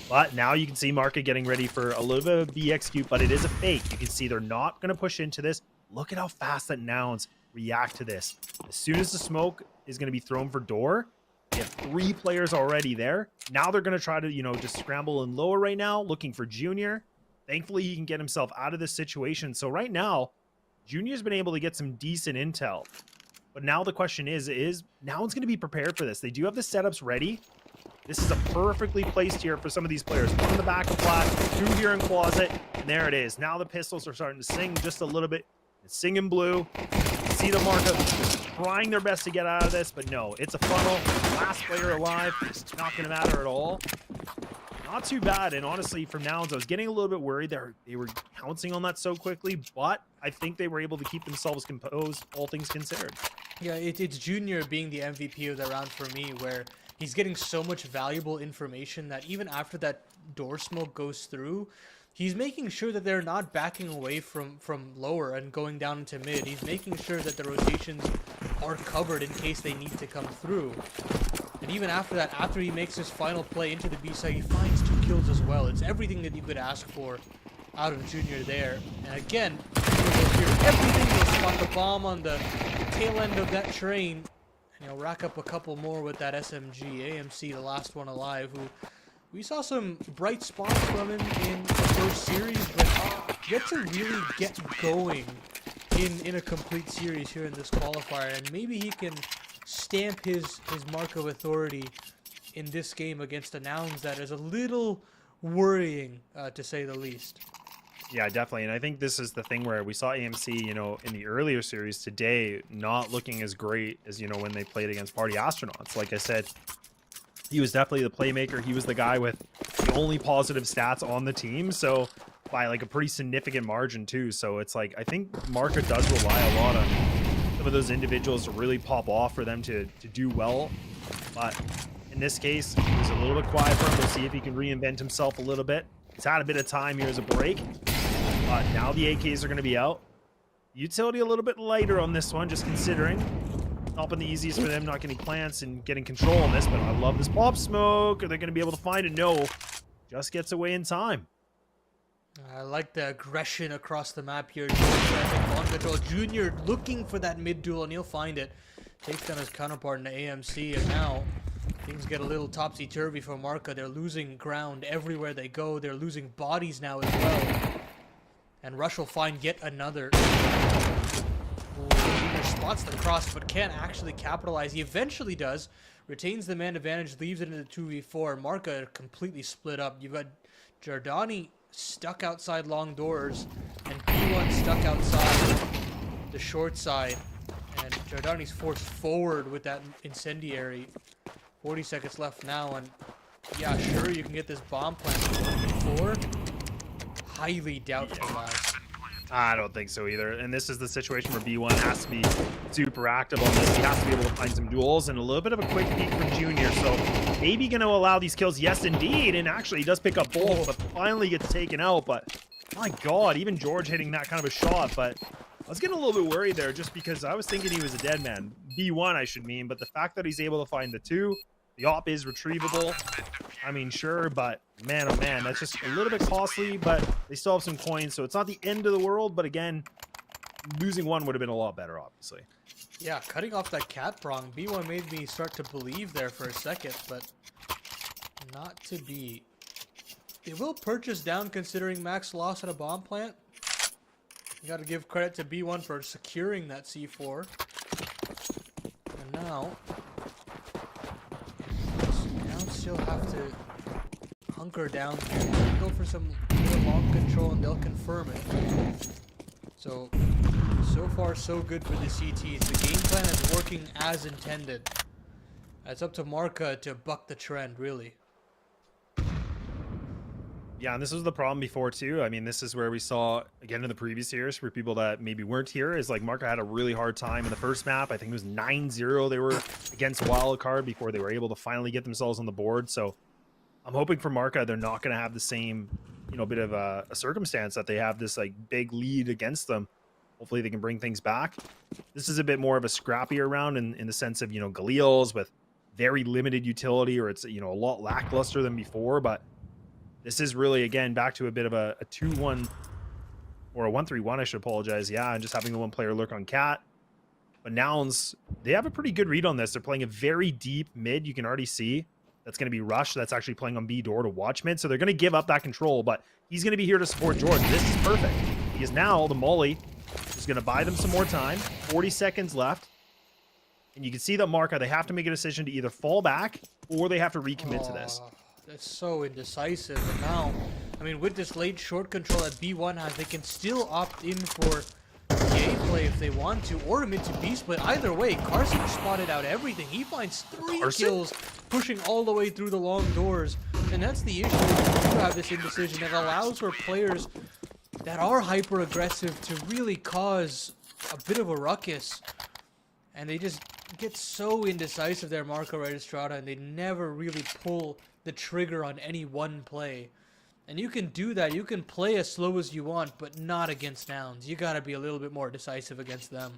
But now you can see Marca getting ready for a little bit of BXQ, but it is a fake. You can see they're not going to push into this. Look at how fast that Nouns react to this. As soon as the smoke is going to be thrown for door, they have 3 players already there. Now they're going to try to, you know, just scramble and lower right now, looking for Junior. Thankfully, he can get himself out of this situation. So right now, Junior's been able to get some decent intel. But now the question is Nouns going to be prepared for this? They do have the setups ready. This is a perfectly placed here for some of these players. One in the back of flat, 2 here in closet, and there it is. Now the pistols are starting to sing just a little bit. It's singing blue. You see the Marca trying their best to get out of this, but no, it's a funnel. Last player alive. It's not going to matter at all. Not too bad, and honestly, for Nouns, I was getting a little bit worried that they were pouncing on that so quickly, but I think they were able to keep themselves composed, all things considered. Yeah, it's Junior being the MVP of the round for me, where he's getting so much valuable information that even after that door smoke goes through, he's making sure that they're not backing away from lower and going down into mid. He's making sure that the rotations are covered in case they need to come through. And even after that, after he makes his final play into the B side, he finds 2 kills as well. It's everything that you could ask for out of Junior there. And again, everything will spot the bomb on the tail end of that train. And he'll rack up a couple more with that SMG. AMC, the last one alive, who we saw some bright spots from him in the first series, but yet to really get going in a complete series here in this qualifier. And maybe he can stamp his mark of authority in this game against a Nouns that is a little worrying, to say the least. Yeah, definitely. And I think this is the thing where we saw AMC, you know, in the earlier series today, not looking as great as, you know, when they played against Party Astronauts. Like I said, he was definitely the playmaker. He was the guy with the only positive stats on the team. So by like a pretty significant margin too. So it's like, I think Marca does rely a lot on some of those individuals to really pop off for them to do well. But in this case, he was a little bit quiet for him. We'll see if he can reinvent himself a little bit. He's had a bit of time here as a break. But now the AKs are going to be out. Utility a little bit lighter on this one, just considering. Not been the easiest for them, not getting plants and getting control on this, but I love this pop smoke. Are they going to be able to find it? No. Just gets away in time. I like the aggression across the map here. On control. Junior looking for that mid duel, and he'll find it. Takes down his counterpart in the AMC, and now things get a little topsy-turvy for Marca. They're losing ground everywhere they go. They're losing bodies now as well. And Rush will find yet another. Junior spots the cross, but can't actually capitalize. He eventually does. Retains the man advantage, leaves it into 2v4. Marca completely split up. You've got Giordani stuck outside long doors, and B1 stuck outside the short side. And Giordani's forced forward with that incendiary. 40 seconds left now, and yeah, sure, you can get this bomb plant before. Highly doubtful, guys. I don't think so either. And this is the situation where B1 has to be super active on this. He has to be able to find some duels and a little bit of a quick peek from Junior. So maybe going to allow these kills. Yes, indeed. And actually, he does pick up both, but finally gets taken out. But my God, even George hitting that kind of a shot. But I was getting a little bit worried there just because I was thinking he was a dead man. B1, I should mean. But the fact that he's able to find the 2, the op is retrievable. I mean, sure, but man, oh man, that's just a little bit costly, but they still have some coins, so it's not the end of the world, but again, losing 1 would have been a lot better, obviously. Yeah, cutting off that cat prong, B1 made me start to believe there for a second, but not to be. They will purchase down considering Max loss at a bomb plant. You gotta give credit to B1 for securing that C4. And now still have to hunker down here. Go for some more long control and they'll confirm it. So So far, so good for the CTs. The game plan is working as intended. It's up to Marca to buck the trend, really. Yeah, and this was the problem before too. I mean, this is where we saw again in the previous years for people that maybe weren't here is like Marca had a really hard time in the first map. I think it was 9-0 they were against Wildcard before they were able to finally get themselves on the board. So I'm hoping for Marca they're not going to have the same, bit of a circumstance that they have this like big lead against them. Hopefully they can bring things back. This is a bit more of a scrappier round in the sense of, Galil's with very limited utility, or it's, a lot lackluster than before, but this is really, again, back to a bit of a 2-1 or a 1-3-1, I should apologize. Yeah, and just having the one player lurk on Cat. But Nouns, they have a pretty good read on this. They're playing a very deep mid. You can already see that's going to be Rush. That's actually playing on B door to watch mid. So they're going to give up that control, but he's going to be here to support George. This is perfect because now the Molly is going to buy them some more time. 40 seconds left. And you can see that Marca, they have to make a decision to either fall back or they have to recommit to this. That's so indecisive. And now, I mean, with this late short control that B1 has, they can still opt in for A play if they want to, or a mid to B split. Either way, Carson spotted out everything. He finds 3 kills, pushing all the way through the long doors. And that's the issue. You have this indecision that allows for players that are hyper aggressive to really cause a bit of a ruckus. And they just get so indecisive there, MarcaRegistrada, and they never really pull the trigger on any one play. And you can do that. You can play as slow as you want, but not against Nouns. You got to be a little bit more decisive against them.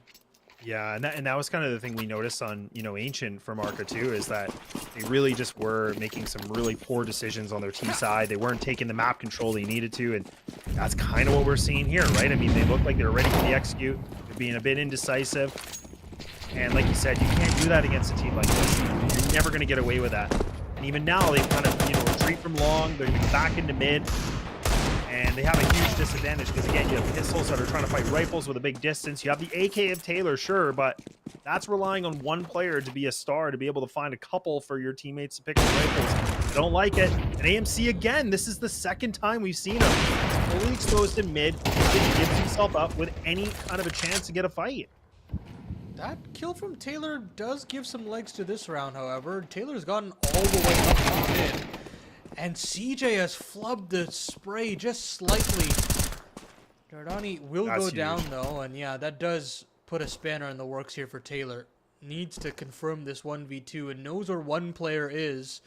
Yeah, and that was kind of the thing we noticed on, Ancient for Marca too, is that they really just were making some really poor decisions on their T side. They weren't taking the map control they needed to, and that's kind of what we're seeing here, right? I mean, they look like they're ready for the execute. They're being a bit indecisive. And like you said, you can't do that against a team like this. You're never going to get away with that. And even now, they kind of, retreat from long. They're going to go back into mid. And they have a huge disadvantage because, again, you have pistols that are trying to fight rifles with a big distance. You have the AK of Taylor, sure, but that's relying on one player to be a star, to be able to find a couple for your teammates to pick up rifles. I don't like it. And AMC, again, this is the second time we've seen him fully exposed in mid. He gives himself up with any kind of a chance to get a fight. That kill from Taylor does give some legs to this round, however. Taylor's gotten all the way up to mid. And CJ has flubbed the spray just slightly. Jordani will go down, though. And yeah, that does put a spanner in the works here for Taylor. Needs to confirm this 1v2 and knows where one player is.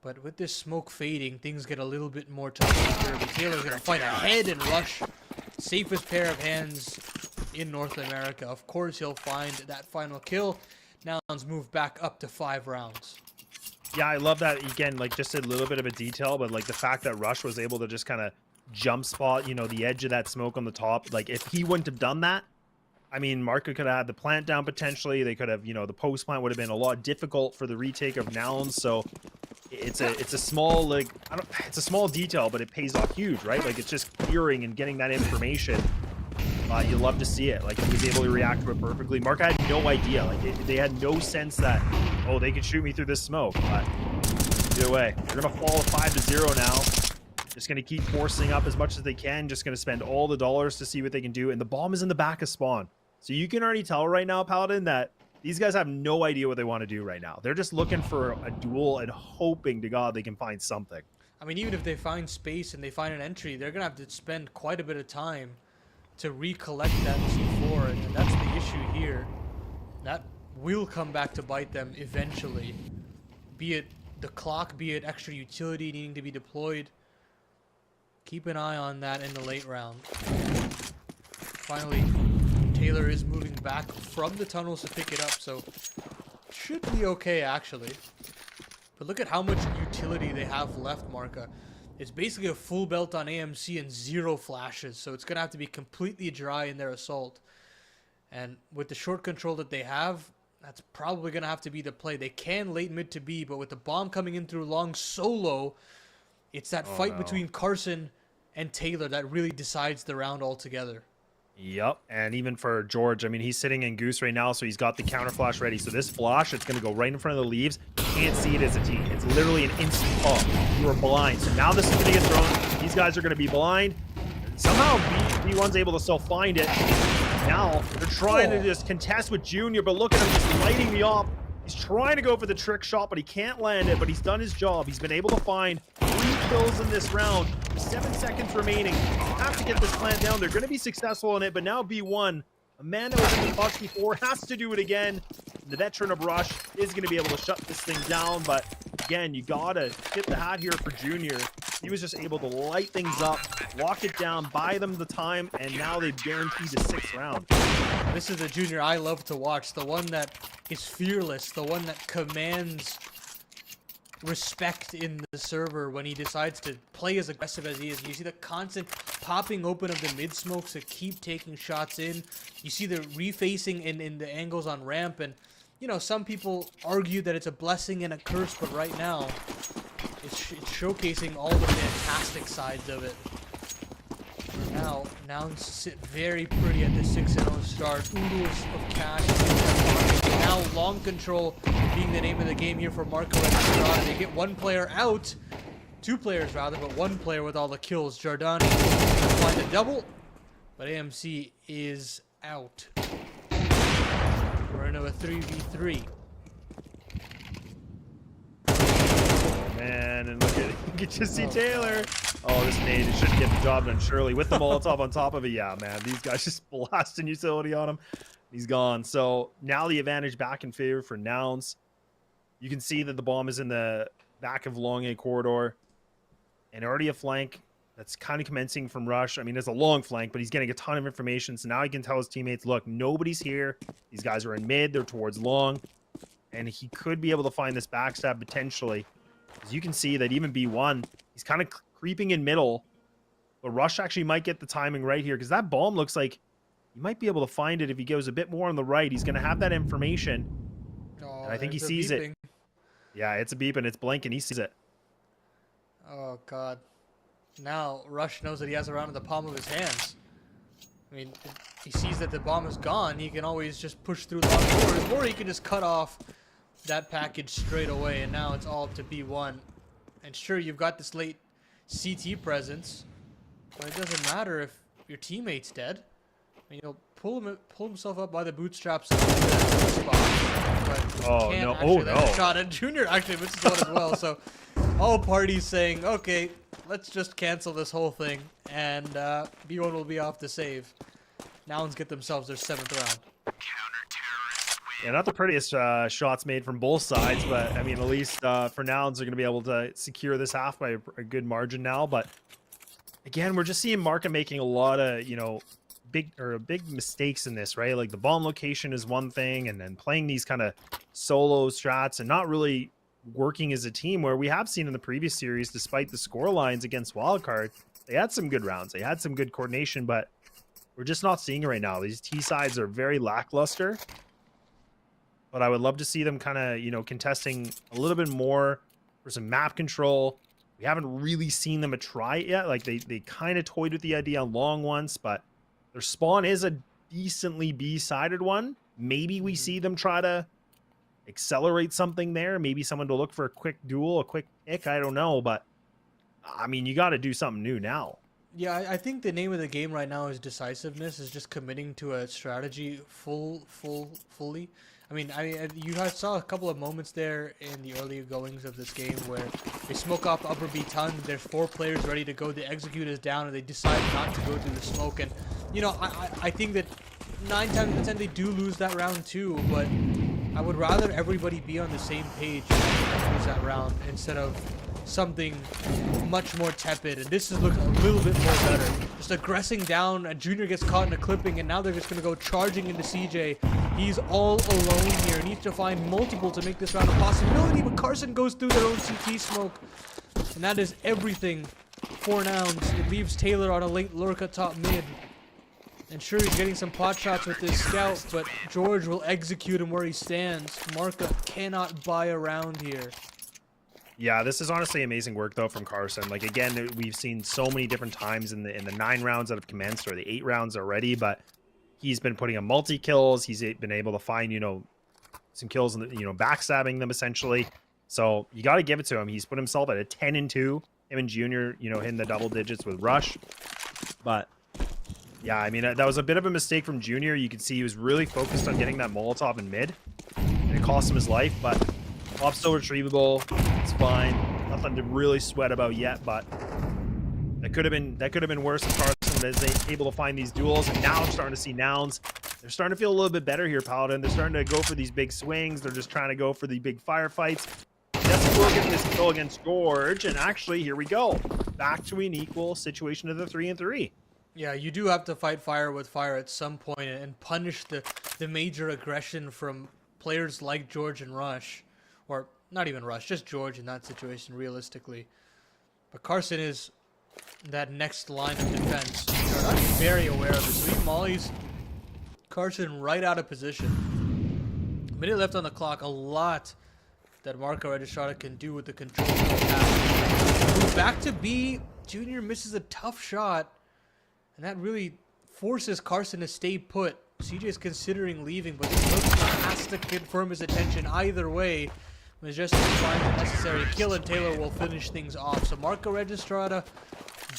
But with this smoke fading, things get a little bit more topsy-turvy. Taylor's going to fight ahead and rush. Safest pair of hands in North America. Of course, he'll find that final kill. Nouns move back up to 5 rounds. Yeah, I love that. Again, like just a little bit of a detail, but like the fact that Rush was able to just kind of jump spot, the edge of that smoke on the top. Like if he wouldn't have done that, I mean, Marca could have had the plant down potentially. They could have, the post plant would have been a lot difficult for the retake of Nouns. So it's a small, like, it's a small detail, but it pays off huge, right? Like it's just clearing and getting that information. You love to see it. Like he was able to react to it perfectly. Marca had no idea. Like they had no sense that, oh, they could shoot me through this smoke. But either way, they're gonna fall 5-0 now. Just gonna keep forcing up as much as they can. Just gonna spend all the dollars to see what they can do. And the bomb is in the back of spawn, so you can already tell right now, Paladin, that these guys have no idea what they want to do right now. They're just looking for a duel and hoping to God they can find something. I mean, even if they find space and they find an entry, they're gonna have to spend quite a bit of time to recollect that C4, and that's the issue here. That will come back to bite them eventually. Be it the clock, be it extra utility needing to be deployed. Keep an eye on that in the late round. Finally, Taylor is moving back from the tunnels to pick it up, so should be okay actually. But look at how much utility they have left, Marca. It's basically a full belt on AMC and 0 flashes, so it's going to have to be completely dry in their assault. And with the short control that they have, that's probably going to have to be the play. They can late mid to B, but with the bomb coming in through long solo, it's that fight between Carson and Taylor that really decides the round altogether. Yep, and even for George, I mean, he's sitting in Goose right now, so he's got the counter flash ready. So this flash, it's going to go right in front of the leaves. You can't see it as a team. It's literally an instant pop. You are blind. So now this is going to get thrown. These guys are going to be blind. Somehow B1's able to still find it. Now they're trying to just contest with Junior, but look at him just lighting me up. He's trying to go for the trick shot, but he can't land it, but he's done his job. He's been able to find 3 kills in this round. 7 seconds remaining. Have to get this plant down. They're going to be successful in it, but now B1, a man that was in the box before, has to do it again. The veteran of Rush is going to be able to shut this thing down, but again, you got to tip the hat here for Junior. He was just able to light things up, lock it down, buy them the time, and now they've guaranteed the 6th round. This is the Junior I love to watch, the one that is fearless, the one that commands respect in the server when he decides to play as aggressive as he is. You see the constant popping open of the mid smokes to keep taking shots in. You see the refacing in the angles on ramp, and you know, some people argue that it's a blessing and a curse, but right now it's showcasing all the fantastic sides of it. Now, Nouns sit very pretty at the 6-0 start. Oodles of cash. Now, long control being the name of the game here for MarcaRegistrada. They get 1 player out. 2 players, rather, but 1 player with all the kills. Jardani find a double, but AMC is out. We're into a 3v3. Man, and look at it. You can just see Taylor. Oh, this nade shouldn't get the job done. Surely with the Molotov on top of it. Yeah, man, these guys just blasting utility on him. He's gone. So now the advantage back in favor for Nouns. You can see that the bomb is in the back of long A corridor, and already a flank that's kind of commencing from Rush. I mean, it's a long flank, but he's getting a ton of information. So now he can tell his teammates, look, nobody's here. These guys are in mid. They're towards long, and he could be able to find this backstab potentially. As you can see that even B1, he's kind of creeping in middle, but Rush actually might get the timing right here because that bomb looks like he might be able to find it if he goes a bit more on the right. He's going to have that information, and I think he sees it. Yeah, it's a beep and it's blinking. He sees it. Oh, God. Now, Rush knows that he has a round in the palm of his hands. I mean, if he sees that the bomb is gone, he can always just push through long doors, or he can just cut off that package straight away, and now it's all up to B1. And sure, you've got this late CT presence, but it doesn't matter if your teammate's dead. I mean, he'll pull himself up by the bootstraps into the spot, but Oh, can't no. actually Oh, land a no. shot. And Junior actually misses one as well, so all parties saying, okay, let's just cancel this whole thing, and B1 will be off to save. Nouns get themselves their 7th round. Yeah, not the prettiest shots made from both sides, but I mean, at least for Nouns, they're going to be able to secure this half by a good margin now. But again, we're just seeing Marca making a lot of, you know, big mistakes in this, right? Like the bomb location is one thing, and then playing these kind of solo strats and not really working as a team, where we have seen in the previous series, despite the score lines against Wildcard, they had some good rounds. They had some good coordination, but we're just not seeing it right now. These T sides are very lackluster. But I would love to see them kind of, you know, contesting a little bit more for some map control. We haven't really seen them try it yet. Like they kind of toyed with the idea on long once, but their spawn is a decently B-sided one. Maybe we see them try to accelerate something there. Maybe someone to look for a quick duel, a quick pick. I don't know, but I mean, you got to do something new now. Yeah, I think the name of the game right now is decisiveness, is just committing to a strategy fully. I mean, you guys saw a couple of moments there in the early goings of this game where they smoke off upper B ton. There's 4 players ready to go. The execute is down, and they decide not to go through the smoke. And you know, I think that 9 times out of 10 they do lose that round too. But I would rather everybody be on the same page and lose that round instead of something much more tepid. And this is looking a little bit more better. Just aggressing down, and Junior gets caught in a clipping, and now they're just going to go charging into CJ. He's all alone here. Needs to find multiple to make this round a possibility, but Carson goes through their own CT smoke. And that is everything for Nouns. It leaves Taylor on a late lurk at top mid. And sure, he's getting some pot shots with this scout, but George will execute him where he stands. Marca cannot buy a round here. Yeah, this is honestly amazing work though from Carson. Like again, we've seen so many different times in the 9 rounds that have commenced, or the 8 rounds already, but he's been putting in multi kills. He's been able to find, you know, some kills and, you know, backstabbing them essentially. So you got to give it to him. He's put himself at a 10-2. Him and Junior, you know, hitting the double digits with Rush. But Yeah, I mean, that was a bit of a mistake from Junior. You could see he was really focused on getting that Molotov in mid. And it cost him his life, but off's still retrievable. It's fine. Nothing to really sweat about yet, but that could have been worse if Carson is able to find these duels. And now I'm starting to see Nouns. They're starting to feel a little bit better here, Paladin. They're starting to go for these big swings. They're just trying to go for the big firefights. Yes, we'll get this kill against George. And actually, here we go. Back to an equal situation of the 3-3. Yeah, you do have to fight fire with fire at some point and punish the major aggression from players like George and Rush. Or not even Rush, just George in that situation, realistically. But Carson is that next line of defense. I'm very aware of it. So he mollies Carson right out of position. Minute left on the clock. A lot that MarcaRegistrada can do with the control that they have. Move back to B. Junior misses a tough shot. And that really forces Carson to stay put. CJ is considering leaving, but this has to confirm his attention either way. Majestic finds the necessary kill, and Taylor will finish things off. So MarcaRegistrada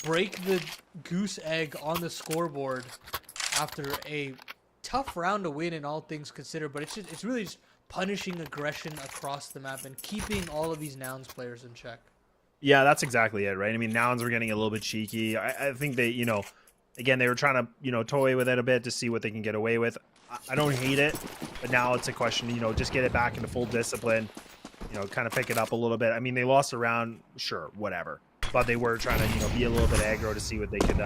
break the goose egg on the scoreboard after a tough round to win in all things considered. But it's really just punishing aggression across the map and keeping all of these Nouns players in check. Yeah, that's exactly it, right? I mean, Nouns were getting a little bit cheeky. I think they, again, they were trying to, toy with it a bit to see what they can get away with. I don't hate it, but now it's a question, just get it back into full discipline, kind of pick it up a little bit. I mean, they lost a round, sure, whatever. But they were trying to, be a little bit aggro to see what they could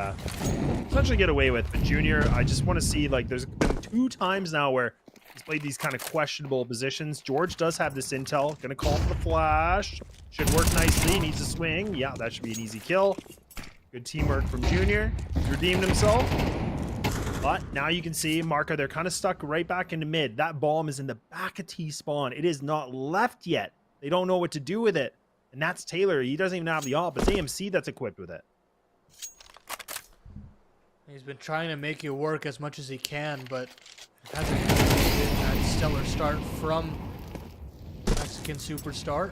essentially get away with. But Junior, I just want to see, there's been 2 times now where he's played these kind of questionable positions. George does have this intel. Going to call for the flash. Should work nicely. Needs a swing. Yeah, that should be an easy kill. Good teamwork from Junior. He's redeemed himself. But now you can see Marca, they're kind of stuck right back into mid. That bomb is in the back of T-spawn. It is not left yet. They don't know what to do with it. And that's Taylor. He doesn't even have the op. It's AMC that's equipped with it. He's been trying to make it work as much as he can, but it hasn't been that stellar start from Mexican Superstar.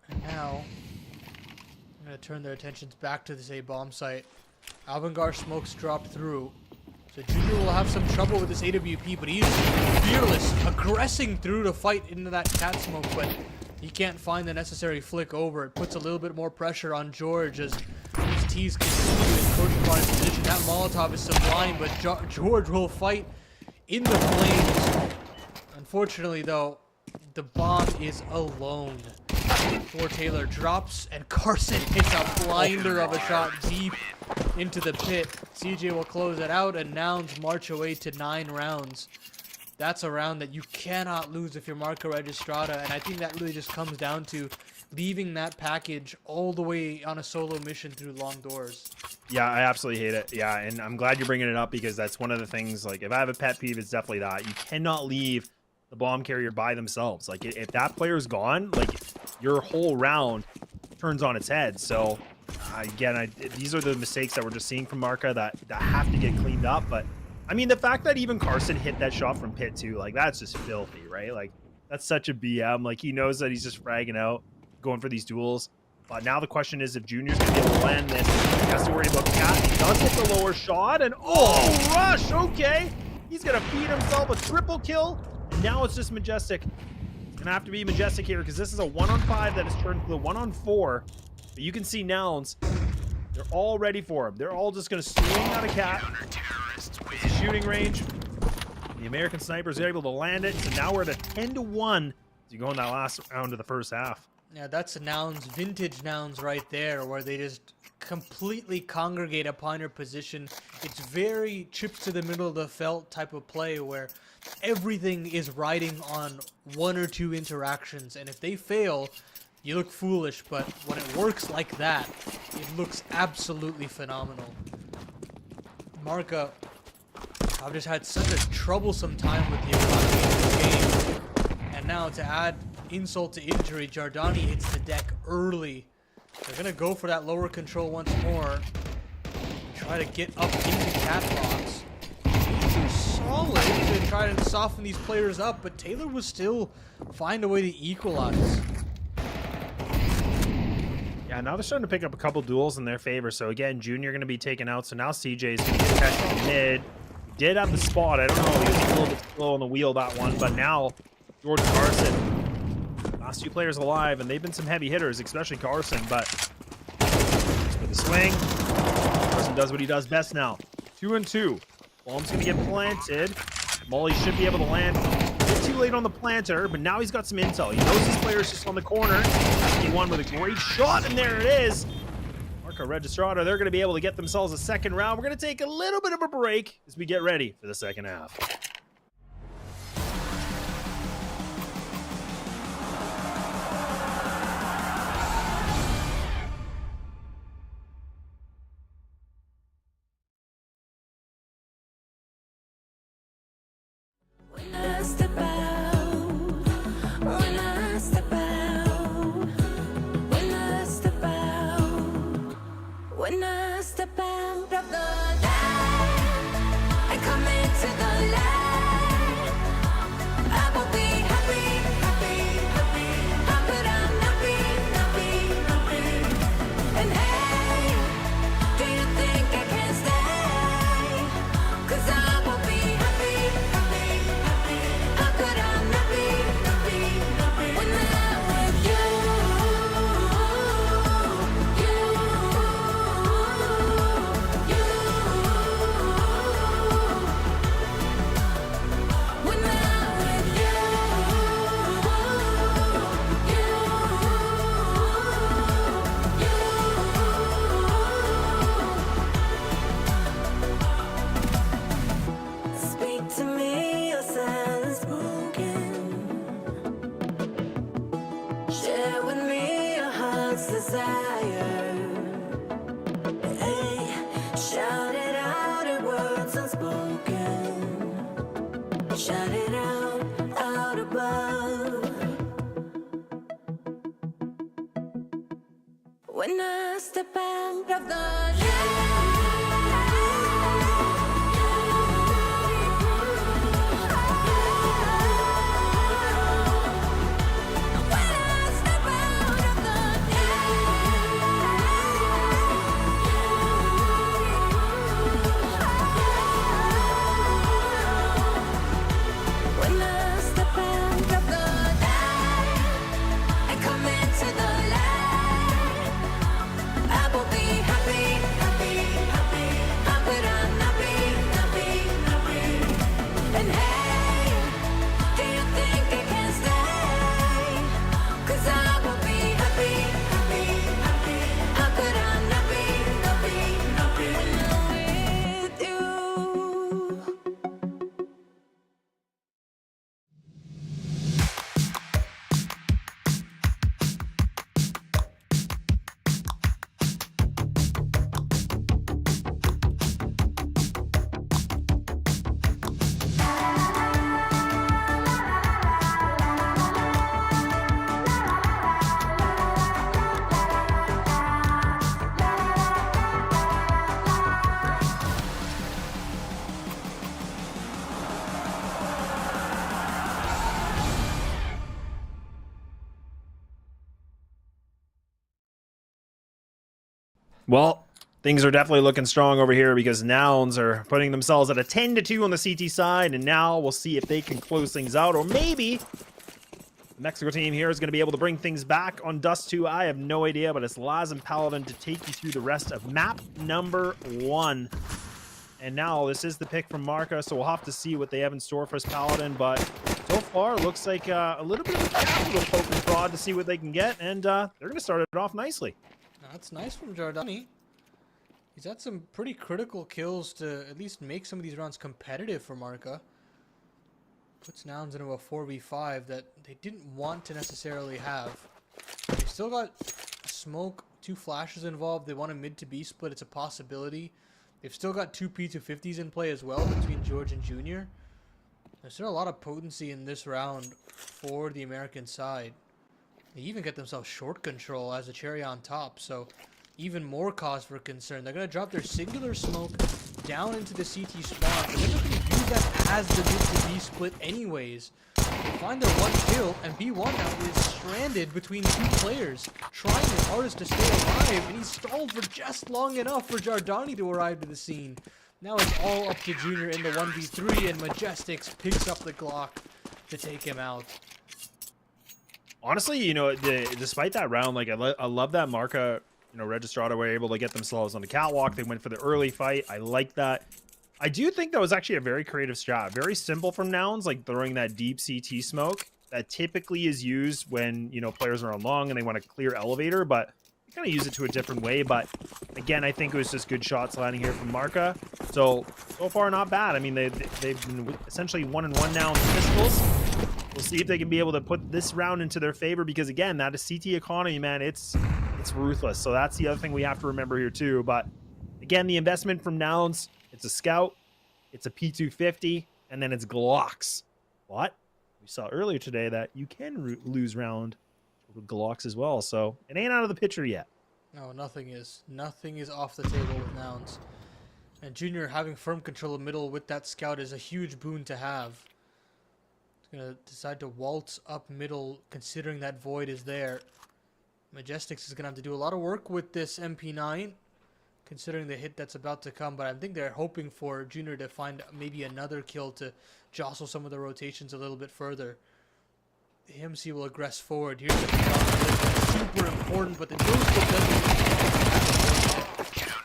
And now I'm going to turn their attentions back to this A-bomb site. Alvangar smokes dropped through. So Junior will have some trouble with this AWP, but he's fearless, aggressing through to fight into that cat smoke, but he can't find the necessary flick over. It puts a little bit more pressure on George as these T's continue to encroach upon his position. That Molotov is sublime, but George will fight in the flames. Unfortunately, though, the bomb is alone. Poor Taylor drops, and Carson hits a blinder of a shot deep into the pit. CJ will close it out, and Nouns march away to 9 rounds. That's a round that you cannot lose if you're MarcaRegistrada, and I think that really just comes down to leaving that package all the way on a solo mission through long doors. Yeah, I absolutely hate it. Yeah, and I'm glad you're bringing it up because that's one of the things, if I have a pet peeve, it's definitely that. You cannot leave the bomb carrier by themselves. If that player's gone, your whole round turns on its head. So again, these are the mistakes that we're just seeing from Marca that have to get cleaned up. But I mean, the fact that even Carson hit that shot from pit too, that's just filthy, right? That's such a BM. He knows that he's just fragging out, going for these duels. But now the question is if Junior's gonna be able to land this. He has to worry about Cat. He does hit the lower shot, and Rush, okay. He's gonna feed himself a triple kill. And now it's just Majestic. It's gonna have to be Majestic here because this is a 1-on-5 that has turned to the 1-on-4. But you can see Nouns, they're all ready for him. They're all just gonna swing out a Cat. It's a shooting range. The American snipers are able to land it. So now we're at a 10-1 as you go in that last round of the first half. Yeah, that's Nouns, vintage Nouns right there, where they just completely congregate upon your position. It's very chips to the middle of the felt type of play where everything is riding on 1 or 2 interactions, and if they fail, you look foolish, but when it works like that, it looks absolutely phenomenal. Marca, I've just had such a troublesome time with the economy in this game, and now to add insult to injury, Jardani hits the deck early. They're gonna go for that lower control once more. Try to get up into Catbox. Too solid to try to soften these players up, but Taylor will still find a way to equalize. Yeah, now they're starting to pick up a couple duels in their favor. So again, Junior going to be taken out. So now CJ is going to get catch in mid. He did have the spot. I don't know. He was a little bit slow on the wheel, that one. But now Jordan Carson, last 2 players alive, and they've been some heavy hitters, especially Carson. But with the swing, Carson does what he does best now. 2 and 2. Bomb's going to get planted. Molly should be able to land. A bit too late on the planter, but now he's got some intel. He knows his player's just on the corner. He won with a great shot, and there it is. MarcaRegistrada, they're going to be able to get themselves a second round. We're going to take a little bit of a break as we get ready for the second half. When I step out, when I step out, when I step out, when I step out of the light, I come into the light. I will be happy, happy, happy. How could I not be, not be, not be? And hey, do you think I can stay? 'Cause I will be happy, happy, happy. How could I not be, not be, not be? When I'm with you, you, you. When I'm with you, you. Speak to me, your silence broken. Share with me your heart's desire. Hey, shout it out in words unspoken. Shout it out above. When I step out of the When I step out of the light, I come into the light. I will be happy, happy, happy. How could I not be, not be, not be? And hey, do you think I can stay? 'Cause I will be happy, happy, happy. How could I not be, not be, not be? When I'm with you. Well, things are definitely looking strong over here because Nouns are putting themselves at a 10-2 on the CT side, and now we'll see if they can close things out, or maybe the Mexico team here is going to be able to bring things back on Dust 2. I have no idea, but it's Laz and Paladin to take you through the rest of map number 1. And now this is the pick from Marca, so we'll have to see what they have in store for us, Paladin. But so far, it looks like a little bit of a capital poke and prod to see what they can get, and they're going to start it off nicely. That's nice from Jardani. He's had some pretty critical kills to at least make some of these rounds competitive for Marca. Puts Nouns into a 4v5 that they didn't want to necessarily have. They've still got smoke, 2 flashes involved. They want a mid to B split. It's a possibility. They've still got 2 P250s in play as well between George and Junior. There's still a lot of potency in this round for the American side. They even get themselves short control as a cherry on top, so even more cause for concern. They're going to drop their singular smoke down into the CT spawn, but they're not going to use that as the mid to B split anyways. They find their 1 kill, and B1 now is stranded between two players, trying his hardest to stay alive, and he stalled for just long enough for Jardani to arrive to the scene. Now it's all up to Junior in the 1v3, and Majestics picks up the Glock to take him out. Honestly, you know, despite that round, like I love that MarcaRegistrada were able to get themselves on the catwalk. They went for the early fight. I like that. I do think that was actually a very creative strat. Very simple from Nouns, like throwing that deep CT smoke that typically is used when, you know, players are on long and they want to clear elevator, but they kind of use it to a different way. But again, I think it was just good shots landing here from Marca. So far, not bad. I mean, they've been essentially 1-1 now in the pistols. We'll see if they can be able to put this round into their favor, because again, that is CT economy, man. It's ruthless. So that's the other thing we have to remember here too. But again, the investment from Nouns, it's a scout, it's a P250, and then it's Glocks. What? We saw earlier today that you can lose round with Glocks as well. So it ain't out of the picture yet. No, nothing is. Nothing is off the table with Nouns. And Junior having firm control of middle with that scout is a huge boon to have. He's going to decide to waltz up middle considering that void is there. Majestics is going to have to do a lot of work with this MP9 considering the hit that's about to come, but I think they're hoping for Junior to find maybe another kill to jostle some of the rotations a little bit further. The MC will aggress forward. Here's the shot. Super important, but the no-scope doesn't.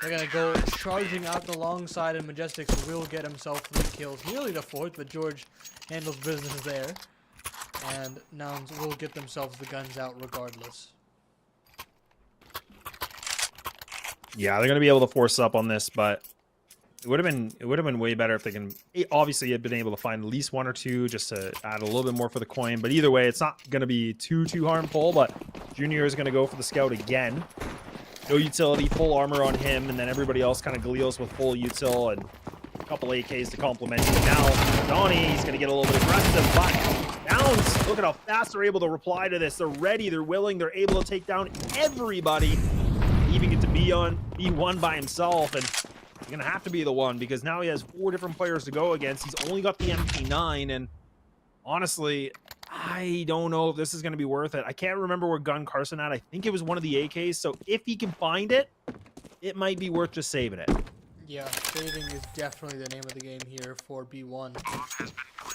They're going to go charging out the long side, and Majestics will get himself 3 kills. Nearly the 4th, but George handles business there. And Nouns will get themselves the guns out regardless. Yeah, they're going to be able to force up on this, but it would have been way better if they can obviously have been able to find at least 1 or 2 just to add a little bit more for the coin. But either way, it's not going to be too harmful. But Junior is going to go for the scout again. No utility, full armor on him, and then everybody else kind of gleals with full util and a couple AKs to complement him. Now Donnie, he's going to get a little bit aggressive, but Nouns, look at how fast they're able to reply to this. They're ready, they're willing, they're able to take down everybody. Even get to be one by himself, and he's gonna have to be the one because now he has 4 different players to go against. He's only got the MP9, and honestly, I don't know if this is gonna be worth it. I can't remember where gun Carson had. I think it was one of the AKs. So if he can find it, it might be worth just saving it. Yeah, saving is definitely the name of the game here for B1.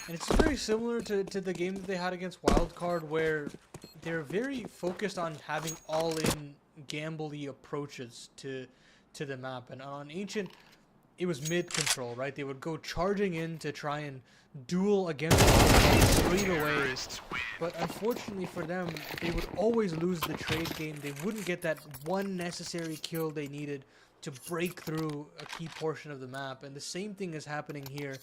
And it's very similar to the game that they had against Wildcard, where they're very focused on having all-in gambly approaches to the map. And on Ancient, it was mid control, right? They would go charging in to try and duel against straight away. But unfortunately for them, they would always lose the trade game. They wouldn't get that one necessary kill they needed to break through a key portion of the map. And the same thing is happening here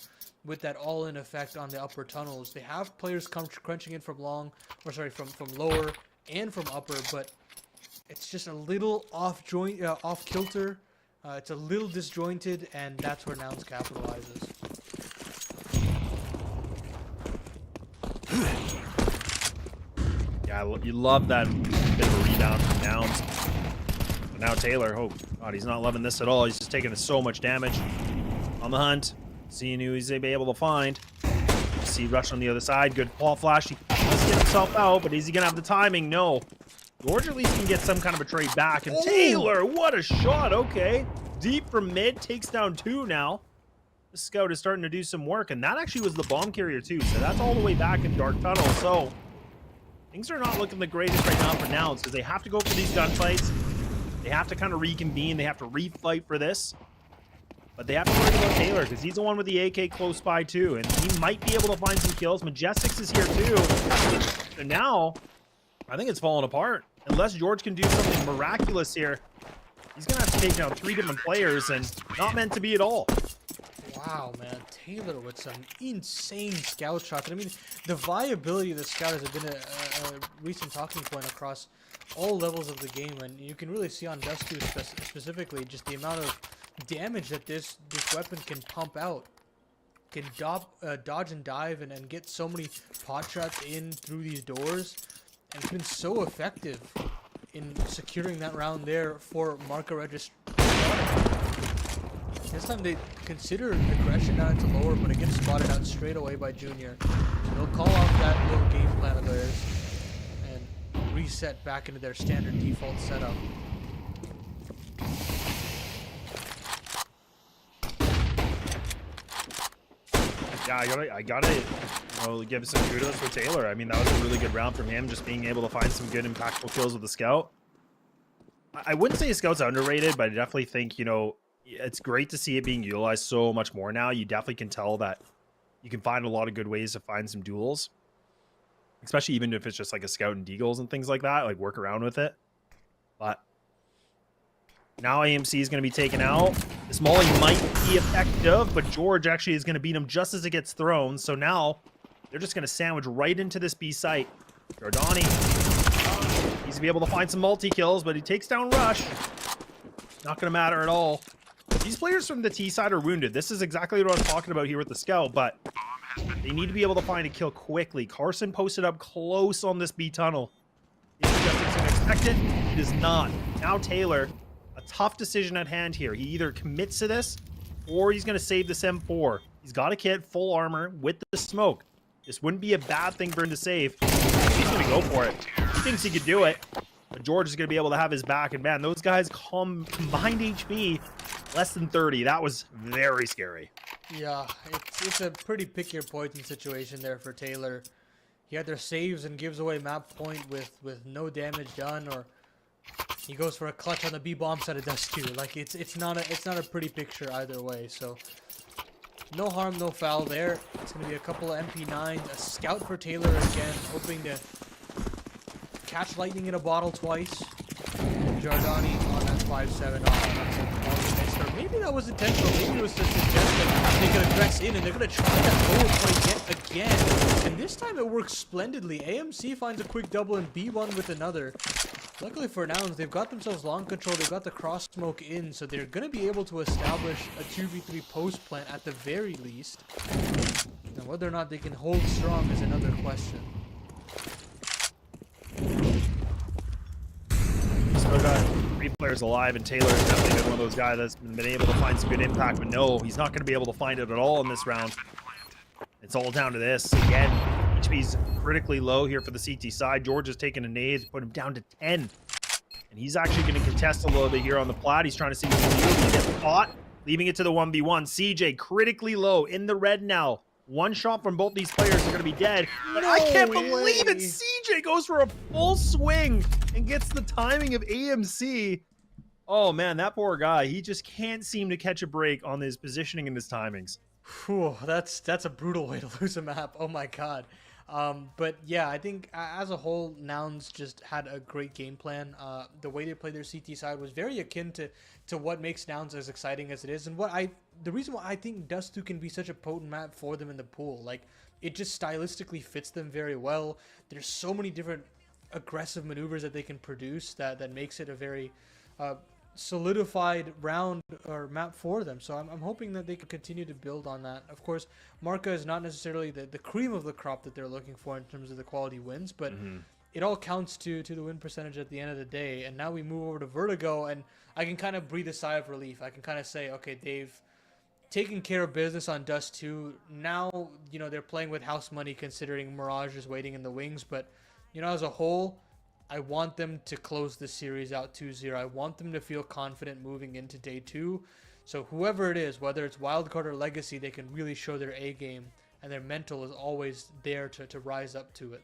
with that all-in effect on the upper tunnels. They have players come crunching in from long, or sorry, from lower and from upper, but it's just a little off kilter. It's a little disjointed, and that's where Nouns capitalizes. Yeah, you love that bit of a rebound from Nouns. But now Taylor, oh god, he's not loving this at all. He's just taking so much damage. On the hunt, seeing who he's able to find. See Rush on the other side. Good ball flash. He does get himself out, but is he gonna have the timing? No. George at least can get some kind of a trade back. And Taylor, what a shot. Okay. Deep from mid, takes down 2 now. The scout is starting to do some work, and that actually was the bomb carrier too. So that's all the way back in Dark Tunnel. So things are not looking the greatest right now for Nouns, because they have to go for these gunfights. They have to kind of reconvene. They have to refight for this. But they have to worry about Taylor, because he's the one with the AK close by too. And he might be able to find some kills. Majestics is here too. So now I think it's falling apart. Unless George can do something miraculous here, he's going to have to take down 3 different players, and not meant to be at all. Wow, man. Taylor with some insane scout shots. I mean, the viability of the scout has been a recent talking point across all levels of the game, and you can really see on Dust2 specifically just the amount of damage that this weapon can pump out. Can dodge and dive and get so many pot shots in through these doors. And it's been so effective in securing that round there for MarcaRegistrada. This time they consider aggression down into lower, but it gets spotted out straight away by Junior. So they'll call off that little game plan of theirs. And reset back into their standard default setup. Yeah, I gotta give some kudos for Taylor. I mean, that was a really good round from him, just being able to find some good impactful kills with the scout. I wouldn't say his scout's underrated, but I definitely think, it's great to see it being utilized so much more now. You definitely can tell that you can find a lot of good ways to find some duels, especially even if it's just like a scout and deagles and things like that, like work around with it. But now AMC is going to be taken out. This molly might be effective, but George actually is going to beat him just as it gets thrown. So now they're just going to sandwich right into this B site. Giordani needs to be able to find some multi-kills, but he takes down Rush. Not going to matter at all. These players from the T side are wounded. This is exactly what I was talking about here with the scout, but they need to be able to find a kill quickly. Carson posted up close on this B tunnel. Is it just expected? It is not. Now Taylor, a tough decision at hand here. He either commits to this or he's going to save this M4. He's got a kit, full armor with the smoke. This wouldn't be a bad thing for him to save. He's going to go for it. He thinks he could do it. But George is going to be able to have his back. And man, those guys combined HP less than 30. That was very scary. Yeah, it's a pretty pick your poison situation there for Taylor. He either saves and gives away map point with no damage done, or he goes for a clutch on the B bomb side of Dust 2. Like it's not a pretty picture either way. So no harm, no foul there. It's gonna be a couple of MP9s, a scout for Taylor again, hoping to catch lightning in a bottle twice. Giordani on that 5-7 off. Or maybe that was intentional. Maybe it was to suggest that they could aggress in and they're going to try that lower play yet again. And this time it works splendidly. AMC finds a quick double and B1 with another. Luckily for Nouns, they've got themselves long control. They've got the cross smoke in, so they're going to be able to establish a 2v3 post plant at the very least. Now, whether or not they can hold strong is another question. Still got 3 players alive, and Taylor has definitely been one of those guys that's been able to find some good impact, but no, he's not going to be able to find it at all in this round. It's all down to this. Again, HP's critically low here for the CT side. George has taken a nade, put him down to 10. And he's actually going to contest a little bit here on the plat. He's trying to see if he can get caught, leaving it to the 1v1. CJ critically low in the red now. One shot from both these players are going to be dead. But I can't believe it. CJ goes for a full swing and gets the timing of AMC. Oh, man, that poor guy. He just can't seem to catch a break on his positioning and his timings. Whew, that's a brutal way to lose a map. Oh, my God. But yeah, I think as a whole, Nouns just had a great game plan. The way they played their CT side was very akin to what makes Nouns as exciting as it is, and the reason why I think Dust 2 can be such a potent map for them in the pool. Like, it just stylistically fits them very well. There's so many different aggressive maneuvers that they can produce that makes it a very solidified round or map for them. So I'm hoping that they can continue to build on that. Of course, Marca is not necessarily the cream of the crop that they're looking for in terms of the quality wins, but it all counts to the win percentage at the end of the day. And now we move over to Vertigo, and I can kind of breathe a sigh of relief. I can kind of say, okay, they've taken care of business on Dust 2. Now, they're playing with house money considering Mirage is waiting in the wings. But, as a whole, I want them to close the series out 2-0. I want them to feel confident moving into day 2. So whoever it is, whether it's Wildcard or Legacy, they can really show their A game, and their mental is always there to rise up to it.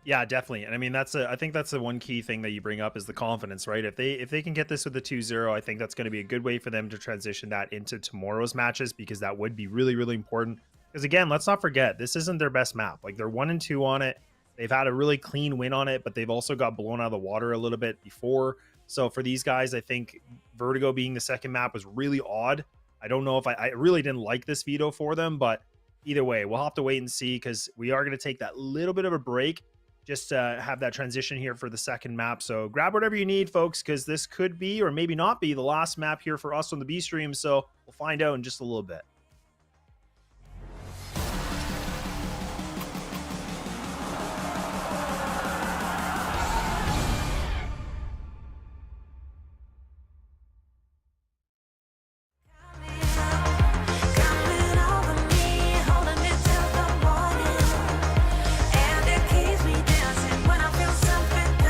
Yeah, definitely. And I mean, I think that's the one key thing that you bring up is the confidence, right? If they can get this with the 2-0, I think that's going to be a good way for them to transition that into tomorrow's matches, because that would be really, really important. Because again, let's not forget, this isn't their best map. Like, they're 1-2 on it. They've had a really clean win on it, but they've also got blown out of the water a little bit before. So for these guys, I think Vertigo being the second map was really odd. I don't know if I really didn't like this veto for them, but either way, we'll have to wait and see, because we are going to take that little bit of a break just to have that transition here for the second map. So grab whatever you need, folks, because this could be, or maybe not be, the last map here for us on the B stream. So we'll find out in just a little bit. Coming over me, holding me till the morning, and it keeps me dancing when I feel something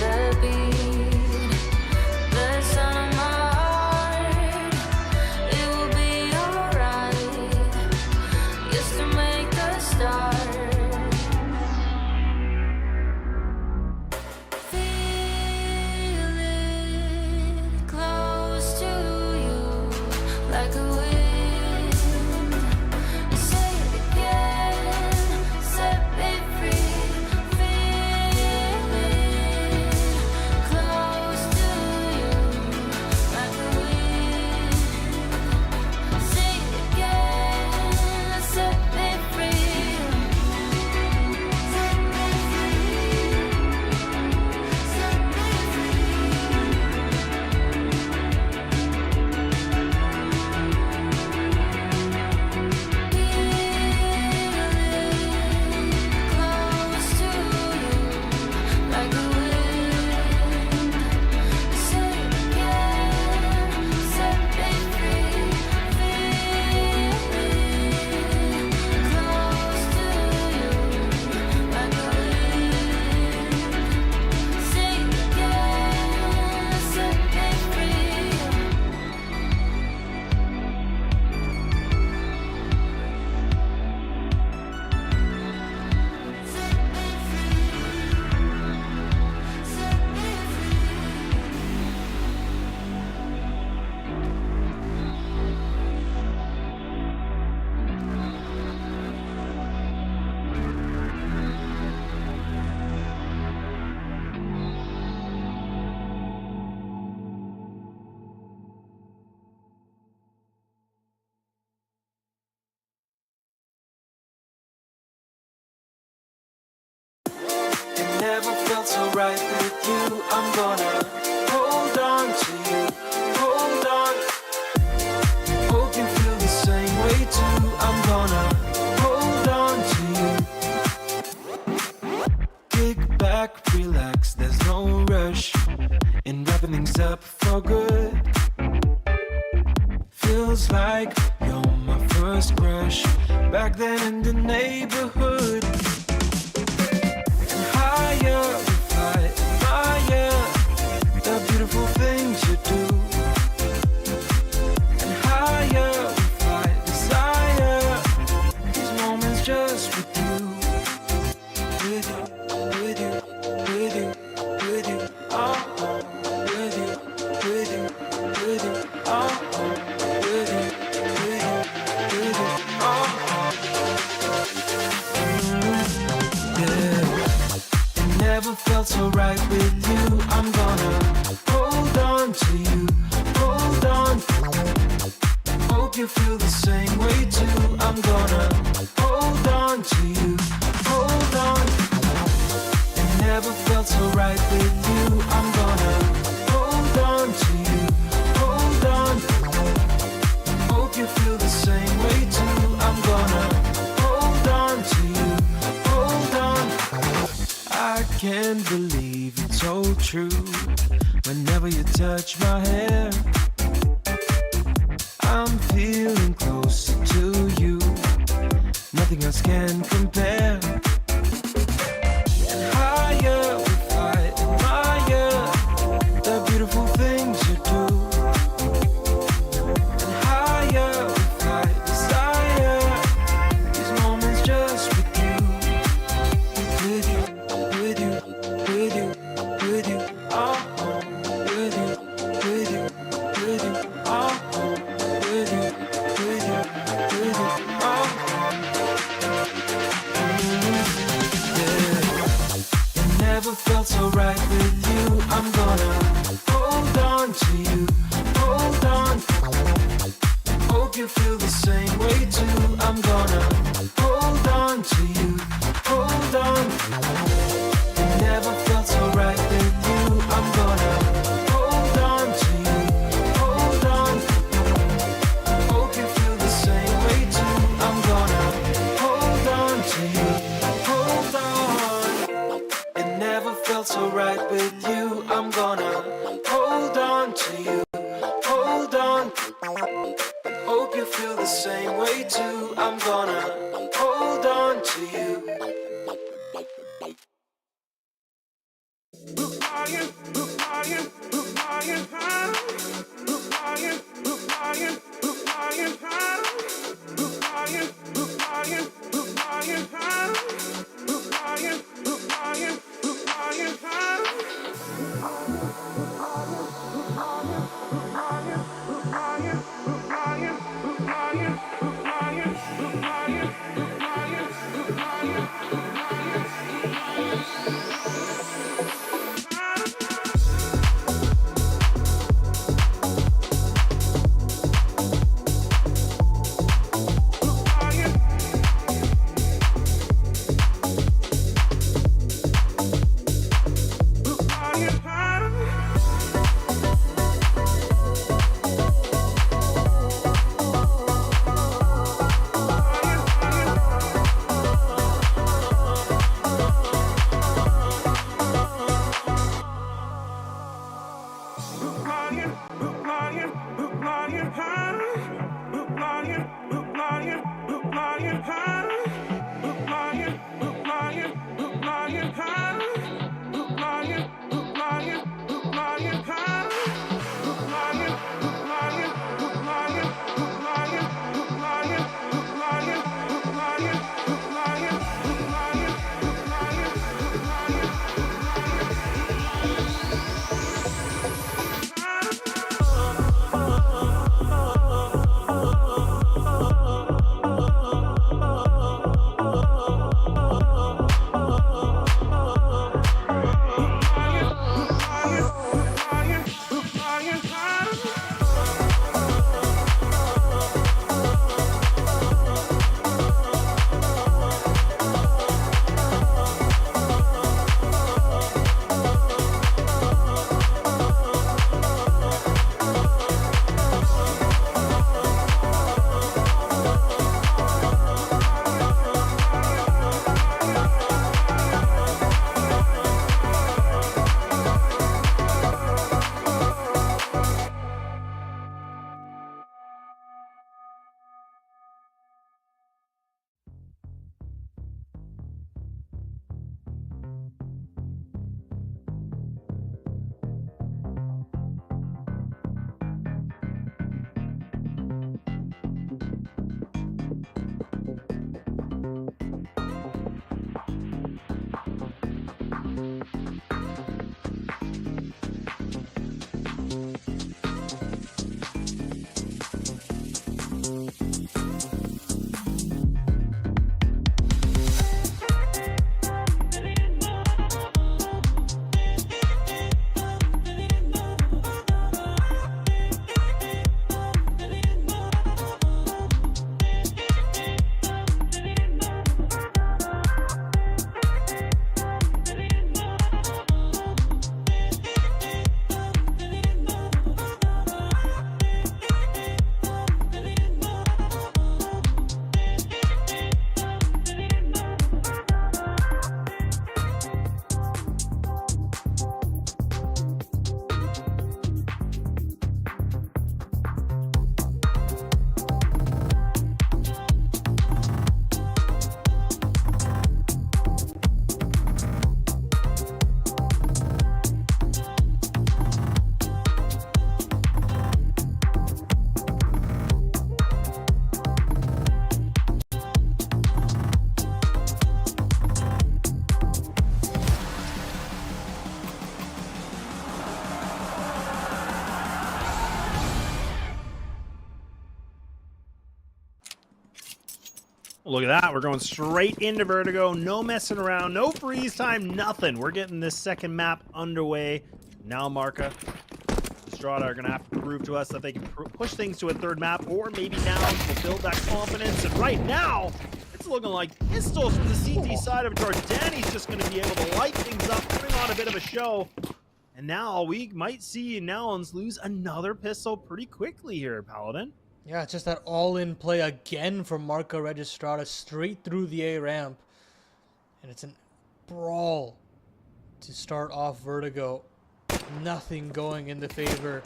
the beat, the sound of my heart. It will be alright, just to make a start. Feel it close to you, like a wind. Say it again, set me free. Feel it close to you, like a wind. Say it again, set me free. Set me free. Set me close to you, like a wind. Say it again, set me free. Feel it close to you, like a wind. Say it again, set me free. It never felt so right with you. I'm gonna hold on to you, hold on. Hope you feel the same way too. I'm gonna hold on to you. Kick back, relax, there's no rush in wrapping things up for good. Feels like you're my first crush back then in the neighborhood. Higher we fly, higher, the beautiful things you do. And higher we fly, desire, these moments just with you. With you, with you, with you, with you, oh, with you, with you, with you, oh, with you, with you, with you, oh. Yeah. Never felt so right with you. I'm gonna hold on to you, hold on. Hope you feel the same way too. I'm gonna hold on to you, hold on. It never felt so right with you. I'm gonna hold on to you, hold on. Hope you feel the same way too. I'm gonna hold on to you, hold on. I can't believe it's so true. Whenever you touch my hair, I'm feeling closer to you. Nothing else can compare. And higher we fly, admire the beautiful things you do. And higher we fly, desire these moments just with you. With you, with you, with you, with you, oh, with you, with you, with you, oh, with you, with you, with you, oh. Yeah. It never felt so right with you. I'm gonna hold on to you, hold on. Hope you feel the same way too. I'm gonna hold on to you, hold on. It never felt so right with you. I'm gonna hold on to you, hold on. Hope you feel the same way too. I'm gonna hold on to you, hold on. It never felt so right with you. I'm gonna hold on to you, hold on. Hope you feel the same way too. I'm gonna hold on to you. Look at that. We're going straight into Vertigo. No messing around. No freeze time. Nothing. We're getting this second map underway. Now MarcaRegistrada are going to have to prove to us that they can push things to a third map, or maybe Nouns will build that confidence. And right now, it's looking like Pistols from the CT side of Jordani's just going to be able to light things up, putting on a bit of a show. And now we might see Nouns lose another pistol pretty quickly here, Paladin. Yeah, it's just that all-in play again from MarcaRegistrada straight through the A ramp. And it's a brawl to start off Vertigo. Nothing going in the favor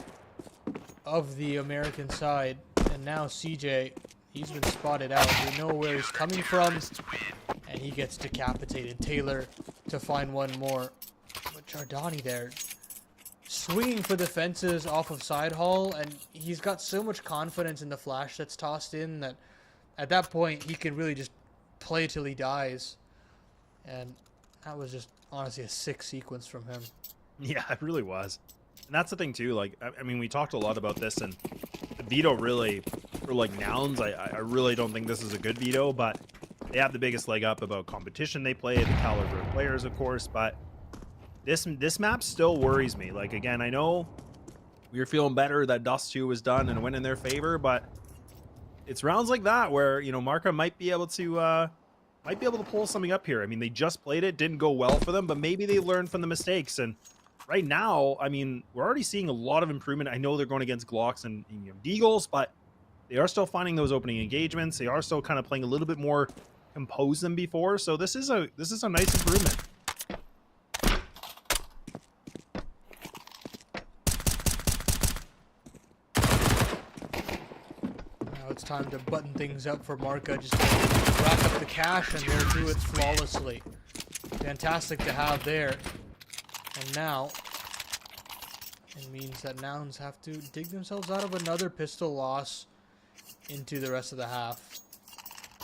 of the American side. And now CJ, he's been spotted out. We know where he's coming from. And he gets decapitated. Taylor to find one more. But Jardani there, swinging for the fences off of side hall, and he's got so much confidence in the flash that's tossed in that at that point he can really just play till he dies. And that was just honestly a sick sequence from him. Yeah, it really was. And that's the thing too, like, I mean, we talked a lot about this, and the veto really, for like Nouns, I really don't think this is a good veto, but they have the biggest leg up about competition they play, the caliber of players, of course, but this map still worries me. Like, again, I know we were feeling better that Dust 2 was done and went in their favor, but it's rounds like that where, you know, Marca might be able to pull something up here. I mean, they just played it, didn't go well for them, but maybe they learned from the mistakes. And right now, I mean, we're already seeing a lot of improvement. I know they're going against Glocks and, you know, Deagles, but they are still finding those opening engagements. They are still kind of playing a little bit more composed than before. So this is a nice improvement. Now it's time to button things up for Marca, just to rack up the cash, and they'll do it flawlessly. Fantastic to have there. And now it means that Nouns have to dig themselves out of another pistol loss into the rest of the half.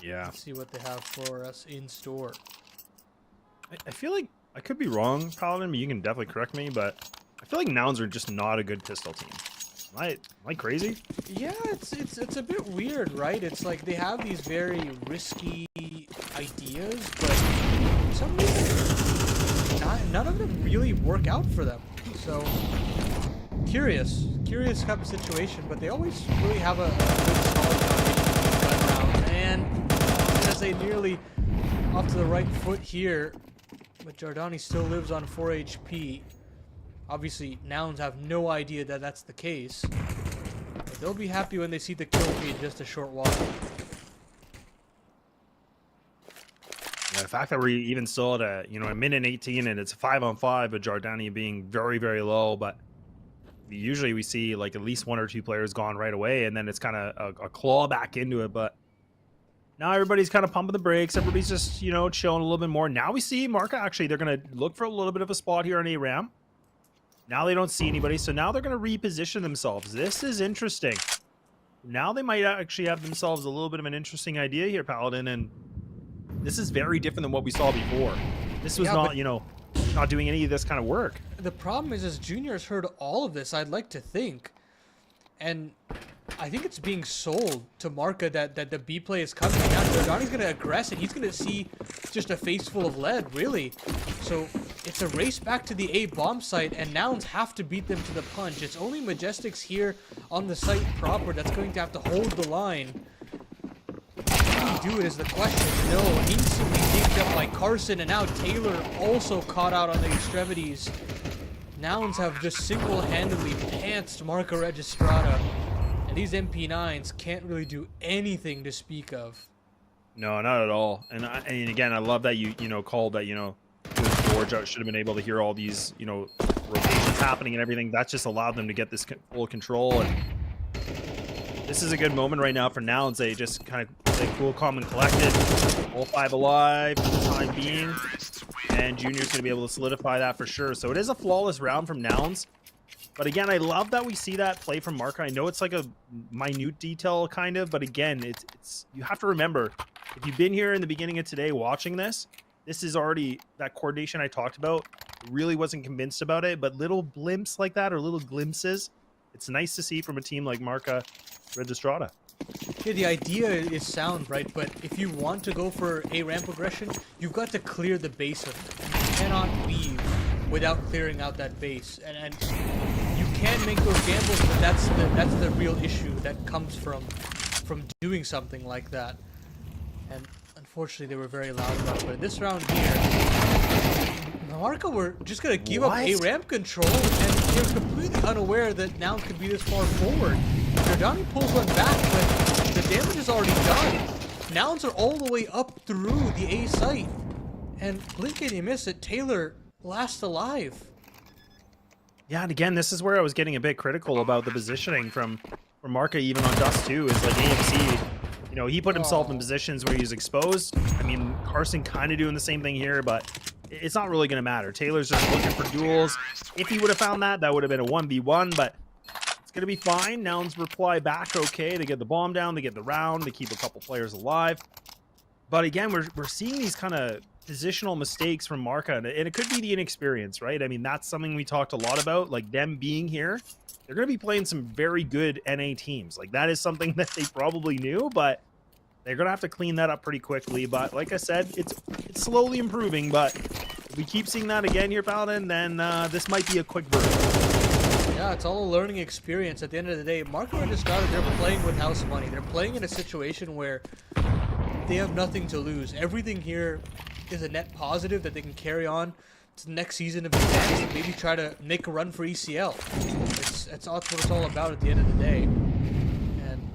Yeah. Let's see what they have for us in store. I feel like, I could be wrong, Paladin, but you can definitely correct me, but I feel like Nouns are just not a good pistol team. Am I crazy? Yeah, it's a bit weird, right? It's like they have these very risky ideas, but for some reason none of them really work out for them. So curious type of situation, but they always really have a good solid foundation gun round. And I'm gonna say nearly off to the right foot here, but Jardani still lives on 4 HP. Obviously, Nouns have no idea that that's the case. But they'll be happy when they see the kill feed in just a short while. Yeah, the fact that we're even still at a minute and 18 and it's 5-on-5, but Jardani being very, very low, but usually we see like at least one or two players gone right away, and then it's kind of a claw back into it. But now everybody's kind of pumping the brakes. Everybody's just, you know, chilling a little bit more. Now we see Marca, actually, they're going to look for a little bit of a spot here on A-Ram. Now they don't see anybody, so now they're going to reposition themselves. This is interesting. Now they might actually have themselves a little bit of an interesting idea here, Paladin, and this is very different than what we saw before. This was not, you know, not doing any of this kind of work. The problem is Junior has heard all of this, I'd like to think. And I think it's being sold to Marca that the B play is coming. Now Jardani's going to aggress, and he's going to see just a face full of lead, really. So it's a race back to the A bomb site, and Nouns have to beat them to the punch. It's only Majestics here on the site proper that's going to have to hold the line. How do you do it is the question. No, instantly picked up by Carson, and now Taylor also caught out on the extremities. Nouns have just single-handedly pantsed MarcaRegistrada, and these MP9s can't really do anything to speak of. No, not at all. And again, I love that you called that, George should have been able to hear all these, rotations happening and everything. That just allowed them to get this full control. And this is a good moment right now for Nouns. They just kind of stay cool, calm, and collected. All 5 alive for the time being. And Junior's going to be able to solidify that for sure. So it is a flawless round from Nouns. But again, I love that we see that play from Marca. I know it's like a minute detail kind of, but again, it's you have to remember, if you've been here in the beginning of today watching this, this is already that coordination I talked about. Really wasn't convinced about it, but little blimps like that, or little glimpses, it's nice to see from a team like MarcaRegistrada. Yeah, the idea is sound, right? But if you want to go for a ramp progression, you've got to clear the base of it. You cannot leave without clearing out that base. And you can make those gambles, but that's the real issue that comes from doing something like that. And unfortunately, they were very loud about it. But in this round here, Marca were just going to give up a ramp control, and they were completely unaware that Nouns could be this far forward. Jardani pulls one back, but the damage is already done. Nouns are all the way up through the A site. And blink and you miss it, Taylor last alive. Yeah, and again, this is where I was getting a bit critical about the positioning from Marca, even on Dust 2, is like AMC, he put himself in positions where he's exposed. I mean, Carson kind of doing the same thing here, but it's not really going to matter. Taylor's just looking for duels. If he would have found that, that would have been a 1v1, but it's going to be fine. Nouns reply back okay. They get the bomb down, they get the round, they keep a couple players alive. But again, we're seeing these kind of positional mistakes from Marca, and it could be the inexperience, right? I mean, that's something we talked a lot about, like them being here. They're going to be playing some very good NA teams. Like, that is something that they probably knew, but they're going to have to clean that up pretty quickly. But like I said, it's slowly improving, but if we keep seeing that again here, Paladin, then this might be a quick version. Yeah, it's all a learning experience. At the end of the day, MarcaRegistrada, they're playing with house money. They're playing in a situation where they have nothing to lose. Everything here is a net positive that they can carry on to the next season of advance and maybe try to make a run for ECL. That's what it's all about at the end of the day. And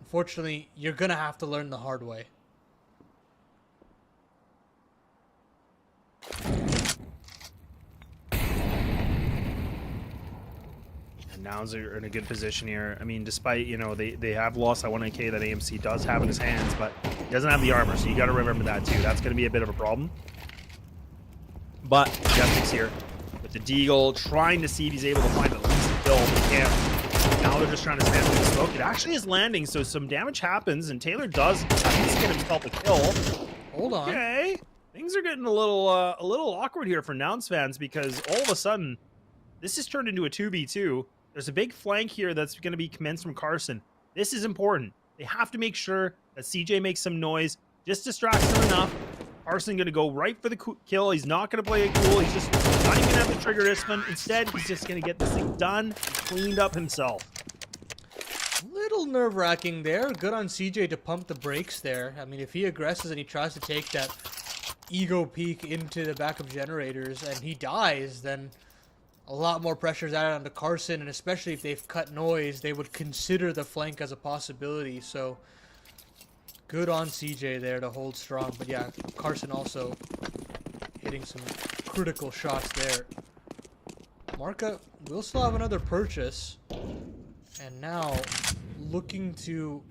unfortunately, you're going to have to learn the hard way. And Nouns are in a good position here. I mean, despite, you know, they have lost that 1AK that AMC does have in his hands, but he doesn't have the armor, so you got to remember that too. That's going to be a bit of a problem. But Majestic's here with the Deagle, trying to see if he's able to find at least a kill, but he can't. Now they're just trying to spam through the smoke. It actually is landing, so some damage happens, and Taylor does at least get himself a kill. Hold on. Okay, things are getting a little awkward here for Nouns fans, because all of a sudden, this has turned into a 2v2. There's a big flank here that's going to be commenced from Carson. This is important. They have to make sure that CJ makes some noise, just distracts him enough. Carson going to go right for the kill. He's not going to play it cool. He's just not even going to have to trigger this one. Instead, he's just going to get this thing done and cleaned up himself. Little nerve-wracking there. Good on CJ to pump the brakes there. I mean, if he aggresses and he tries to take that ego peek into the backup generators and he dies, then a lot more pressure is added onto Carson, and especially if they've cut noise, they would consider the flank as a possibility. So good on CJ there to hold strong. But yeah, Carson also hitting some critical shots there. Marca will still have another purchase. And now looking to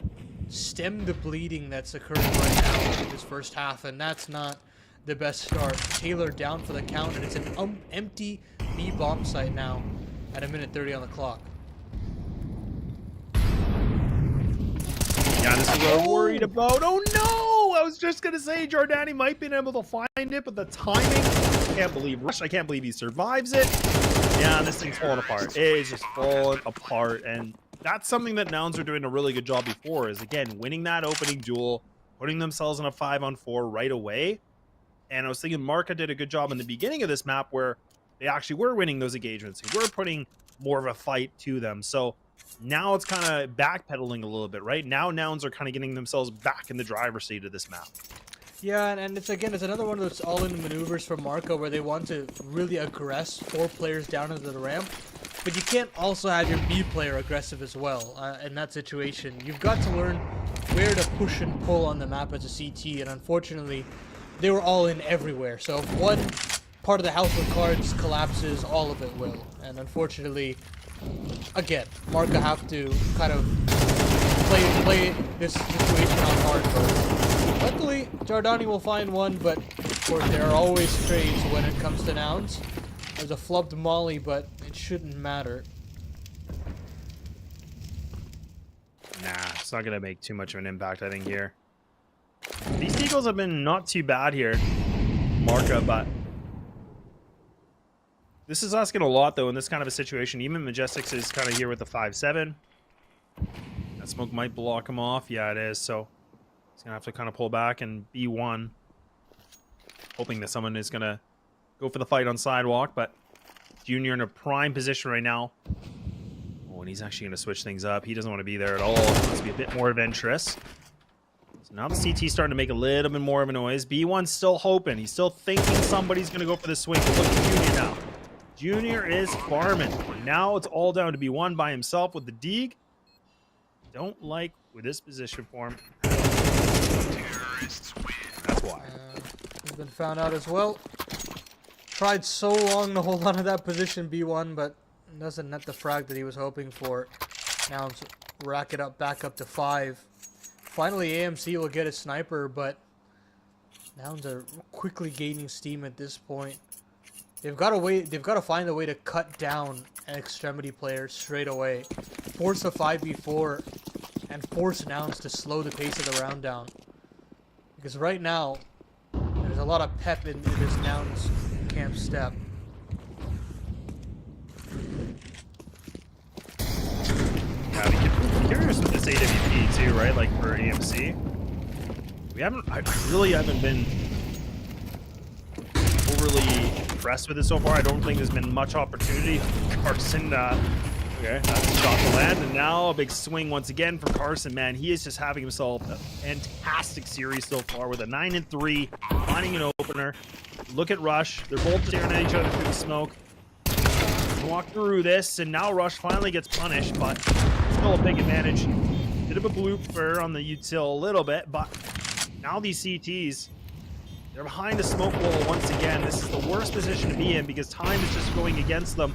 stem the bleeding that's occurring right now in this first half. And that's not the best start. Taylor down for the count, and it's an empty B bomb site now at 1:30 on the clock. Yeah, this is what I'm worried about. Oh no! I was just gonna say Jordani might be able to find it, but the timing, I can't believe Rush. I can't believe he survives it. Yeah, this thing's falling apart. It is just falling apart, and that's something that Nouns are doing a really good job before. Is again winning that opening duel, putting themselves in a 5-on-4 right away. And I was thinking Marca did a good job in the beginning of this map where they actually were winning those engagements. They were putting more of a fight to them. So now it's kind of backpedaling a little bit, right? Now Nouns are kind of getting themselves back in the driver's seat of this map. Yeah, and it's another one of those all-in maneuvers from Marco where they want to really aggress 4 players down into the ramp. But you can't also have your B player aggressive as well in that situation. You've got to learn where to push and pull on the map as a CT, and unfortunately, they were all in everywhere. So if one part of the house of cards collapses, all of it will. And unfortunately, again, Marca have to kind of play this situation on hard mode. Luckily, Jordani will find one, but of course there are always strays when it comes to Nouns. There's a flubbed molly, but it shouldn't matter. Nah, it's not going to make too much of an impact, I think, here. These Eagles have been not too bad here, Marca, but this is asking a lot, though, in this kind of a situation. Even Majestics is kind of here with the 5-7. That smoke might block him off. Yeah, it is. So he's going to have to kind of pull back and B1. Hoping that someone is going to go for the fight on sidewalk, but Junior in a prime position right now. Oh, and he's actually going to switch things up. He doesn't want to be there at all. He wants to be a bit more adventurous. So now the CT's starting to make a little bit more of a noise. B1's still hoping. He's still thinking somebody's going to go for the swing. But look at Junior now. Junior is farming. Now it's all down to B1 by himself with the Deeg. Don't like with this position for him. That's why. He's been found out as well. Tried so long to hold on to that position, B1, but doesn't net the frag that he was hoping for. Now it's rack it up back up to 5. Finally, AMC will get a sniper, but Nouns are quickly gaining steam at this point. They've got to find a way to cut down an extremity player straight away. Force a 5v4 and force Nouns to slow the pace of the round down. Because right now, there's a lot of pep in this Nouns camp step. Yeah, I'm curious with this AWP too, right? Like for AMC. I really haven't been overly impressed with it so far. I don't think there's been much opportunity. Carson, okay, that's a shot to land, and now a big swing once again from Carson. Man, he is just having himself a fantastic series so far with a 9-3, finding an opener. Look at Rush. They're both staring at each other through the smoke. Walk through this, and now Rush finally gets punished, but still a big advantage. Bit of a blooper on the util a little bit, but now these CTs, they're behind a smoke wall once again. This is the worst position to be in because time is just going against them.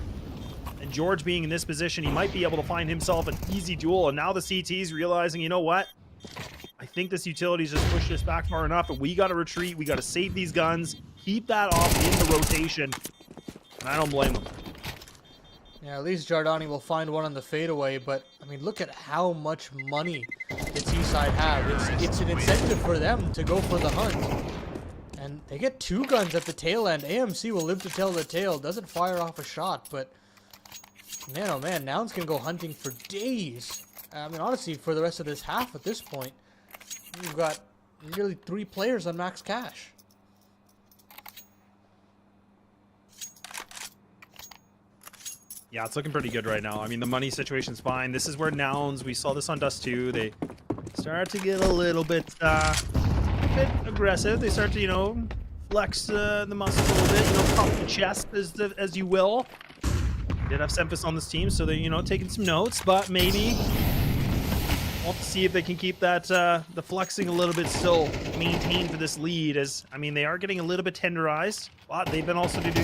And George being in this position, he might be able to find himself an easy duel. And now the CT's realizing, you know what? I think this utility's just pushed us back far enough, and we got to retreat. We got to save these guns, keep that off in the rotation. And I don't blame them. Yeah, at least Jardani will find one on the fadeaway, but I mean, look at how much money the T-side have. It's an incentive for them to go for the hunt. And they get 2 guns at the tail end. AMC will live to tell the tale. Doesn't fire off a shot, but man, oh man, Nouns can go hunting for days. I mean, honestly, for the rest of this half at this point, we've got nearly 3 players on max cash. Yeah, it's looking pretty good right now. I mean, the money situation's fine. This is where Nouns, we saw this on Dust 2, they start to get a little bit aggressive. They start to, you know, flex the muscles a little bit, you know, pump the chest as you will. Did have Semphis on this team, so they're, you know, taking some notes, but maybe we'll have to see if they can keep that the flexing a little bit still maintained for this lead. As I mean, they are getting a little bit tenderized, but they've been also to do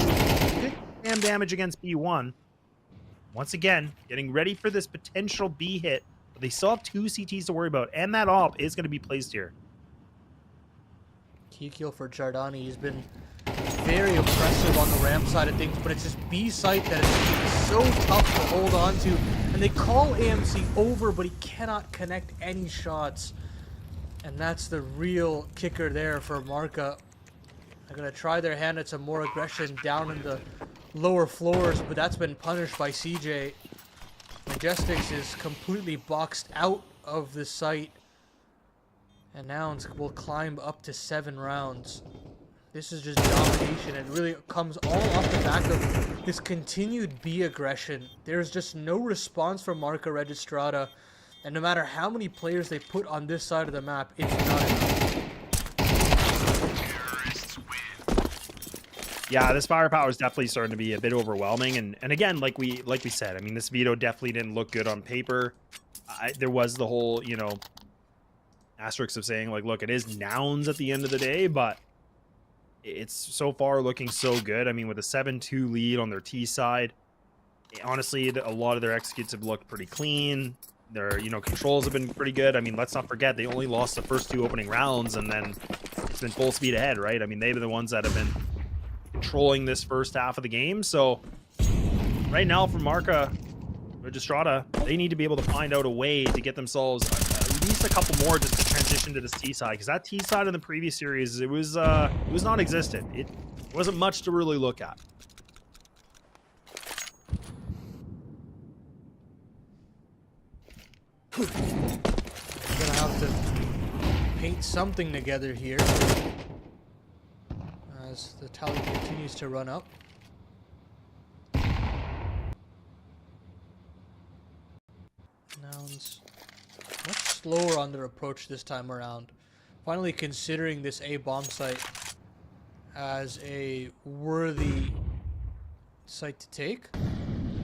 good damage against B1. Once again, getting ready for this potential B hit, but they still have 2 CTs to worry about, and that AWP is going to be placed here. Key kill for Jardani. He's been very impressive on the ramp side of things, but it's this B site that is so tough to hold on to. And they call AMC over, but he cannot connect any shots. And that's the real kicker there for Marca. They're going to try their hand at some more aggression down in the lower floors, but that's been punished by CJ. Majestics is completely boxed out of the site. And Nouns will climb up to 7 rounds. This is just domination. It really comes all off the back of this continued B aggression. There's just no response from MarcaRegistrada. And no matter how many players they put on this side of the map, it's not enough. Yeah, this firepower is definitely starting to be a bit overwhelming. And again, like we said, I mean, this veto definitely didn't look good on paper. There was the whole, you know, asterisk of saying, like, look, it is Nouns at the end of the day, but it's so far looking so good. I mean, with a 7-2 lead on their T side, honestly, a lot of their executes have looked pretty clean. Their, you know, controls have been pretty good. I mean, let's not forget, they only lost the first 2 opening rounds, and then it's been full speed ahead, right? I mean, they've been the ones that have been controlling this first half of the game. So right now for MarcaRegistrada, they need to be able to find out a way to get themselves at least a couple more just to transition to this T side, because that T side in the previous series, it was non-existent. It wasn't much to really look at. We're gonna have to paint something together here as the tally continues to run up. Nouns much slower on their approach this time around. Finally considering this A bomb site as a worthy site to take.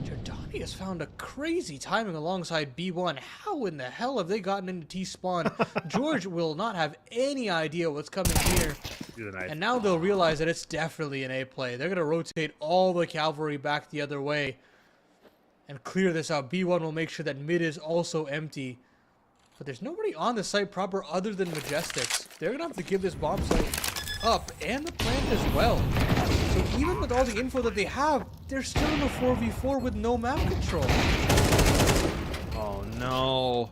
Jardani has found a crazy timing alongside B1. How in the hell have they gotten into T-spawn? George will not have any idea what's coming here. And now they'll realize that it's definitely an A play. They're going to rotate all the cavalry back the other way and clear this out. B1 will make sure that mid is also empty. But there's nobody on the site proper other than Majestics. They're going to have to give this bomb site up and the plant as well. So even with all the info that they have, they're still in a 4v4 with no map control. Oh no.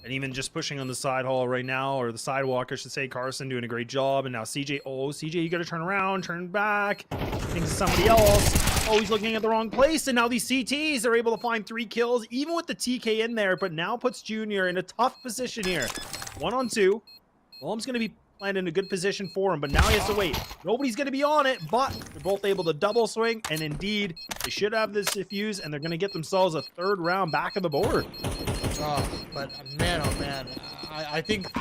And even just pushing on the side hall right now, or the sidewalk, I should say, Carson doing a great job. And now CJ, CJ, you gotta turn around, turn back. Thinks it's somebody else. Oh, he's looking at the wrong place. And now these CTs are able to find 3 kills, even with the TK in there, but now puts Junior in a tough position here. 1-on-2. Willem's gonna be planned in a good position for him, but now he has to wait. Nobody's gonna be on it, but they're both able to double swing, and indeed, they should have this defuse, and they're gonna get themselves a 3rd round back of the board. Oh, but man, oh man, I think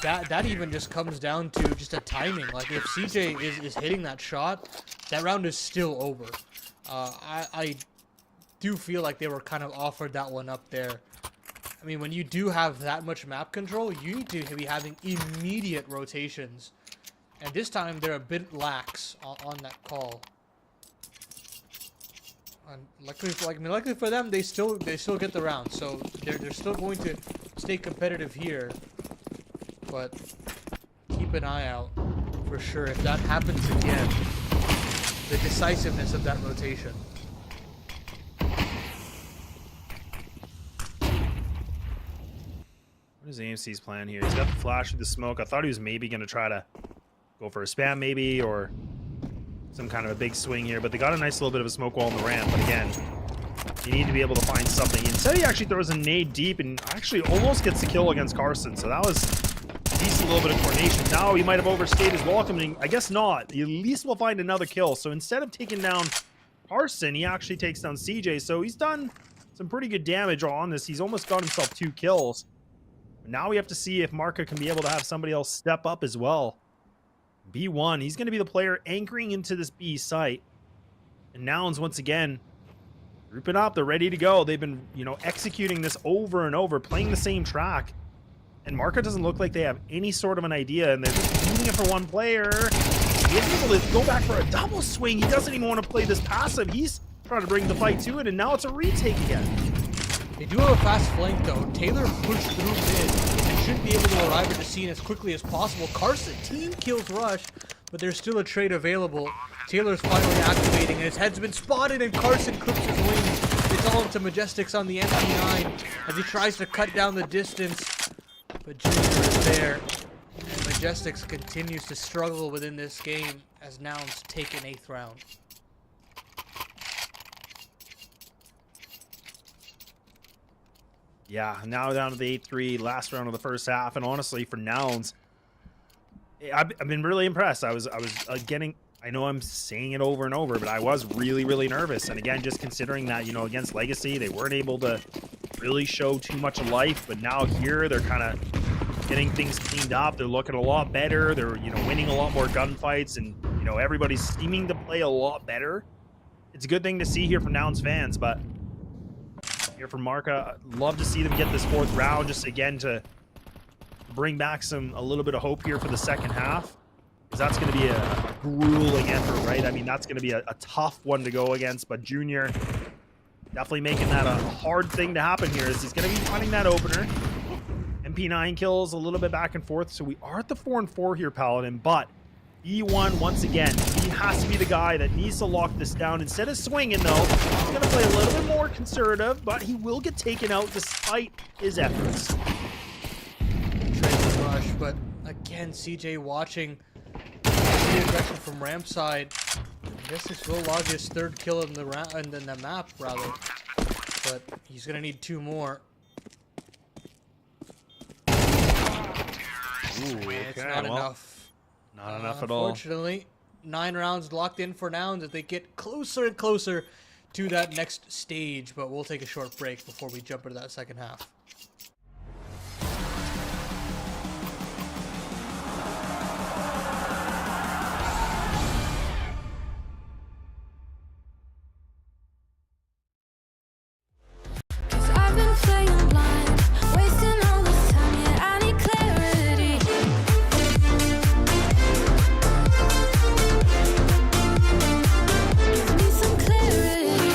that even just comes down to just a timing. Like if CJ is hitting that shot, that round is still over. I do feel like they were kind of offered that one up there. I mean, when you do have that much map control, you need to be having immediate rotations, and this time they're a bit lax on that call. And luckily for them, they still get the round, so they're still going to stay competitive here. But keep an eye out for sure if that happens again. The decisiveness of that rotation. What is AMC's plan here? He's got the flash with the smoke. I thought he was maybe going to try to go for a spam maybe, or some kind of a big swing here, but they got a nice little bit of a smoke wall on the ramp. But again, you need to be able to find something. Instead, he actually throws a nade deep and actually almost gets the kill against Carson. So that was a decent little bit of coordination. Now he might have overstayed his welcome. I guess not. He at least will find another kill. So instead of taking down Carson, he actually takes down CJ. So he's done some pretty good damage on this. He's almost got himself 2 kills. But now we have to see if Marca can be able to have somebody else step up as well. B1, he's going to be the player anchoring into this B site. And Nouns, once again, grouping up. They're ready to go. They've been, executing this over and over, playing the same track. And Marca doesn't look like they have any sort of an idea, and they're just leaving it for one player. He's able to go back for a double swing. He doesn't even want to play this passive. He's trying to bring the fight to it, and now it's a retake again. They do have a fast flank though. Taylor pushed through mid and should be able to arrive at the scene as quickly as possible. Carson, team kills rush, but there's still a trade available. Taylor's finally activating, and his head's been spotted, and Carson clips his wings. It's all into Majestics on the MP9 as he tries to cut down the distance, but Junior is there. And Majestics continues to struggle within this game as Nouns take an 8th round. Yeah, now down to the 8-3, last round of the first half, and honestly, for Nouns, I've been really impressed. I was getting, I know I'm saying it over and over, but I was really, really nervous. And again, just considering that, against Legacy, they weren't able to really show too much of life, but now here they're kind of getting things cleaned up. They're looking a lot better. They're, winning a lot more gunfights, and, everybody's seeming to play a lot better. It's a good thing to see here from Nouns fans, but here from Marca, I'd love to see them get this 4th round, just again to bring back a little bit of hope here for the second half, because that's going to be a grueling effort, right? I mean, that's going to be a tough one to go against, but Junior definitely making that a hard thing to happen here, as he's going to be finding that opener. MP9 kills a little bit back and forth, so we are at the 4-4 here, Paladin, but E1, once again, he has to be the guy that needs to lock this down. Instead of swinging, though, he's going to play a little bit more conservative, but he will get taken out despite his efforts. Trade rush, but again, CJ watching the aggression from ramp side. I guess this will log his 3rd kill in the map, rather. But he's going to need 2 more. Ooh, It's not enough. Not enough at all. Unfortunately, 9 rounds locked in for Nouns as they get closer and closer to that next stage, but we'll take a short break before we jump into that second half. Cause I've been playing blind, wasting all this time, yeah, I need clarity. Give me some clarity.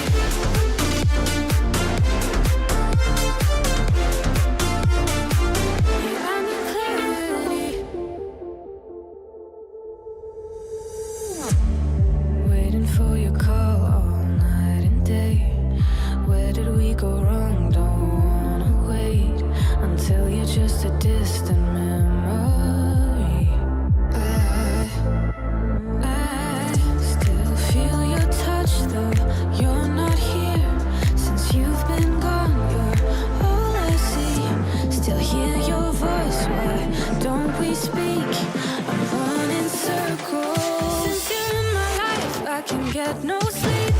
go wrong. Don't wanna wait until you're just a distant memory. I still feel your touch, though you're not here. Since you've been gone, you're all I see. Still hear your voice, why don't we speak? I run in circles. Since you're in my life, I can get no sleep.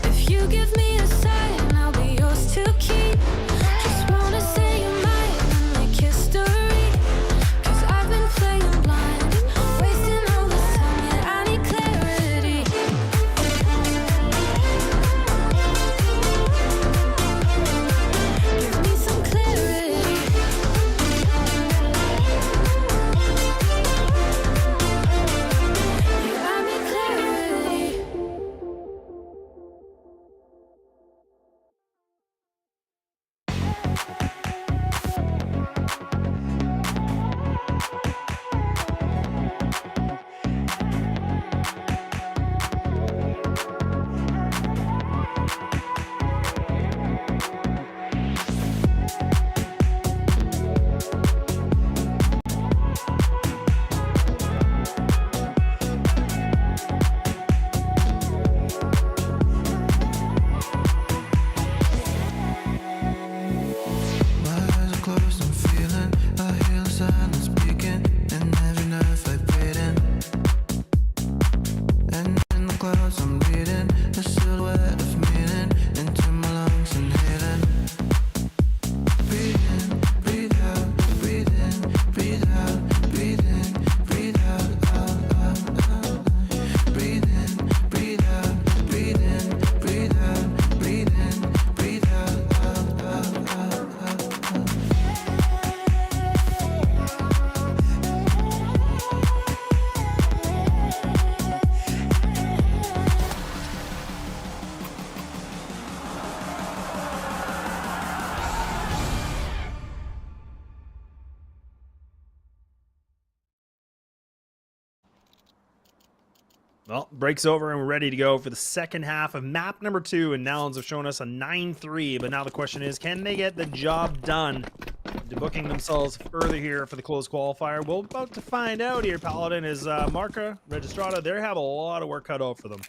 If you give me a sign, I'll be yours to keep. Just wanna say you're mine and make history. 'Cause I've been playing blind, wasting all this time, yet I need clarity. Give me some clarity. Yeah, I need clarity. My eyes are closed, I'm feeling. I hear the silence speaking, and every nerve vibrating. And in the clouds, I'm reading a silhouette of meaning into my lungs, inhaling. Breathe in, breathe out, breathe in, breathe out, breathe in, breathe out, out, out, out. Breathe in, breathe out, breathe in, breathe out, breathe in, breathe out, out, out, out, out, out. Well, break's over and we're ready to go for the second half of map number 2, and Nouns have shown us a 9-3, but now the question is, can they get the job done? Debooking themselves further here for the close qualifier. We're about to find out here. Paladin is MarcaRegistrada. They have a lot of work cut out for them.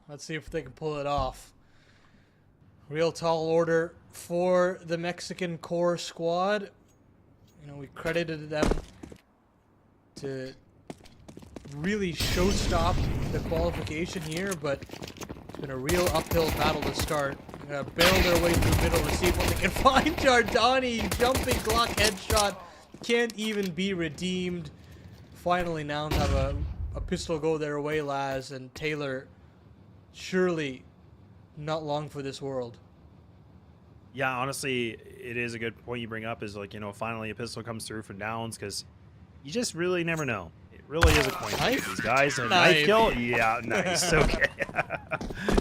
Let's see if they can pull it off. Real tall order for the Mexican core squad. You know, we credited them to really showstop the qualification here, but it's been a real uphill battle to start. They're gonna barrel their way through middle to see what they can find. Jardani, jumping Glock headshot, can't even be redeemed. Finally, Nouns have a pistol go their way, Laz, and Taylor, surely not long for this world. Yeah, honestly, it is a good point you bring up, is like, you know, finally a pistol comes through for Nouns, because you just really never know. It really is a coin flip Knife? for these guys. A Knife. knife kill? Yeah, nice. Okay.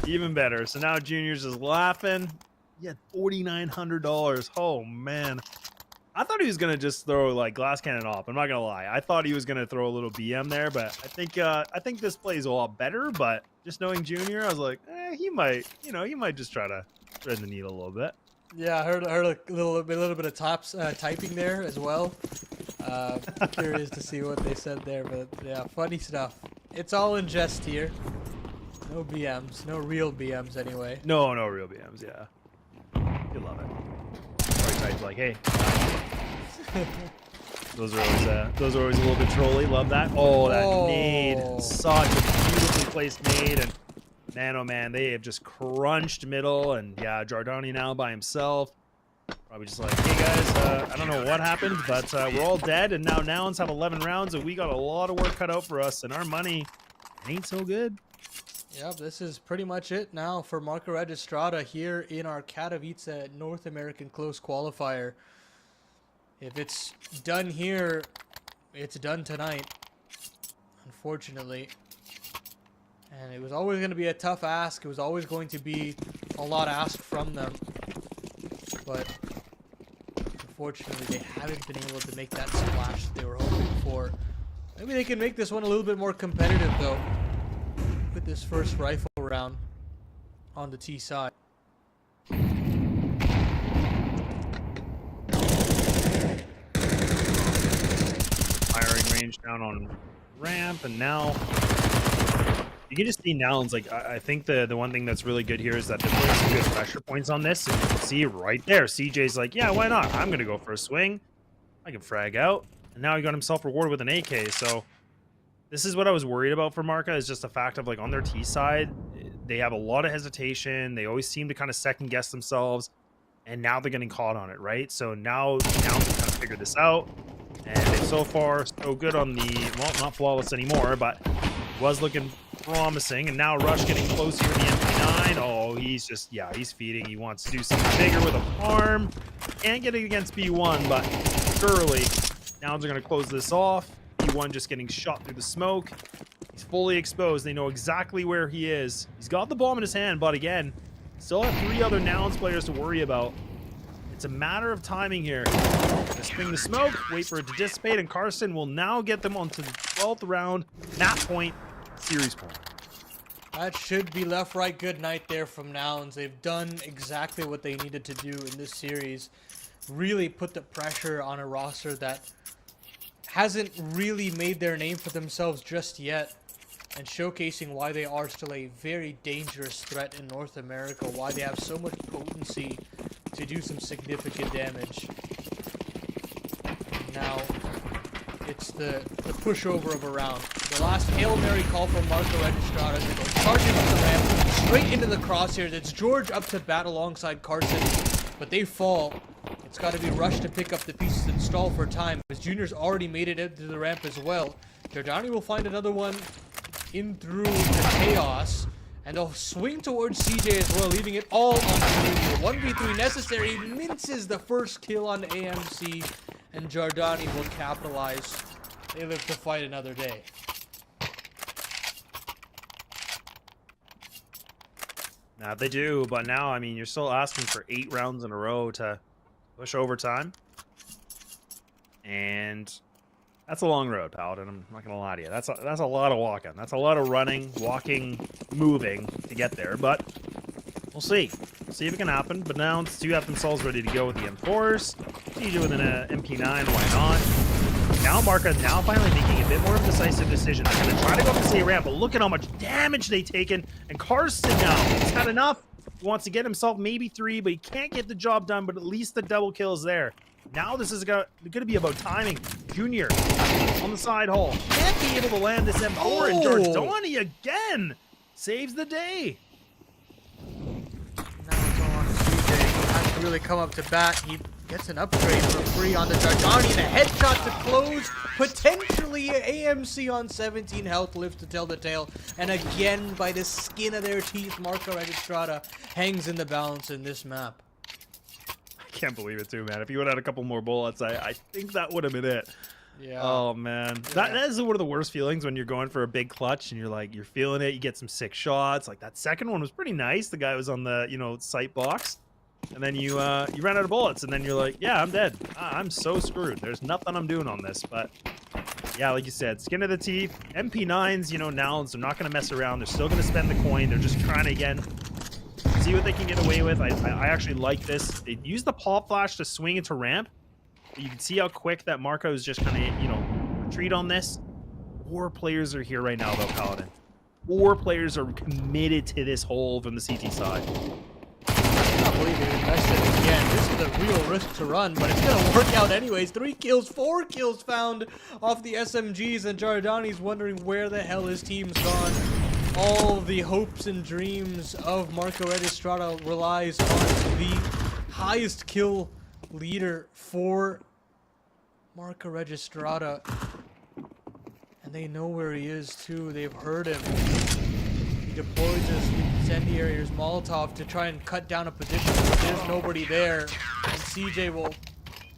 Even better. So now Junior's is laughing. He had $4,900. Oh, man. I thought he was going to just throw, like, glass cannon off. I'm not going to lie. I thought he was going to throw a little BM there, but I think this plays a lot better. But just knowing Junior, I was like, he might, you know, he might just try to thread the needle a little bit. Yeah, I heard a little bit of typing there as well. Curious to see what they said there, but yeah, funny stuff. It's all in jest here. No BMs, no real BMs anyway. No real BMs, yeah. You love it. Right side's like, hey. Those are always a little bit trolly. Love that. Oh, that nade. Such a beautifully placed nade. And man, oh man, they have just crunched middle. And yeah, Jardani now by himself. Probably just like, hey guys, I don't know what happened, but we're all dead. And now Nouns have 11 rounds, and we got a lot of work cut out for us. And our money ain't so good. Yeah, this is pretty much it now for MarcaRegistrada here in our Katowice North American Close Qualifier. If it's done here, it's done tonight, unfortunately. And it was always going to be a tough ask. It was always going to be a lot asked from them. But unfortunately, they haven't been able to make that splash that they were hoping for. Maybe they can make this one a little bit more competitive, though, with this first rifle round. on the T side. Firing range down on ramp, and now you can just see Nouns. Like I think the one thing that's really good here is that they're putting some good pressure points on this, and you can see right there, CJ's like, yeah, why not? I'm gonna go for a swing. I can frag out, and now he got himself rewarded with an AK. So this is what I was worried about for Marca, is just the fact of like on their T side, they have a lot of hesitation. They always seem to kind of second guess themselves, and now they're getting caught on it, right? So now they kind of figured this out. And they so far so good on the, well, not flawless anymore, but was looking promising. And now Rush getting close here to the MP9. Oh, he's just, yeah, he's feeding. He wants to do something bigger with a farm. Can't get it against B1, but surely Nouns are going to close this off. B1 just getting shot through the smoke. He's fully exposed. They know exactly where he is. He's got the bomb in his hand, but again, still have 3 other Nouns players to worry about. It's a matter of timing here. Just spring the smoke, wait for it to dissipate, and Carson will now get them onto the 12th round, map point, series point. That should be left, right, good night there from Nouns. They've done exactly what they needed to do in this series. Really put the pressure on a roster that hasn't really made their name for themselves just yet, and showcasing why they are still a very dangerous threat in North America, why they have so much potency to do some significant damage. Now, it's the pushover of a round. The last Hail Mary call from MarcaRegistrada. They go charging up the ramp, straight into the crosshairs. It's George up to bat alongside Carson, but they fall. It's got to be Rush to pick up the pieces and stall for time, as Junior's already made it into the ramp as well. Giordani will find another one in through the chaos, and they'll swing towards CJ as well, leaving it all on Junior. 1v3 necessary. He minces the first kill on AMC, and Giordani will capitalize. They live to fight another day. Now they do, but now, I mean, you're still asking for 8 rounds in a row to push overtime. And that's a long road, Paladin. I'm not gonna lie to you. That's a lot of walking. That's a lot of running, walking, moving to get there. But we'll see. See if it can happen. But now do have themselves ready to go with the M4s. CJ with an MP9. Why not? Now Marca finally making a bit more of a decisive decision. They're gonna try to go up the C ramp, but look at how much damage they've taken. And Carson now, he's had enough. He wants to get himself maybe 3, but he can't get the job done. But at least the double kill is there. Now this is going to be about timing. Junior on the side hole. Can't be able to land this M4, and Giordani again saves the day. Now it's all on CJ. He has to really come up to bat. He gets an upgrade for free on the Giordani, and a headshot to close. Potentially AMC on 17 health, lives to tell the tale. And again, by the skin of their teeth, MarcaRegistrada hangs in the balance in this map. I can't believe it too, man. If you would have had a couple more bullets, I think that would have been it. Yeah. Oh man, that is one of the worst feelings when you're going for a big clutch and you're feeling it. You get some sick shots. Like that second one was pretty nice. The guy was on the sight box, and then you ran out of bullets, and then you're like, yeah, I'm dead. I'm so screwed. There's nothing I'm doing on this. But yeah, like you said, skin of the teeth. MP9s, Nouns, they're not going to mess around. They're still going to spend the coin. They're just trying to again see what they can get away with. I actually like this. They use the pop flash to swing into ramp. You can see how quick that Marco is just kind of, retreat on this. 4 players are here right now, though, Paladin. 4 players are committed to this hole from the CT side. I can't believe they invested again. This is a real risk to run, but it's going to work out anyways. 3 kills, 4 kills found off the SMGs, and Giordani's wondering where the hell his team's gone. All the hopes and dreams of MarcaRegistrada relies on the highest kill leader for MarcaRegistrada. And they know where he is too. They've heard him. He deploys his incendiary, his Molotov to try and cut down a position, but there's nobody there. And CJ will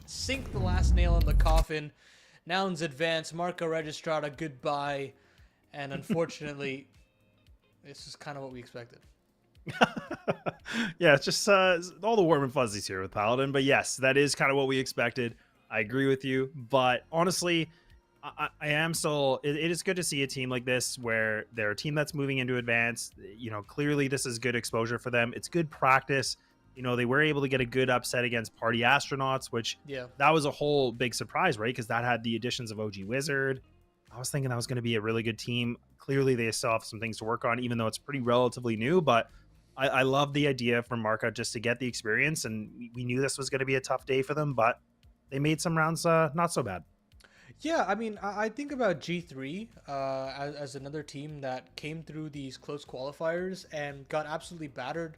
sink the last nail in the coffin. Nouns advance, MarcaRegistrada goodbye. And unfortunately, this is kind of what we expected. Yeah, it's just all the warm and fuzzies here with Paladin. But yes, that is kind of what we expected. I agree with you. But honestly, I am still. It is good to see a team like this where they're a team that's moving into advance. You know, clearly this is good exposure for them. It's good practice. You know, they were able to get a good upset against Party Astronauts, which that was a whole big surprise, right? Because that had the additions of OG Wizard. I was thinking that was going to be a really good team. Clearly, they still have some things to work on, even though it's pretty relatively new. But I love the idea from Marca just to get the experience, and we knew this was going to be a tough day for them, but they made some rounds not so bad. Yeah, I mean, I think about G3 as another team that came through these close qualifiers and got absolutely battered.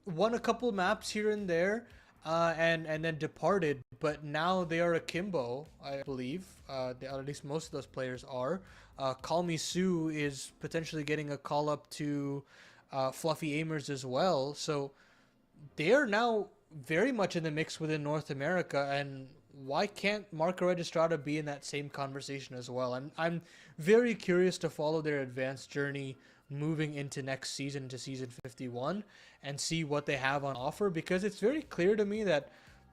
Won a couple maps here and there, and then departed. But now they are akimbo, I believe. At least most of those players are. Call Me Sue is potentially getting a call up to Fluffy Aimers as well. So they are now very much in the mix within North America, and why can't MarcaRegistrada be in that same conversation as well? I'm very curious to follow their advanced journey moving into next season, to season 51, and see what they have on offer, because it's very clear to me that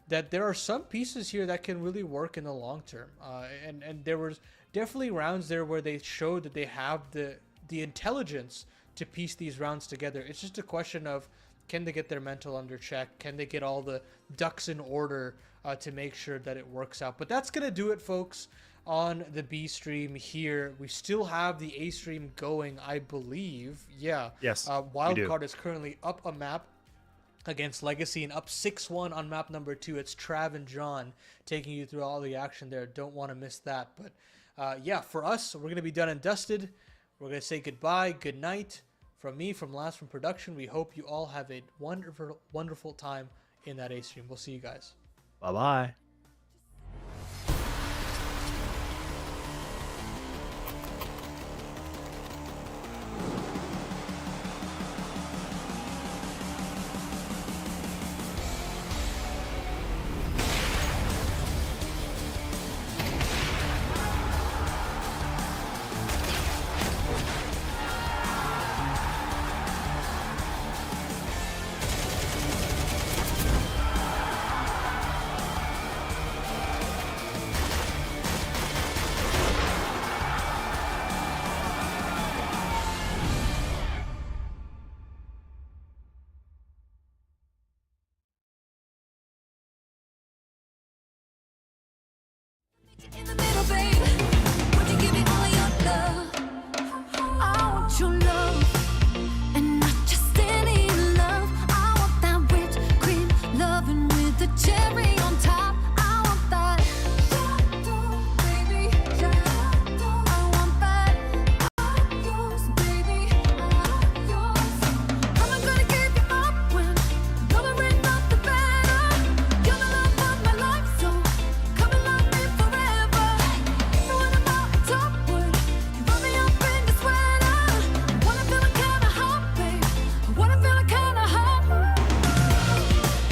there are some pieces here that can really work in the long term. And there was definitely rounds there where they showed that they have the intelligence to piece these rounds together. It's just a question of, can they get their mental under check? Can they get all the ducks in order to make sure that it works out? But that's going to do it, folks, on the B stream here. We still have the A stream going, I believe. Yeah. Yes, Wildcard is currently up a map against Legacy and up 6-1 on map number 2. It's Trav and John taking you through all the action there. Don't want to miss that. But yeah, for us, we're going to be done and dusted. We're going to say goodbye, good night. From me, from Last from Production, we hope you all have a wonderful, wonderful time in that A stream. We'll see you guys. Bye-bye. In the middle, babe. Would you give me all of your love? I want your love, and not just any love. I want that whipped cream loving with the cherry on top. I want that, baby. I want that. I'm yours, baby. I'm yours. I'm gonna give you up when lower and not the better. You're the love of my life, so come and love me forever. What about Topwood? You rub me up in the sweater. Wanna feel it kinda hot, babe. Wanna feel it kinda hot.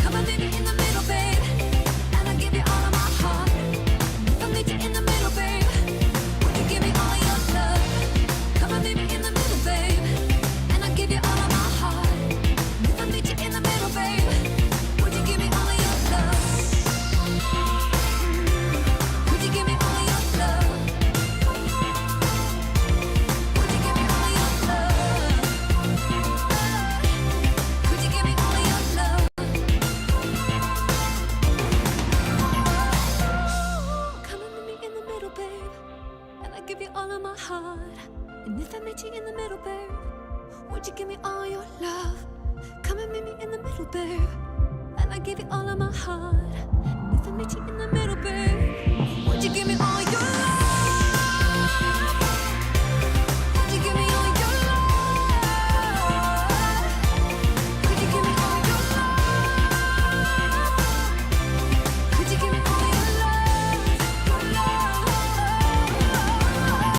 Come and meet me in the middle, babe, and I'll give you all of my heart. If I meet you in the middle, babe, would you give me all of your love? Come and meet me in the middle, babe, and I'll give you all of my heart. If I meet you in the middle, babe, would you give me all of your love? Would you give me all of your love? Would you give me all of your love? Would you give me all of your love? Come and meet me in the middle, babe, and I give you all of my heart. And if I meet you in the middle, babe, would you give me all your love? Come and meet me in the middle, babe, and I give you all of my heart. If I meet you in the middle, babe,